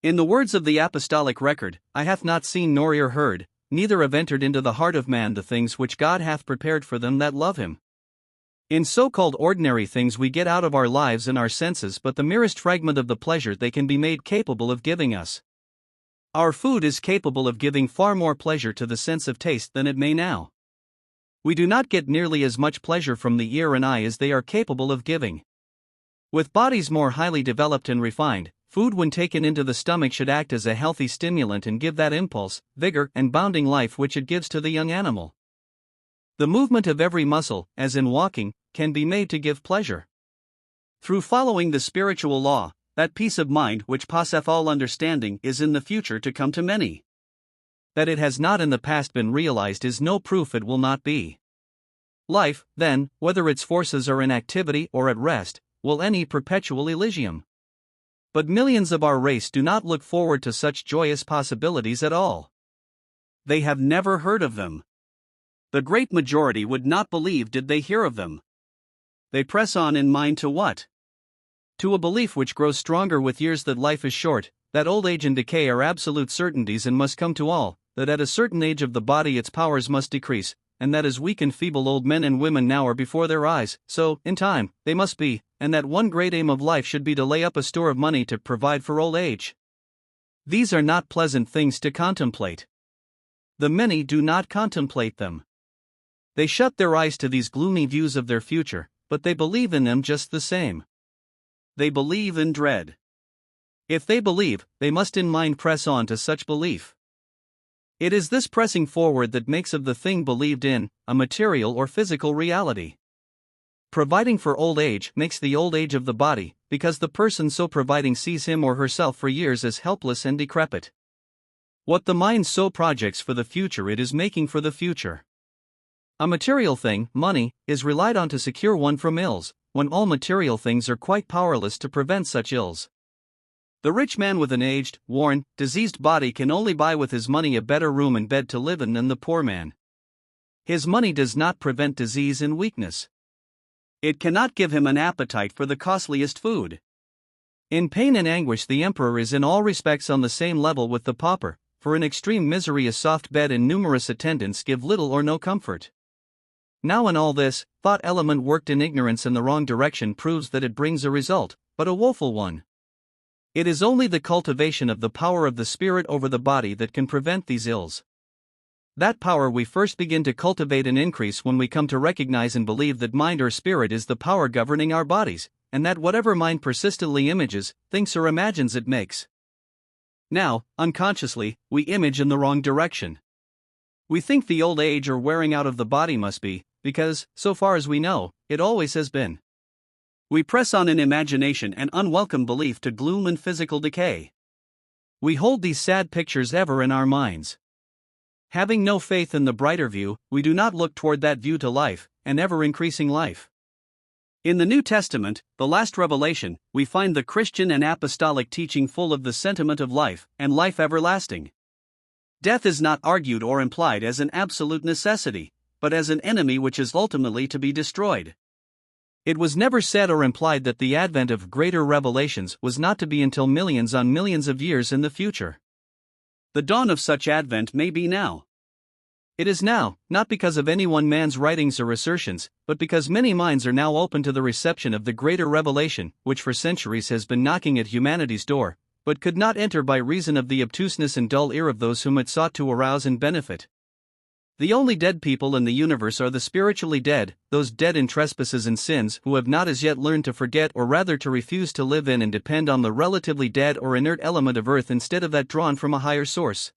In the words of the apostolic record, "Eye hath not seen nor ear heard, neither have entered into the heart of man the things which God hath prepared for them that love him." In so-called ordinary things we get out of our lives and our senses but the merest fragment of the pleasure they can be made capable of giving us. Our food is capable of giving far more pleasure to the sense of taste than it may now. We do not get nearly as much pleasure from the ear and eye as they are capable of giving. With bodies more highly developed and refined, food when taken into the stomach should act as a healthy stimulant and give that impulse, vigor, and bounding life which it gives to the young animal. The movement of every muscle, as in walking, can be made to give pleasure. Through following the spiritual law, that peace of mind which passeth all understanding is in the future to come to many. That it has not in the past been realized is no proof it will not be. Life, then, whether its forces are in activity or at rest, will any perpetual Elysium. But millions of our race do not look forward to such joyous possibilities at all. They have never heard of them. The great majority would not believe did they hear of them. They press on in mind to what? To a belief which grows stronger with years that life is short, that old age and decay are absolute certainties and must come to all, that at a certain age of the body its powers must decrease, and that as weak and feeble old men and women now are before their eyes, so, in time, they must be, and that one great aim of life should be to lay up a store of money to provide for old age. These are not pleasant things to contemplate. The many do not contemplate them. They shut their eyes to these gloomy views of their future, but they believe in them just the same. They believe in dread. If they believe, they must in mind press on to such belief. It is this pressing forward that makes of the thing believed in a material or physical reality. Providing for old age makes the old age of the body, because the person so providing sees him or herself for years as helpless and decrepit. What the mind so projects for the future it is making for the future. A material thing, money, is relied on to secure one from ills, when all material things are quite powerless to prevent such ills. The rich man with an aged, worn, diseased body can only buy with his money a better room and bed to live in than the poor man. His money does not prevent disease and weakness. It cannot give him an appetite for the costliest food. In pain and anguish the emperor is in all respects on the same level with the pauper, for in extreme misery a soft bed and numerous attendants give little or no comfort. Now in all this, thought element worked in ignorance in the wrong direction proves that it brings a result, but a woeful one. It is only the cultivation of the power of the spirit over the body that can prevent these ills. That power we first begin to cultivate and increase when we come to recognize and believe that mind or spirit is the power governing our bodies, and that whatever mind persistently images, thinks or imagines it makes. Now, unconsciously, we image in the wrong direction. We think the old age or wearing out of the body must be, because, so far as we know, it always has been. We press on in imagination and unwelcome belief to gloom and physical decay. We hold these sad pictures ever in our minds. Having no faith in the brighter view, we do not look toward that view to life, and ever-increasing life. In the New Testament, the last revelation, we find the Christian and apostolic teaching full of the sentiment of life, and life everlasting. Death is not argued or implied as an absolute necessity, but as an enemy which is ultimately to be destroyed. It was never said or implied that the advent of greater revelations was not to be until millions on millions of years in the future. The dawn of such advent may be now. It is now, not because of any one man's writings or assertions, but because many minds are now open to the reception of the greater revelation, which for centuries has been knocking at humanity's door, but could not enter by reason of the obtuseness and dull ear of those whom it sought to arouse and benefit. The only dead people in the universe are the spiritually dead, those dead in trespasses and sins who have not as yet learned to forget or rather to refuse to live in and depend on the relatively dead or inert element of earth instead of that drawn from a higher source.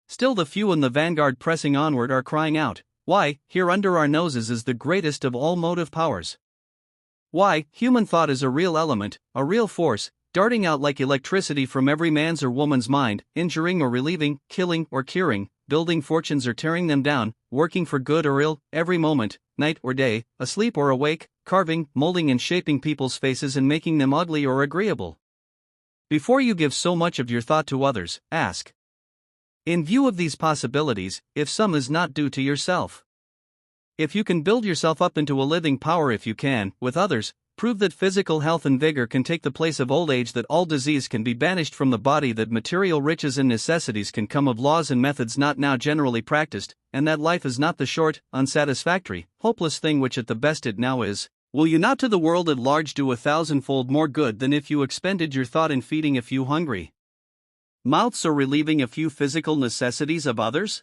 Still the few in the vanguard pressing onward are crying out, "Why, here under our noses is the greatest of all motive powers. Why, human thought is a real element, a real force, darting out like electricity from every man's or woman's mind, injuring or relieving, killing or curing, building fortunes or tearing them down, working for good or ill, every moment, night or day, asleep or awake, carving, molding and shaping people's faces and making them ugly or agreeable." Before you give so much of your thought to others, ask, in view of these possibilities, if some is not due to yourself. If you can build yourself up into a living power, if you can, with others, prove that physical health and vigor can take the place of old age, that all disease can be banished from the body, that material riches and necessities can come of laws and methods not now generally practiced, and that life is not the short, unsatisfactory, hopeless thing which at the best it now is, will you not to the world at large do 1,000-fold more good than if you expended your thought in feeding a few hungry mouths or relieving a few physical necessities of others?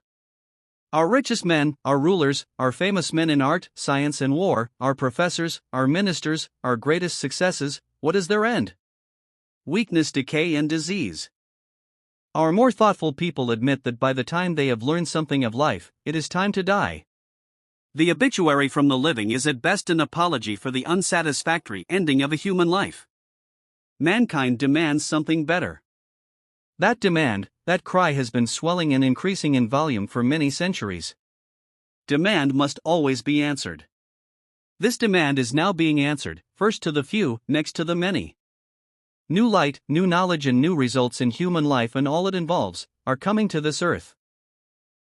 Our richest men, our rulers, our famous men in art, science, and war, our professors, our ministers, our greatest successes, what is their end? Weakness, decay, and disease. Our more thoughtful people admit that by the time they have learned something of life, it is time to die. The obituary from the living is at best an apology for the unsatisfactory ending of a human life. Mankind demands something better. That demand, that cry has been swelling and increasing in volume for many centuries. Demand must always be answered. This demand is now being answered, first to the few, next to the many. New light, new knowledge, and new results in human life and all it involves are coming to this earth.